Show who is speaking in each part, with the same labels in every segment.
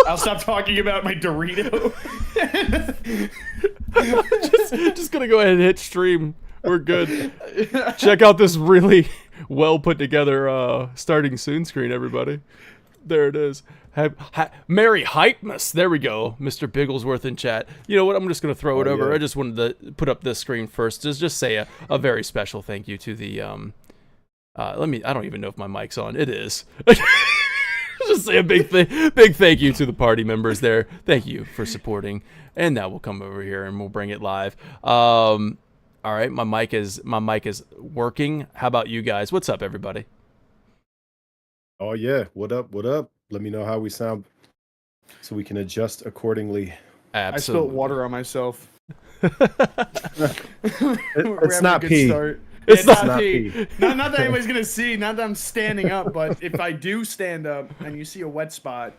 Speaker 1: I'll stop talking about my Dorito.
Speaker 2: just gonna go ahead and hit stream. We're good. Check out this really well put together starting soon screen, everybody. There it is. Merry Hypemas. There we go. Mr. Bigglesworth in chat. You know what? I'm just going to throw it over. Yeah. I just wanted to put up this screen first. Just say a very special thank you to the... I don't even know if my mic's on. It is. Just say a big thank you to the party members there. Thank you for supporting. And now we'll come over here and we'll bring it live. All right, my mic is working. How about you guys? What's up, everybody?
Speaker 3: Oh yeah, what up? What up? Let me know how we sound, so we can adjust accordingly.
Speaker 2: Absolutely.
Speaker 1: I spilled water on myself.
Speaker 3: It's not pee.
Speaker 1: It's not pee. Not that anybody's gonna see. Not that I'm standing up, but if I do stand up and you see a wet spot,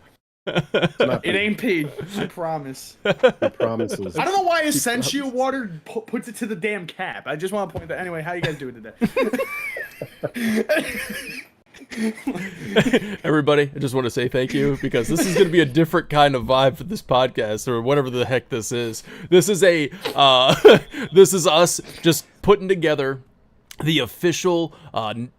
Speaker 1: it ain't pee. I promise.
Speaker 3: I promises.
Speaker 1: I don't know why Essential Water puts it to the damn cap. I just want to point that. Anyway, how you guys doing today?
Speaker 2: Everybody, I just want to say thank you, because this is going to be a different kind of vibe for this podcast, or whatever the heck this is. This is this is us just putting together the official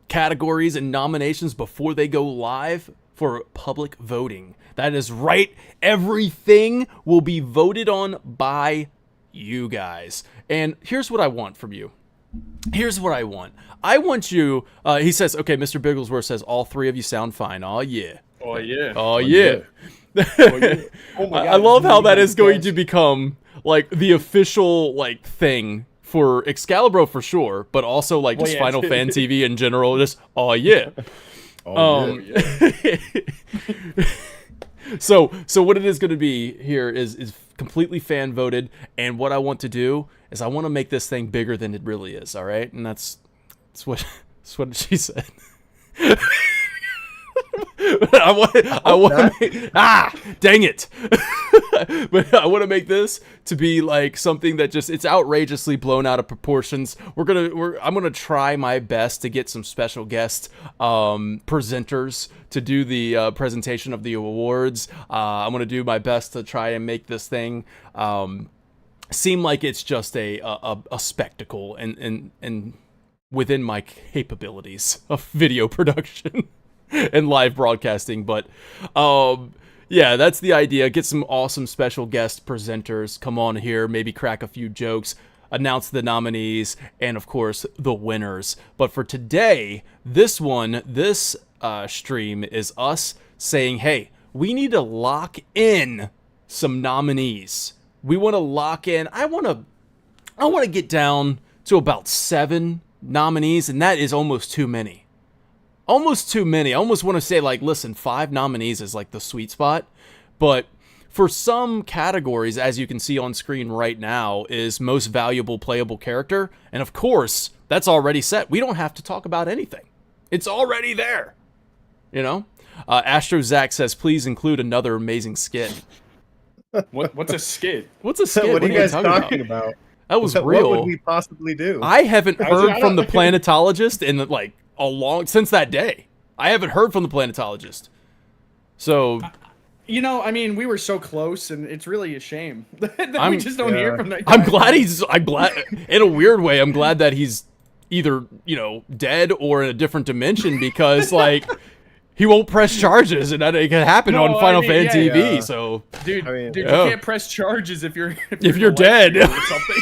Speaker 2: categories and nominations before they go live for public voting. That is right. Everything will be voted on by you guys. And here's what I want from you. Here's what I want. I want you, he says, okay, Mr. Bigglesworth says, all three of you sound fine. Oh, yeah.
Speaker 1: Oh, yeah.
Speaker 2: Oh, yeah.
Speaker 1: Oh, yeah. Oh my God,
Speaker 2: I love how that is going to become, like, the official, like, thing for Excalibur for sure, but also, like, just Final Fan TV in general. Just, oh, yeah.
Speaker 3: Oh, yeah.
Speaker 2: So what it is going to be here is completely fan voted, and what I want to do is I want to make this thing bigger than it really is, all right? And that's what she said. I want to make, dang it. But I want to make this to be like something that just, it's outrageously blown out of proportions. I'm going to try my best to get some special guest presenters to do the presentation of the awards. I'm going to do my best to try and make this thing seem like it's just a spectacle and within my capabilities of video production and live broadcasting. But yeah, that's the idea. Get some awesome special guest presenters come on here, maybe crack a few jokes, announce the nominees, and of course the winners. But for today, this stream is us saying, hey, we need to lock in some nominees. We want to lock in. I want to get down to about 7 nominees, and that is almost too many. Almost too many. I almost want to say, like, listen, 5 nominees is like the sweet spot. But for some categories, as you can see on screen right now, is most valuable playable character. And of course, that's already set. We don't have to talk about anything. It's already there. You know? Astro Zach says, please include another amazing skit.
Speaker 1: What's a skit?
Speaker 2: What's a skit?
Speaker 3: What are you guys talking about?
Speaker 2: That was real.
Speaker 3: What would we possibly do?
Speaker 2: I haven't heard from the planetologist in like since that day. I haven't heard from the planetologist. So,
Speaker 1: you know, I mean, we were so close, and it's really a shame that we just don't hear from that guy.
Speaker 2: I'm glad in a weird way, I'm glad that he's either, you know, dead or in a different dimension, because like he won't press charges, and that can happen on Final Fan TV. Yeah. So,
Speaker 1: dude, you can't press charges if you're
Speaker 2: dead.
Speaker 1: Or something.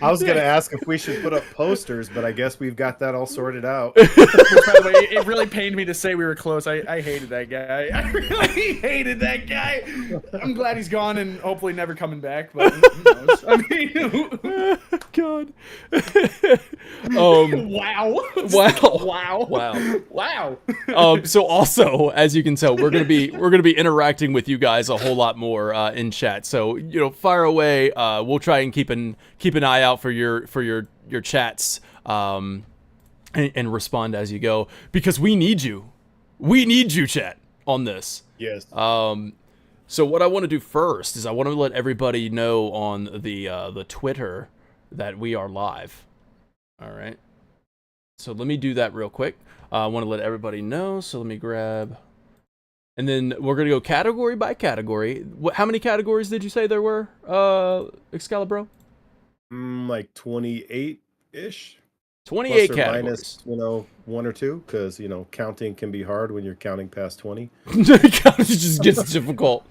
Speaker 3: I was gonna ask if we should put up posters, but I guess we've got that all sorted out.
Speaker 1: By the way, it really pained me to say we were close. I hated that guy. I really hated that guy. I'm glad he's gone and hopefully never coming back. But who knows? I mean,
Speaker 2: God.
Speaker 1: Wow.
Speaker 2: So also, as you can tell, we're gonna be interacting with you guys a whole lot more in chat. So, you know, fire away. We'll try and keep an eye out for your chats and respond as you go, because we need you. We need you, chat, on this.
Speaker 3: Yes.
Speaker 2: So what I want to do first is I want to let everybody know on the Twitter that we are live. All right. So let me do that real quick. I want to let everybody know. So let me grab And then we're gonna go category by category. How many categories did you say there were, Excalibro?
Speaker 3: Like 28-ish.
Speaker 2: 28
Speaker 3: Plus or
Speaker 2: categories.
Speaker 3: minus, 1 or 2, because counting can be hard when you're counting past 20.
Speaker 2: It just gets difficult.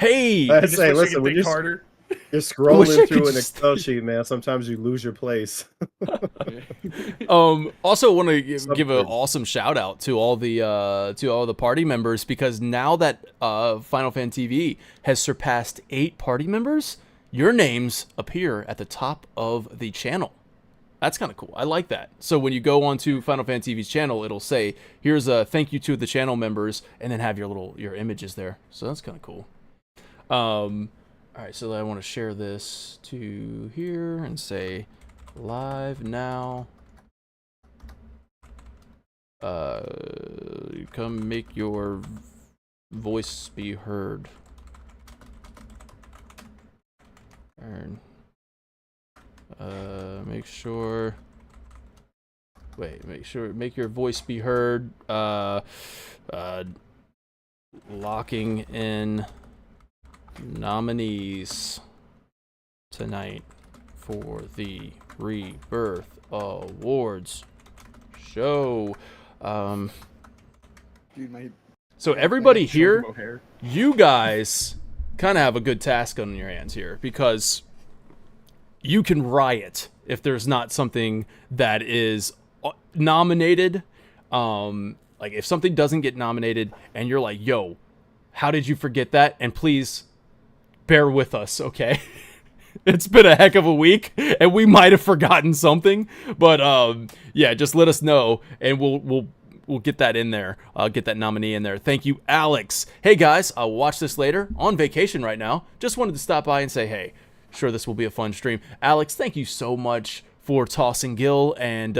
Speaker 2: Hey,
Speaker 3: I'd say, listen, when
Speaker 1: harder.
Speaker 3: you're scrolling through an
Speaker 2: just...
Speaker 3: Excel sheet, man, sometimes you lose your place.
Speaker 2: Also want to give an awesome shout out to all the party members, because now that Final Fan TV has surpassed 8 party members, your names appear at the top of the channel. That's kind of cool. I like that. So when you go onto Final Fan TV's channel, it'll say, here's a thank you to the channel members, and then have your images there. So that's kind of cool. All right, so I want to share this to here and say live now. Come make your voice be heard. And make sure make your voice be heard. Locking in nominees tonight for the Rebirth Awards Show.
Speaker 1: Dude,
Speaker 2: so everybody here, you guys kind of have a good task on your hands here, because you can riot if there's not something that is nominated. Like if something doesn't get nominated and you're like, yo, how did you forget that? And please bear with us, okay? It's been a heck of a week and we might have forgotten something, but yeah, just let us know and we'll get that in there. Get that nominee in there. Thank you, Alex. Hey guys, I'll watch this later. On vacation right now. Just wanted to stop by and say, hey, sure, this will be a fun stream. Alex, thank you so much for tossing Gil and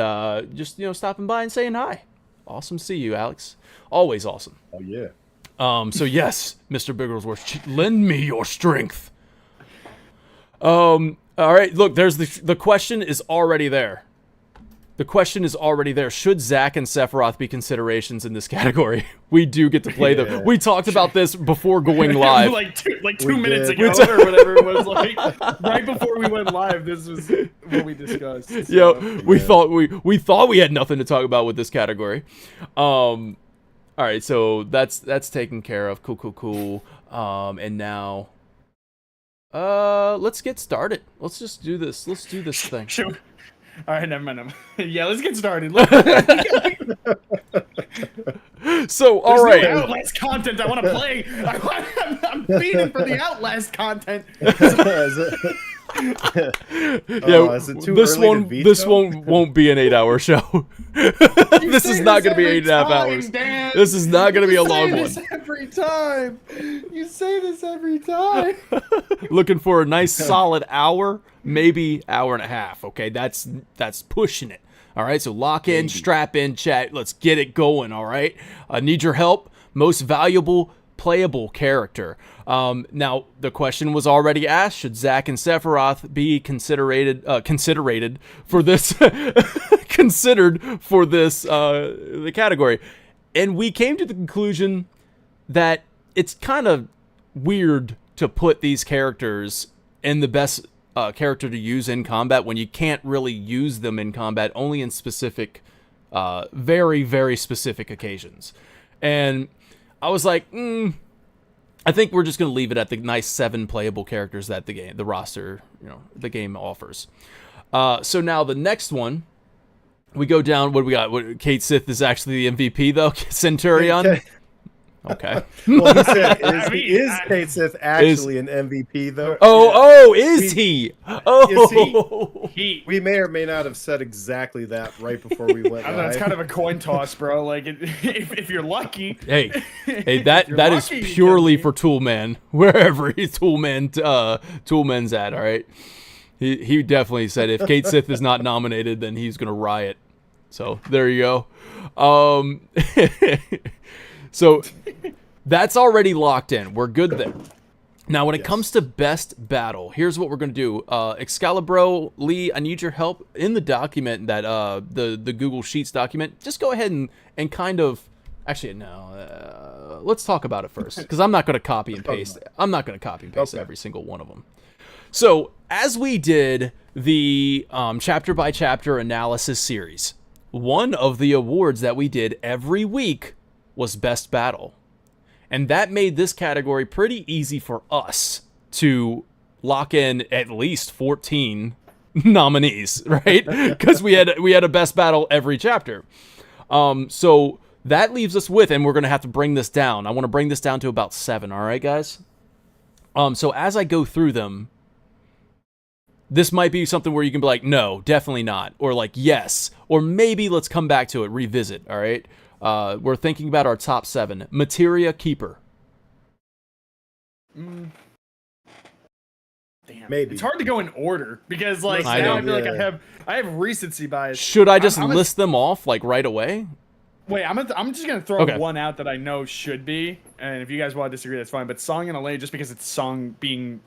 Speaker 2: just stopping by and saying hi. Awesome to see you, Alex. Always awesome.
Speaker 3: Oh yeah.
Speaker 2: So yes, Mr. Bigglesworth, lend me your strength. All right, look, there's the question is already there. The question is already there. Should Zach and Sephiroth be considerations in this category? We do get to play them. We talked about this before going live.
Speaker 1: like two minutes ago or whatever it was. Like right before we went live, this was what we discussed. So.
Speaker 2: We thought we had nothing to talk about with this category. All right, so that's taken care of. Cool. And now, let's get started. Let's just do this. Let's do this thing.
Speaker 1: Sure. All right, never mind. Yeah, let's get started.
Speaker 2: So, all right.
Speaker 1: No Outlast content I want to play. I'm feeding for the Outlast content.
Speaker 2: This won't be an 8-hour show. This is not going to be 8.5 hours. Dan. This is not going to be a long one.
Speaker 1: Every time you say this every time.
Speaker 2: Looking for a nice solid hour, maybe hour and a half. Okay, that's pushing it. All right, so lock in, strap in, chat. Let's get it going. All right, need your help. Most valuable playable character. Now the question was already asked: should Zach and Sephiroth be considered for this the category? And we came to the conclusion that it's kind of weird to put these characters in the best character to use in combat when you can't really use them in combat, only in specific, very, very specific occasions. And I was like, I think we're just going to leave it at the nice 7 playable characters that the roster, the game offers. So now the next one, we go down. What do we got? Kate Sith is actually the MVP, though. Centurion. Okay.
Speaker 3: Well, he said, is Kate Sith actually an MVP, though?
Speaker 2: Is he? Oh,
Speaker 1: we
Speaker 3: may or may not have said exactly that right before we went live.
Speaker 1: It's kind of a coin toss, bro. Like, if you're lucky.
Speaker 2: Hey, that is purely for Toolman, wherever Toolman's at. All right. He definitely said if Kate Sith is not nominated, then he's gonna riot. So there you go. So that's already locked in. We're good there. Now, when it comes to best battle, here's what we're going to do. Excalibro, Lee, I need your help in the document that the Google Sheets document. Just go ahead and kind of... Actually, no. let's talk about it first, because I'm not going to copy and paste. I'm not going to copy and paste
Speaker 3: Okay.
Speaker 2: every single one of them. So as we did the chapter by chapter analysis series, one of the awards that we did every week was Best Battle. And that made this category pretty easy for us to lock in at least 14 nominees, right? Because we had a Best Battle every chapter. So that leaves us with, and we're going to have to bring this down. I want to bring this down to about 7, all right, guys? So as I go through them, this might be something where you can be like, no, definitely not. Or like, yes. Or maybe let's come back to it, revisit, all right? We're thinking about our top 7. Materia Keeper.
Speaker 1: Damn.
Speaker 3: Maybe.
Speaker 1: It's hard to go in order because like
Speaker 2: I
Speaker 1: now
Speaker 2: know.
Speaker 1: I feel like I have recency bias.
Speaker 2: Should I just
Speaker 1: I'm
Speaker 2: list them off like right away?
Speaker 1: Wait, I'm just gonna throw
Speaker 2: Okay.
Speaker 1: one out that I know should be, and if you guys want to disagree, that's fine. But Song in a Lane, just because it's Song being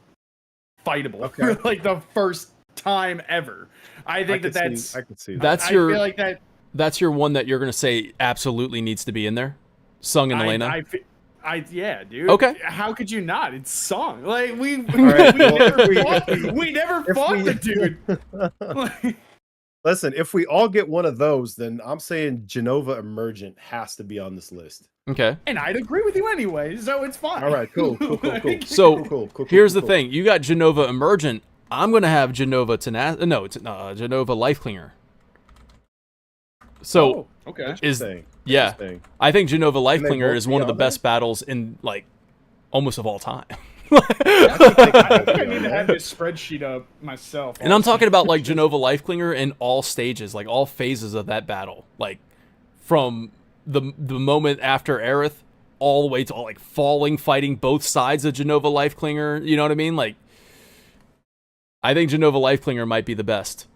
Speaker 1: fightable for like the first time ever, I think that's
Speaker 3: I could see that.
Speaker 2: That's
Speaker 1: I
Speaker 2: your
Speaker 1: feel like that.
Speaker 2: that's your one that you're gonna say absolutely needs to be in there. Sung and Elena.
Speaker 1: Yeah, dude.
Speaker 2: Okay.
Speaker 1: How could you not? It's Song. Like we
Speaker 3: right,
Speaker 1: we,
Speaker 3: well,
Speaker 1: never
Speaker 3: we-
Speaker 1: fought, we never fought the dude. Like,
Speaker 3: Listen, if we all get one of those, then I'm saying Genova Emergent has to be on this list.
Speaker 2: Okay.
Speaker 1: and I'd agree with you anyway, so it's fine.
Speaker 3: All right, cool.
Speaker 2: So
Speaker 3: Cool.
Speaker 2: here's the thing: you got Genova Emergent. I'm gonna have Genova Genova Lifeclinger. So
Speaker 1: Oh, okay.
Speaker 2: is
Speaker 3: Interesting.
Speaker 2: yeah,
Speaker 3: Interesting.
Speaker 2: I think Genova
Speaker 3: they
Speaker 2: Lifeclinger
Speaker 3: both
Speaker 2: is
Speaker 3: be
Speaker 2: one of the
Speaker 3: on there?
Speaker 2: best battles in like almost of all time.
Speaker 1: I think I need to have this spreadsheet up myself.
Speaker 2: And I'm talking about like Genova Lifeclinger in all stages, like all phases of that battle, like from the moment after Aerith all the way to like falling, fighting both sides of Genova Lifeclinger. You know what I mean? Like, I think Genova Lifeclinger might be the best.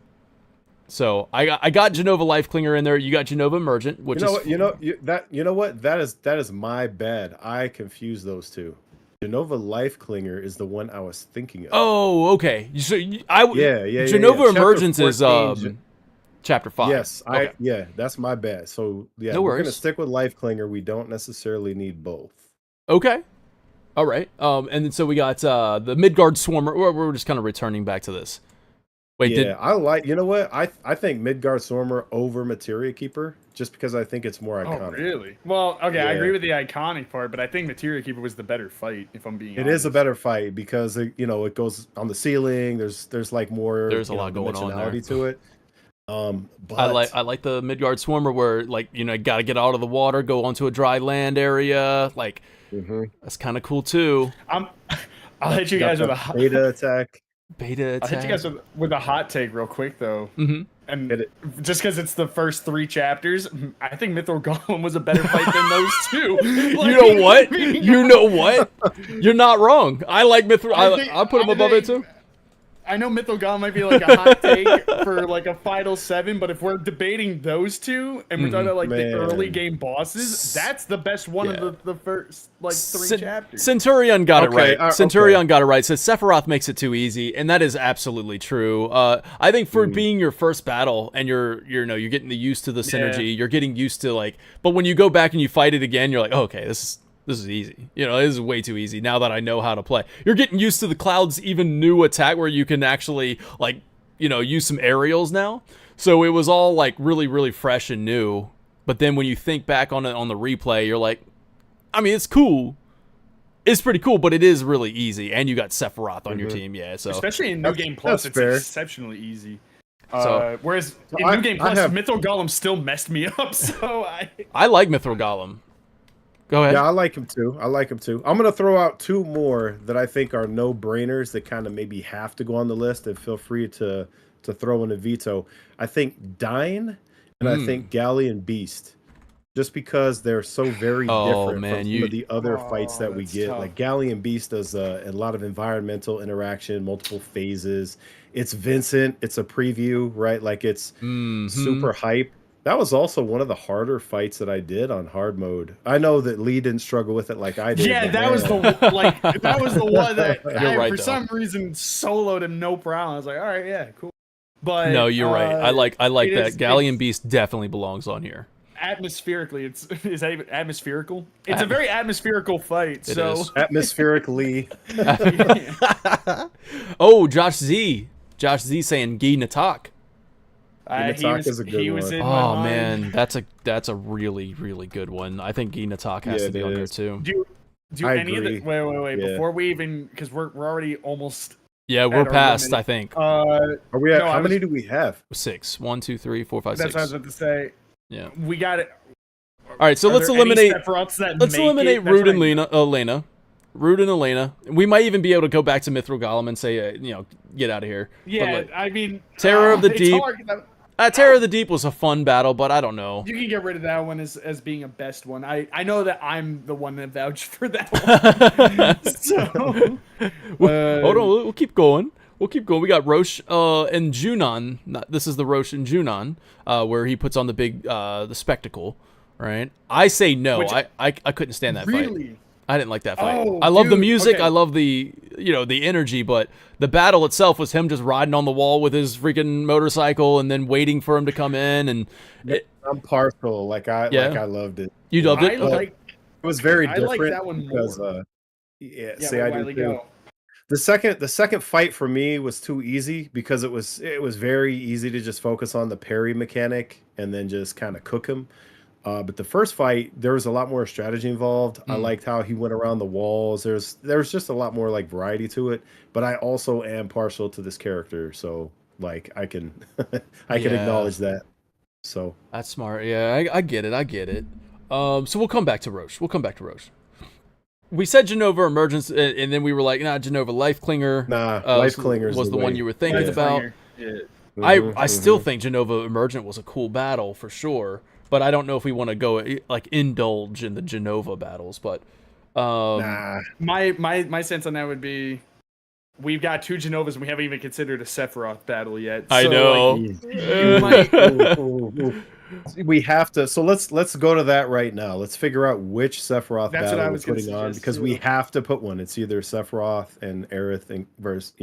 Speaker 2: So I got Genova Lifeclinger in there. You got Genova Emergent, which
Speaker 3: You know what? That is my bad. I confused those two. Genova Lifeclinger is the one I was thinking of.
Speaker 2: Oh, okay. So
Speaker 3: Yeah.
Speaker 2: Genova
Speaker 3: Chapter
Speaker 2: Emergence is
Speaker 3: 14,
Speaker 2: chapter 5.
Speaker 3: Yes,
Speaker 2: Okay.
Speaker 3: that's my bad. So yeah,
Speaker 2: No
Speaker 3: we're gonna
Speaker 2: worries.
Speaker 3: stick with Lifeclinger. We don't necessarily need both.
Speaker 2: Okay. All right. And then so we got the Midgard Swarmer. We're just kind of returning back to this. Wait,
Speaker 3: Yeah, I like. You know what? I think Midgard Swarmer over Materia Keeper, just because I think it's more
Speaker 1: Oh,
Speaker 3: iconic.
Speaker 1: really? Well, okay, I
Speaker 3: Yeah.
Speaker 1: agree with the iconic part, but I think Materia Keeper was the better fight, if I'm being
Speaker 3: It
Speaker 1: honest.
Speaker 3: is a better fight because it goes on the ceiling. There's like more.
Speaker 2: There's a lot going on there.
Speaker 3: dimensionality to it. But
Speaker 2: I like the Midgard Swarmer where like got to get out of the water, go onto a dry land area. Like that's kind of cool too.
Speaker 1: I'll hit you
Speaker 3: got
Speaker 1: guys
Speaker 3: the
Speaker 1: with a hot,
Speaker 3: beta attack.
Speaker 2: Beta
Speaker 1: I'll hit you guys
Speaker 2: attack.
Speaker 1: with a hot take real quick though.
Speaker 2: Mhm.
Speaker 1: And
Speaker 3: Hit it.
Speaker 1: just because it's the first 3 chapters, I think Mithril Golem was a better fight than those two.
Speaker 2: You know what? You know what? You're not wrong. I like Mithril. I put him above it too.
Speaker 1: I know Mithril Golem might be like a hot take for like a final 7, but if we're debating those two and we're talking about like the
Speaker 3: Man.
Speaker 1: early game bosses, that's the best one of the first like 3 chapters.
Speaker 2: Centurion got it
Speaker 3: Okay,
Speaker 2: right. Centurion got it right. Says Sephiroth makes it too easy, and that is absolutely true. I think for being your first battle, and you're getting used to the synergy, you're getting used to like. But when you go back and you fight it again, you're like, oh, okay, this is easy. This is way too easy now that I know how to play. You're getting used to the Cloud's even new attack where you can actually like use some aerials now. So it was all like really, really fresh and new. But then when you think back on it on the replay, you're like, I mean, it's cool. It's pretty cool, but it is really easy. And you got Sephiroth on your team, yeah. So
Speaker 1: especially in New Game Plus, it's
Speaker 3: fair.
Speaker 1: exceptionally easy.
Speaker 2: So-
Speaker 1: Whereas in
Speaker 3: I-
Speaker 1: New Game
Speaker 3: I
Speaker 1: Plus,
Speaker 3: have-
Speaker 1: Mithril Golem still messed me up. So
Speaker 2: I like Mithril Golem. Go ahead.
Speaker 3: Yeah, I like him too. I'm gonna throw out 2 more that I think are no brainers that kind of maybe have to go on the list, and feel free to throw in a veto. I think Dyne and I think Galleon Beast, just because they're so very different
Speaker 2: man,
Speaker 3: from some of the other fights that we
Speaker 1: that's
Speaker 3: get.
Speaker 1: tough.
Speaker 3: Like Galleon Beast does a lot of environmental interaction, multiple phases. It's Vincent. It's a preview, right? Like it's super hype. That was also one of the harder fights that I did on hard mode. I know that Lee didn't struggle with it like I did.
Speaker 1: yeah,
Speaker 3: but
Speaker 1: that was
Speaker 3: man.
Speaker 1: that was the one that I,
Speaker 2: right,
Speaker 1: for
Speaker 2: though.
Speaker 1: some reason soloed him no problem. I was like, all right, yeah, cool. But
Speaker 2: No, you're right. I like
Speaker 1: it
Speaker 2: that.
Speaker 1: is-
Speaker 2: Galleon
Speaker 1: it's-
Speaker 2: Beast definitely belongs on here.
Speaker 1: atmospherically, is that even atmospherical? It's a very atmospherical fight.
Speaker 2: It
Speaker 1: So
Speaker 2: is.
Speaker 3: Atmospherically.
Speaker 2: Oh, Josh Z saying Gi Natak.
Speaker 3: Is a good one.
Speaker 1: in my
Speaker 2: Oh
Speaker 1: mind.
Speaker 2: man, that's a really really good one. I think Gi Natak has to be on there too.
Speaker 1: Do
Speaker 3: I
Speaker 1: any
Speaker 3: agree.
Speaker 1: of the wait
Speaker 3: Yeah.
Speaker 1: before we even, because we're already almost
Speaker 2: Yeah,
Speaker 1: at
Speaker 2: we're
Speaker 1: our
Speaker 2: past.
Speaker 1: limit.
Speaker 2: I think
Speaker 3: Are we at,
Speaker 1: No,
Speaker 3: how many do we have?
Speaker 2: 6. 1, 2, 3, 4, 5,
Speaker 1: that's
Speaker 2: 6.
Speaker 1: what I was about to say.
Speaker 2: Yeah.
Speaker 1: We got it.
Speaker 2: All right, so
Speaker 1: Are
Speaker 2: let's
Speaker 1: there any
Speaker 2: eliminate.
Speaker 1: Sephiroths that
Speaker 2: Let's
Speaker 1: make
Speaker 2: eliminate
Speaker 1: it? That's
Speaker 2: Rude
Speaker 1: what
Speaker 2: and
Speaker 1: I-
Speaker 2: Elena. Rude and Elena. We might even be able to go back to Mithril Golem and say, get out of here.
Speaker 1: Yeah,
Speaker 2: But, like,
Speaker 1: I mean,
Speaker 2: Terror of the
Speaker 1: it's
Speaker 2: Deep.
Speaker 1: hard 'cause
Speaker 2: Terror of the Deep was a fun battle, but I don't know.
Speaker 1: you can get rid of that one as being a best one. I know that I'm the one that vouched for that one. So
Speaker 2: Hold on, we'll keep going. We got Roche and Junon. This is the Roche and Junon, where he puts on the big the spectacle, right? I say no.
Speaker 1: Which-
Speaker 2: I couldn't stand that fight.
Speaker 1: really.
Speaker 2: I didn't like that fight.
Speaker 1: Oh,
Speaker 2: I love the
Speaker 1: dude,
Speaker 2: music.
Speaker 1: okay.
Speaker 2: I love the the energy, but the battle itself was him just riding on the wall with his freaking motorcycle and then waiting for him to come in. And
Speaker 3: I'm partial. Like I loved it.
Speaker 2: you loved
Speaker 1: I
Speaker 2: it. Okay.
Speaker 1: like
Speaker 3: It was very
Speaker 1: I
Speaker 3: different
Speaker 1: like that one
Speaker 3: because
Speaker 1: more.
Speaker 3: yeah,
Speaker 1: Yeah,
Speaker 3: see, I
Speaker 1: Wiley,
Speaker 3: do too.
Speaker 1: go.
Speaker 3: The second fight for me was too easy because it was very easy to just focus on the parry mechanic and then just kind of cook him. But the first fight, there was a lot more strategy involved. I liked how he went around the walls. There's just a lot more like variety to it. But I also am partial to this character, so like I can I can
Speaker 2: Yeah.
Speaker 3: acknowledge that. So
Speaker 2: That's smart. Yeah, I get it. So we'll come back to Roche. We said Genova Emergence, and then we were like, nah, Genova Life Clinger.
Speaker 3: nah, Life Clingers
Speaker 2: was the one
Speaker 3: way.
Speaker 2: you were thinking
Speaker 3: Yeah.
Speaker 2: about.
Speaker 1: Yeah.
Speaker 2: I still think Genova Emergent was a cool battle for sure, but I don't know if we want to go like indulge in the Genova battles. But
Speaker 3: Nah,
Speaker 1: My sense on that would be, we've got 2 Genovas and we haven't even considered a Sephiroth battle yet.
Speaker 2: I
Speaker 1: So,
Speaker 2: know.
Speaker 1: like, you might,
Speaker 3: Ooh. We have to. So let's go to that right now. Let's figure out which Sephiroth
Speaker 1: That's what
Speaker 3: battle
Speaker 1: I
Speaker 3: we're
Speaker 1: was gonna
Speaker 3: putting on
Speaker 1: suggest,
Speaker 3: because
Speaker 1: too.
Speaker 3: we have to put one. It's either Sephiroth and Aerith versus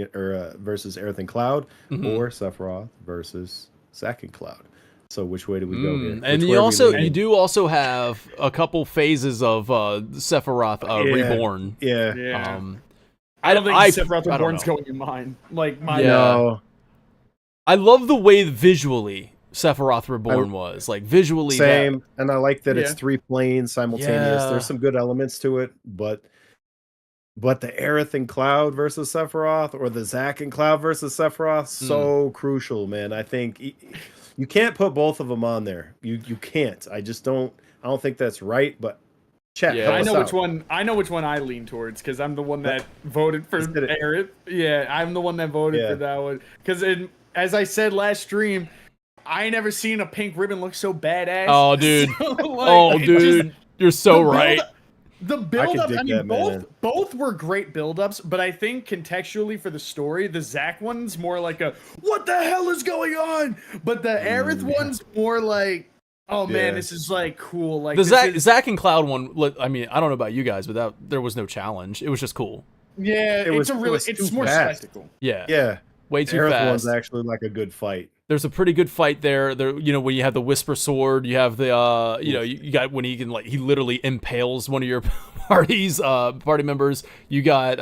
Speaker 3: Aerith and Cloud, or Sephiroth versus Zack and Cloud. So which way do we go here?
Speaker 2: And
Speaker 3: Which
Speaker 2: you
Speaker 3: way are we
Speaker 2: also
Speaker 3: leaning?
Speaker 2: you do also have a couple phases of Sephiroth
Speaker 3: Yeah.
Speaker 2: Reborn.
Speaker 3: Yeah.
Speaker 1: yeah.
Speaker 2: I
Speaker 1: don't think Sephiroth
Speaker 2: I don't
Speaker 1: Reborn's
Speaker 2: know.
Speaker 1: going in mine. Like mine.
Speaker 2: Yeah.
Speaker 3: No.
Speaker 2: I love the way visually Sephiroth Reborn was. Like visually
Speaker 3: Same, and I like that it's
Speaker 1: Yeah.
Speaker 3: 3 planes simultaneous.
Speaker 2: Yeah.
Speaker 3: There's some good elements to it, but the Aerith and Cloud versus Sephiroth, or the Zack and Cloud versus Sephiroth, so crucial, man. I think you can't put both of them on there. You can't. I don't think that's right. But chat,
Speaker 2: Yeah.
Speaker 3: help
Speaker 1: I
Speaker 3: us
Speaker 1: know
Speaker 3: out.
Speaker 1: which one. I know which one I lean towards because I'm the one that voted for
Speaker 3: Let's get it.
Speaker 1: Aerith. Yeah, I'm the one that voted
Speaker 3: Yeah.
Speaker 1: for that one. Because as I said last stream, I ain't never seen a pink ribbon look so badass.
Speaker 2: Oh, dude.
Speaker 1: So, like,
Speaker 2: Oh,
Speaker 1: it
Speaker 2: dude.
Speaker 1: just-
Speaker 2: You're so
Speaker 1: the build-
Speaker 2: right.
Speaker 1: The build up,
Speaker 3: dig
Speaker 1: I mean,
Speaker 3: that, man.
Speaker 1: both were great build ups, but I think contextually for the story, the Zack one's more like a what the hell is going on? But the Aerith one's more like, oh man,
Speaker 3: Yeah.
Speaker 1: this is like cool. Like
Speaker 2: The
Speaker 1: this is-
Speaker 2: Zack and Cloud one, I mean, I don't know about you guys, but there was no challenge. It was just cool.
Speaker 1: yeah,
Speaker 3: It was
Speaker 1: it's
Speaker 3: too
Speaker 1: more
Speaker 3: fast.
Speaker 1: spectacle.
Speaker 2: Yeah.
Speaker 3: Yeah,
Speaker 2: Way too
Speaker 3: Aerith
Speaker 2: fast.
Speaker 3: one's actually like a good fight.
Speaker 2: There's a pretty good fight there. When you have the Whisper Sword, you have the you got when he can he literally impales one of your party members. You got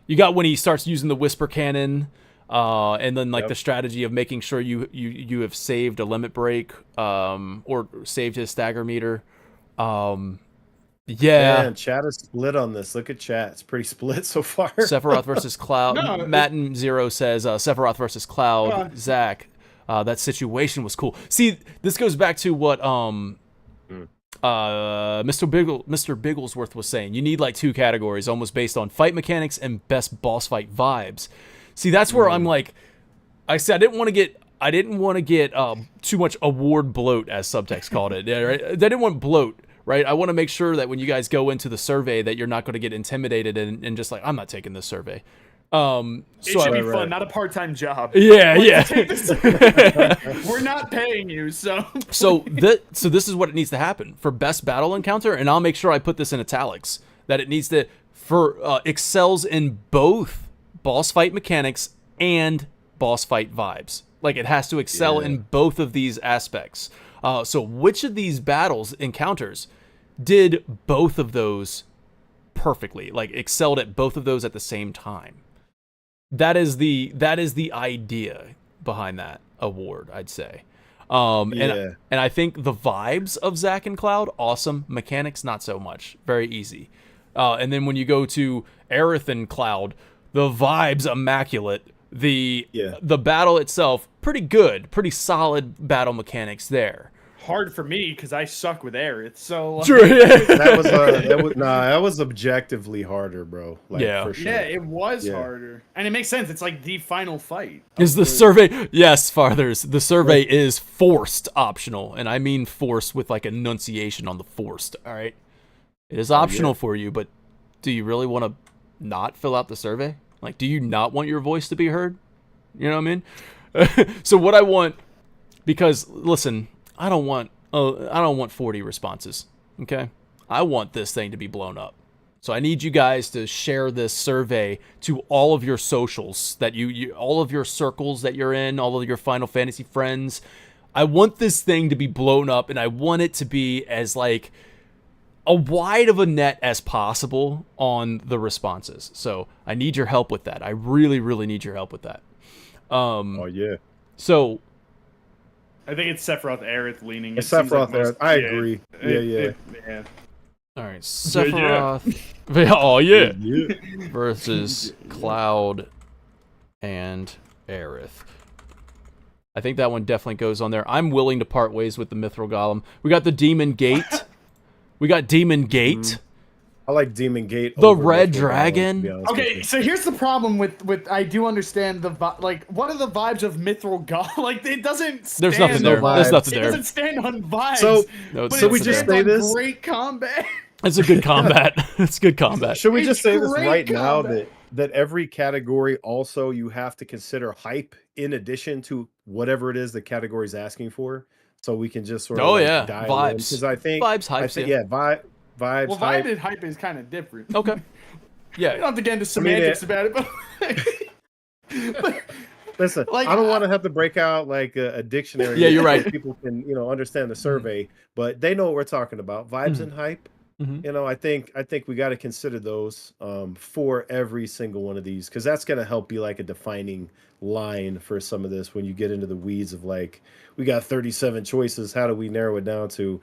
Speaker 2: when he starts using the Whisper Cannon, and then the strategy of making sure you have saved a limit break, or saved his stagger meter. Yeah.
Speaker 3: Man, chat is split on this. Look at chat; it's pretty split so far.
Speaker 2: Sephiroth versus Cloud.
Speaker 1: No,
Speaker 2: Matt and Zero says Sephiroth versus Cloud. Zach, that situation was cool. See, this goes back to what Mr. Bigglesworth was saying. You need like 2 categories, almost based on fight mechanics and best boss fight vibes. See, that's where I'm like, I said I didn't want to get too much award bloat, as Subtext called it. Yeah, right? I didn't want bloat. Right, I want to make sure that when you guys go into the survey, that you're not going to get intimidated and just like, I'm not taking this survey.
Speaker 1: It should be
Speaker 3: Right.
Speaker 1: fun, not a part-time job.
Speaker 2: Yeah,
Speaker 1: Like,
Speaker 2: yeah.
Speaker 1: take this- We're not paying you, so
Speaker 2: So this is what it needs to happen for best battle encounter, and I'll make sure I put this in italics, that it needs to excels in both boss fight mechanics and boss fight vibes. Like it has to excel in both of these aspects. So which of these encounters, did both of those perfectly, like excelled at both of those at the same time? That is the idea behind that award, I'd say. And I think the vibes of Zack and Cloud, awesome. Mechanics, not so much. Very easy. And then when you go to Aerith and Cloud, the vibes, immaculate. The battle itself, pretty good. Pretty solid battle mechanics there.
Speaker 1: Hard for me because I suck with Aerith. So
Speaker 2: True.
Speaker 3: that was objectively harder, bro. Like,
Speaker 2: Yeah.
Speaker 3: for sure.
Speaker 1: Yeah, it was harder. And it makes sense. It's like the final fight.
Speaker 2: Is the survey... Yes, Farthers. The survey is forced optional. And I mean forced with like enunciation on the forced, all right? It is optional for you, but do you really want to not fill out the survey? Like, do you not want your voice to be heard? You know what I mean? So what I want... Because, listen... I don't want 40 responses, okay? I want this thing to be blown up. So I need you guys to share this survey to all of your socials, that all of your circles that you're in, all of your Final Fantasy friends. I want this thing to be blown up, and I want it to be as like a wide of a net as possible on the responses. So I need your help with that. I really, really need your help with that. So
Speaker 1: I think it's Sephiroth Aerith leaning.
Speaker 3: It's Sephiroth Aerith. I agree. Yeah.
Speaker 2: All right, Sephiroth. Versus Cloud and Aerith. I think that one definitely goes on there. I'm willing to part ways with the Mithril Golem. We got the Demon Gate.
Speaker 3: I like Demon Gate.
Speaker 2: The Red Dragon.
Speaker 1: Okay, so here's the problem with I do understand the like. What are the vibes of Mithril God? Like it doesn't. Stand
Speaker 2: There's nothing there. There's nothing there.
Speaker 1: It doesn't stand on vibes.
Speaker 3: So we just say this.
Speaker 1: Great combat.
Speaker 2: It's a good combat. It's good combat.
Speaker 3: Should we just say this right now that every category also you have to consider hype in addition to whatever it is the category is asking for, so we can just sort of dive
Speaker 2: vibes.
Speaker 3: Because I think
Speaker 2: vibes, hype.
Speaker 3: Vibes.
Speaker 1: Well,
Speaker 3: hype.
Speaker 1: vibe and hype is kind of different.
Speaker 2: Okay. Yeah.
Speaker 1: You don't have to get into semantics about it, but
Speaker 3: Listen,
Speaker 1: like,
Speaker 3: I don't want to have to break out like a dictionary.
Speaker 2: Yeah, you're right.
Speaker 3: So people can understand the survey, but they know what we're talking about. Vibes and hype. I think we got to consider those for every single one of these, because that's going to help be like a defining line for some of this when you get into the weeds of like, we got 37 choices. How do we narrow it down to,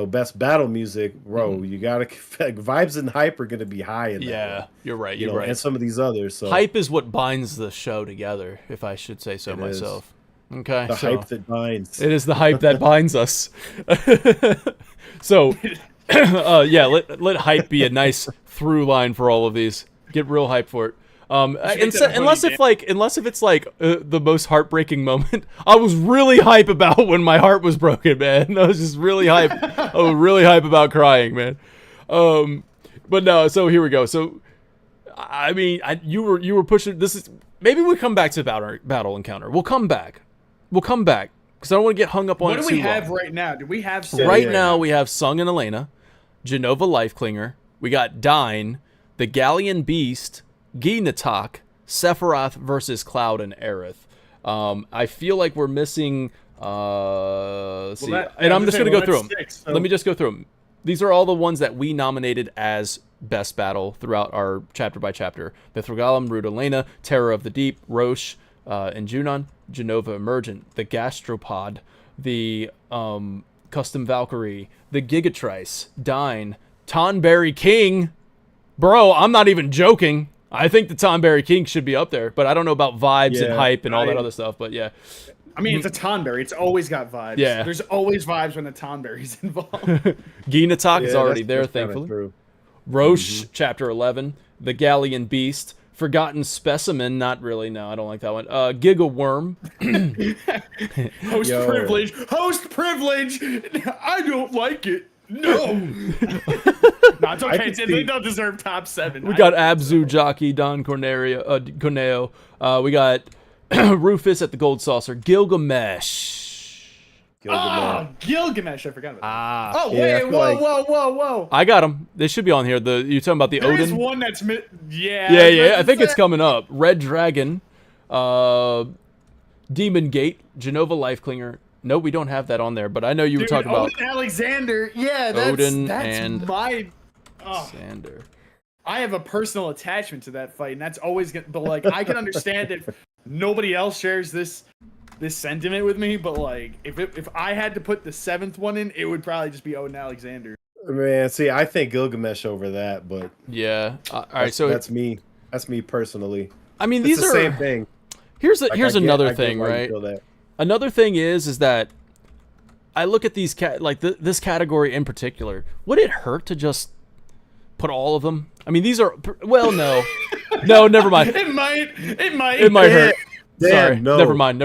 Speaker 3: best battle music? Bro, you got to vibes and hype are going to be high in that.
Speaker 2: Yeah,
Speaker 3: one,
Speaker 2: you're right. You're right.
Speaker 3: And some of these others. So
Speaker 2: hype is what binds the show together, if I should say so myself. Okay.
Speaker 3: The hype that binds.
Speaker 2: It is the hype that binds us. So, let hype be a nice through line for all of these. Get real hype for it. Unless if it's like the most heartbreaking moment. I was really hype about when my heart was broken, man. I was just really hype. I was really hype about crying, man. But no. So here we go. So, I mean, you were pushing. This is maybe we come back to battle encounter. We'll come back because I don't want to get hung up on.
Speaker 1: What do we have right now? Do we have
Speaker 2: now? We have Sung and Elena, Genova Lifeclinger. We got Dine, the Galleon Beast, Ginatak, Sephiroth versus Cloud and Aerith. I feel like we're missing. I'm just gonna go through them. Let me just go through them. These are all the ones that we nominated as best battle throughout our chapter by chapter. Mithril Golem, Rude Elena, Terror of the Deep, Roche, and Junon, Genova Emergent, the Gastropod, the Custom Valkyrie, the Gigatrice, Dine, Tonberry King. Bro, I'm not even joking. I think the Tonberry King should be up there, but I don't know about vibes and hype and all that other stuff, but yeah.
Speaker 1: I mean, it's a Tonberry. It's always got vibes.
Speaker 2: Yeah.
Speaker 1: There's always vibes when the Tonberry's involved.
Speaker 2: Ginatak is already there, thankfully. Roche, Chapter 11. The Galleon Beast. Forgotten Specimen. Not really. No, I don't like that one. Giga Worm.
Speaker 1: Host privilege. Host privilege. I don't like it. No. No, it's okay. They don't deserve top 7.
Speaker 2: We got Abzu Jockey, Don Corneo. We got Rufus at the Gold Saucer. Gilgamesh.
Speaker 1: Gilgamesh. I forgot about that. Whoa.
Speaker 2: I got them. They should be on here. You're talking about the Odin?
Speaker 1: There is one that's...
Speaker 2: Yeah. I think it's coming up. Red Dragon. Demon Gate. Genova Lifeclinger. No, we don't have that on there, but I know you were talking about
Speaker 1: Odin Alexander. Yeah, that's
Speaker 2: Odin and
Speaker 1: my.
Speaker 2: Alexander.
Speaker 1: I have a personal attachment to that fight, and that's always gonna. But like, I can understand if nobody else shares this sentiment with me. But like, if I had to put the 7th one in, it would probably just be Odin Alexander.
Speaker 3: Man, see, I think Gilgamesh over that, but
Speaker 2: yeah. All right, so
Speaker 3: that's me. That's me personally.
Speaker 2: I mean,
Speaker 3: It's
Speaker 2: these
Speaker 3: the
Speaker 2: are
Speaker 3: same thing.
Speaker 2: Here's
Speaker 3: Like,
Speaker 2: here's
Speaker 3: I get
Speaker 2: another
Speaker 3: why
Speaker 2: thing,
Speaker 3: you
Speaker 2: right?
Speaker 3: feel that.
Speaker 2: Another thing is that I look at these this category in particular. Would it hurt to just put all of them? I mean, these are well, no, never mind.
Speaker 1: It might
Speaker 2: hurt.
Speaker 3: Dan,
Speaker 2: Sorry,
Speaker 3: no.
Speaker 2: never mind.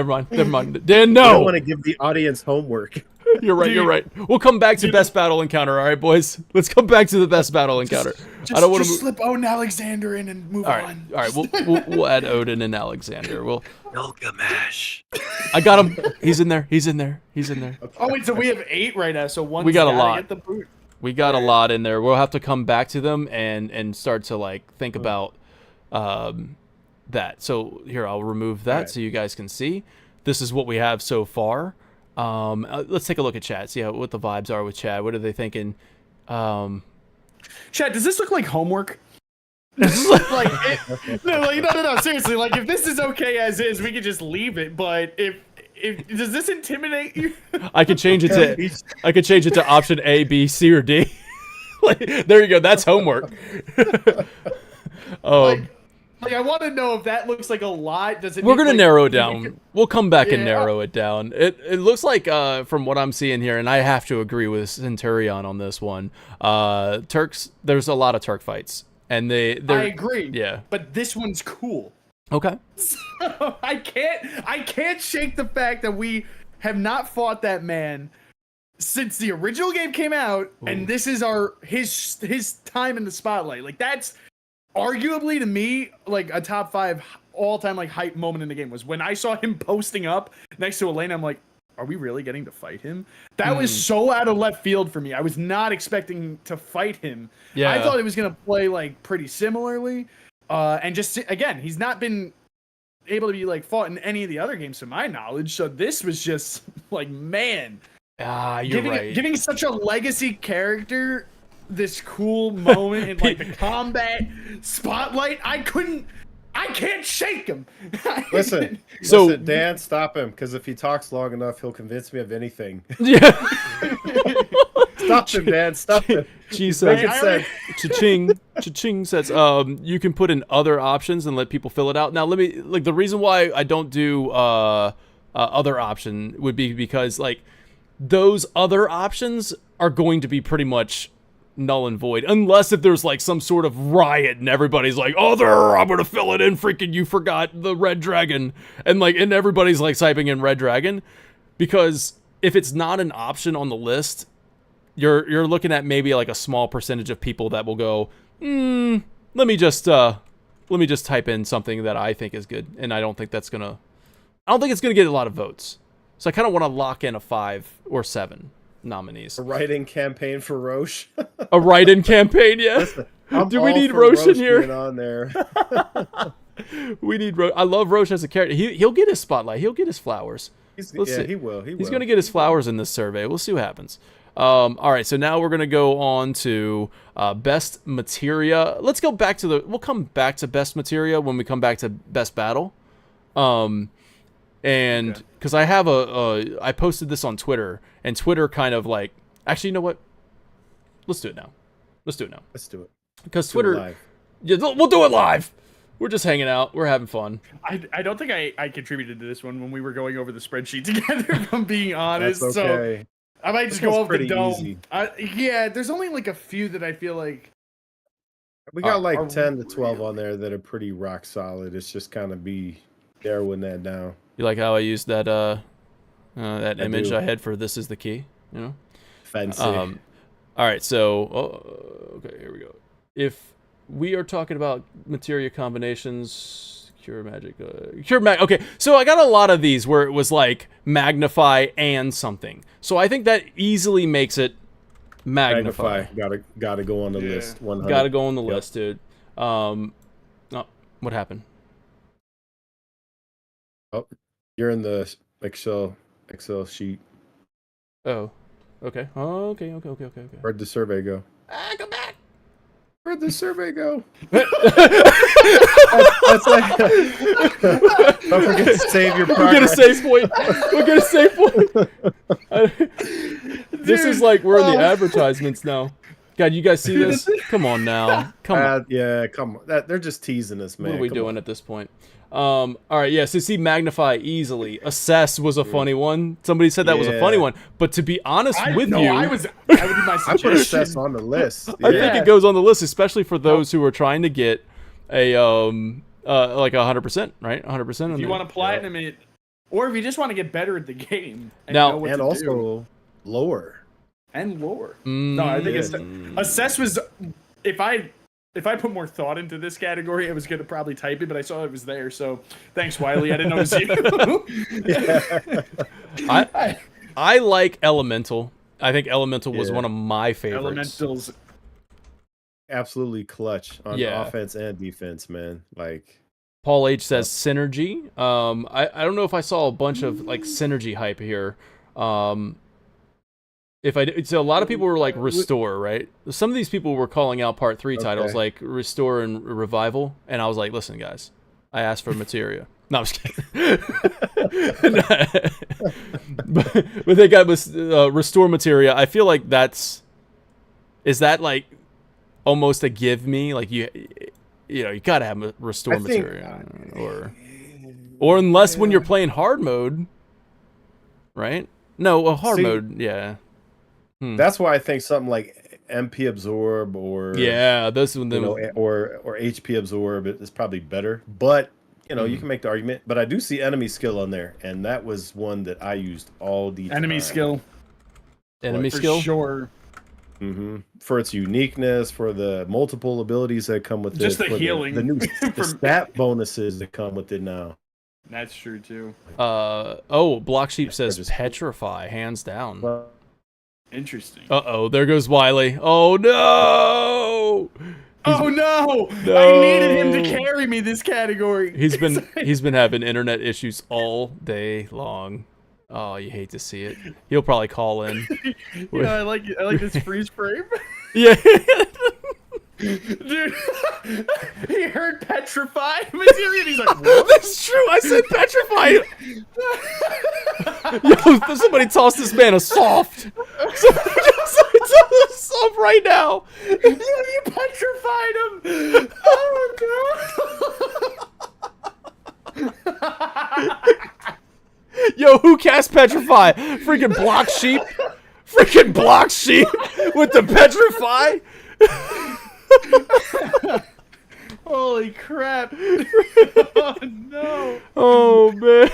Speaker 2: Dan,
Speaker 3: I
Speaker 2: no.
Speaker 3: don't want to give the audience homework.
Speaker 2: You're right. We'll come back to best battle encounter. All right, boys. Let's come back to the best battle encounter. I don't want to
Speaker 1: slip Odin Alexander in and move on.
Speaker 2: All right. We'll add Odin and Alexander.
Speaker 3: Gilgamesh.
Speaker 2: I got him. He's in there.
Speaker 1: Oh wait, so we have 8 right now. So one.
Speaker 2: We got a lot.
Speaker 1: Get the boot.
Speaker 2: We got a lot in there. We'll have to come back to them and start to like think about that. So here, I'll remove that so you guys can see. This is what we have so far. Let's take a look at chat. See what the vibes are with chat. What are they thinking?
Speaker 1: Chat, does this look like homework? No. Seriously, like if this is okay as is, we could just leave it. But if does this intimidate you?
Speaker 2: I could change it to option A, B, C, or D. There you go. That's homework.
Speaker 1: Like I want to know if that looks like a lot. Does it?
Speaker 2: We're gonna narrow it down. We'll come back and narrow it down. It looks like from what I'm seeing here, and I have to agree with Centurion on this one. Turks, there's a lot of Turk fights, and I
Speaker 1: agree.
Speaker 2: Yeah,
Speaker 1: but this one's cool.
Speaker 2: Okay.
Speaker 1: So I can't shake the fact that we have not fought that man since the original game came out, and this is his time in the spotlight. Like that's arguably to me like a top 5 all-time like hype moment in the game was when I saw him posting up next to Elena. I'm like, are we really getting to fight him? That was so out of left field for me. I was not expecting to fight him.
Speaker 2: Yeah.
Speaker 1: I thought he was gonna play like pretty similarly. And just again, he's not been able to be like fought in any of the other games to my knowledge. So this was just like, man,
Speaker 2: you're right.
Speaker 1: Giving such a legacy character this cool moment in like the combat spotlight. I can't shake him.
Speaker 3: Listen, Dan, stop him, because if he talks long enough, he'll convince me of anything.
Speaker 2: Yeah.
Speaker 3: Stop him, Dan. Stop him.
Speaker 2: Cha-ching says, you can put in other options and let people fill it out. Now, let me, like, the reason why I don't do other option would be because, like, those other options are going to be pretty much null and void, unless if there's, like, some sort of riot and everybody's like, I'm gonna fill it in, freaking you forgot the red dragon. And, like, and everybody's, like, typing in red dragon. Because if it's not an option on the list, you're looking at maybe like a small percentage of people that will go, let me just type in something that I think is good, and I don't think it's gonna get a lot of votes. So I kind of want to lock in a 5 or 7 nominees.
Speaker 3: A write-in campaign for Roche.
Speaker 2: A write-in campaign, yeah.
Speaker 3: Listen,
Speaker 2: do we need Roche in here?
Speaker 3: On there.
Speaker 2: We need Roche. I love Roche as a character. He'll get his spotlight. He'll get his flowers.
Speaker 3: He will.
Speaker 2: He's gonna get his flowers in this survey. We'll see what happens. All right, so now we're gonna go on to best materia. Let's go back to we'll come back to best materia when we come back to best battle. And because I have I posted this on Twitter, and Twitter kind of like, actually, you know what? Let's do it now. Let's do it. Because Twitter, we'll do it live. We're just hanging out. We're having fun.
Speaker 1: I don't think I contributed to this one when we were going over the spreadsheet together, if I'm being honest.
Speaker 3: That's okay.
Speaker 1: So I might just go off the dome.
Speaker 3: Easy.
Speaker 1: Yeah, there's only like a few that I feel like
Speaker 3: we got like 10 to 12 on there that are pretty rock solid. It's just kind of be narrowing that down.
Speaker 2: You like how I used that that image I had for "This is the key"? You know,
Speaker 3: fancy.
Speaker 2: All right, so okay, here we go. If we are talking about materia combinations, cure magic. Okay, so I got a lot of these where it was like magnify and something. So I think that easily makes it magnify.
Speaker 3: Gotta go on the list. 100.
Speaker 2: Gotta go on the list, dude. Oh, what happened?
Speaker 3: Oh, you're in the Excel Excel sheet.
Speaker 2: Oh, okay. Oh, okay.
Speaker 3: Where'd the survey go?
Speaker 2: Come back.
Speaker 3: Where'd the survey go? That's like, don't forget to save your progress.
Speaker 2: We're gonna save point. We're gonna save point. This is like we're in the advertisements now. God, you guys see this? Come on now. Come on.
Speaker 3: Yeah, come on. They're just teasing us, man.
Speaker 2: What are we
Speaker 3: Come
Speaker 2: doing
Speaker 3: on.
Speaker 2: at this point? All right, yeah, so see Magnify easily. Assess was a funny one. Somebody said that was a funny one. But to be honest with you...
Speaker 1: I would be my
Speaker 3: I put
Speaker 1: suggestion.
Speaker 3: Assess on the list.
Speaker 2: I think it goes on the list, especially for those who are trying to get a, like 100%, right? 100%.
Speaker 1: If you want to platinum it, or if you just want to get better at the game. And
Speaker 2: Now-
Speaker 1: know what
Speaker 3: And
Speaker 1: to
Speaker 3: also
Speaker 1: do.
Speaker 3: lower.
Speaker 1: And lower. No, I think Assess was... If I put more thought into this category, I was going to probably type it, but I saw it was there, so thanks, Wiley. I didn't know it was you.
Speaker 2: I like Elemental. I think Elemental was one of my favorites.
Speaker 1: Elementals.
Speaker 3: Absolutely clutch on offense and defense, man. Like...
Speaker 2: Paul H says Synergy. I don't know if I saw a bunch of like Synergy hype here. So a lot of people were like Restore, right? Some of these people were calling out Part 3 titles like Restore and Revival, and I was like, listen, guys, I asked for materia. No, I'm just kidding. but they got Restore materia. I feel like is that like almost a give me? Like you know, you gotta have Restore materia, or unless when you're playing hard mode, right? No, a hard mode, yeah.
Speaker 3: That's why I think something like MP Absorb or
Speaker 2: those you know,
Speaker 3: or HP Absorb is probably better. But you know, you can make the argument. But I do see enemy skill on there, and that was one that I used all the time.
Speaker 1: Enemy skill,
Speaker 2: skill,
Speaker 1: sure.
Speaker 3: For its uniqueness, for the multiple abilities that come with
Speaker 1: just
Speaker 3: it,
Speaker 1: the healing,
Speaker 3: the stat bonuses that come with it now.
Speaker 1: That's true too.
Speaker 2: Block Sheep says Petrify, hands down.
Speaker 3: Well,
Speaker 1: interesting.
Speaker 2: There goes Wiley. Oh no!
Speaker 1: Oh no! I needed him to carry me this category.
Speaker 2: He's been having internet issues all day long. Oh, you hate to see it. He'll probably call in.
Speaker 1: I like this freeze frame.
Speaker 2: Yeah.
Speaker 1: Dude, he heard petrify material and he's like, what?
Speaker 2: That's true, I said petrify. Yo, somebody toss this man a soft. Somebody toss a soft right now.
Speaker 1: You petrified him. Oh no.
Speaker 2: Yo, who cast petrify? Freaking Block Sheep. Freaking Block Sheep with the petrify.
Speaker 1: Holy crap. Oh no.
Speaker 2: Oh man.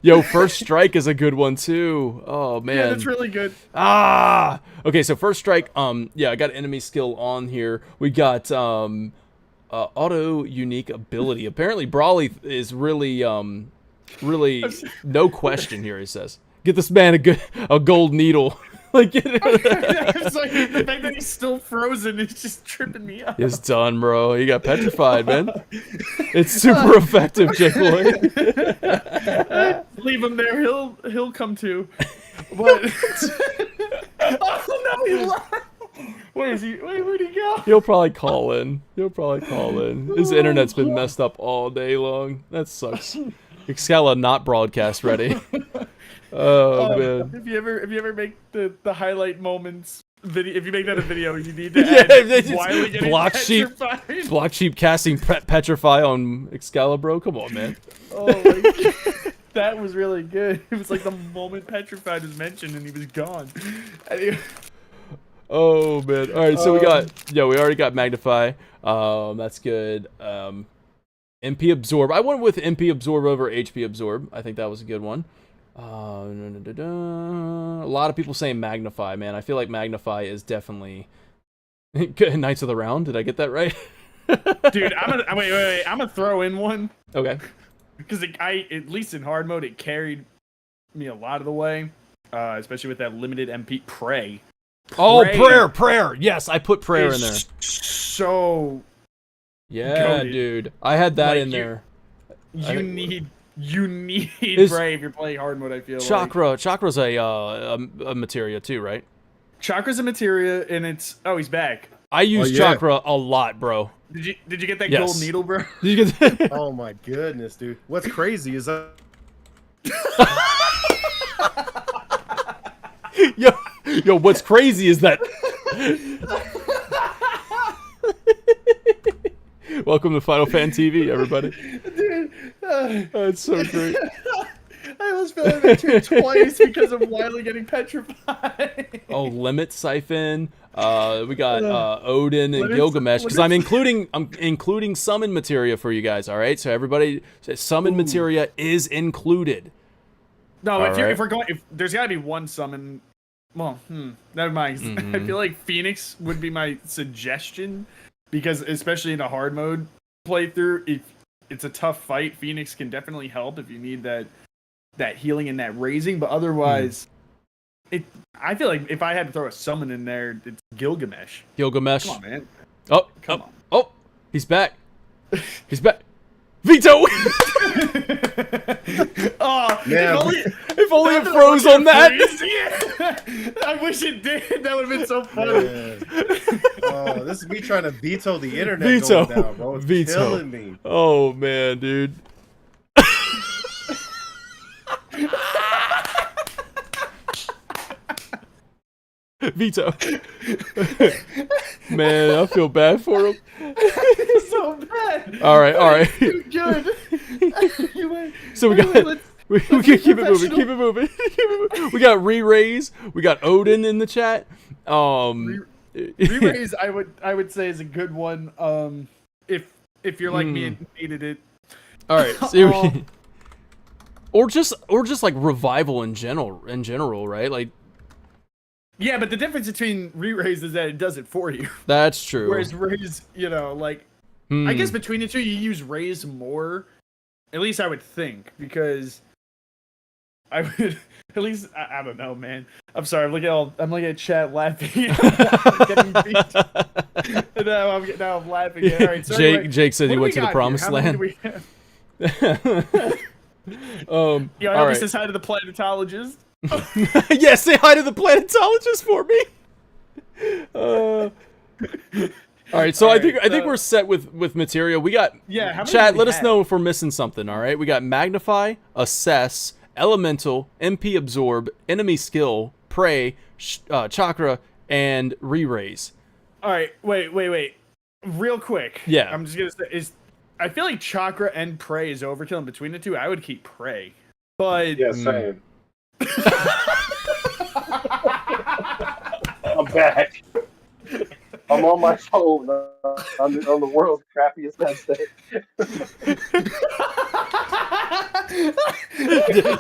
Speaker 2: Yo, First Strike is a good one too. Oh man.
Speaker 1: Yeah, that's really good.
Speaker 2: Okay, so First Strike, yeah, I got enemy skill on here. We got auto unique ability. Apparently Brawly is really no question here, he says. Get this man a gold needle. Like,
Speaker 1: it's like the fact that he's still frozen is just tripping me up.
Speaker 2: It's done, bro. He got petrified, man. It's super effective, J-Boy.
Speaker 1: Leave him there. He'll come to. But oh no, he left. Where'd he go?
Speaker 2: He'll probably call in. His internet's been messed up all day long. That sucks. Excala not broadcast ready. Oh man!
Speaker 1: If you ever make the highlight moments video, if you make that a video, you need to add Wiley getting petrified.
Speaker 2: Block Sheep casting Petrify on Excalibur. Come on, man.
Speaker 1: Oh my god, that was really good. It was like the moment Petrified was mentioned and he was gone. Anyway.
Speaker 2: Oh man! All right, so we already got Magnify. That's good. MP Absorb. I went with MP Absorb over HP Absorb. I think that was a good one. A lot of people saying Magnify, man. I feel like Magnify is definitely Knights of the Round. Did I get that right?
Speaker 1: Dude, I'm gonna throw in one.
Speaker 2: Okay.
Speaker 1: Because at least in hard mode, it carried me a lot of the way, especially with that limited MP Pray.
Speaker 2: Oh, prayer. Yes, I put prayer in there.
Speaker 1: So.
Speaker 2: Yeah,
Speaker 1: goated.
Speaker 2: dude. I had that in there.
Speaker 1: You need you need Prey if you're playing hard mode. I feel
Speaker 2: Chakra's a materia too, right?
Speaker 1: Chakra's a materia, and it's he's back.
Speaker 2: I use Chakra a lot, bro.
Speaker 1: Did you get that gold needle, bro?
Speaker 3: Did you get that? Oh my goodness, dude. What's crazy is
Speaker 2: Yo, what's crazy is that welcome to Final Fan TV, everybody.
Speaker 1: Dude,
Speaker 2: that's so great.
Speaker 1: I almost fell into it twice because of Wily getting petrified.
Speaker 2: Oh, Limit Siphon. We got Odin and Gilgamesh because I'm including summon materia for you guys. All right, so everybody, summon materia is included.
Speaker 1: No, if we're going, if there's gotta be one summon. Well, never mind. I feel like Phoenix would be my suggestion because, especially in a hard mode playthrough, if it's a tough fight, Phoenix can definitely help if you need that healing and that raising. But otherwise, I feel like if I had to throw a summon in there, it's Gilgamesh.
Speaker 2: Gilgamesh.
Speaker 1: Come on, man.
Speaker 2: Come on. Oh, he's back. He's back. Veto.
Speaker 1: Oh,
Speaker 3: man.
Speaker 2: If only it froze on that.
Speaker 1: I wish it did. That would have been so funny.
Speaker 3: Oh, this is me trying to veto the internet going down, bro. It's killing me.
Speaker 2: Oh man, dude. Veto. Man, I feel bad for him.
Speaker 1: So bad.
Speaker 2: All right.
Speaker 1: Good.
Speaker 2: So we can keep it moving. We got Re-Raise. We got Odin in the chat.
Speaker 1: Re-Raise, I would say is a good one. If you're like me and needed it.
Speaker 2: All right. So or just like revival in general, right? Like.
Speaker 1: Yeah, but the difference between Re-Raise is that it does it for you.
Speaker 2: That's true.
Speaker 1: Whereas Raise, I guess between the two, you use Raise more. At least I would think, because I would at least I don't know, man. I'm sorry. I'm looking at chat laughing. Getting beat. now I'm laughing. All right, so
Speaker 2: Jake said he went to the promised land.
Speaker 1: Yeah, I hope he says hi to the planetologist.
Speaker 2: Yeah, say hi to the planetologist for me. All right, so I think we're set with material. We got chat. Let us know if we're missing something. All right, we got Magnify, Assess, Elemental, MP Absorb, Enemy Skill, Prey, Chakra, and Re-Raise.
Speaker 1: All right, wait, real quick.
Speaker 2: Yeah,
Speaker 1: I'm just gonna say I feel like Chakra and Prey is overkill. In between the two, I would keep Prey, but
Speaker 3: yeah, same. I'm back. I'm on my phone on the world's crappiest headset.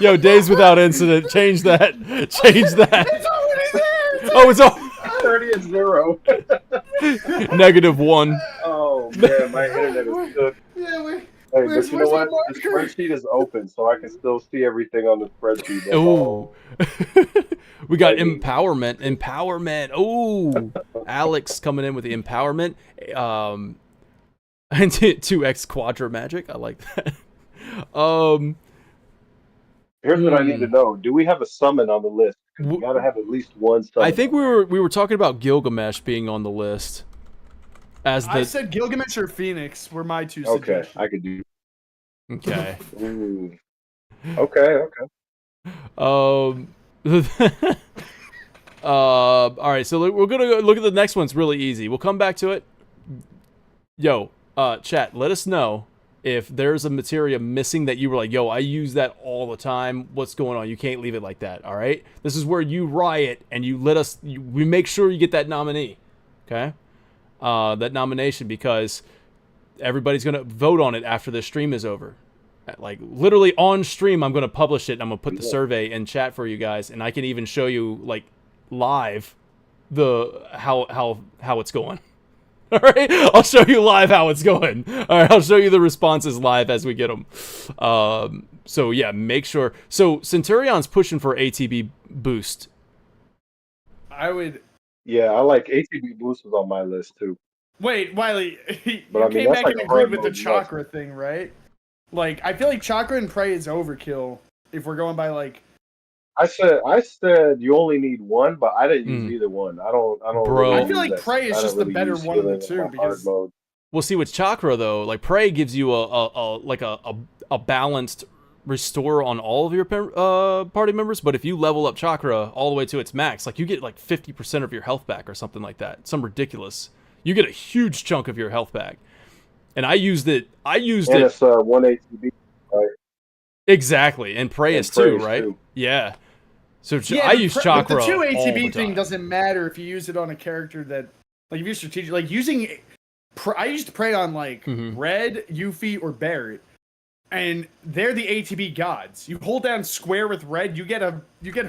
Speaker 2: Yo, days without incident. Change that.
Speaker 1: It's already there.
Speaker 2: Oh, it's all
Speaker 3: 30 and 0.
Speaker 2: -1.
Speaker 3: Oh man, my internet is good.
Speaker 1: Yeah,
Speaker 3: Hey, but you know what? The spreadsheet is open, so I can still see everything on the spreadsheet.
Speaker 2: Ooh. We got empowerment. Ooh. Alex coming in with the empowerment. And 2x Quadra Magic. I like that.
Speaker 3: Here's what I need to know. Do we have a summon on the list? We gotta have at least one summon.
Speaker 2: I think we were talking about Gilgamesh being on the list.
Speaker 1: I said Gilgamesh or Phoenix were my two suggestions.
Speaker 3: Okay, I could do.
Speaker 2: Okay.
Speaker 3: Okay.
Speaker 2: All right, so we're gonna look at the next one's really easy. We'll come back to it. Yo, chat, let us know if there's a materia missing that you were like, yo, I use that all the time. What's going on? You can't leave it like that. All right, this is where you riot and you let us. We make sure you get that nominee. Okay, that nomination, because everybody's gonna vote on it after the stream is over. Like literally on stream, I'm gonna publish it. And I'm gonna put the survey in chat for you guys, and I can even show you like live how it's going. All right, I'll show you live how it's going. All right, I'll show you the responses live as we get them. So yeah, make sure. So Centurion's pushing for ATB boost.
Speaker 3: Yeah, I like ATB boost was on my list too.
Speaker 1: Wait, Wiley, you
Speaker 3: But I mean,
Speaker 1: came
Speaker 3: that's
Speaker 1: back
Speaker 3: like
Speaker 1: and
Speaker 3: a
Speaker 1: agreed
Speaker 3: hard
Speaker 1: with the
Speaker 3: mode
Speaker 1: chakra thing, right? Like, I feel like Chakra and Prey is overkill if we're going by like.
Speaker 4: I said you only need one, but I didn't use either one. I don't.
Speaker 2: Bro.
Speaker 4: Really
Speaker 1: I feel like
Speaker 4: use
Speaker 1: Prey is
Speaker 4: I don't
Speaker 1: just the
Speaker 4: really
Speaker 1: better
Speaker 4: use
Speaker 1: one of the
Speaker 4: healing in
Speaker 1: two
Speaker 4: my hard
Speaker 1: because.
Speaker 4: mode.
Speaker 2: Well, see, with Chakra though, like Prey gives you a balanced restore on all of your party members, but if you level up Chakra all the way to its max, like you get like 50% of your health back or something like that. Some ridiculous. You get a huge chunk of your health back. And I used it. And
Speaker 4: it's 1 ATB, right?
Speaker 2: Exactly, and Prey is too, right?
Speaker 4: Too.
Speaker 2: Yeah. So
Speaker 1: Yeah,
Speaker 2: I use Chakra.
Speaker 1: But the 2
Speaker 2: all the
Speaker 1: ATB thing
Speaker 2: time.
Speaker 1: doesn't matter if you use it on a character that, like, if you're strategic, like using. I used to Prey on like Red, Yuffie, or Barret, and they're the ATB gods. You hold down square with Red, you get a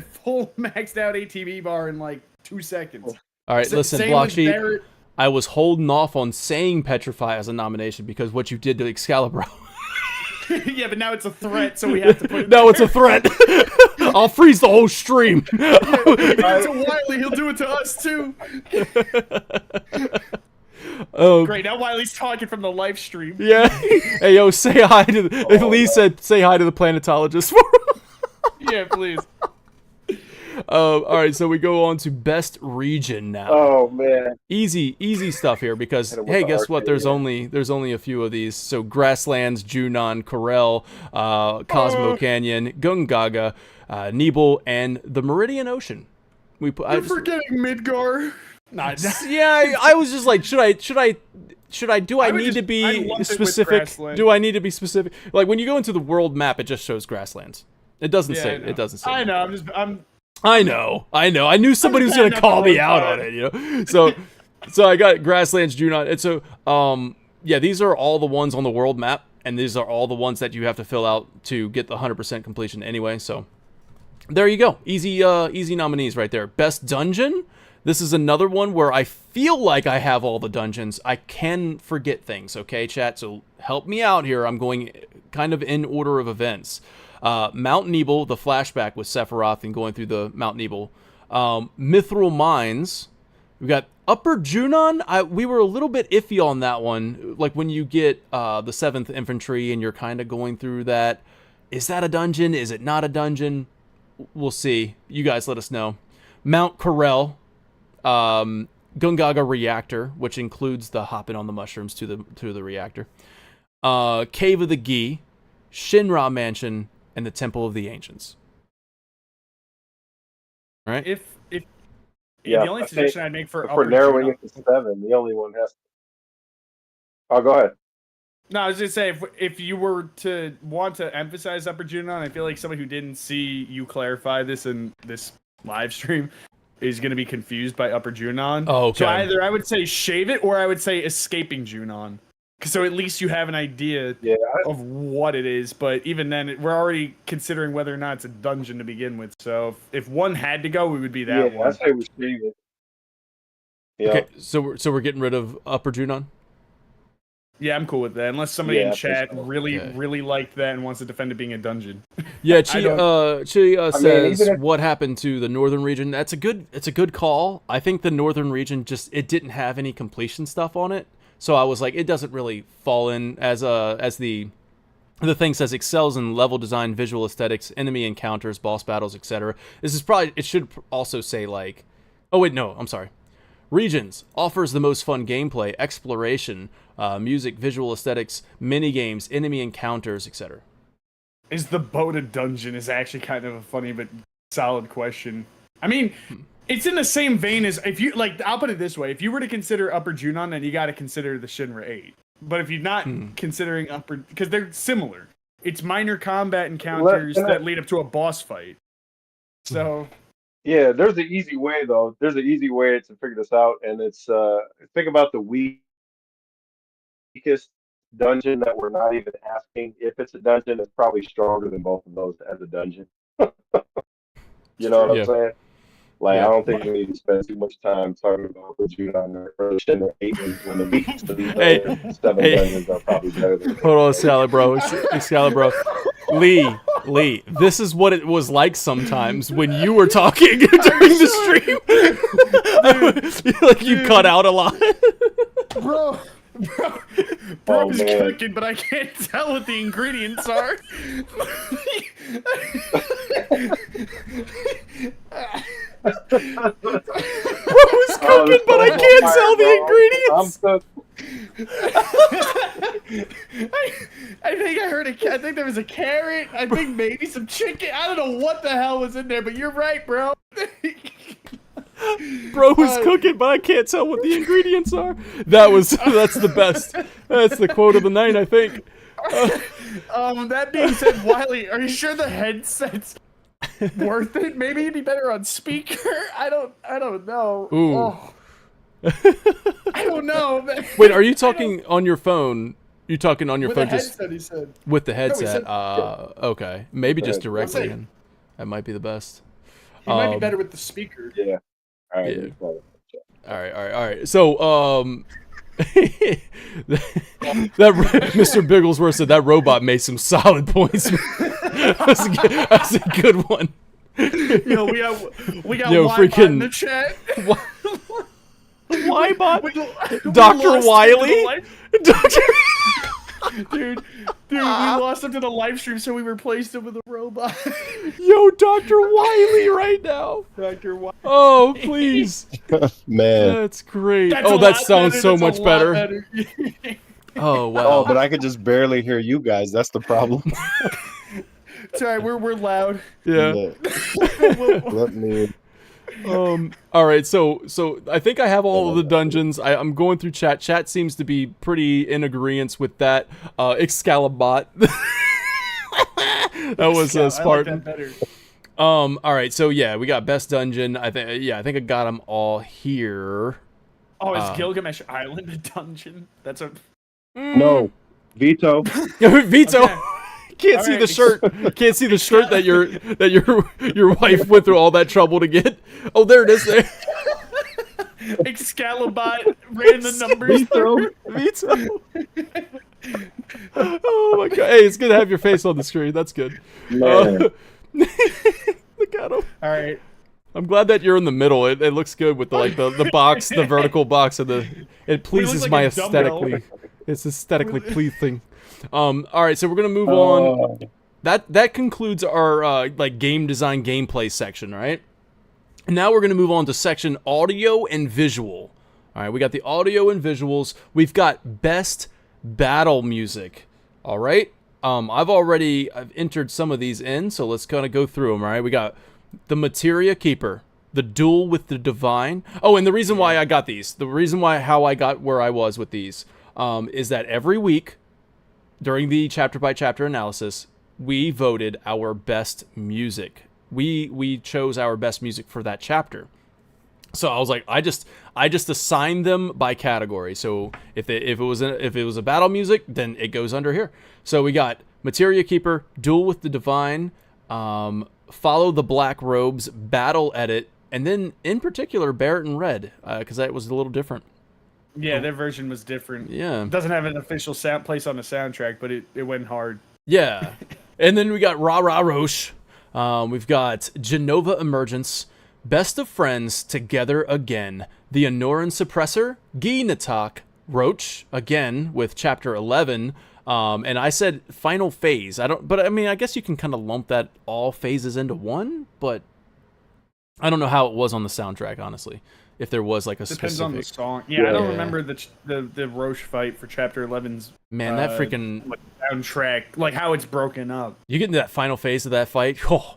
Speaker 1: full maxed out ATB bar in like 2 seconds.
Speaker 2: All right, listen,
Speaker 1: same
Speaker 2: Block
Speaker 1: with
Speaker 2: Sheep.
Speaker 1: Barret.
Speaker 2: I was holding off on saying Petrify as a nomination because what you did to Excalibur.
Speaker 1: Yeah, but now it's a threat, so we have to put it.
Speaker 2: No, it's a threat. I'll freeze the whole stream.
Speaker 1: If he did it to Wiley, he'll do it to us too. Great, now Wiley's talking from the live stream.
Speaker 2: Yeah. Hey, yo, say hi to the... Lee said say hi to the planetologist.
Speaker 1: Yeah, please.
Speaker 2: All right, so we go on to best region now.
Speaker 4: Oh man,
Speaker 2: Easy stuff here because
Speaker 4: Hit 'em with
Speaker 2: hey,
Speaker 4: the
Speaker 2: guess what?
Speaker 4: arcade,
Speaker 2: There's only a few of these. So Grasslands, Junon, Corel, Cosmo Canyon, Gungaga, Nebel, and the Meridian Ocean.
Speaker 1: You're forgetting Midgar. Nah,
Speaker 2: yeah, I was just like, should I do I need to
Speaker 1: I'd
Speaker 2: be
Speaker 1: lump it with
Speaker 2: specific?
Speaker 1: Grassland.
Speaker 2: Do I need to be specific? Like when you go into the world map, it just shows Grasslands. It doesn't say.
Speaker 1: I know.
Speaker 2: It doesn't say.
Speaker 1: I know.
Speaker 2: I know. I knew somebody was gonna call me out on it, you know. So I got Grasslands, Junon, and so yeah, these are all the ones on the world map, and these are all the ones that you have to fill out to get the 100% completion anyway. So there you go, easy nominees right there. Best dungeon. This is another one where I feel like I have all the dungeons. I can forget things, okay, chat? So help me out here. I'm going kind of in order of events. Mount Nebel, the flashback with Sephiroth and going through the Mount Nebel. Mithril Mines. We got Upper Junon. We were a little bit iffy on that one. Like when you get the 7th Infantry and you're kind of going through that. Is that a dungeon? Is it not a dungeon? We'll see. You guys let us know. Mount Corel. Gungaga Reactor, which includes the hopping on the mushrooms to the reactor. Cave of the Gi. Shinra Mansion. And the Temple of the Ancients. All right.
Speaker 1: If
Speaker 4: yeah.
Speaker 1: the only suggestion I'd make for
Speaker 4: if we're narrowing it to 7, the only one has to. Oh, go ahead.
Speaker 1: No, I was just saying, if you were to want to emphasize Upper Junon, I feel like somebody who didn't see you clarify this in this live stream is going to be confused by Upper Junon.
Speaker 2: Oh, okay.
Speaker 1: So either I would say shave it, or I would say escaping Junon. So at least you have an idea of what it is. But even then, we're already considering whether or not it's a dungeon to begin with. So if one had to go, it would be that one.
Speaker 4: I'd say we shave it. Yeah.
Speaker 2: Okay, so we're getting rid of Upper Junon?
Speaker 1: Yeah, I'm cool with that. Unless somebody in chat
Speaker 4: so.
Speaker 1: really liked that and wants to defend it being a dungeon.
Speaker 2: Yeah, Chi says
Speaker 4: if...
Speaker 2: what happened to the northern region. It's a good call. I think the northern region it didn't have any completion stuff on it. So I was like, it doesn't really fall in as the thing says excels in level design, visual aesthetics, enemy encounters, boss battles, etc. It should also say like, oh wait, no, I'm sorry. Regions offers the most fun gameplay, exploration, music, visual aesthetics, mini games, enemy encounters, etc.
Speaker 1: Is the boat a dungeon is actually kind of a funny but solid question. I mean, it's in the same vein as if you like. I'll put it this way: if you were to consider Upper Junon, then you got to consider the Shinra 8. But if you're not considering Upper, because they're similar, it's minor combat encounters that lead up to a boss fight. So,
Speaker 4: yeah, there's an easy way though. There's an easy way to figure this out, and it's think about the weakest dungeon that we're not even asking if it's a dungeon. It's probably stronger than both of those as a dungeon. You know what I'm saying? Like, I don't think we need to spend too much time talking about the Junon or the Shinra 8 when the weakest of these 7 dungeons are probably better than.
Speaker 2: Hold on, Excalibur. Lee, this is what it was like sometimes when you were talking during the stream. Like you cut out a lot.
Speaker 1: Bro, Bro is
Speaker 4: man.
Speaker 1: cooking, but I can't tell what the ingredients are.
Speaker 2: Bro's cooking, but I can't tell the ingredients.
Speaker 1: I think I heard I think there was a carrot. I think maybe some chicken. I don't know what the hell was in there, but you're right, bro.
Speaker 2: Bro was cooking, but I can't tell what the ingredients are. That's the best. That's the quote of the night, I think.
Speaker 1: That being said, Wiley, are you sure the headset's worth it? Maybe it'd be better on speaker. I don't know.
Speaker 2: Ooh.
Speaker 1: Oh. I don't know.
Speaker 2: Wait, are you talking on your phone? You talking on your
Speaker 1: With
Speaker 2: phone
Speaker 1: the
Speaker 2: just
Speaker 1: headset, he said.
Speaker 2: with the
Speaker 1: No, he
Speaker 2: headset?
Speaker 1: said-
Speaker 2: Okay, maybe just directly
Speaker 1: saying.
Speaker 2: in. That might be the best.
Speaker 1: He might be better with the speaker.
Speaker 4: Yeah. All right.
Speaker 2: Yeah. All right. So, that Mr. Bigglesworth said that robot made some solid points. That's a good one.
Speaker 1: Yo, we got
Speaker 2: Yo,
Speaker 1: Wi-Fi in
Speaker 2: freaking-
Speaker 1: the chat.
Speaker 2: Why bot?
Speaker 1: We
Speaker 2: Dr.
Speaker 1: lost him to the
Speaker 2: Wiley?
Speaker 1: Dude, we lost him to the live stream, so we replaced him with a robot.
Speaker 2: Yo, Dr. Wiley right now.
Speaker 1: Dr. Wiley.
Speaker 2: Oh, please.
Speaker 3: Man.
Speaker 2: That's great.
Speaker 1: That's
Speaker 2: Oh,
Speaker 1: a
Speaker 2: that
Speaker 1: lot
Speaker 2: sounds
Speaker 1: better,
Speaker 2: so
Speaker 1: that's a
Speaker 2: much
Speaker 1: lot
Speaker 2: better. Oh, wow.
Speaker 3: Oh, but I could just barely hear you guys. That's the problem.
Speaker 1: It's alright, we're loud.
Speaker 2: Yeah.
Speaker 3: Let me.
Speaker 2: All right, so I think I have all of the dungeons. I'm going through chat. Chat seems to be pretty in agreement with that. Excalibot. That was Spartan.
Speaker 1: I like that better.
Speaker 2: All right, so yeah, we got best dungeon. I think I got them all here.
Speaker 1: Oh, is Gilgamesh Island a dungeon? That's a
Speaker 3: No. Veto.
Speaker 2: Veto.
Speaker 1: Okay.
Speaker 2: Can't
Speaker 1: All
Speaker 2: see
Speaker 1: right.
Speaker 2: the shirt. Can't see the shirt that your wife went through all that trouble to get. Oh, there it is. There.
Speaker 1: Excalibot ran the numbers through.
Speaker 2: Veto. Oh my god! Hey, it's good to have your face on the screen. That's good.
Speaker 3: Man.
Speaker 2: Look at him.
Speaker 1: All right.
Speaker 2: I'm glad that you're in the middle. It looks good with the box, the vertical box, and it pleases
Speaker 1: like
Speaker 2: my
Speaker 1: a dumbbell.
Speaker 2: aesthetically. It's aesthetically pleasing. All right, so we're gonna move on. That concludes our like game design gameplay section, right? And now we're gonna move on to section audio and visual. All right, we got the audio and visuals. We've got best battle music. All right. I've entered some of these in, so let's kind of go through them. All right, we got the Materia Keeper, the Duel with the Divine. Oh, and the reason why I got these, how I got where I was with these, is that every week during the chapter by chapter analysis, we voted our best music. We chose our best music for that chapter. So I was like, I just assigned them by category. So if it was a battle music, then it goes under here. So we got Materia Keeper, Duel with the Divine, Follow the Black Robes, Battle Edit, and then in particular Barrett and Red, because that was a little different.
Speaker 1: Yeah, their version was different.
Speaker 2: Yeah.
Speaker 1: It doesn't have an official place on the soundtrack, but it went hard.
Speaker 2: Yeah. And then we got Ra Ra Roche. We've got Genova Emergence, Best of Friends, Together Again, The Anoran Suppressor, Guy Natak, Roach, again with chapter 11. And I said Final Phase. I guess you can kind of lump that all phases into one, but I don't know how it was on the soundtrack, honestly. If there was like a
Speaker 1: Depends
Speaker 2: specific
Speaker 1: on the song. Yeah, I don't remember the Roche fight for chapter 11's
Speaker 2: man, that freaking
Speaker 1: like soundtrack, like how it's broken up.
Speaker 2: you get into that final phase of that fight. Oh,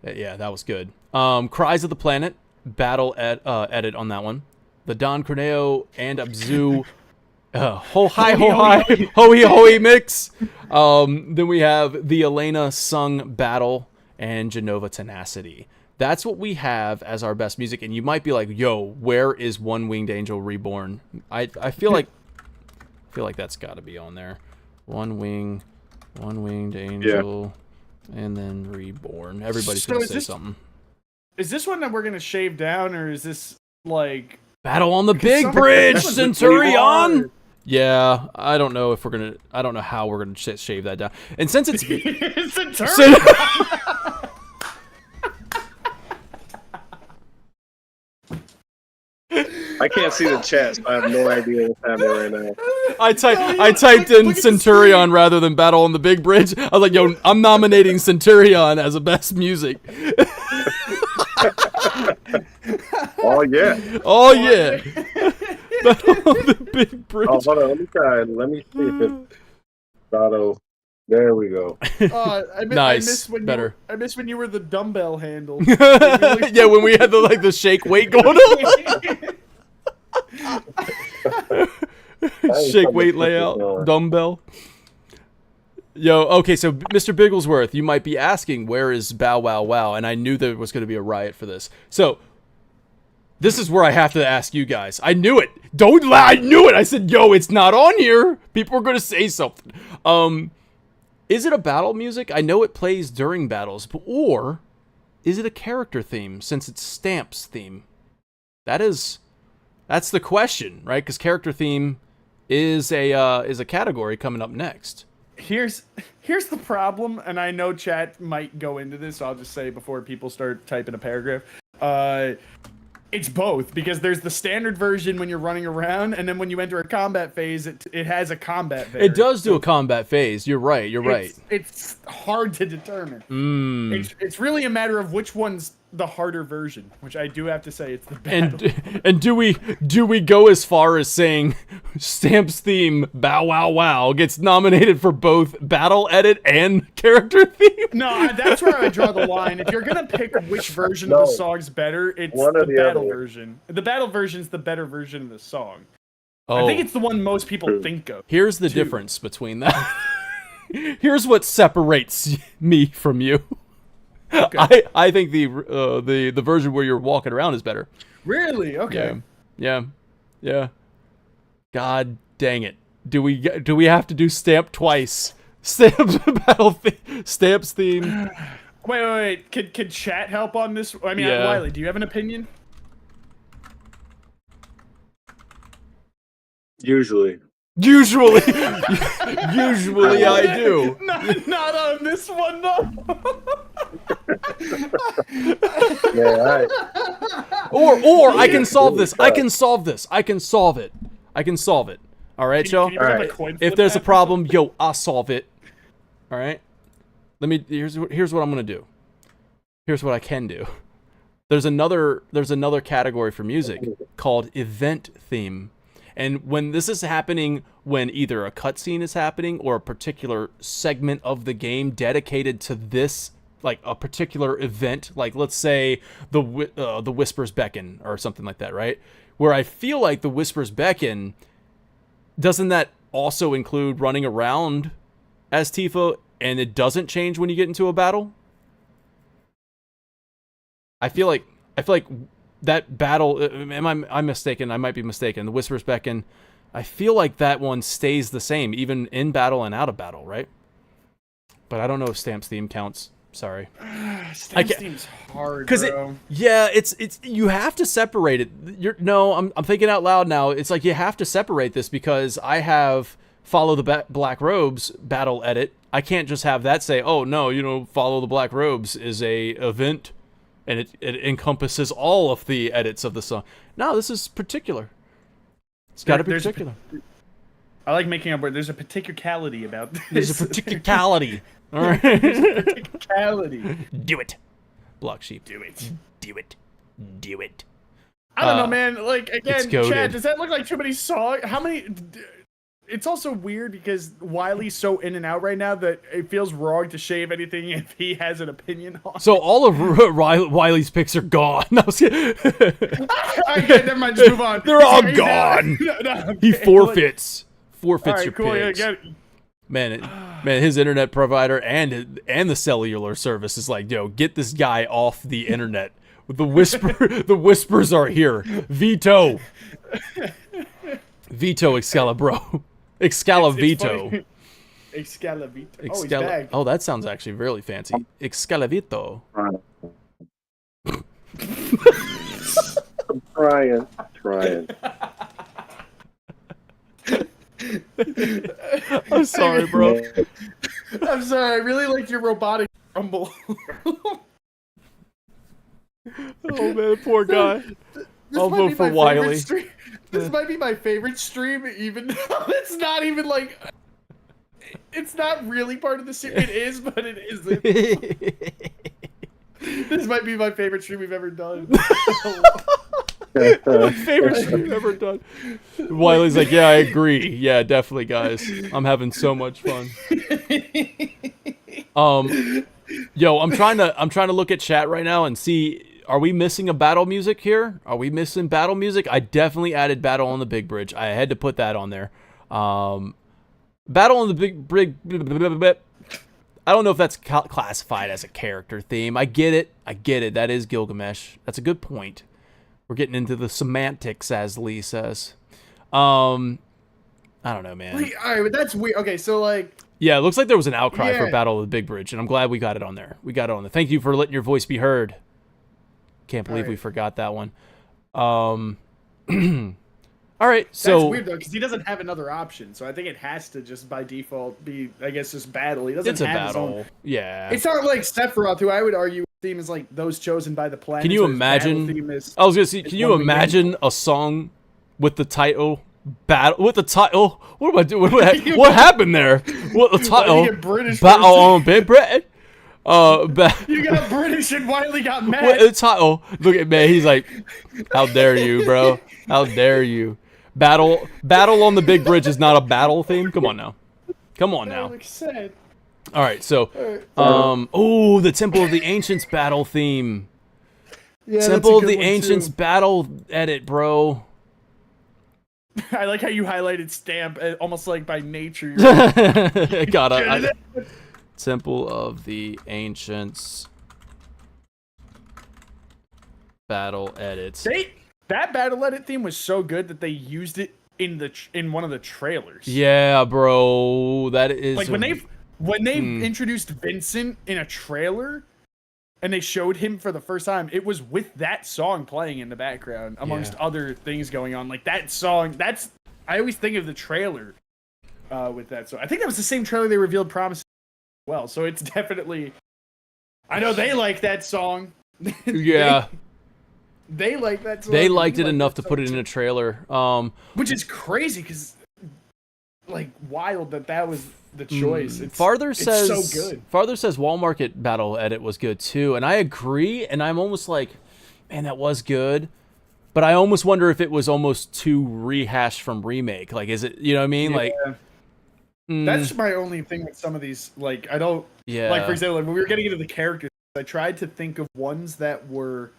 Speaker 2: yeah, that was good. Cries of the Planet, battle edit on that one. The Don Corneo and Abzu ho hi mix. Then we have the Elena sung battle and Genova Tenacity. That's what we have as our best music, and you might be like, "Yo, where is One Winged Angel Reborn?" I feel like that's got to be on there. One Winged Angel, and then Reborn. Everybody's
Speaker 1: So
Speaker 2: gonna
Speaker 1: is
Speaker 2: say
Speaker 1: this-
Speaker 2: something.
Speaker 1: Is this one that we're gonna shave down, or is this like
Speaker 2: Battle on the Big
Speaker 1: some-
Speaker 2: Bridge,
Speaker 1: this one's pretty
Speaker 2: Centurion.
Speaker 1: hard.
Speaker 2: Yeah, I don't know how we're gonna shave that down. And since it's
Speaker 1: it's a turn?
Speaker 3: I can't see the chat, so I have no idea what's happening right now.
Speaker 2: I typed in Centurion rather than Battle on the Big Bridge. I was like, yo, I'm nominating Centurion as a best music.
Speaker 3: Oh yeah.
Speaker 2: Oh yeah. Battle on the Big Bridge.
Speaker 3: Oh, hold on. Let me try. Let me see if it's Battle. There we go.
Speaker 2: Nice. Better.
Speaker 1: I miss when you were the dumbbell handle.
Speaker 2: Yeah, when we had the shake weight going on. Shake weight layout, dumbbell. Yo, okay, so Mr. Bigglesworth, you might be asking, where is Bow Wow Wow? And I knew there was going to be a riot for this. So, this is where I have to ask you guys. I knew it. Don't lie. I knew it. I said, yo, it's not on here. People are going to say something. Is it a battle music? I know it plays during battles, or is it a character theme since it's Stamp's theme? That's the question, right? Because character theme is a category coming up next.
Speaker 1: Here's the problem, and I know chat might go into this, so I'll just say before people start typing a paragraph. It's both, because there's the standard version when you're running around, and then when you enter a combat phase, it has a combat phase.
Speaker 2: It does do a combat phase. You're right.
Speaker 1: It's hard to determine. It's really a matter of which one's the harder version, which I do have to say it's the battle.
Speaker 2: And do we go as far as saying Stamp's theme Bow Wow Wow gets nominated for both battle edit and character theme?
Speaker 1: No, that's where I draw the line. If you're gonna pick which version of the song's better, it's the battle version. The battle version's the better version of the song. I think it's the one most people think of.
Speaker 2: Here's the difference between that. Here's what separates me from you. Okay. I think the version where you're walking around is better.
Speaker 1: Really? Okay.
Speaker 2: Yeah. God dang it! Do we have to do Stamp twice? Stamp's Stamp's theme.
Speaker 1: Wait. Can chat help on this? I mean, Wiley, do you have an opinion?
Speaker 3: Usually
Speaker 2: I do.
Speaker 1: Not on this one though.
Speaker 3: Yeah.
Speaker 2: Or I can solve this. I can solve it. All right, Joe. If there's a problem, yo, I'll solve it. All right. Here's what I'm gonna do. Here's what I can do. There's another category for music called event theme. And when this is happening, when either a cutscene is happening or a particular segment of the game dedicated to this, like a particular event, like let's say the Whispers Beckon or something like that, right? Where I feel like the Whispers Beckon, doesn't that also include running around as Tifa, and it doesn't change when you get into a battle? I feel like that battle, I'm mistaken, I might be mistaken, the Whispers Beckon, I feel like that one stays the same, even in battle and out of battle, right? But I don't know if Stamp's theme counts. Sorry.
Speaker 1: Stamp's theme's hard, bro.
Speaker 2: It's you have to separate it. I'm thinking out loud now. It's like you have to separate this because I have Follow the Black Robes battle edit. I can't just have that say, oh no, Follow the Black Robes is a event. And it encompasses all of the edits of the song. No, this is particular. It's got to be particular.
Speaker 1: I like making up where there's a particularity about this.
Speaker 2: There's a particularity. All right.
Speaker 1: There's a particularity.
Speaker 2: Do it. Block sheep.
Speaker 1: Do it.
Speaker 2: I
Speaker 1: don't know, man. Like, again, Chad, does that look like too many songs? How many... It's also weird because Wiley's so in and out right now that it feels wrong to shave anything if he has an opinion on
Speaker 2: So all of Wiley's picks are gone. No,
Speaker 1: okay, never mind, just move on.
Speaker 2: They're all gone. No, he forfeits. Forfeits your picks. Man, his internet provider and the cellular service is like, yo, get this guy off the internet. The whispers are here. Veto Excalibro. Excalivito.
Speaker 1: Excalivito. Oh, he's back.
Speaker 2: Oh, that sounds actually really fancy. Excalivito.
Speaker 3: I'm trying.
Speaker 2: I'm sorry, bro.
Speaker 1: I'm sorry. I really like your robotic rumble.
Speaker 2: Oh man, poor guy. I'll vote for Wiley.
Speaker 1: This might be my favorite stream, even though it's not even like. It's not really part of the series. It is, but it isn't. This might be my favorite stream we've ever done.
Speaker 2: My favorite stream ever done. Wiley's like, yeah, I agree. Yeah, definitely, guys. I'm having so much fun. Yo, I'm trying to look at chat right now and see, are we missing a battle music here? Are we missing battle music? I definitely added Battle on the Big Bridge. I had to put that on there. Battle on the Big Bridge. I don't know if that's classified as a character theme. I get it. That is Gilgamesh. That's a good point. We're getting into the semantics, as Lee says. I don't know, man.
Speaker 1: Wait, all right, but that's weird. Okay, so like.
Speaker 2: Yeah, it looks like there was an outcry for Battle of the Big Bridge, and I'm glad we got it on there. We got it on there. Thank you for letting your voice be heard. Can't believe we forgot that one. All right, so
Speaker 1: that's weird though, because he doesn't have another option. So I think it has to just by default be, I guess, just battle. He doesn't have his own.
Speaker 2: Yeah.
Speaker 1: It's not like Sephiroth, who I would argue theme is like those chosen by the planet.
Speaker 2: Can you imagine? I was gonna say, can you imagine a song with the title battle? With the title, what am I doing? What happened there? What the title? Battle on Big Bridge. You
Speaker 1: got British and Wiley got mad.
Speaker 2: What the title? Look at me. He's like, how dare you, bro? How dare you? Battle on the Big Bridge is not a battle theme. Come on now. All right, so oh, the Temple of the Ancients battle theme. Yeah, Temple of the Ancients battle edit, bro.
Speaker 1: I like how you highlighted stamp, almost like by nature.
Speaker 2: Temple of the Ancients battle edits.
Speaker 1: That battle edit theme was so good that they used it in one of the trailers.
Speaker 2: Yeah, bro, that is
Speaker 1: like when they introduced Vincent in a trailer, and they showed him for the first time. It was with that song playing in the background, amongst other things going on. Like that song, I always think of the trailer with that song. I think that was the same trailer they revealed Promise as well. So it's definitely. I know they like that song.
Speaker 2: Yeah.
Speaker 1: They like that song.
Speaker 2: They liked it enough to put it in a trailer.
Speaker 1: Which is crazy because, like, wild that was the choice.
Speaker 2: Farther says
Speaker 1: so good.
Speaker 2: Farther says Wall Market battle edit was good too, and I agree. And I'm almost like, man, that was good. But I almost wonder if it was almost too rehashed from remake. Like, is it? You know what I mean?
Speaker 1: Yeah.
Speaker 2: Like,
Speaker 1: that's my only thing with some of these. Like, I don't. Yeah. Like, for example, like, when we were getting into the characters, I tried to think of ones that were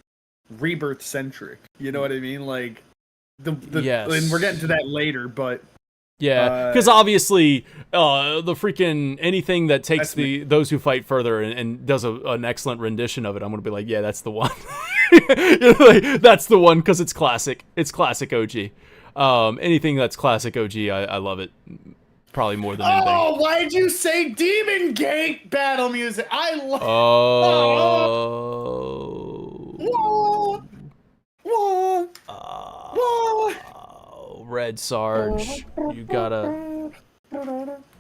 Speaker 1: Rebirth centric. You know what I mean? Like
Speaker 2: yes.
Speaker 1: And we're getting to that later, but
Speaker 2: yeah, because obviously the freaking anything that takes those who fight further and does an excellent rendition of it, I'm gonna be like, yeah, that's the one. Like, that's the one because it's classic. It's classic OG. Anything that's classic OG, I love it. Probably more than anything.
Speaker 1: Oh, why'd you say Demon Gate battle music? I love.
Speaker 2: Red Sarge, you gotta,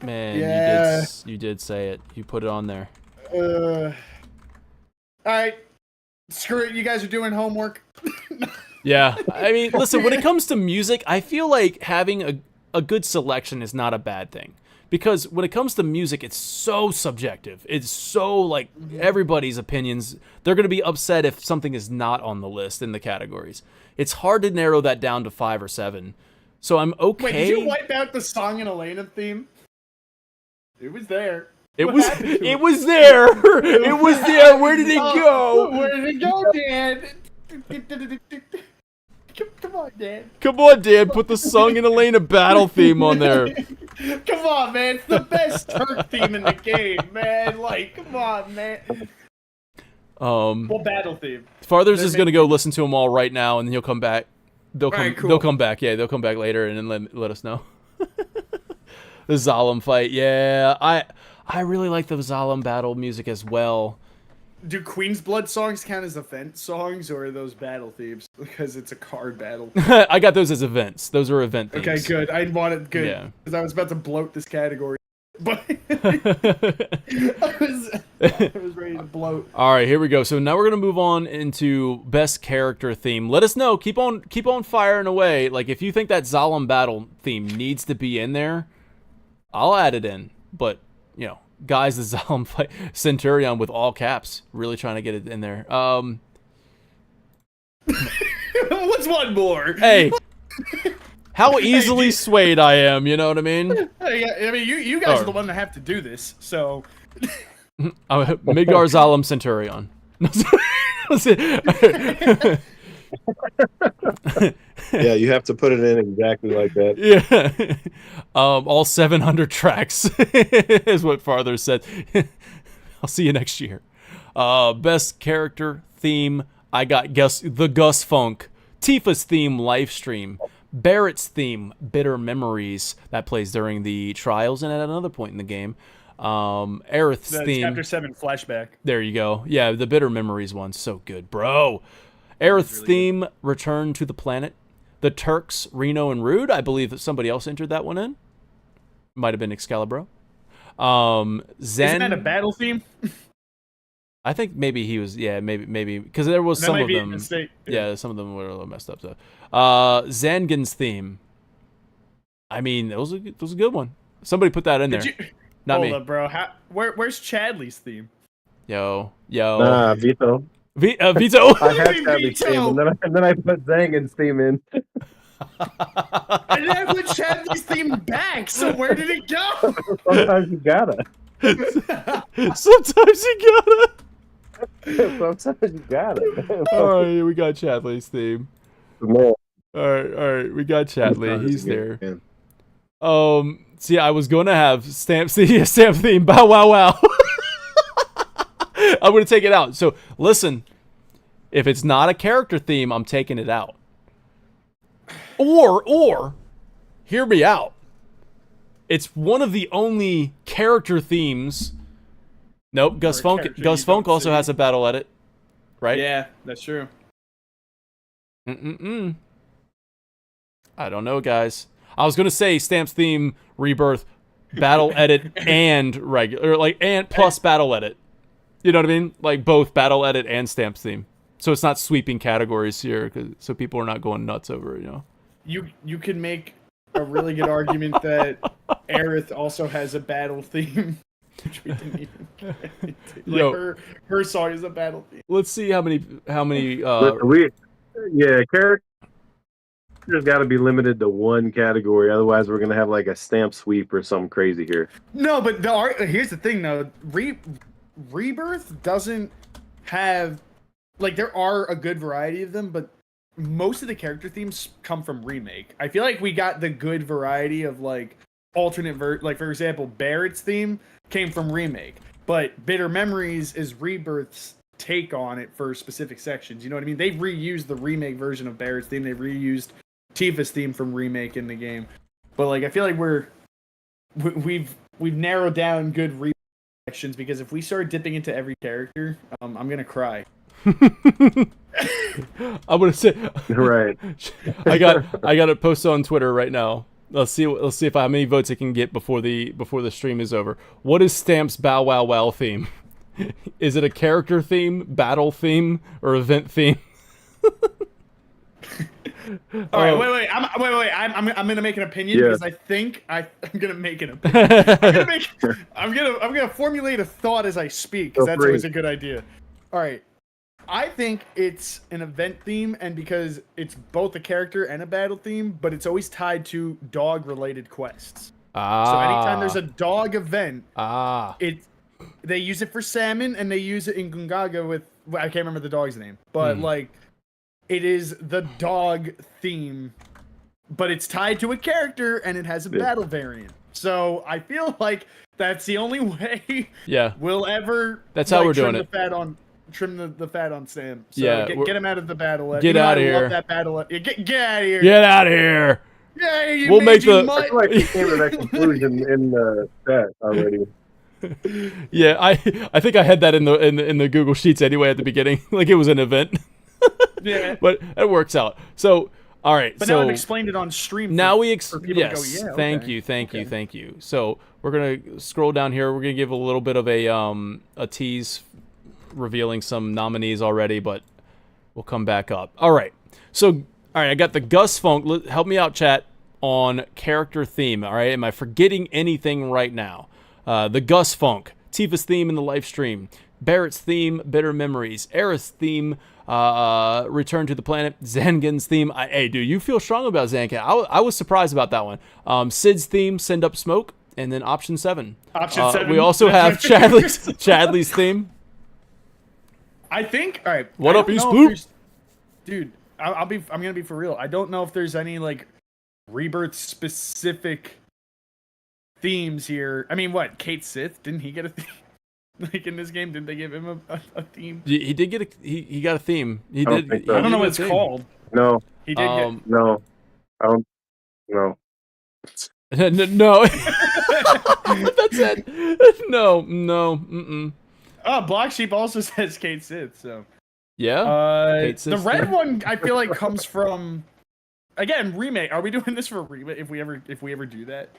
Speaker 2: man, you did say it. You put it on there.
Speaker 1: All right, screw it. You guys are doing homework.
Speaker 2: Yeah, I mean, listen. When it comes to music, I feel like having a good selection is not a bad thing. Because when it comes to music, it's so subjective. It's so, like, everybody's opinions. They're going to be upset if something is not on the list in the categories. It's hard to narrow that down to 5 or 7. So I'm okay.
Speaker 1: Wait, did you wipe out the Song and Elena theme? It was there.
Speaker 2: It was there. It was there. Where did it go?
Speaker 1: Where did it go, Dan? Come on, Dan.
Speaker 2: Come on, Dan. Put the Song and Elena battle theme on there.
Speaker 1: Come on, man. It's the best Turk theme in the game, man. Like, come on, man. Well, battle theme.
Speaker 2: Farthers is going to go listen to them all right now, and then he'll come back. They'll come back. Yeah, they'll come back later, and then let us know. The Zalem fight. Yeah, I really like the Zalem battle music as well.
Speaker 1: Do Queen's Blood songs count as event songs, or are those battle themes? Because it's a card battle.
Speaker 2: I got those as events. Those are event themes.
Speaker 1: Okay, good. I wanted good. Yeah. Because I was about to bloat this category. But I was ready to bloat.
Speaker 2: All right, here we go. So now we're gonna move on into best character theme. Let us know. Keep on firing away. Like if you think that Zalem battle theme needs to be in there, I'll add it in. But you know, guys, the Zalem fight Centurion with all caps, really trying to get it in there.
Speaker 1: What's one more?
Speaker 2: Hey, how easily swayed I am. You know what I mean?
Speaker 1: I mean, you guys are the one that have to do this, so.
Speaker 2: Midgar Zalem Centurion.
Speaker 3: Yeah, you have to put it in exactly like that.
Speaker 2: Yeah. All 700 tracks is what Farther said. I'll see you next year. Best character theme. I got the Gus Funk. Tifa's theme, live stream. Barrett's theme, Bitter Memories. That plays during the trials and at another point in the game. Aerith's theme.
Speaker 1: Chapter 7 flashback.
Speaker 2: There you go. Yeah, the Bitter Memories one's so good, bro. Aerith's really theme, good. Return to the Planet. The Turks, Reno and Rude. I believe that somebody else entered that one in. Might have been Excalibur. Zen.
Speaker 1: Isn't that a battle theme?
Speaker 2: I think maybe he was, yeah, maybe, because there was some of them. Yeah, some of them were a little messed up, though. Zangin's theme. I mean, it was a good one. Somebody put that in there. Not me.
Speaker 1: Hold up, bro. Where's Chadley's theme?
Speaker 2: Yo.
Speaker 3: Vito.
Speaker 2: Vito.
Speaker 3: I had Chadley's theme, and then I put Zangin's theme in.
Speaker 1: And then I put Chadley's theme back, so where did it go?
Speaker 3: Sometimes you gotta.
Speaker 2: Sometimes you gotta.
Speaker 3: Sometimes you gotta.
Speaker 2: All right, we got Chadley's theme.
Speaker 3: Man.
Speaker 2: All right, we got Chadley. He's there. See, I was gonna have Stamp theme. Bow wow wow. I'm gonna take it out. So listen, if it's not a character theme, I'm taking it out. Or, hear me out. It's one of the only character themes. Nope, Gus Funk also has a battle edit, right?
Speaker 1: Yeah, that's true.
Speaker 2: I don't know, guys. I was gonna say Stamp's theme, Rebirth, battle edit, and regular, and plus battle edit. You know what I mean? Like both battle edit and Stamp's theme. So it's not sweeping categories here, so people are not going nuts over it. You know.
Speaker 1: You can make a really good argument that Aerith also has a battle theme, which we didn't even get into. Like her song is a battle theme.
Speaker 2: Let's see how many.
Speaker 3: Characters got to be limited to one category, otherwise we're gonna have like a stamp sweep or something crazy here.
Speaker 1: No, but here's the thing though. Rebirth doesn't have there are a good variety of them, but most of the character themes come from remake. I feel like we got the good variety of alternate for example, Barrett's theme came from remake, but Bitter Memories is Rebirth's take on it for specific sections. You know what I mean? They've reused the remake version of Barrett's theme. They've reused Tifa's theme from remake in the game. But I feel like we've narrowed down good remake sections, because if we start dipping into every character, I'm gonna cry.
Speaker 2: I'm gonna say
Speaker 3: right.
Speaker 2: I got it posted on Twitter right now. Let's see how many votes it can get before the stream is over. What is Stamp's Bow Wow Wow theme? Is it a character theme, battle theme, or event theme?
Speaker 1: All right, wait. I'm gonna make an opinion, because I think I'm gonna make an opinion. I'm gonna formulate a thought as I speak, because that's always a good idea. All right. I think it's an event theme, and because it's both a character and a battle theme, but it's always tied to dog-related quests. So anytime there's a dog event, they use it for Salmon, and they use it in Gungaga with I can't remember the dog's name, but it is the dog theme, but it's tied to a character and it has a battle variant. So I feel like that's the only way we'll ever.
Speaker 2: That's how we're doing it.
Speaker 1: Trim the fat on Sam. So get him out of the battle.
Speaker 2: Get out of here.
Speaker 1: Love that battle. Get out of here.
Speaker 2: Get out of here.
Speaker 1: Yeah,
Speaker 2: we'll make the.
Speaker 3: I feel like we came to that conclusion in the chat already.
Speaker 2: Yeah, I think I had that in the Google Sheets anyway at the beginning, like it was an event.
Speaker 1: Yeah,
Speaker 2: but it works out. So All right,
Speaker 1: But
Speaker 2: so
Speaker 1: now I've explained it on stream.
Speaker 2: now we
Speaker 1: for people
Speaker 2: yes,
Speaker 1: to go, yeah,
Speaker 2: thank
Speaker 1: okay.
Speaker 2: thank you. So we're gonna scroll down here. We're gonna give a little bit of a tease, revealing some nominees already, but we'll come back up. All right, so I got the Gus Funk. Help me out, chat, on character theme. All right, am I forgetting anything right now? The Gus Funk, Tifa's theme in the live stream, Barrett's theme, Bitter Memories, Aerith's theme, Return to the Planet, Zangan's theme. Hey, dude, you feel strong about Zangan. I was surprised about that one. Sid's theme, Send Up Smoke, and then option 7.
Speaker 1: Option 7.
Speaker 2: We also have Chadley's theme.
Speaker 1: I think. All right.
Speaker 2: What up, East Blue?
Speaker 1: Dude, I'm gonna be for real. I don't know if there's any like Rebirth specific themes here. I mean, what? Kate Sith, didn't he get a theme? Like in this game, didn't they give him a theme?
Speaker 2: He did get he got a theme. He
Speaker 4: don't
Speaker 2: did.
Speaker 4: think so.
Speaker 1: I don't know what it's called.
Speaker 4: No,
Speaker 1: He did get.
Speaker 4: no, I don't. No.
Speaker 2: No. That's it. No. Mm-mm.
Speaker 1: Oh, Black Sheep also says Kate Sith. So.
Speaker 2: Yeah. Kate
Speaker 1: The
Speaker 2: Sith.
Speaker 1: red one I feel like comes from. Again, remake. Are we doing this for a remake? If we ever do that,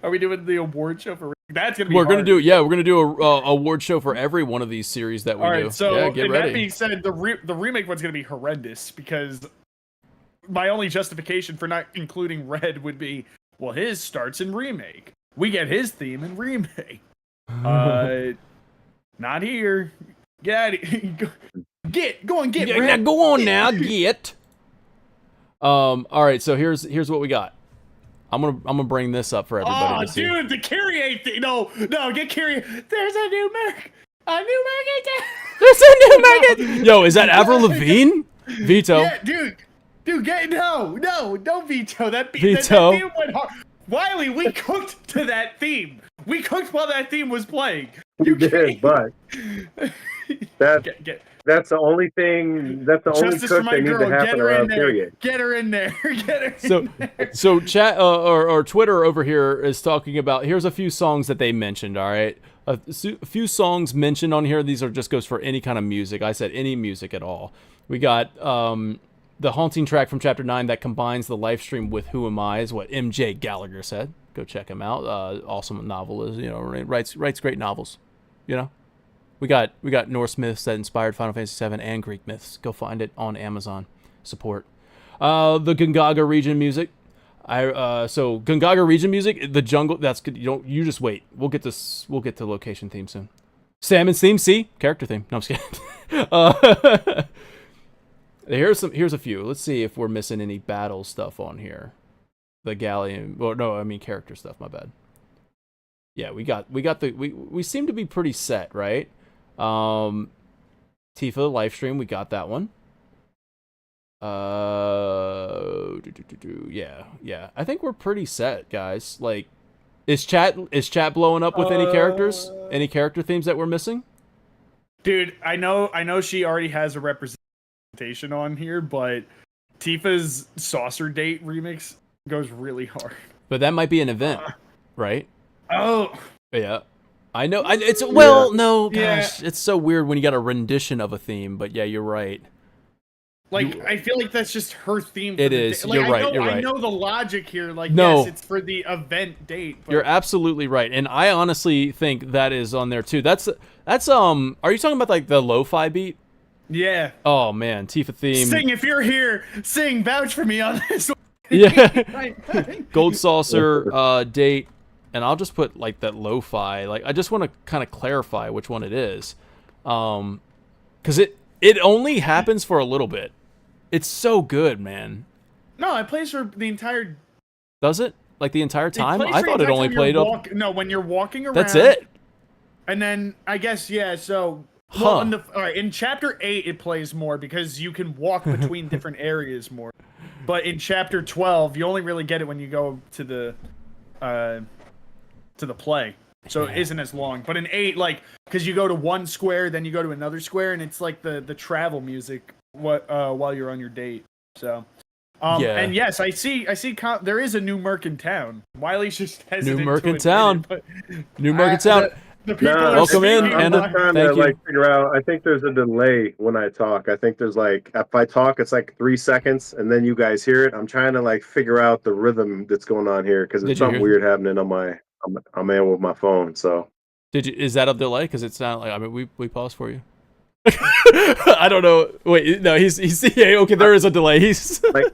Speaker 1: are we doing the award show for? That's gonna be.
Speaker 2: We're gonna
Speaker 1: hard.
Speaker 2: do. Yeah, we're gonna do a award show for every one of these series that we
Speaker 1: All
Speaker 2: do.
Speaker 1: right, so
Speaker 2: yeah, get
Speaker 1: and
Speaker 2: ready.
Speaker 1: that being said, the remake one's gonna be horrendous because my only justification for not including Red would be, well, his starts in remake. We get his theme in remake. Not here. Get go on, get
Speaker 2: Yeah,
Speaker 1: Red.
Speaker 2: now go on now, get. All right, so here's what we got. I'm gonna bring this up for everybody
Speaker 1: Oh,
Speaker 2: to see.
Speaker 1: dude, the Kyrie thing. No, get Kyrie. There's a new Merc.
Speaker 2: There's a new Megan. Yo, is that Avril Lavigne? Veto.
Speaker 1: Yeah, dude, don't veto that.
Speaker 2: Veto.
Speaker 1: That theme went hard. Wiley, we cooked to that theme. We cooked while that theme was playing.
Speaker 4: You did, but that's that's the only thing. That's the only
Speaker 1: Justice for
Speaker 4: cook
Speaker 1: my
Speaker 4: that needs
Speaker 1: girl.
Speaker 4: to happen around. Period.
Speaker 1: Get her in there. Get her. In there.
Speaker 2: So chat or Twitter over here is talking about. Here's a few songs that they mentioned. All right, a few songs mentioned on here. These are just goes for any kind of music. I said any music at all. We got the haunting track from Chapter 9 that combines the live stream with Who Am I is what MJ Gallagher said. Go check him out. Awesome novelist. Writes great novels. We got Norse myths that inspired Final Fantasy VII and Greek myths. Go find it on Amazon. Support. The Gungaga region music. So Gungaga region music, the jungle. That's good. You just wait. We'll get to location theme soon. Salmon's theme. See, character theme. No, I'm just kidding. Here's a few. Let's see if we're missing any battle stuff on here. The galleon. Well, no, I mean character stuff. My bad. Yeah, we seem to be pretty set, right? Tifa live stream, we got that one. Yeah. I think we're pretty set, guys. Like, is chat blowing up with any characters? Any character themes that we're missing?
Speaker 1: Dude, I know she already has a representation on here, but Tifa's Saucer Date remix goes really hard.
Speaker 2: But that might be an event, right?
Speaker 1: Oh.
Speaker 2: Yeah. I know. No, gosh,
Speaker 1: Yeah.
Speaker 2: it's so weird when you got a rendition of a theme. But yeah, you're right.
Speaker 1: I feel like that's just her theme.
Speaker 2: It is. You're right. You're right.
Speaker 1: I know the logic here.
Speaker 2: No.
Speaker 1: Yes, it's for the event date. But
Speaker 2: You're absolutely right, and I honestly think that is on there too. That's. Are you talking about like the lo-fi beat?
Speaker 1: Yeah.
Speaker 2: Oh man, Tifa theme.
Speaker 1: Sing if you're here. Sing. Vouch for me on this one.
Speaker 2: Yeah. Gold saucer date. And I'll just put like that lo-fi. Like I just want to kind of clarify which one it is, because it only happens for a little bit. It's so good, man.
Speaker 1: No, it plays for the entire.
Speaker 2: Does it? Like the entire time?
Speaker 1: plays
Speaker 2: I
Speaker 1: for the
Speaker 2: thought it
Speaker 1: entire
Speaker 2: only
Speaker 1: time
Speaker 2: played
Speaker 1: you're
Speaker 2: up.
Speaker 1: No, when you're walking around.
Speaker 2: That's it.
Speaker 1: And then I guess yeah. So
Speaker 2: Huh.
Speaker 1: all right, in Chapter 8 it plays more because you can walk between different areas more. But in Chapter 12, you only really get it when you go to the play. So it isn't as long. But in 8, like, because you go to one square, then you go to another square, and it's like the travel music while you're on your date. So,
Speaker 2: Yeah.
Speaker 1: And yes, I see. There is a new Merc in town. Wiley's just hesitant.
Speaker 2: New Merc
Speaker 1: to
Speaker 2: in
Speaker 1: admit
Speaker 2: town.
Speaker 1: it, but
Speaker 2: New Merc in town.
Speaker 1: The people
Speaker 3: No,
Speaker 1: are
Speaker 2: Welcome in,
Speaker 1: speaking.
Speaker 3: I'm
Speaker 2: Anna.
Speaker 3: just trying
Speaker 2: Thank
Speaker 3: to
Speaker 2: you.
Speaker 3: like figure out. I think there's a delay when I talk. I think there's like if I talk, it's like 3 seconds, and then you guys hear it. I'm trying to like figure out the rhythm that's going on here because
Speaker 2: Did
Speaker 3: it's
Speaker 2: you
Speaker 3: something
Speaker 2: hear
Speaker 3: weird happening on my. I'm in with my phone, so.
Speaker 2: Is that a delay? Because it's not like, I mean, we paused for you. I don't know. Wait, no, he's yeah, okay, there is a delay. He's
Speaker 3: Like,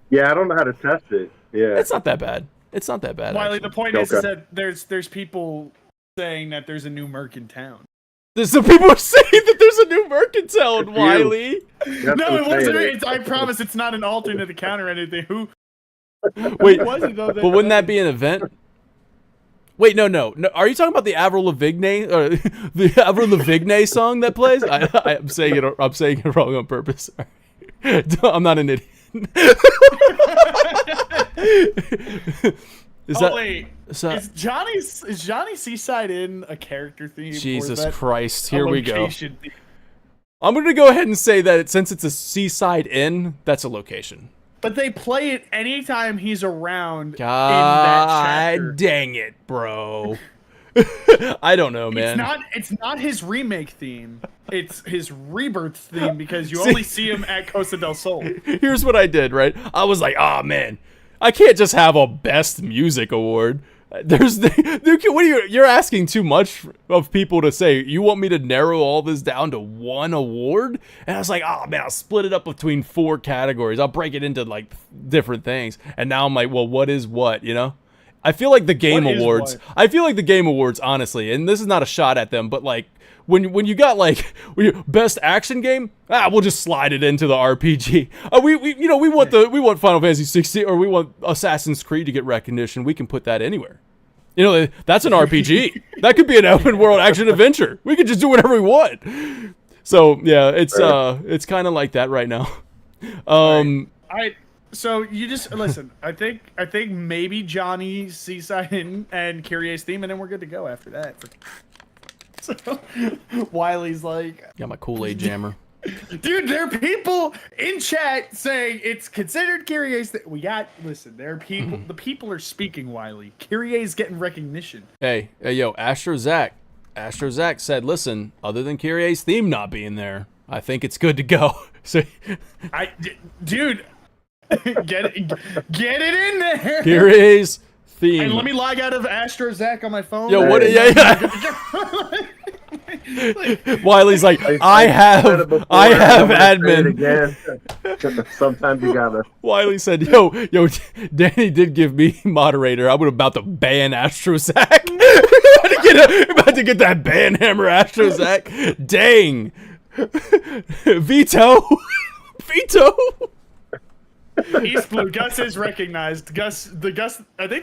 Speaker 3: yeah, I don't know how to test it. Yeah.
Speaker 2: It's not that bad. It's not that bad.
Speaker 1: Wiley,
Speaker 2: actually.
Speaker 1: the point is
Speaker 3: Okay.
Speaker 1: that there's people saying that there's a new merc in town.
Speaker 2: There's some people are saying that there's a new merc in town,
Speaker 3: you.
Speaker 2: Wiley.
Speaker 3: That's
Speaker 1: No,
Speaker 3: what
Speaker 1: it
Speaker 3: I'm
Speaker 1: wasn't.
Speaker 3: saying.
Speaker 1: I promise it's not an alternate account or anything. Who
Speaker 2: Wait,
Speaker 1: was it though?
Speaker 2: but wouldn't that be an event? Wait, no. Are you talking about the Avril Lavigne or the Avril Lavigne song that plays? I'm saying it. I'm saying it wrong on purpose. I'm not an idiot. Is that?
Speaker 1: Wait, is Johnny Seaside in a character theme? or is
Speaker 2: Jesus
Speaker 1: that
Speaker 2: Christ!
Speaker 1: a
Speaker 2: Here we go.
Speaker 1: location theme?
Speaker 2: I'm gonna go ahead and say that since it's a seaside inn, that's a location.
Speaker 1: But they play it anytime he's around in that chapter.
Speaker 2: God dang it, bro. I don't know, man.
Speaker 1: It's not his remake theme. It's his rebirth theme because you
Speaker 2: See-
Speaker 1: only see him at Costa del Sol.
Speaker 2: Here's what I did, right? I was like, oh man, I can't just have a best music award. You're asking too much of people to say. You want me to narrow all this down to one award? And I was like, oh man, I'll split it up between 4 categories. I'll break it into like different things. And now I'm like, well, what is what, you know? I feel like the Game
Speaker 1: What is
Speaker 2: Awards.
Speaker 1: what?
Speaker 2: I feel like the Game Awards, honestly, and this is not a shot at them, but like when you got like best action game, we'll just slide it into the RPG. We want Final Fantasy 16 or we want Assassin's Creed to get recognition. We can put that anywhere. You know, that's an RPG. That could be an open world action adventure. We could just do whatever we want. So yeah, it's kind of like that right now.
Speaker 1: So you just listen. I think maybe Johnny Seaside and Kyrie's theme, and then we're good to go after that. So Wiley's like,
Speaker 2: Got my Kool-Aid jammer.
Speaker 1: dude, there are people in chat saying it's considered Kyrie's. Listen, there are people. The people are speaking. Wiley, Kyrie's getting recognition.
Speaker 2: Hey, yo, Astro Zach said, listen, other than Kyrie's theme not being there, I think it's good to go. So,
Speaker 1: Dude, get it in there.
Speaker 2: Kyrie's theme.
Speaker 1: And let me log out of Astro Zach on my phone.
Speaker 2: Yo, what?
Speaker 3: Hey.
Speaker 2: Yeah. Wiley's like, I have admin.
Speaker 3: Again. Sometimes you gotta.
Speaker 2: Wiley said, yo, Danny did give me moderator. I was about to ban Astro Zach. about to get that ban hammer Astro Zach. Dang. Veto.
Speaker 1: East Blue, Gus is recognized. I think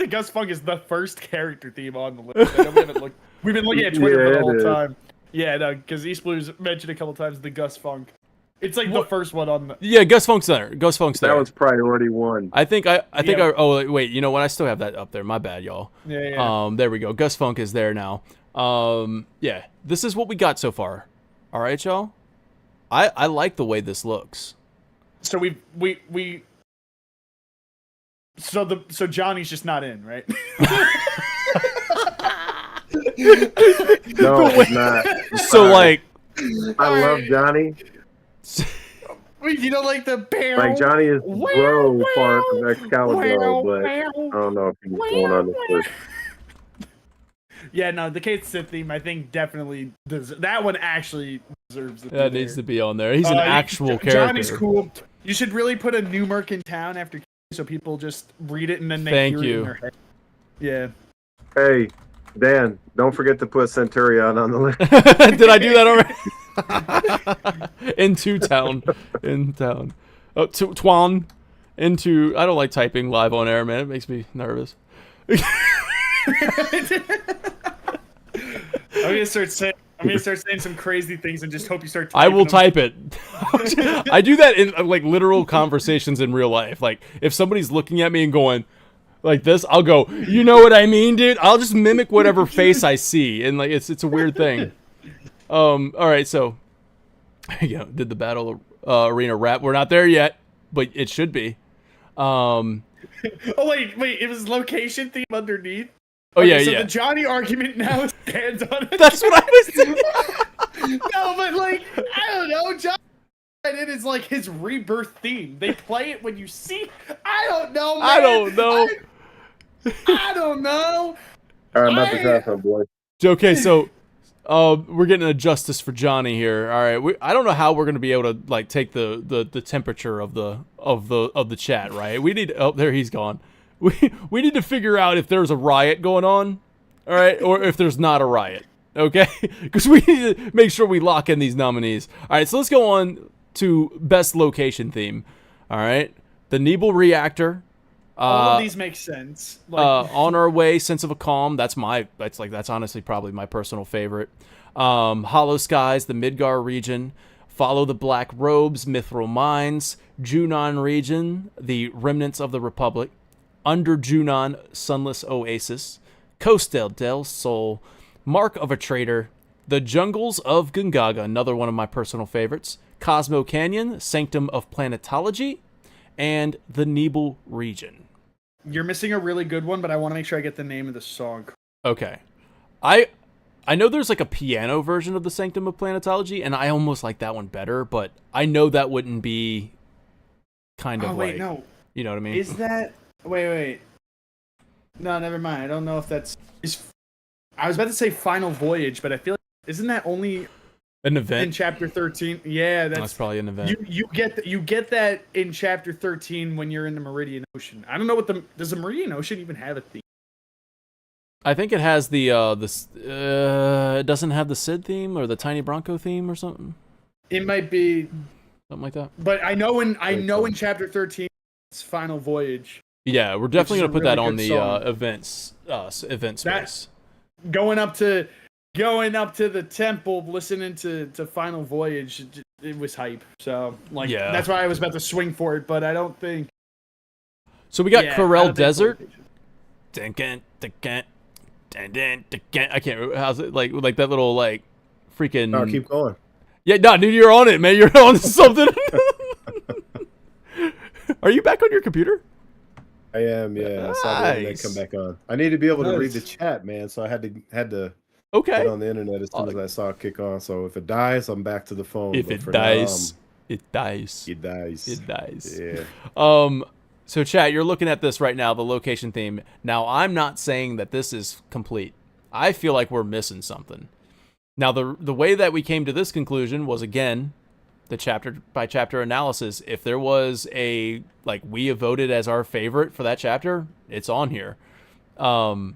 Speaker 1: the Gus Funk is the first character theme on the list. I know we've been looking at Twitter for the whole time. Yeah, no, because East Blue's mentioned a couple times the Gus Funk. It's like the first one on the.
Speaker 2: Yeah, Gus Funk's there.
Speaker 3: That was priority 1.
Speaker 2: I think. Oh wait, you know what? I still have that up there. My bad, y'all.
Speaker 1: Yeah.
Speaker 2: There we go. Gus Funk is there now. Yeah, this is what we got so far. All right, y'all. I like the way this looks.
Speaker 1: So So Johnny's just not in, right?
Speaker 3: No, it's not.
Speaker 2: So like,
Speaker 3: I love Johnny.
Speaker 1: You know, like the bear.
Speaker 3: Like Johnny is bro part of Excalibur, but I don't know if he's going on this list.
Speaker 1: Yeah, no, the Kate Sith theme, I think definitely that one actually deserves it.
Speaker 2: that needs to be on there. He's an actual character.
Speaker 1: Johnny's cool. You should really put a new merc in town after so people just read it and then they hear it in their head. Yeah.
Speaker 3: Hey, Dan, don't forget to put Centurion on the list.
Speaker 2: Did I do that already? Into town. Oh, Twan. Into. I don't like typing live on air, man. It makes me nervous.
Speaker 1: I'm gonna start saying some crazy things and just hope you start typing
Speaker 2: I will
Speaker 1: them.
Speaker 2: type it. I do that in like literal conversations in real life. Like if somebody's looking at me and going like this, I'll go, you know what I mean, dude? I'll just mimic whatever face I see, and like it's a weird thing. All right, so did the battle arena rap? We're not there yet, but it should be.
Speaker 1: Oh wait, it was location theme underneath.
Speaker 2: Oh yeah,
Speaker 1: so
Speaker 2: yeah.
Speaker 1: the Johnny argument now stands on it.
Speaker 2: That's what I was saying.
Speaker 1: No, but like, I don't know, Johnny. It is like his Rebirth theme. They play it when you see. I don't know, man.
Speaker 2: I don't know.
Speaker 1: I don't know.
Speaker 4: All right, I'm about to grab some, boy.
Speaker 2: Okay, so we're getting a justice for Johnny here. All right, I don't know how we're gonna be able to like take the temperature of the chat. Right? We need. Oh, there he's gone. We need to figure out if there's a riot going on. All right, or if there's not a riot. Okay, because we need to make sure we lock in these nominees. All right, so let's go on to best location theme. All right, the Nebel reactor.
Speaker 1: All of these make sense. Like,
Speaker 2: On Our Way, Sense of a Calm. That's honestly probably my personal favorite. Hollow Skies, the Midgar region. Follow the Black Robes, Mithril Mines. Junon region, the Remnants of the Republic. Under Junon, Sunless Oasis. Costa del Sol, Mark of a Traitor. The Jungles of Gungaga, another one of my personal favorites. Cosmo Canyon, Sanctum of Planetology. And the Nebel region.
Speaker 1: you're missing a really good one, but I want to make sure I get the name of the song.
Speaker 2: Okay. I know there's like a piano version of the Sanctum of Planetology, and I almost like that one better, but I know that wouldn't be kind of
Speaker 1: wait,
Speaker 2: like...
Speaker 1: no.
Speaker 2: You know what I mean?
Speaker 1: Is that... Wait. No, never mind. I don't know if that's... I was about to say Final Voyage, but I feel like... Isn't that only...
Speaker 2: An event?
Speaker 1: In Chapter 13? Yeah,
Speaker 2: that's probably an event.
Speaker 1: You get that in Chapter 13 when you're in the Meridian Ocean. I don't know what the... Does the Meridian Ocean even have a theme?
Speaker 2: I think it has the it doesn't have the Sid theme or the Tiny Bronco theme or something.
Speaker 1: It might be
Speaker 2: something like that.
Speaker 1: But I know in Chapter 13 it's Final Voyage.
Speaker 2: Yeah, we're definitely gonna put
Speaker 1: really
Speaker 2: that on the
Speaker 1: song.
Speaker 2: event space.
Speaker 1: Going up to the temple, listening to Final Voyage, it was hype. So that's why I was about to swing for it, but I don't think.
Speaker 2: So we got Corel Desert. I can't remember. How's it like that little like freaking?
Speaker 3: No, keep going.
Speaker 2: Yeah, no, dude, you're on it, man. You're on something. Are you back on your computer?
Speaker 3: I am, yeah. I saw the internet come back on. I need to be able to read the chat, man. So I had to get on the internet as soon as I saw it kick on. So if it dies, I'm back to the phone.
Speaker 2: If it dies, it dies.
Speaker 3: It dies.
Speaker 2: It dies.
Speaker 3: Yeah.
Speaker 2: So chat, you're looking at this right now, the location theme. Now, I'm not saying that this is complete. I feel like we're missing something. Now, the way that we came to this conclusion was, again, the chapter by chapter analysis. If there was a, like, we have voted as our favorite for that chapter, it's on here. But,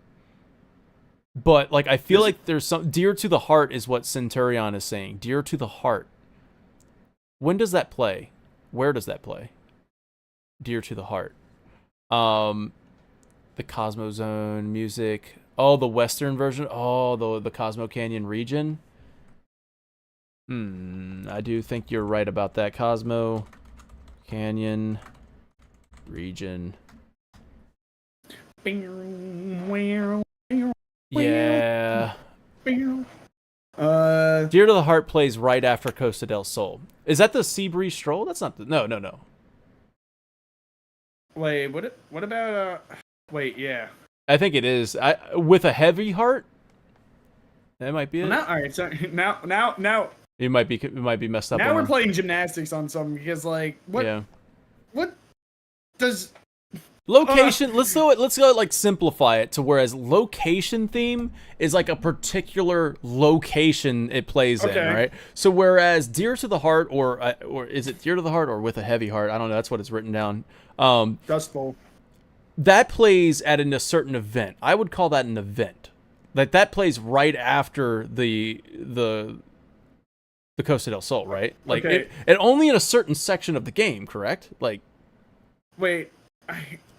Speaker 2: like, I feel like there's some, Dear to the Heart is what Centurion is saying. Dear to the Heart. When does that play? Where does that play? Dear to the Heart. The Cosmo Zone music. Oh, the Western version. Oh, the Cosmo Canyon region. I do think you're right about that. Cosmo Canyon region. Yeah. Dear to the Heart plays right after Costa del Sol. Is that the Seabreeze Stroll? That's not the... No.
Speaker 1: Wait, what about wait, yeah.
Speaker 2: I think it is. With a Heavy Heart? That might be it.
Speaker 1: All right, so now
Speaker 2: it might be messed up.
Speaker 1: Now we're playing gymnastics on something because like what?
Speaker 2: Yeah.
Speaker 1: What does
Speaker 2: location? Let's go like simplify it to whereas location theme is like a particular location it plays in, right? So whereas Dear to the Heart or is it Dear to the Heart or With a Heavy Heart? I don't know. That's what it's written down.
Speaker 1: Dust Bowl.
Speaker 2: That plays at a certain event. I would call that an event. Like that plays right after the Costa del Sol, right? Like it only in a certain section of the game, correct? Like
Speaker 1: wait,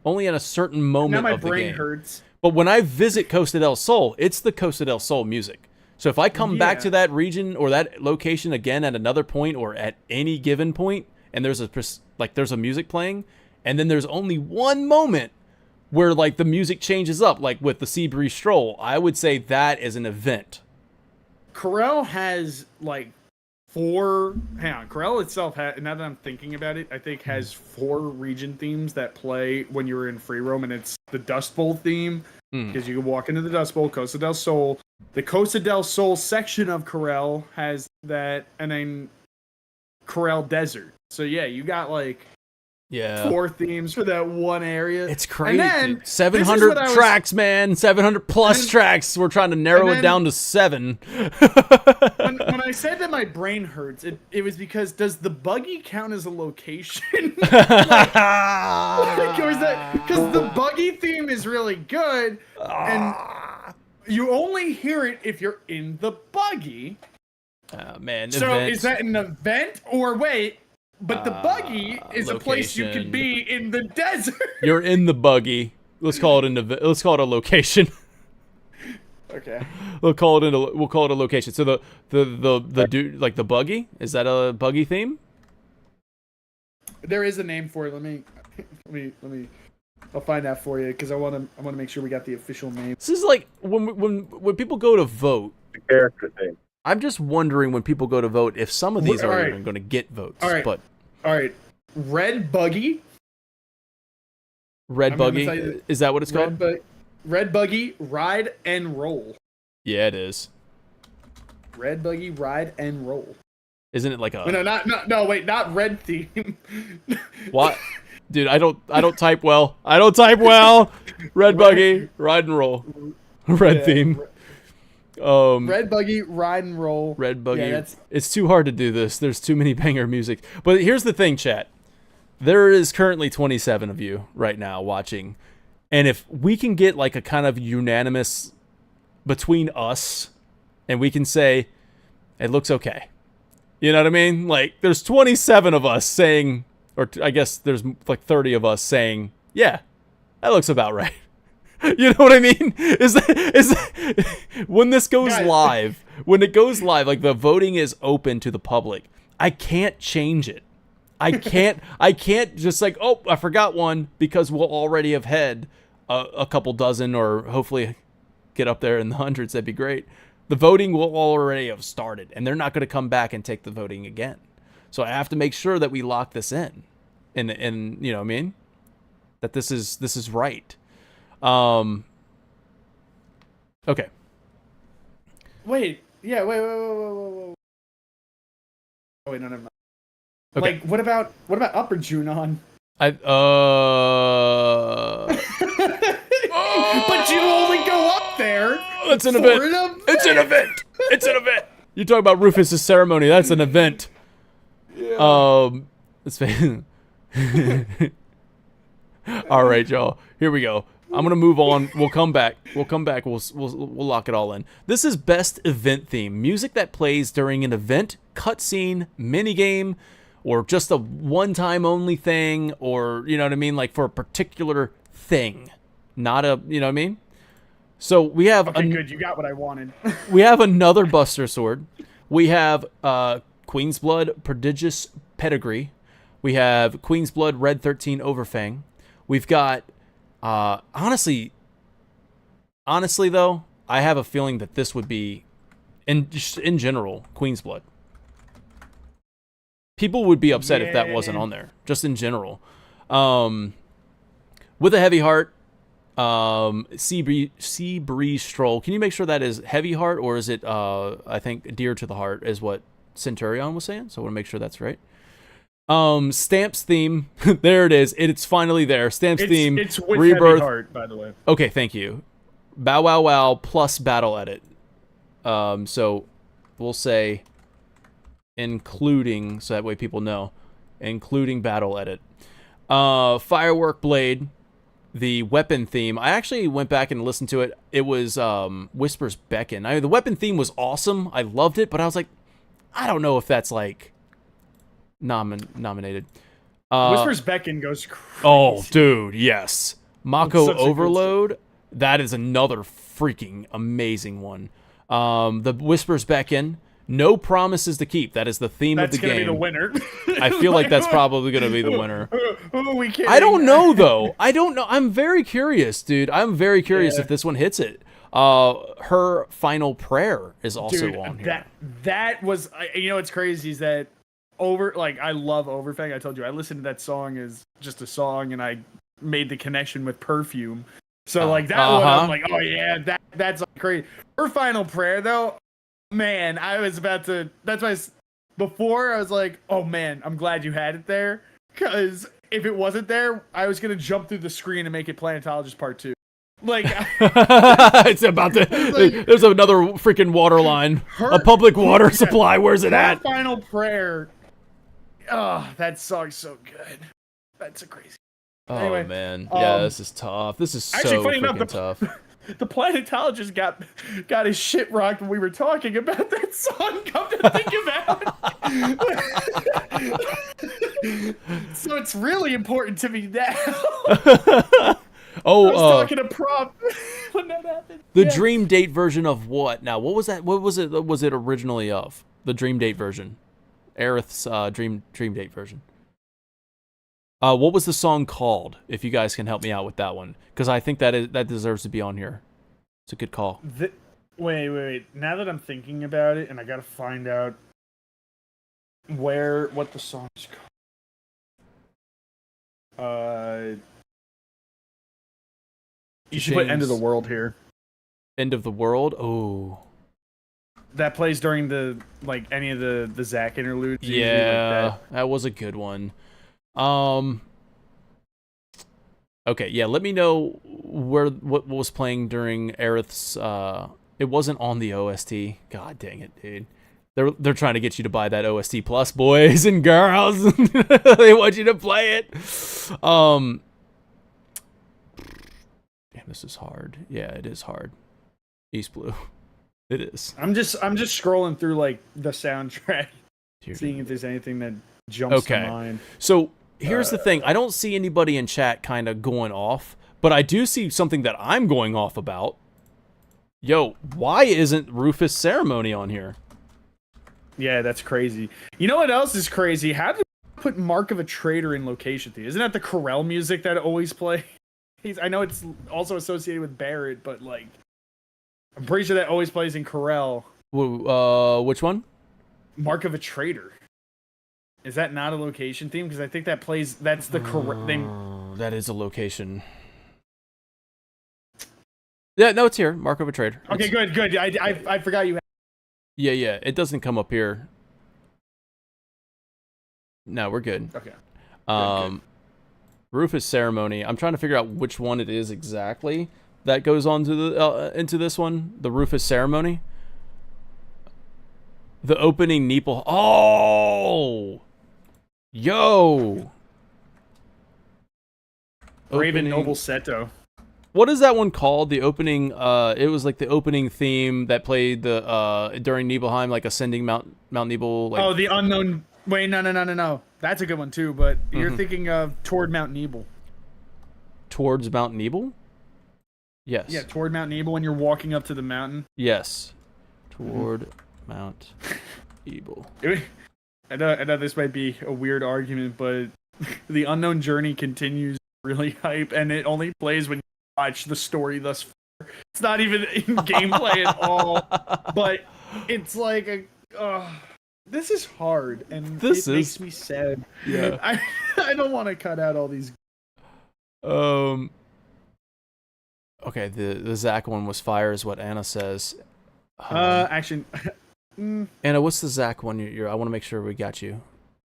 Speaker 2: only in a certain moment
Speaker 1: now my
Speaker 2: of the
Speaker 1: brain
Speaker 2: game.
Speaker 1: hurts.
Speaker 2: But when I visit Costa del Sol, it's the Costa del Sol music. So if I come back to that region or that location again at another point or at any given point, and there's a music playing, and then there's only one moment where like the music changes up, like with the Seabreeze Stroll, I would say that is an event.
Speaker 1: Corel has like 4. Hang on, Corel itself has. Now that I'm thinking about it, I think has 4 region themes that play when you're in free roam, and it's the Dust Bowl theme because you can walk into the Dust Bowl, Costa del Sol. The Costa del Sol section of Corel has that, and then Corel Desert. So yeah, you got like 4 themes for that one area.
Speaker 2: It's crazy.
Speaker 1: And then,
Speaker 2: 700 tracks, man. 700 plus tracks. We're trying to narrow it down to 7.
Speaker 1: when I said that my brain hurts, it was because does the buggy count as a location? Because the buggy theme is really good, and you only hear it if you're in the buggy.
Speaker 2: Oh, man.
Speaker 1: So
Speaker 2: event.
Speaker 1: is that an event or wait? But the buggy is a place you can be in the desert.
Speaker 2: You're in the buggy. Let's call it let's call it a location.
Speaker 1: Okay.
Speaker 2: We'll call it a location. So the dude, like the buggy, is that a buggy theme?
Speaker 1: There is a name for it. Let me. I'll find that for you because I want to make sure we got the official name.
Speaker 2: This is like when people go to vote.
Speaker 4: The character thing.
Speaker 2: I'm just wondering when people go to vote if some of these are even going to get votes. All
Speaker 1: right. Red Buggy.
Speaker 2: Red Buggy? Is that what it's called?
Speaker 1: Red Buggy, Ride and Roll.
Speaker 2: Yeah, it is.
Speaker 1: Red Buggy, Ride and Roll.
Speaker 2: Isn't it like a...
Speaker 1: No, not red theme.
Speaker 2: What? Dude, I don't type well. I don't type well. Red Buggy, Ride and Roll. Red theme.
Speaker 1: Red Buggy, Ride and Roll.
Speaker 2: Red Buggy. Yeah, it's too hard to do this. There's too many banger music. But here's the thing, chat. There is currently 27 of you right now watching. And if we can get like a kind of unanimous between us and we can say, it looks okay. You know what I mean? Like, there's 27 of us saying, or I guess there's like 30 of us saying, yeah, that looks about right. You know what I mean? Is that when this goes live, when it goes live, like the voting is open to the public, I can't change it. I can't just like, oh, I forgot one, because we'll already have had a couple dozen, or hopefully get up there in the hundreds. That'd be great. The voting will already have started, and they're not going to come back and take the voting again. So I have to make sure that we lock this in, and you know what I mean? That this is right. Okay.
Speaker 1: Wait. Yeah. Wait. Oh wait. No. Never mind. Okay. Like, what about Upper Junon?
Speaker 2: But
Speaker 1: you only go up there.
Speaker 2: It's an event. It's an event. It's an event. You talk about Rufus's ceremony. That's an event. Yeah. It's all right, y'all. Here we go. I'm gonna move on. We'll come back. We'll lock it all in. This is best event theme. Music that plays during an event, cutscene, minigame, or just a one-time only thing, or you know what I mean, like for a particular thing, not a, you know what I mean. So we have
Speaker 1: good. You got what I wanted.
Speaker 2: We have another Buster Sword. We have Queen's Blood Prodigious Pedigree. We have Queen's Blood Red 13 Overfang. We've got honestly though, I have a feeling that this would be in general Queen's Blood. People would be upset if that wasn't on there, just in general. With a heavy heart, Sea Breeze Stroll. Can you make sure that is heavy heart, or is it I think dear to the heart is what Centurion was saying, so I want to make sure that's right. Stamps theme. There it is. It's finally there. Stamps theme.
Speaker 1: It's with
Speaker 2: Rebirth.
Speaker 1: Heavy Heart, by the way.
Speaker 2: Okay, thank you. Bow Wow Wow plus Battle Edit. So we'll say including, so that way people know, including Battle Edit. Firework Blade, the weapon theme. I actually went back and listened to it. It was Whispers Beckon. The weapon theme was awesome. I loved it, but I was like, I don't know if that's like nominated.
Speaker 1: Whispers Beckon goes crazy.
Speaker 2: Oh, dude, yes. Mako Overload, that is another freaking amazing one. The Whispers Beckon, No Promises to Keep. That is the theme of the game. That's
Speaker 1: going to be the winner.
Speaker 2: I feel like that's probably going to be the winner.
Speaker 1: We can't.
Speaker 2: I don't know, though. I don't know. I'm very curious, dude. I'm very curious if this one hits it. Her Final Prayer is also
Speaker 1: Dude,
Speaker 2: on here.
Speaker 1: that was, you know what's crazy is that I love Overfang. I told you I listened to that song as just a song, and I made the connection with Perfume. So like that one, I'm like, oh yeah, that's like crazy. Her Final Prayer though, man, I was about to. That's why before I was like, oh man, I'm glad you had it there, because if it wasn't there, I was gonna jump through the screen and make it Planetologist Part 2. Like,
Speaker 2: it's about to. There's another freaking water line, a public water supply. Where's it at?
Speaker 1: Final Prayer. Oh, that song's so good. That's a crazy.
Speaker 2: Oh
Speaker 1: anyway,
Speaker 2: man, yeah, this is tough. This is so freaking tough.
Speaker 1: The Planetologist got his shit rocked when we were talking about that song. Come to think about it. So it's really important to me now.
Speaker 2: Oh,
Speaker 1: I was talking to Prop when that happened.
Speaker 2: The Dream Date version of what? Now, what was that? What was it? Was it originally of the Dream Date version? Aerith's Dream Date version. What was the song called? If you guys can help me out with that one, because I think that deserves to be on here. It's a good call.
Speaker 1: Wait. Now that I'm thinking about it, and I gotta find out what the song is called. You should put End of the World here.
Speaker 2: End of the World? Oh.
Speaker 1: That plays during any of the Zack interludes.
Speaker 2: Yeah, that was a good one. Okay, yeah, let me know what was playing during Aerith's it wasn't on the OST. God dang it, dude. They're trying to get you to buy that OST Plus, boys and girls. They want you to play it. Damn, this is hard. Yeah, it is hard. East Blue. It is.
Speaker 1: I'm just scrolling through the soundtrack, seeing if there's anything that jumps to mind.
Speaker 2: So here's the thing. I don't see anybody in chat kind of going off, but I do see something that I'm going off about. Yo, why isn't Rufus Ceremony on here?
Speaker 1: Yeah, that's crazy. You know what else is crazy? How did they put Mark of a Traitor in location theme? Isn't that the Corel music that always plays? I know it's also associated with Barrett, but I'm pretty sure that always plays in Corel.
Speaker 2: Which one?
Speaker 1: Mark of a Traitor. Is that not a location theme? Because I think that plays. That's the correct thing.
Speaker 2: That is a location. Yeah, no, it's here. Mark of a Traitor.
Speaker 1: Okay, good. I forgot you.
Speaker 2: Yeah. It doesn't come up here. No, we're good.
Speaker 1: Okay.
Speaker 2: Good. Rufus Ceremony. I'm trying to figure out which one it is exactly that goes on to the into this one. The Rufus Ceremony. The opening Neeple. Oh, yo.
Speaker 1: Raven Noble Seto.
Speaker 2: What is that one called? The opening. It was like the opening theme that played the during Nibelheim, like ascending Mount Nibel.
Speaker 1: Oh, the unknown. Wait, no. That's a good one too. But you're thinking of Toward Mount Nibel.
Speaker 2: Towards Mount Nibel? Yes.
Speaker 1: Yeah, Toward Mount Nibel when you're walking up to the mountain.
Speaker 2: Yes. Toward Mount Nibel.
Speaker 1: I know this might be a weird argument, but the Unknown Journey continues really hype, and it only plays when you watch the story thus far. It's not even in gameplay at all, but it's like this is hard, and it makes me sad.
Speaker 2: Yeah.
Speaker 1: I don't want to cut out all these.
Speaker 2: Okay, the Zack one was fire, is what Anna says.
Speaker 1: Actually,
Speaker 2: Anna, what's the Zack one? I want to make sure we got you.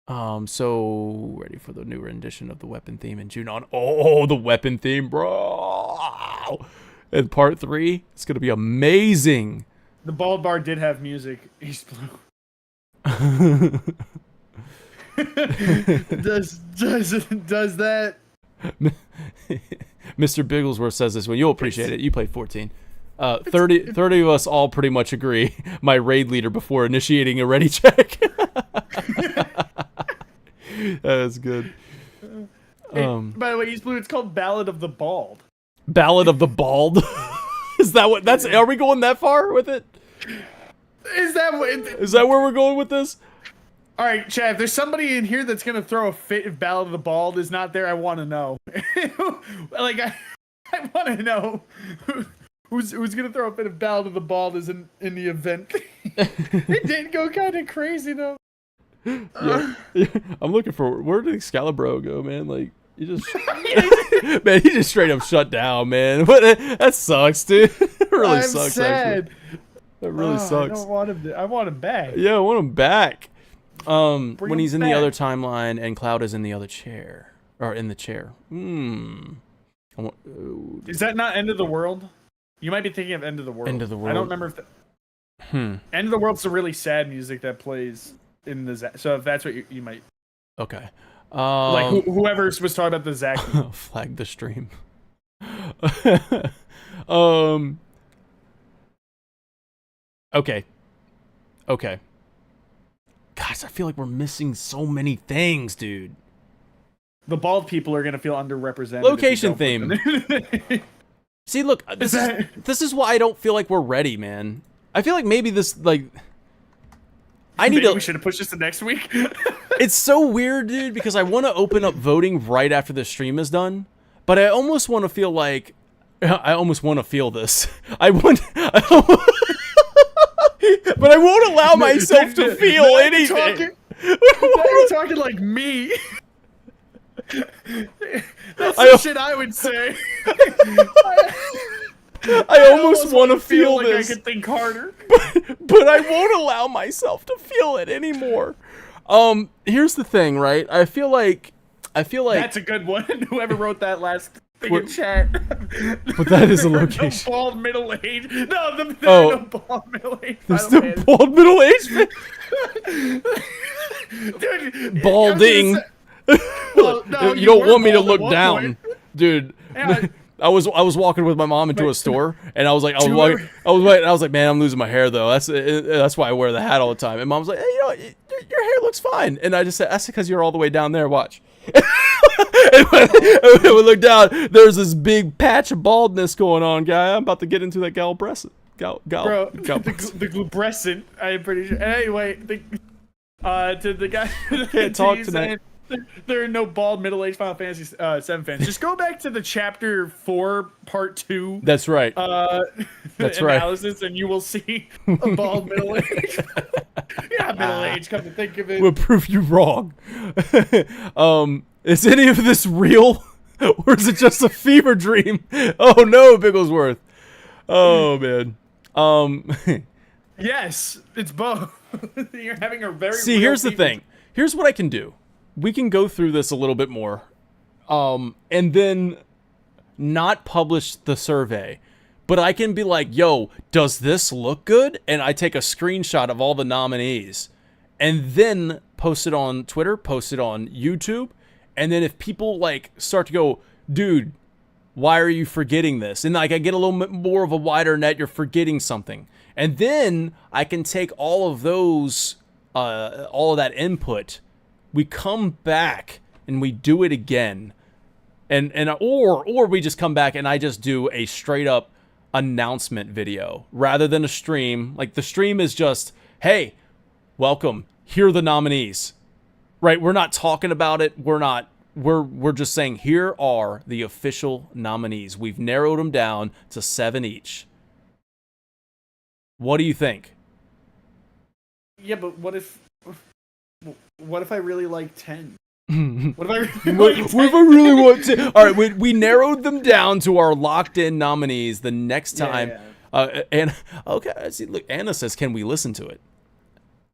Speaker 2: So ready for the new rendition of the weapon theme in June on. Oh, the weapon theme, bro! In part 3, it's gonna be amazing.
Speaker 1: The Bald Bar did have music. East Blue. does that?
Speaker 2: Mr. Bigglesworth says this one. You'll appreciate it. You played 14. 30 of us all pretty much agree. My raid leader before initiating a ready check. That's good.
Speaker 1: By the way, East Blue, it's called Ballad of the Bald.
Speaker 2: Ballad of the Bald? Is that what? Are we going that far with it?
Speaker 1: Is that
Speaker 2: where we're going with this?
Speaker 1: All right, Chad, if there's somebody in here that's gonna throw a fit if Ballad of the Bald is not there, I want to know. I want to know Who's gonna throw a bit of Battle to the Bald in the event? It did go kind of crazy though.
Speaker 2: Yeah. I'm looking for where did Excalibur go, man? Like he just man, he just straight up shut down, man. What that sucks, dude. It really
Speaker 1: I'm
Speaker 2: sucks.
Speaker 1: sad.
Speaker 2: Actually. That really sucks.
Speaker 1: I don't want him. I want him back.
Speaker 2: Yeah, I want him back.
Speaker 1: Bring
Speaker 2: When
Speaker 1: him
Speaker 2: he's in the
Speaker 1: back.
Speaker 2: other timeline and Cloud is in the other chair or in the chair.
Speaker 1: Is that not End of the World? You might be thinking of End of the World.
Speaker 2: End of the
Speaker 1: I
Speaker 2: World.
Speaker 1: don't remember if. End of the World's the really sad music that plays in the. So if that's what you might.
Speaker 2: Okay.
Speaker 1: Like whoever was talking about the Zack.
Speaker 2: Flag the stream. Okay. Gosh, I feel like we're missing so many things, dude.
Speaker 1: The bald people are gonna feel underrepresented.
Speaker 2: Location
Speaker 1: if you don't put them.
Speaker 2: See, look, this is why I don't feel like we're ready, man. I feel like maybe this, like,
Speaker 1: Maybe we should have pushed this to next week.
Speaker 2: It's so weird, dude, because I want to open up voting right after the stream is done, but I almost want to feel like, I almost want to feel this. But I won't allow myself to feel anything.
Speaker 1: You're talking like me. That's the shit I would say.
Speaker 2: I almost want to feel
Speaker 1: like
Speaker 2: this.
Speaker 1: I could think harder.
Speaker 2: But I won't allow myself to feel it anymore. Here's the thing, right? I feel like
Speaker 1: That's a good one. Whoever wrote that last thing in chat.
Speaker 2: But that is a location.
Speaker 1: No bald middle age. No, there's
Speaker 2: Oh.
Speaker 1: no bald middle age.
Speaker 2: There's no bald middle age.
Speaker 1: Dude,
Speaker 2: Balding.
Speaker 1: Well, no,
Speaker 2: You don't
Speaker 1: were
Speaker 2: want me to
Speaker 1: bald at
Speaker 2: look
Speaker 1: one
Speaker 2: down,
Speaker 1: point.
Speaker 2: dude.
Speaker 1: Yeah.
Speaker 2: I was walking with my mom into a store, and I was like,
Speaker 1: Do you
Speaker 2: man, I'm losing my hair though. That's why I wear the hat all the time. And mom's like, hey, you know, your hair looks fine. And I just said, that's because you're all the way down there. Watch. And when we look down, there's this big patch of baldness going on, guy. I'm about to get into that galbrescent.
Speaker 1: Bro, the glubrescent, I'm pretty sure. Anyway, to the guy
Speaker 2: Can't talk tonight.
Speaker 1: There are no bald middle-aged Final Fantasy 7 fans. Just go back to the chapter 4, part 2.
Speaker 2: That's right.
Speaker 1: That's analysis, and you will see a bald middle-aged. Yeah, middle-aged. Come to think of it.
Speaker 2: We'll prove you wrong. Is any of this real, or is it just a fever dream? Oh no, Bigglesworth. Oh man.
Speaker 1: Yes, it's both. You're having a very.
Speaker 2: See,
Speaker 1: real
Speaker 2: here's the
Speaker 1: fever
Speaker 2: thing. Here's what I can do. We can go through this a little bit more, and then not publish the survey. But I can be like, yo, does this look good? And I take a screenshot of all the nominees, and then post it on Twitter, post it on YouTube. And then if people like start to go, dude, why are you forgetting this? And like I get a little bit more of a wider net, you're forgetting something. And then I can take all of those, all of that input. We come back and we do it again. Or we just come back and I just do a straight up announcement video rather than a stream. Like the stream is just, hey, welcome. Here are the nominees. Right? We're not talking about it. We're just saying here are the official nominees. We've narrowed them down to 7 each. What do you think?
Speaker 1: Yeah, but what if I really like 10? What if I
Speaker 2: really want to? All right, we narrowed them down to our locked-in nominees. The next time, and okay, see, look, Anna says, "Can we listen to it?"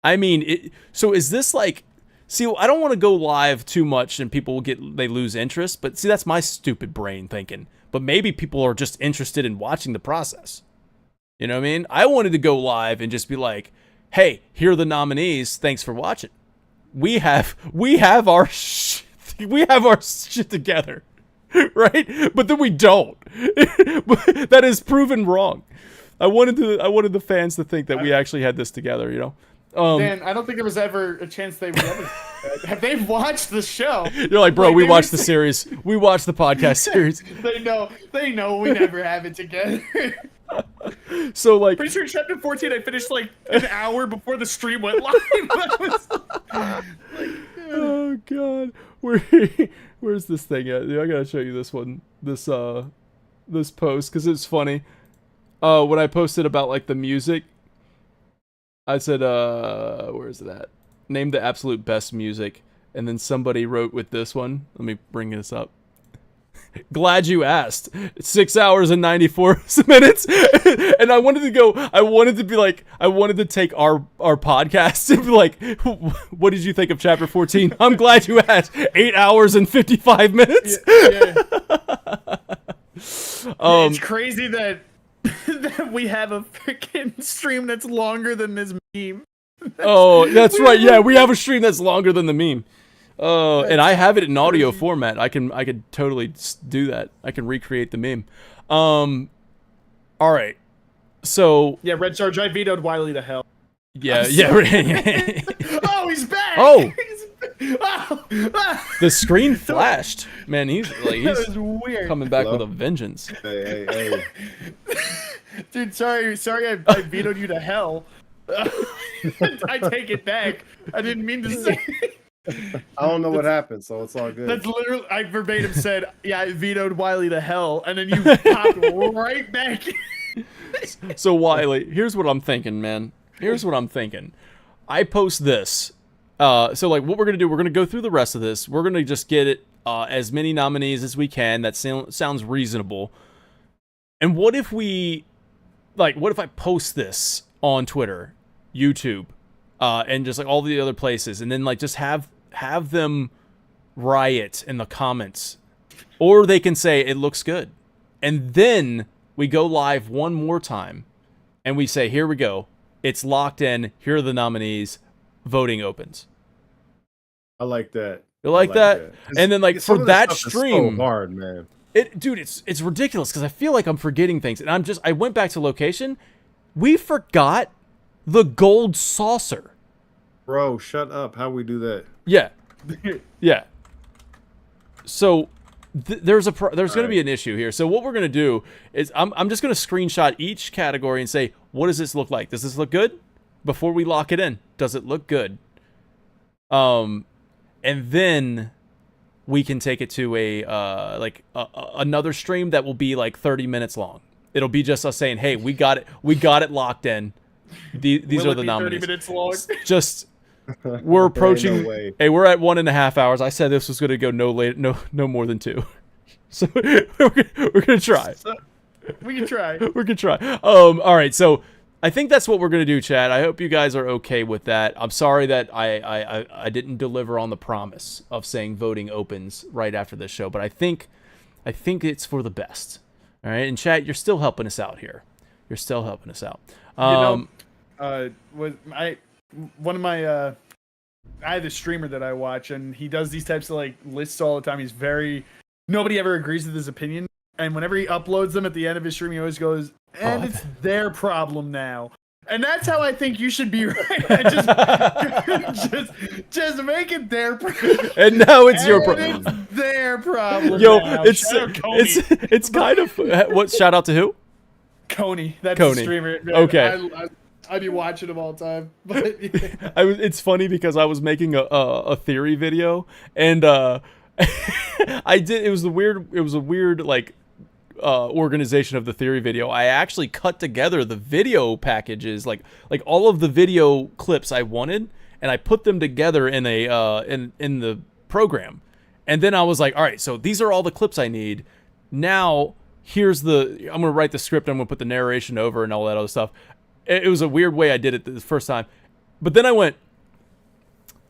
Speaker 2: I mean, so is this like? See, I don't want to go live too much, and people they lose interest. But see, that's my stupid brain thinking. But maybe people are just interested in watching the process. You know what I mean? I wanted to go live and just be like, "Hey, here are the nominees. Thanks for watching." We have our shit together, right? But then we don't. That is proven wrong. I wanted the fans to think that we actually had this together, you know.
Speaker 1: Man, I don't think there was ever a chance they would ever. Have they watched the show?
Speaker 2: You're like, bro, we watched the series. We watched the podcast series.
Speaker 1: They know we never have it together.
Speaker 2: So like,
Speaker 1: pretty sure chapter 14 I finished like an hour before the stream went live.
Speaker 2: Oh god, where's this thing at? I gotta show you this one, this post, because it's funny. When I posted about like the music, I said, where is it at? Name the absolute best music. And then somebody wrote with this one. Let me bring this up. Glad you asked. 6 hours and 94 minutes. And I wanted to take our podcast and be like, what did you think of chapter 14? I'm glad you asked. 8 hours and 55 minutes.
Speaker 1: Yeah. It's crazy that we have a freaking stream that's longer than this meme.
Speaker 2: That's right. Yeah, we have a stream that's longer than the meme. And I have it in audio format. I could totally do that. I can recreate the meme. All right. So
Speaker 1: yeah, Red Charge, I vetoed Wiley to hell.
Speaker 2: Yeah.
Speaker 1: Oh, he's back.
Speaker 2: Oh.
Speaker 1: Oh.
Speaker 2: The screen flashed. Man, he's
Speaker 1: that was weird.
Speaker 2: Coming back with a vengeance.
Speaker 3: Hey.
Speaker 1: Dude, sorry, I vetoed you to hell. I take it back. I didn't mean to say.
Speaker 3: I don't know what happened, so it's all good.
Speaker 1: That's literally, I verbatim said, yeah, I vetoed Wiley to hell, and then you popped right back.
Speaker 2: So Wiley, here's what I'm thinking, man. Here's what I'm thinking. I post this. So like what we're going to do, we're going to go through the rest of this. We're going to just get it as many nominees as we can. That sounds reasonable. And what if I post this on Twitter, YouTube, and just like all the other places, and then like just have them riot in the comments, or they can say it looks good, and then we go live one more time, and we say, here we go, it's locked in, here are the nominees, voting opens.
Speaker 3: I like that.
Speaker 2: You like that? And then like for that stream,
Speaker 3: so hard, man.
Speaker 2: Dude, it's ridiculous because I feel like I'm forgetting things, and I went back to location. We forgot the gold saucer.
Speaker 3: Bro, shut up. How we do that?
Speaker 2: Yeah. Yeah. So there's going to be an issue here. So what we're going to do is I'm just going to screenshot each category and say, what does this look like? Does this look good? Before we lock it in, does it look good? And then we can take it to another stream that will be like 30 minutes long. It'll be just us saying, "Hey, we got it locked in. These are the nominees." 30 minutes long. Just we're approaching.
Speaker 3: No
Speaker 2: hey, we're at 1.5 hours. I said this was going to go no more than 2. So we're gonna try.
Speaker 1: We can try.
Speaker 2: We're gonna try. All right. So I think that's what we're gonna do, Chad. I hope you guys are okay with that. I'm sorry that I didn't deliver on the promise of saying voting opens right after this show, but I think it's for the best. All right, and chat, you're still helping us out here. You're still helping us out.
Speaker 1: I have a streamer that I watch, and he does these types of like lists all the time. Nobody ever agrees with his opinion, and whenever he uploads them at the end of his stream, he always goes, "And it's their problem now." And that's how I think you should be, right? just make it their problem.
Speaker 2: And now it's your problem.
Speaker 1: It's their problem.
Speaker 2: Yo,
Speaker 1: now.
Speaker 2: it's kind of what? Shout out to who?
Speaker 1: Coney. That's
Speaker 2: Coney.
Speaker 1: the streamer.
Speaker 2: Okay.
Speaker 1: I be watching him all the time. But yeah.
Speaker 2: It's funny because I was making a theory video, and it was a weird like organization of the theory video. I actually cut together the video packages, like all of the video clips I wanted, and I put them together in in the program. And then I was like, all right, so these are all the clips I need. Now I'm gonna write the script, I'm gonna put the narration over and all that other stuff. It was a weird way I did it the first time, but then I went,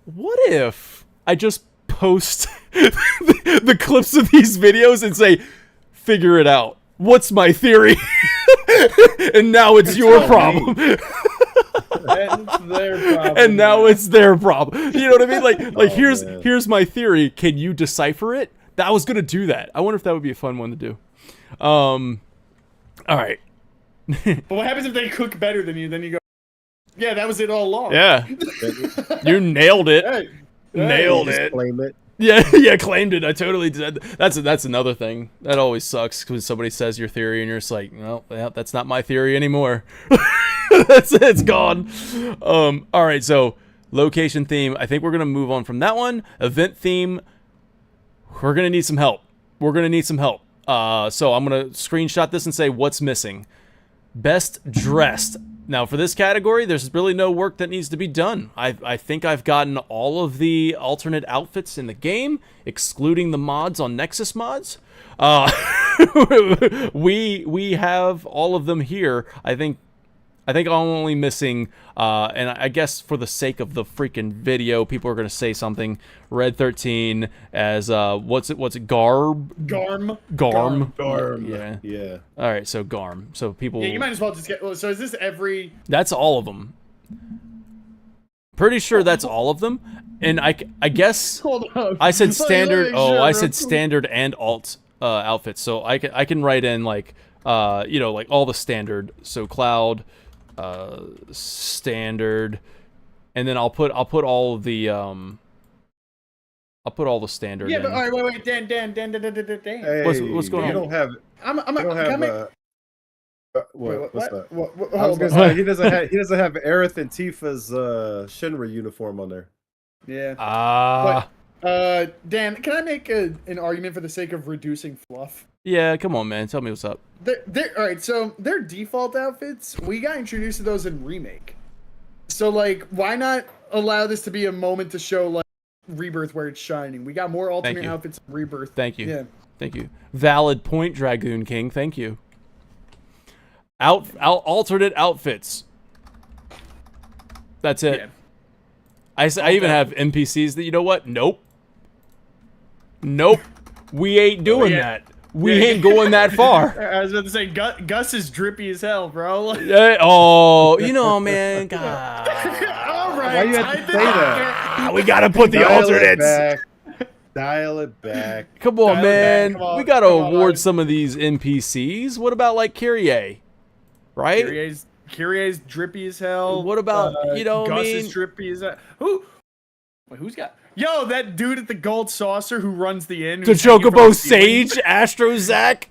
Speaker 2: what if I just post the clips of these videos and say, figure it out. What's my theory? And now it's your problem.
Speaker 1: It's their problem.
Speaker 2: And now it's their problem. You know what I mean? Like here's my theory. Can you decipher it? I was gonna do that. I wonder if that would be a fun one to do. All right.
Speaker 1: But what happens if they cook better than you? Then you go, yeah, that was it all along.
Speaker 2: Yeah. You nailed it.
Speaker 1: Hey.
Speaker 2: Nailed it.
Speaker 3: Claim it.
Speaker 2: Yeah, claimed it. I totally did. That's another thing. That always sucks when somebody says your theory and you're just like, no, that's not my theory anymore. It's gone. All right, so location theme. I think we're gonna move on from that one. Event theme. We're gonna need some help. So I'm gonna screenshot this and say what's missing. Best dressed. Now, for this category, there's really no work that needs to be done. I think I've gotten all of the alternate outfits in the game, excluding the mods on Nexus Mods. We have all of them here. I think I'm only missing, and I guess for the sake of the freaking video, people are gonna say something. Red 13 as what's it? Garm.
Speaker 3: Yeah.
Speaker 2: All right, so Garm. So people.
Speaker 1: Yeah, you might as well just get. So is this every?
Speaker 2: That's all of them. Pretty sure that's all of them. And I guess
Speaker 1: Hold on.
Speaker 2: I said standard.
Speaker 1: Sure,
Speaker 2: I said standard and alt outfits. So I can write in like like all the standard. So Cloud, standard, and then I'll put all of the I'll put all the standard.
Speaker 1: Yeah,
Speaker 2: in.
Speaker 1: but all right, wait, Dan.
Speaker 3: Hey,
Speaker 2: What's going on?
Speaker 3: You don't have.
Speaker 1: I'm
Speaker 3: You don't have.
Speaker 1: Wait,
Speaker 3: What's that?
Speaker 1: what,
Speaker 3: I was gonna say he doesn't have Aerith and Tifa's Shinra uniform on there.
Speaker 1: Yeah. Dan, can I make an argument for the sake of reducing fluff?
Speaker 2: Yeah, come on, man. Tell me what's up.
Speaker 1: All right, so their default outfits, we got introduced to those in Remake. So, like, why not allow this to be a moment to show, like, Rebirth where it's shining? We got more alternate outfits in Rebirth.
Speaker 2: Thank you.
Speaker 1: Yeah.
Speaker 2: Thank you. Valid point, Dragoon King. Thank you. Alternate outfits. That's it.
Speaker 1: Yeah.
Speaker 2: I even have NPCs that, you know what? Nope. We ain't doing that. We ain't going that far.
Speaker 1: I was about to say, Gus is drippy as hell, bro.
Speaker 2: Oh, man. God.
Speaker 1: All right.
Speaker 3: Why you have to say that?
Speaker 2: We gotta put the alternates.
Speaker 3: Dial it back.
Speaker 2: Come on, man.
Speaker 1: Come on,
Speaker 2: we gotta
Speaker 1: come on.
Speaker 2: award some of these NPCs. What about like Kyrie? Right?
Speaker 1: Kyrie's drippy as hell.
Speaker 2: What about
Speaker 1: Gus is drippy as hell. Who's got? Yo, that dude at the gold saucer who runs the inn.
Speaker 2: The Chocobo Sage, Astro Zach.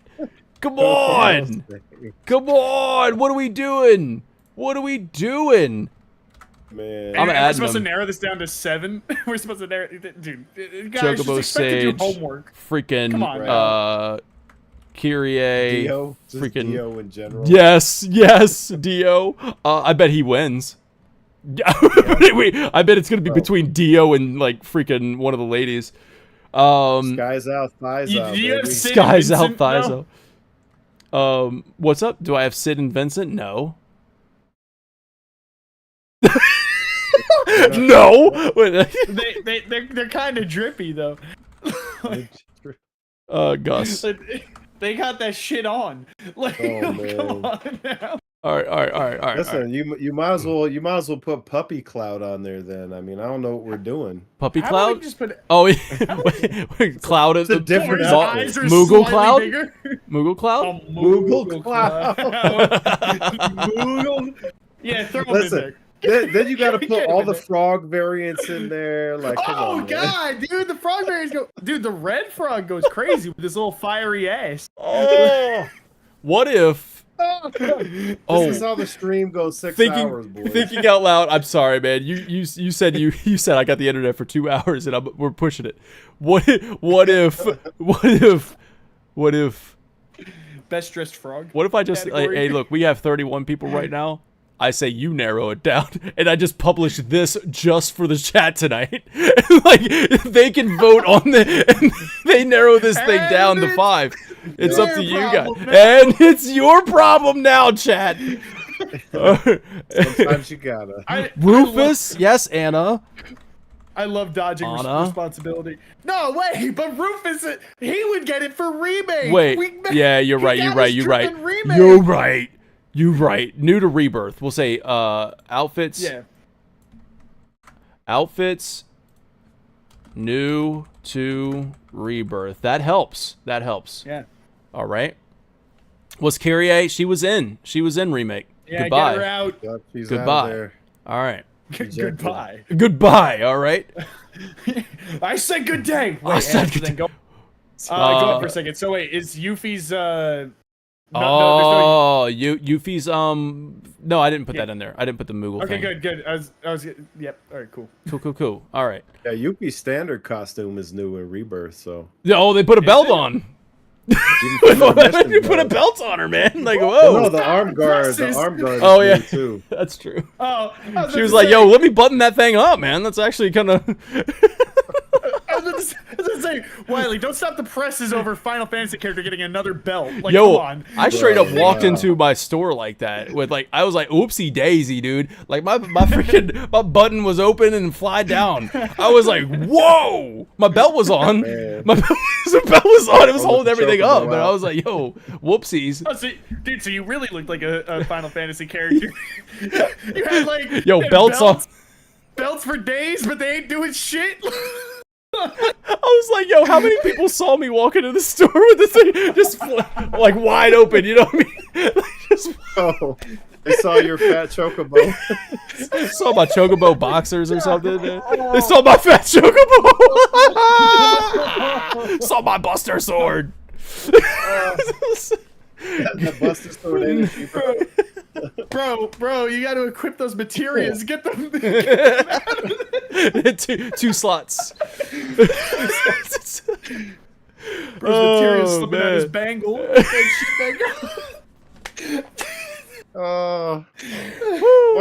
Speaker 2: Come on. Come on. What are we doing?
Speaker 3: Man.
Speaker 2: I'm
Speaker 1: we're supposed to
Speaker 2: them.
Speaker 1: narrow this down to 7. We're supposed to narrow, dude. Guys,
Speaker 2: Chocobo
Speaker 1: just expect to
Speaker 2: Sage.
Speaker 1: do homework.
Speaker 2: Freaking
Speaker 1: Come on,
Speaker 2: Kyrie.
Speaker 3: Dio. Just
Speaker 2: Freaking
Speaker 3: Dio in general.
Speaker 2: Yes, Dio. I bet he wins. I bet it's gonna be between Dio and like freaking one of the ladies.
Speaker 3: Skies out, thighs out.
Speaker 1: Do you have
Speaker 3: Baby.
Speaker 1: Sid
Speaker 2: Skies
Speaker 1: and
Speaker 2: out,
Speaker 1: Vincent?
Speaker 2: thighs
Speaker 1: No.
Speaker 2: out. What's up? Do I have Sid and Vincent? No. No.
Speaker 1: They're kind of drippy though.
Speaker 2: Gus.
Speaker 1: They got that shit on. Like,
Speaker 3: Oh, man.
Speaker 1: come on now.
Speaker 2: All right.
Speaker 3: Listen, you might as well put Puppy Cloud on there then. I mean, I don't know what we're doing.
Speaker 2: Puppy
Speaker 1: How about
Speaker 2: Cloud.
Speaker 1: we just put
Speaker 2: Oh, wait, Cloud is
Speaker 3: It's a different
Speaker 1: his
Speaker 3: outfit.
Speaker 1: eyes are
Speaker 2: Moogle
Speaker 1: slightly
Speaker 2: Cloud?
Speaker 1: bigger.
Speaker 2: Moogle Cloud.
Speaker 1: Oh,
Speaker 3: Moogle Cloud.
Speaker 1: Moogle. Yeah, throw him in
Speaker 3: Listen,
Speaker 1: there.
Speaker 3: then you got to
Speaker 1: Get
Speaker 3: put
Speaker 1: him
Speaker 3: all
Speaker 1: in
Speaker 3: the
Speaker 1: there.
Speaker 3: frog variants in there. Like, come
Speaker 1: Oh
Speaker 3: on, man.
Speaker 1: god, dude, the frog berries go. Dude, the red frog goes crazy with his little fiery ass.
Speaker 2: Oh. What if?
Speaker 3: This
Speaker 2: Oh,
Speaker 3: is how the stream goes 6 hours, boys.
Speaker 2: thinking out loud. I'm sorry, man. You said you said I got the internet for 2 hours and we're pushing it. What if?
Speaker 1: Best dressed frog.
Speaker 2: What if I just
Speaker 1: Category.
Speaker 2: hey look, we have 31 people right now. I say you narrow it down, and I just publish this just for the chat tonight. Like they can vote on and they narrow this thing down to 5. It's up to you guys, and it's your problem now, chat.
Speaker 3: Sometimes you gotta.
Speaker 2: Rufus, yes, Anna.
Speaker 1: I love dodging responsibility. No way, but Rufus, he would get it for remake.
Speaker 2: Wait, yeah, you're
Speaker 1: he
Speaker 2: right.
Speaker 1: got
Speaker 2: You're right.
Speaker 1: his
Speaker 2: You're right.
Speaker 1: dripping remake.
Speaker 2: You're right. You're right. New to Rebirth. We'll say outfits.
Speaker 1: Yeah.
Speaker 2: Outfits. New to Rebirth. That helps.
Speaker 1: Yeah.
Speaker 2: All right. Was Kyrie? She was in. She was in remake.
Speaker 1: Yeah,
Speaker 2: Goodbye.
Speaker 1: get her out.
Speaker 3: Yep, she's
Speaker 2: Goodbye.
Speaker 3: out there.
Speaker 2: All right.
Speaker 1: Goodbye.
Speaker 2: Goodbye. All right.
Speaker 1: I said good day. Wait,
Speaker 2: I said
Speaker 1: Ashley,
Speaker 2: good
Speaker 1: then go. Go up for a second. So wait, is Yuffie's
Speaker 2: Yuffie's no, I didn't put that in there. I didn't put the Moogle
Speaker 1: Okay,
Speaker 2: thing.
Speaker 1: good. I was yep. All right, cool.
Speaker 2: Cool. All right.
Speaker 3: Yeah, Yuppie's standard costume is new in Rebirth, so.
Speaker 2: Oh, they put a belt on. You put a belt on her, man. Like, whoa.
Speaker 3: No, the arm guard. The arm guard.
Speaker 2: Oh yeah,
Speaker 3: too.
Speaker 2: That's true.
Speaker 1: Oh,
Speaker 2: She was like, "Yo, let me button that thing up, man. That's actually kind of."
Speaker 1: I was gonna say, Wiley, don't stop the presses over Final Fantasy character getting another belt. Like,
Speaker 2: Yo,
Speaker 1: come on.
Speaker 2: I straight up walked into my store like that with like, I was like, oopsie daisy, dude. Like my freaking my button was open and fly down. I was like, whoa, my belt was on. My belt was on. It was holding everything up, and I was like, yo, whoopsies.
Speaker 1: Oh, dude, so you really looked like a Final Fantasy character. You had like
Speaker 2: belts on.
Speaker 1: Belts for days, but they ain't doing shit.
Speaker 2: I was like, yo, how many people saw me walk into the store with this thing just like wide open, you know what I mean? Like,
Speaker 3: Oh, they saw your fat chocobo.
Speaker 2: Saw my chocobo boxers or something. They saw my fat chocobo. Saw my buster sword.
Speaker 3: The buster sword energy,
Speaker 1: Bro, you got to equip those materials. Get them.
Speaker 2: two slots.
Speaker 1: Bro's materials slipping out his bangle.
Speaker 3: Why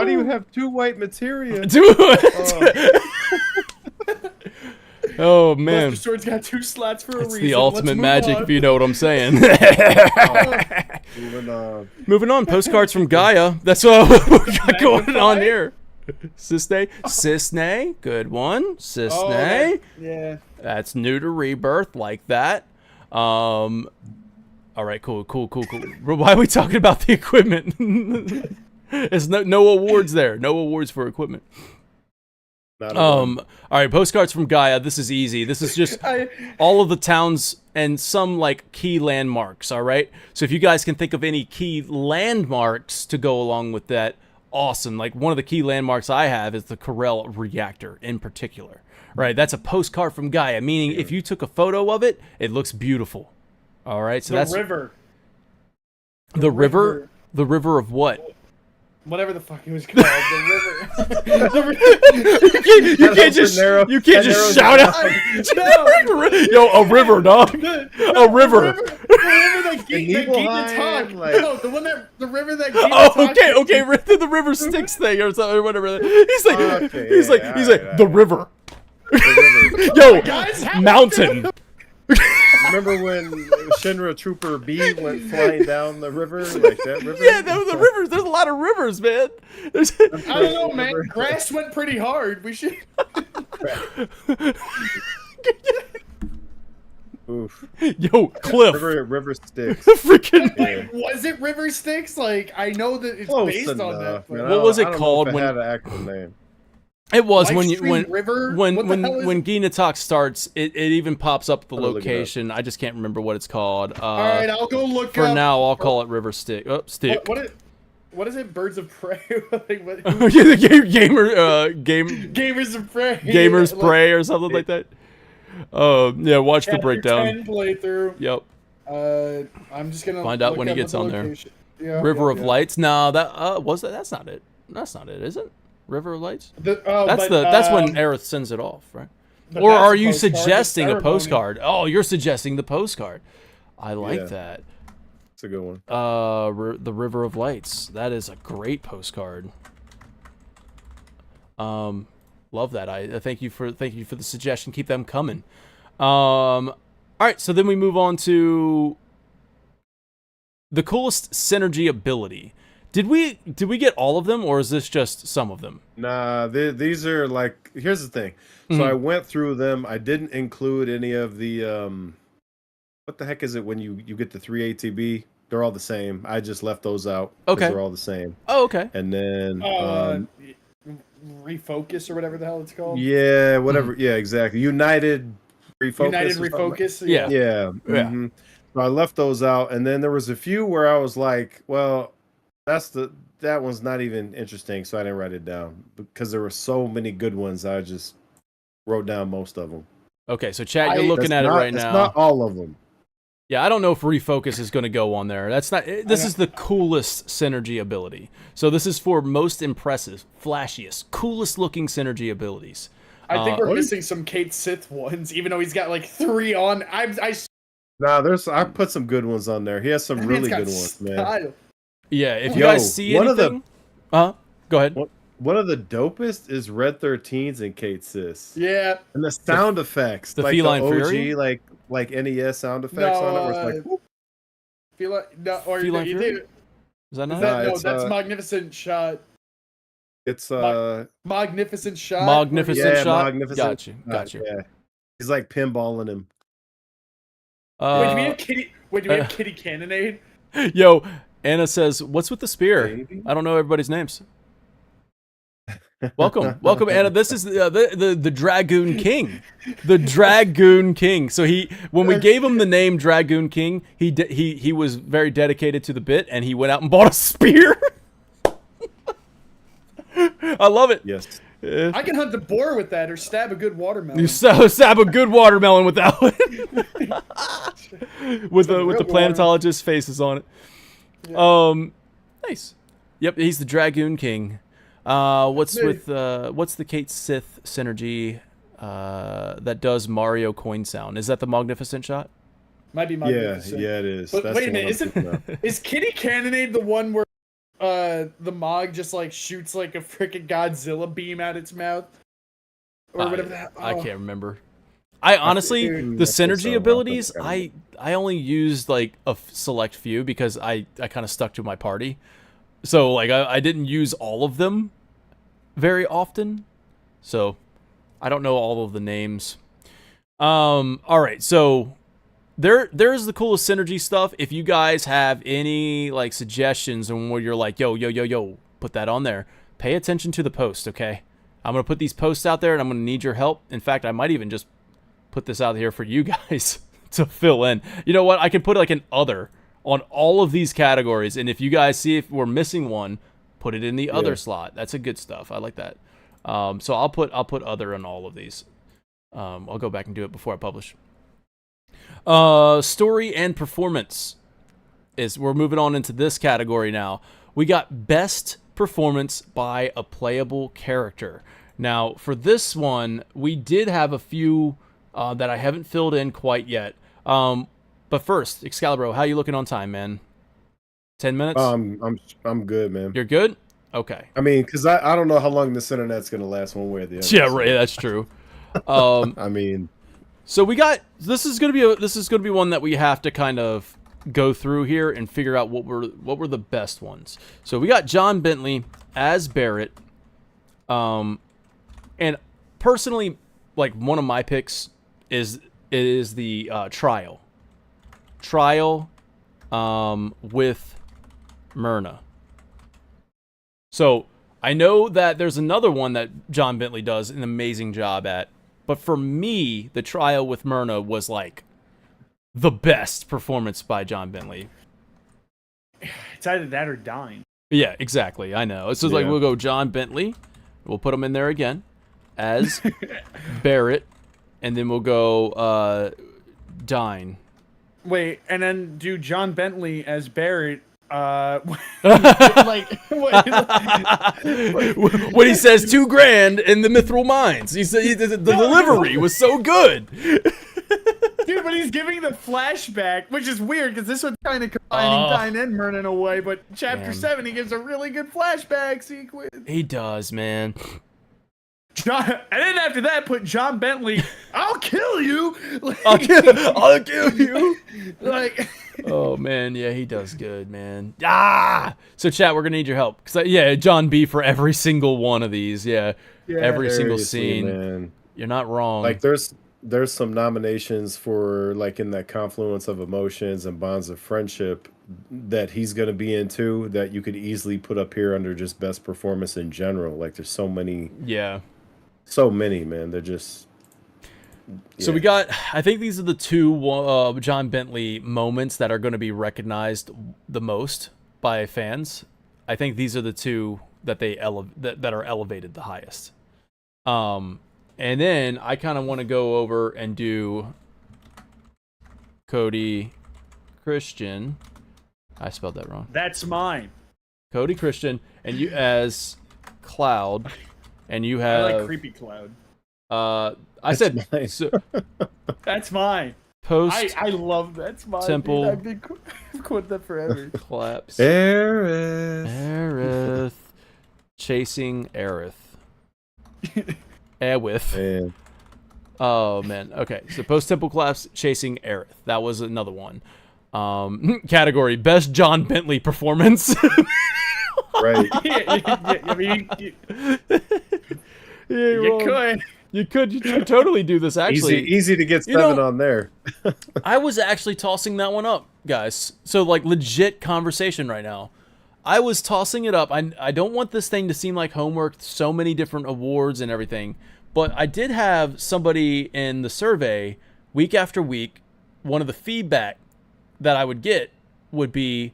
Speaker 3: do you have two white materials?
Speaker 2: Do it. Oh man,
Speaker 1: Buster Sword's got two slots for a reason.
Speaker 2: the ultimate magic,
Speaker 1: on.
Speaker 2: if you know what I'm saying.
Speaker 3: Moving on.
Speaker 2: Moving on, postcards from Gaia. That's what we got going on here. Cisne, good one. Cisne.
Speaker 1: Yeah.
Speaker 2: That's new to Rebirth, like that. All right, cool. Why are we talking about the equipment? There's no awards there. No awards for equipment. All right, postcards from Gaia. This is easy. This is just all of the towns and some like key landmarks. All right, so if you guys can think of any key landmarks to go along with that, awesome. Like one of the key landmarks I have is the Corel reactor in particular. Right, that's a postcard from Gaia, meaning if you took a photo of it, it looks beautiful. All right, so that's
Speaker 1: the river.
Speaker 2: The river. The river of what?
Speaker 1: Whatever the fuck it was called, the river.
Speaker 2: You can't just shout out. Yo, a river, dog. A river.
Speaker 1: The river that gave the talk. No, the river that gave the talk.
Speaker 2: Okay. The river Styx thing or something, or whatever. He's like, the river. Yo, mountain.
Speaker 3: Remember when Shinra Trooper B went flying down the river? Like that river?
Speaker 2: Yeah, the rivers. There's a lot of rivers, man.
Speaker 1: I don't know, man. Grass went pretty hard. We should.
Speaker 3: Oof.
Speaker 2: Yo, Cliff.
Speaker 3: River Styx.
Speaker 2: Freaking.
Speaker 1: Wait, was it River Styx? Like, I know that it's
Speaker 3: Close
Speaker 1: based
Speaker 3: enough,
Speaker 1: on that.
Speaker 3: man.
Speaker 2: What was it
Speaker 3: I don't
Speaker 2: called
Speaker 3: know if
Speaker 2: when
Speaker 3: it had an actual name?
Speaker 2: It was
Speaker 1: River?
Speaker 2: when Gina Talk starts, it even pops up the
Speaker 3: I'll look it up.
Speaker 2: location. I just can't remember what it's called.
Speaker 1: All right, I'll go look
Speaker 2: For
Speaker 1: up.
Speaker 2: now, I'll call it River Stick. Oh, Stick.
Speaker 1: What is it? Birds of Prey? Like, what,
Speaker 2: Yeah, the
Speaker 1: Gamers of Prey.
Speaker 2: Gamers Prey or something like that. Yeah, watch the breakdown.
Speaker 1: 10 playthrough.
Speaker 2: Yep.
Speaker 1: I'm just gonna
Speaker 2: find out
Speaker 1: look
Speaker 2: when he
Speaker 1: up
Speaker 2: gets
Speaker 1: the
Speaker 2: on there.
Speaker 1: location. Yeah,
Speaker 2: River of
Speaker 1: yeah.
Speaker 2: Lights. No, that's not it. That's not it, is it? River of Lights.
Speaker 1: That's
Speaker 2: when Aerith sends it off, right? Or are you suggesting a postcard? Oh, you're suggesting the postcard. I like that.
Speaker 3: It's a good one.
Speaker 2: The River of Lights. That is a great postcard. Love that. I thank you for the suggestion. Keep them coming. All right, so then we move on to the coolest synergy ability. Did we get all of them, or is this just some of them?
Speaker 3: Nah, these are like. Here's the thing. So I went through them. I didn't include any of the. What the heck is it when you get the 3 ATB? They're all the same. I just left those out.
Speaker 2: Okay.
Speaker 3: They're all the same.
Speaker 2: Oh, okay.
Speaker 3: And then.
Speaker 1: Refocus or whatever the hell it's called.
Speaker 3: Yeah, whatever. Yeah, exactly. United Refocus.
Speaker 2: Yeah.
Speaker 3: Yeah. Mm-hmm. So I left those out, and then there was a few where I was like, well. That one's not even interesting, so I didn't write it down because there were so many good ones. I just wrote down most of them.
Speaker 2: Okay, so chat, you're looking at it right now.
Speaker 3: It's not all of them.
Speaker 2: Yeah, I don't know if Refocus is going to go on there. That's not. This is the coolest synergy ability. So this is for most impressive, flashiest, coolest looking synergy abilities.
Speaker 1: I think we're missing some Kate Sith ones, even though he's got like 3 on. I
Speaker 3: Nah, I put some good ones on there. He has some
Speaker 1: That
Speaker 3: really
Speaker 1: man's got
Speaker 3: good ones, man.
Speaker 1: style.
Speaker 2: Yeah, if you
Speaker 3: Yo,
Speaker 2: guys see
Speaker 3: one of the-
Speaker 2: anything, go ahead.
Speaker 3: One of the dopest is Red 13's and Kate Sis.
Speaker 1: Yeah.
Speaker 3: And the sound effects,
Speaker 2: the
Speaker 3: like
Speaker 2: Feline
Speaker 3: the OG,
Speaker 2: Fury?
Speaker 3: like NES sound effects on it, where it's like, whoop.
Speaker 1: Feel like no, or
Speaker 2: Feline
Speaker 1: you
Speaker 2: Fury?
Speaker 1: do.
Speaker 2: Is that not?
Speaker 1: No,
Speaker 3: it's,
Speaker 1: that's Magnificent Shot.
Speaker 3: it's
Speaker 1: Magnificent Shot.
Speaker 2: Magnificent
Speaker 3: yeah,
Speaker 2: Shot.
Speaker 3: Magnificent.
Speaker 2: Got you.
Speaker 3: Yeah, he's like pinballing him.
Speaker 1: Wait, do we have Kitty Cannonade?
Speaker 2: Yo, Anna says, "What's with the spear?"
Speaker 3: Maybe.
Speaker 2: I don't know everybody's names. Welcome, Anna. This is the Dragoon King, the Dragoon King. So when we gave him the name Dragoon King, he was very dedicated to the bit, and he went out and bought a spear. I love it.
Speaker 3: Yes.
Speaker 1: I can hunt the boar with that, or stab a good watermelon.
Speaker 2: You stab a good watermelon with that one. with the planetologist faces on it. Yeah. Nice. Yep, he's the Dragoon King. What's the Kate Sith synergy that does Mario coin sound? Is that the Magnificent Shot?
Speaker 1: Might be Magnificent.
Speaker 3: Yeah, it is.
Speaker 1: But
Speaker 3: That's
Speaker 1: wait a
Speaker 3: the one
Speaker 1: minute, is Kitty Cannonade the one where the Mog just like shoots like a freaking Godzilla beam out its mouth? Or whatever that.
Speaker 2: I can't remember. I honestly, the synergy abilities, I only used like a select few because I kind of stuck to my party. So like I didn't use all of them very often. So I don't know all of the names. All right, so there's the coolest synergy stuff. If you guys have any like suggestions on where you're like, yo, put that on there. Pay attention to the post, okay? I'm gonna put these posts out there and I'm gonna need your help. In fact, I might even just put this out here for you guys to fill in. You know what? I can put like an other on all of these categories, and if you guys see if we're missing one, put it in the other slot. That's a good stuff. I like that. So I'll put other on all of these. I'll go back and do it before I publish. Story and performance we're moving on into this category now. We got best performance by a playable character. Now for this one, we did have a few that I haven't filled in quite yet. But first, Excalibur, how you looking on time, man? 10 minutes?
Speaker 3: I'm good, man.
Speaker 2: You're good? Okay.
Speaker 3: I mean, because I don't know how long this internet's gonna last one way or the other.
Speaker 2: Yeah, right. That's true.
Speaker 3: I mean,
Speaker 2: so we got this is gonna be one that we have to kind of go through here and figure out what were the best ones. So we got John Bentley as Barrett, and personally, like one of my picks is the Trial with Myrna. So I know that there's another one that John Bentley does an amazing job at, but for me, the Trial with Myrna was like the best performance by John Bentley.
Speaker 1: It's either that or Dine.
Speaker 2: Yeah, exactly. I know. So like we'll go John Bentley, we'll put him in there again as Barrett, and then we'll go Dine.
Speaker 1: Wait, and then do John Bentley as Barrett. Like
Speaker 2: when he says $2,000 in the Mithril Mines, he said the delivery was so good.
Speaker 1: Dude, but he's giving the flashback, which is weird because this one's kind of combining Dine and Myrna in a way. But Chapter 7, he gives a really good flashback sequence.
Speaker 2: He does, man.
Speaker 1: And then after that, put John Bentley. I'll kill you. Like,
Speaker 2: I'll kill you.
Speaker 1: Like.
Speaker 2: Oh man, yeah, he does good, man. So chat, we're gonna need your help, cause John B for every single one of these, every single scene.
Speaker 3: Man.
Speaker 2: You're not wrong.
Speaker 3: Like there's some nominations for like in that confluence of emotions and bonds of friendship that he's gonna be into that you could easily put up here under just best performance in general. Like there's so many.
Speaker 2: Yeah.
Speaker 3: So many, man. They're just.
Speaker 2: So we got, I think these are the two John Bentley moments that are going to be recognized the most by fans. I think these are the two that that are elevated the highest. And then I kind of want to go over and do Cody Christian. I spelled that wrong.
Speaker 1: That's mine.
Speaker 2: Cody Christian, and you as Cloud, and you have
Speaker 1: I like Creepy Cloud.
Speaker 2: I said so,
Speaker 1: that's mine.
Speaker 2: Post
Speaker 1: I love that spot.
Speaker 2: Temple.
Speaker 1: Dude. I've quoted that forever.
Speaker 2: collapse.
Speaker 3: Aerith.
Speaker 2: Aerith. Chasing Aerith. Aerith.
Speaker 3: Man.
Speaker 2: Oh man. Okay. So post temple collapse chasing Aerith. That was another one. Category best John Bentley performance.
Speaker 3: Right.
Speaker 1: I mean,
Speaker 2: You
Speaker 1: could.
Speaker 2: You could totally do this actually.
Speaker 3: Easy to get 7 on there.
Speaker 2: I was actually tossing that one up, guys. So like legit conversation right now. I was tossing it up. I don't want this thing to seem like homework, so many different awards and everything. But I did have somebody in the survey week after week, one of the feedback that I would get would be,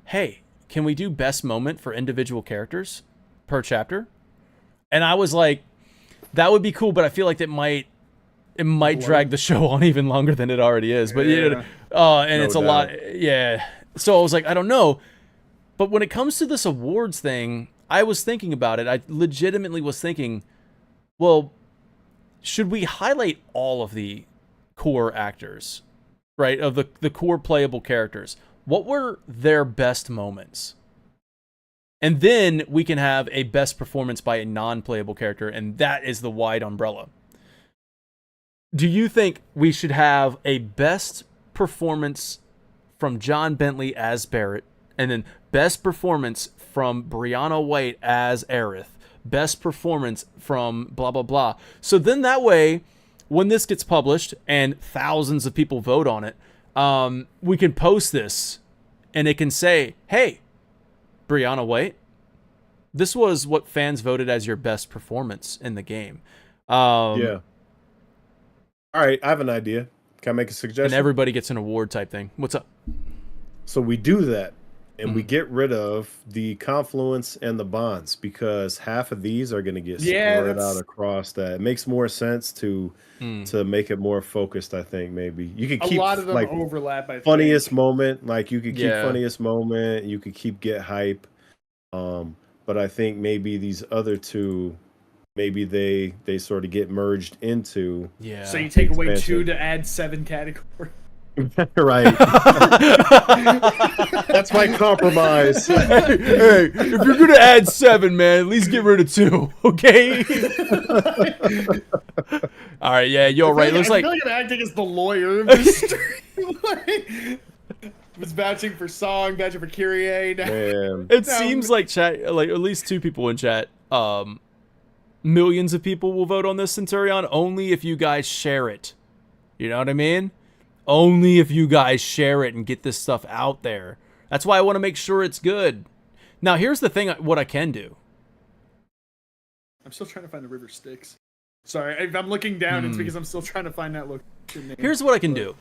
Speaker 2: hey, can we do best moment for individual characters per chapter? And I was like, that would be cool, but I feel like it might drag the show on even longer than it already is. But and it's a lot. Yeah. So I was like, I don't know. But when it comes to this awards thing, I was thinking about it. I legitimately was thinking, well, should we highlight all of the core actors, right? Of the core playable characters. What were their best moments? And then we can have a best performance by a non-playable character, and that is the wide umbrella. Do you think we should have a best performance from John Bentley as Barrett, and then best performance from Brianna White as Aerith, best performance from blah, blah, blah? So then that way, when this gets published and thousands of people vote on it, we can post this and it can say, hey, Brianna White, this was what fans voted as your best performance in the game.
Speaker 3: Yeah. All right, I have an idea. Can I make a suggestion?
Speaker 2: And everybody gets an award type thing. What's up?
Speaker 3: So we do that, and we get rid of the confluence and the bonds, because half of these are going to get spread out across that. It makes more sense to make it more focused, I think, maybe. You could keep
Speaker 1: a lot of them
Speaker 3: like
Speaker 1: overlap, I think.
Speaker 3: funniest moment, like you could keep funniest moment, you could keep get hype. But I think maybe these other two, maybe they sort of get merged into.
Speaker 2: Yeah.
Speaker 1: So you take away 2 to add 7 categories.
Speaker 3: Right. That's my compromise.
Speaker 2: Hey, if you're gonna add 7, man, at least get rid of 2, okay? All right, yeah, you're right. Looks like
Speaker 1: I feel like I'm acting as the lawyer of this stream. Was vouching for Song, vouching for Kyrie.
Speaker 2: It seems like chat, like at least 2 people in chat. Millions of people will vote on this Centurion only if you guys share it. You know what I mean? Only if you guys share it and get this stuff out there. That's why I want to make sure it's good. Now, here's the thing, what I can do.
Speaker 1: I'm still trying to find the river Styx. Sorry, if I'm looking down, it's because I'm still trying to find that location name.
Speaker 2: Here's what I can do.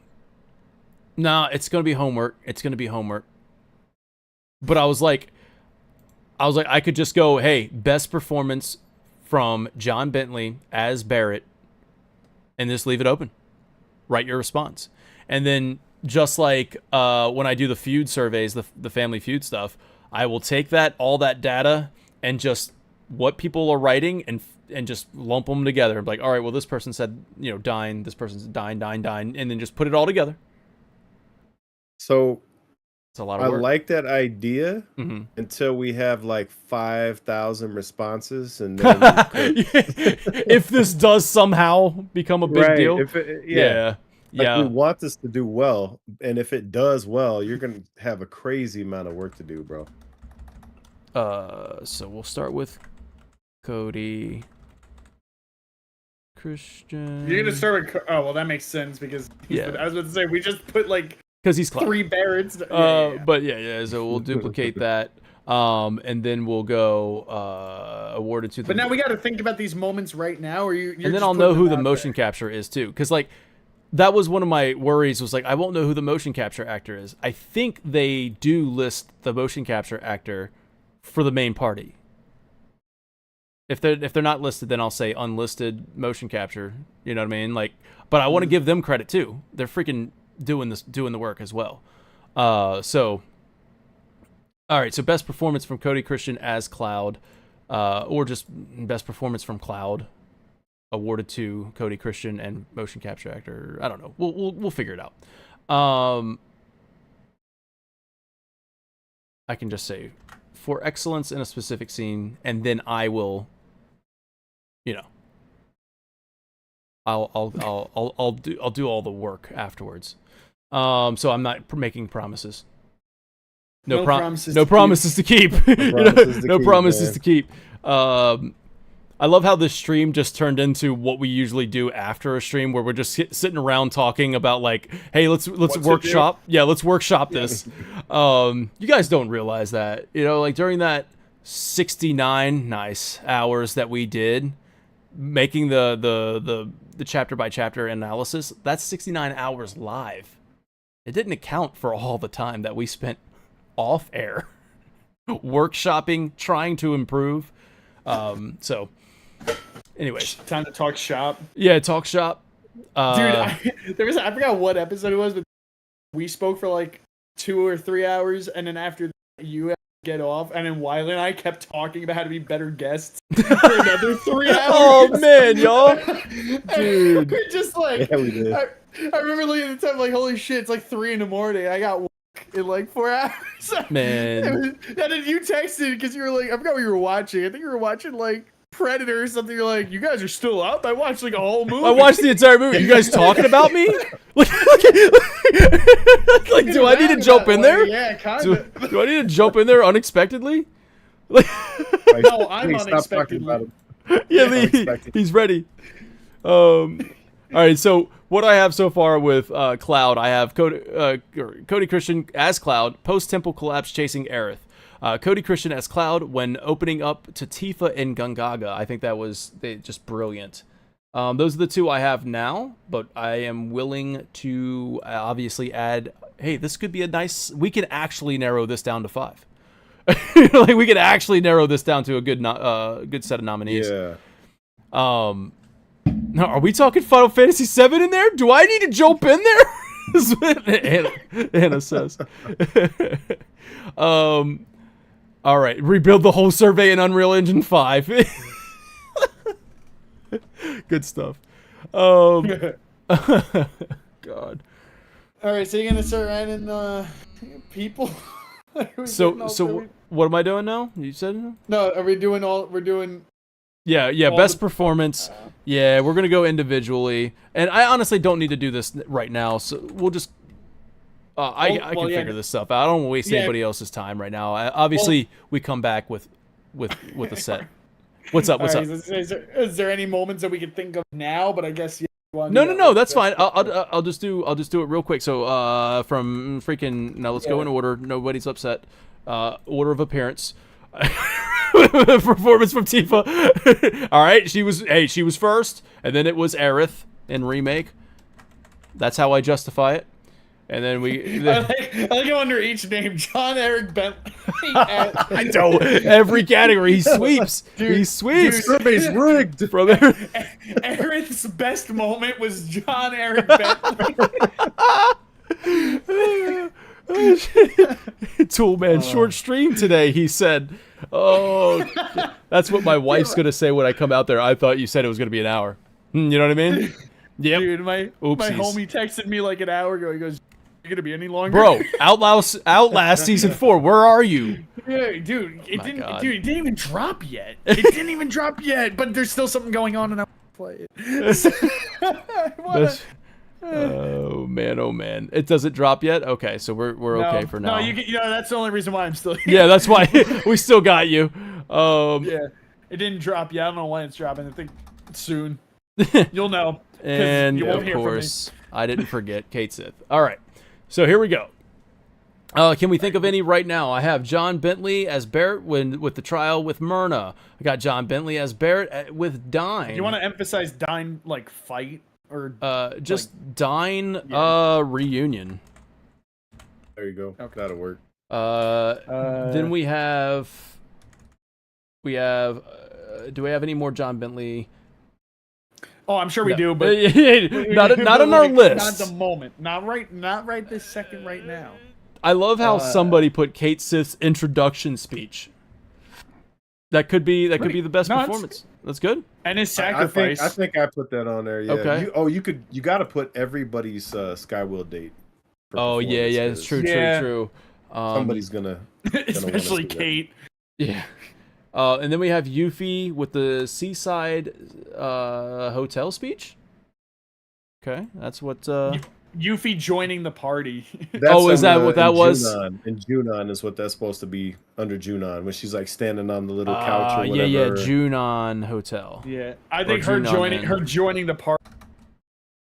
Speaker 2: Nah, it's going to be homework. It's going to be homework. But I was like, I could just go, hey, best performance from John Bentley as Barrett, and just leave it open. Write your response. And then just like when I do the feud surveys, the family feud stuff, I will take all that data and just what people are writing and just lump them together. I'm like, all right, well, this person said, dine, this person's dine, and then just put it all together.
Speaker 3: So
Speaker 2: it's a lot of work.
Speaker 3: I like that idea until we have like 5,000 responses, and then
Speaker 2: if this does somehow become a big deal, yeah.
Speaker 3: We want this to do well, and if it does well, you're gonna have a crazy amount of work to do, bro.
Speaker 2: So we'll start with Cody, Christian.
Speaker 1: You're gonna start with. Oh well, that makes sense because I was about to say we just put like.
Speaker 2: Because he's
Speaker 1: 3 Barretts.
Speaker 2: But so we'll duplicate that, and then we'll go awarded to.
Speaker 1: But now we got to think about these moments right now, or you're
Speaker 2: and then I'll know who the motion capture is too, because like that was one of my worries. Was like I won't know who the motion capture actor is. I think they do list the motion capture actor for the main party. If they're not listed, then I'll say unlisted motion capture. You know what I mean? Like, but I want to give them credit too. They're freaking doing the work as well. So all right, so best performance from Cody Christian as Cloud, or just best performance from Cloud awarded to Cody Christian and motion capture actor. I don't know. We'll figure it out. I can just say for excellence in a specific scene, and then I will, I'll do all the work afterwards. So I'm not making promises. No promises to keep. No promises to keep. I love how this stream just turned into what we usually do after a stream, where we're just sitting around talking about like, hey, let's workshop. Yeah, let's workshop this. You guys don't realize that, like during that 69 nice hours that we did making the chapter by chapter analysis, that's 69 hours live. It didn't account for all the time that we spent off air workshopping, trying to improve. So anyways,
Speaker 1: time to talk shop.
Speaker 2: Yeah, talk shop.
Speaker 1: Dude, I forgot what episode it was, but we spoke for like 2 or 3 hours, and then after that, you had to get off, and then Wiley and I kept talking about how to be better guests for another 3 hours.
Speaker 2: Oh man, y'all, dude,
Speaker 1: we're just like,
Speaker 3: Yeah, we did.
Speaker 1: I remember looking at the time like, holy shit, it's like 3 a.m. I got work in like 4 hours.
Speaker 2: Man.
Speaker 1: And then you texted because you were like, I forgot what you were watching. I think you were watching like Predator or something. You're like, you guys are still up? I watched like a whole movie.
Speaker 2: I watched the entire movie. You guys talking about me? Like, do I need to jump in there?
Speaker 1: Yeah, kind of.
Speaker 2: Do I need to jump in there unexpectedly?
Speaker 1: No, I'm unexpectedly.
Speaker 2: Yeah, he's ready. All right, so what I have so far with Cloud, I have Cody Christian as Cloud, post-temple collapse chasing Aerith. Cody Christian as Cloud when opening up to Tifa and Gungaga. I think that was just brilliant. Those are the two I have now, but I am willing to obviously add, hey, this could be we can actually narrow this down to 5. Like, we could actually narrow this down to a good set of nominees.
Speaker 3: Yeah.
Speaker 2: Now, are we talking Final Fantasy VII in there? Do I need to jump in there? Is what Anna says. All right, rebuild the whole survey in Unreal Engine 5. Good stuff. God.
Speaker 1: All right, so you're gonna start adding people.
Speaker 2: So what am I doing now? You said
Speaker 1: no. Are we doing all? We're doing.
Speaker 2: Yeah. Best performance. Yeah, we're gonna go individually, and I honestly don't need to do this right now. So we'll just. I can figure this stuff out. I don't want to waste anybody else's time right now. Obviously, we come back with a set. What's up? What's up?
Speaker 1: Is there any moments that we can think of now? But I guess
Speaker 2: No. That's fine. I'll just do it real quick. So from freaking now, let's go in order. Nobody's upset. Order of appearance. Performance from Tifa. All right, she was first, and then it was Aerith in remake. That's how I justify it. And then
Speaker 1: I like go under each name. John Eric Bentley.
Speaker 2: I know every category he sweeps.
Speaker 1: Dude,
Speaker 2: he sweeps.
Speaker 3: Survey's rigged.
Speaker 2: From there.
Speaker 1: Aerith's best moment was John Eric Bentley.
Speaker 2: Toolman short stream today. He said, "Oh, that's what my wife's gonna say when I come out there." I thought you said it was gonna be an hour. You know what I mean? Yep.
Speaker 1: Dude, my homie texted me like an hour ago. He goes, "You gonna be any longer?"
Speaker 2: Bro, Outlast season 4. Where are you?
Speaker 1: Yeah, dude, it didn't even drop yet. It didn't even drop yet. But there's still something going on, and I want to play it.
Speaker 2: Oh man, it doesn't drop yet. Okay, so we're okay for now.
Speaker 1: No, that's the only reason why I'm still here.
Speaker 2: Yeah, that's why we still got you.
Speaker 1: Yeah, it didn't drop yet. I don't know when it's dropping. I think soon. You'll know.
Speaker 2: And
Speaker 1: you won't
Speaker 2: of
Speaker 1: hear
Speaker 2: course, I didn't forget Kate Sith. All right, so here we go. Can we think of any right now? I have John Bentley as Barrett with the trial with Myrna. I got John Bentley as Barrett with Dine.
Speaker 1: Do you want to emphasize Dine like fight or
Speaker 2: just like, Dine reunion?
Speaker 3: There you go. Okay. That'll work.
Speaker 2: Then we have. Do we have any more John Bentley?
Speaker 1: Oh, I'm sure we do, but
Speaker 2: not on our list.
Speaker 1: Not at the moment. Not right this second. Right now.
Speaker 2: I love how somebody put Kate Sith's introduction speech. That could be the best
Speaker 1: No,
Speaker 2: performance. That's good.
Speaker 1: And his sacrifice.
Speaker 3: I think I put that on there. Yeah.
Speaker 2: Okay.
Speaker 3: You got to put everybody's Skywheel date.
Speaker 2: Oh yeah, it's true.
Speaker 3: Somebody's gonna
Speaker 1: especially Kate.
Speaker 2: Yeah. And then we have Yuffie with the seaside hotel speech. Okay, that's what.
Speaker 1: Yuffie joining the party.
Speaker 2: Is that what that was?
Speaker 3: And Junon is what that's supposed to be under Junon when she's like standing on the little couch or whatever.
Speaker 2: Yeah, Junon Hotel.
Speaker 1: Yeah, I think her joining the party.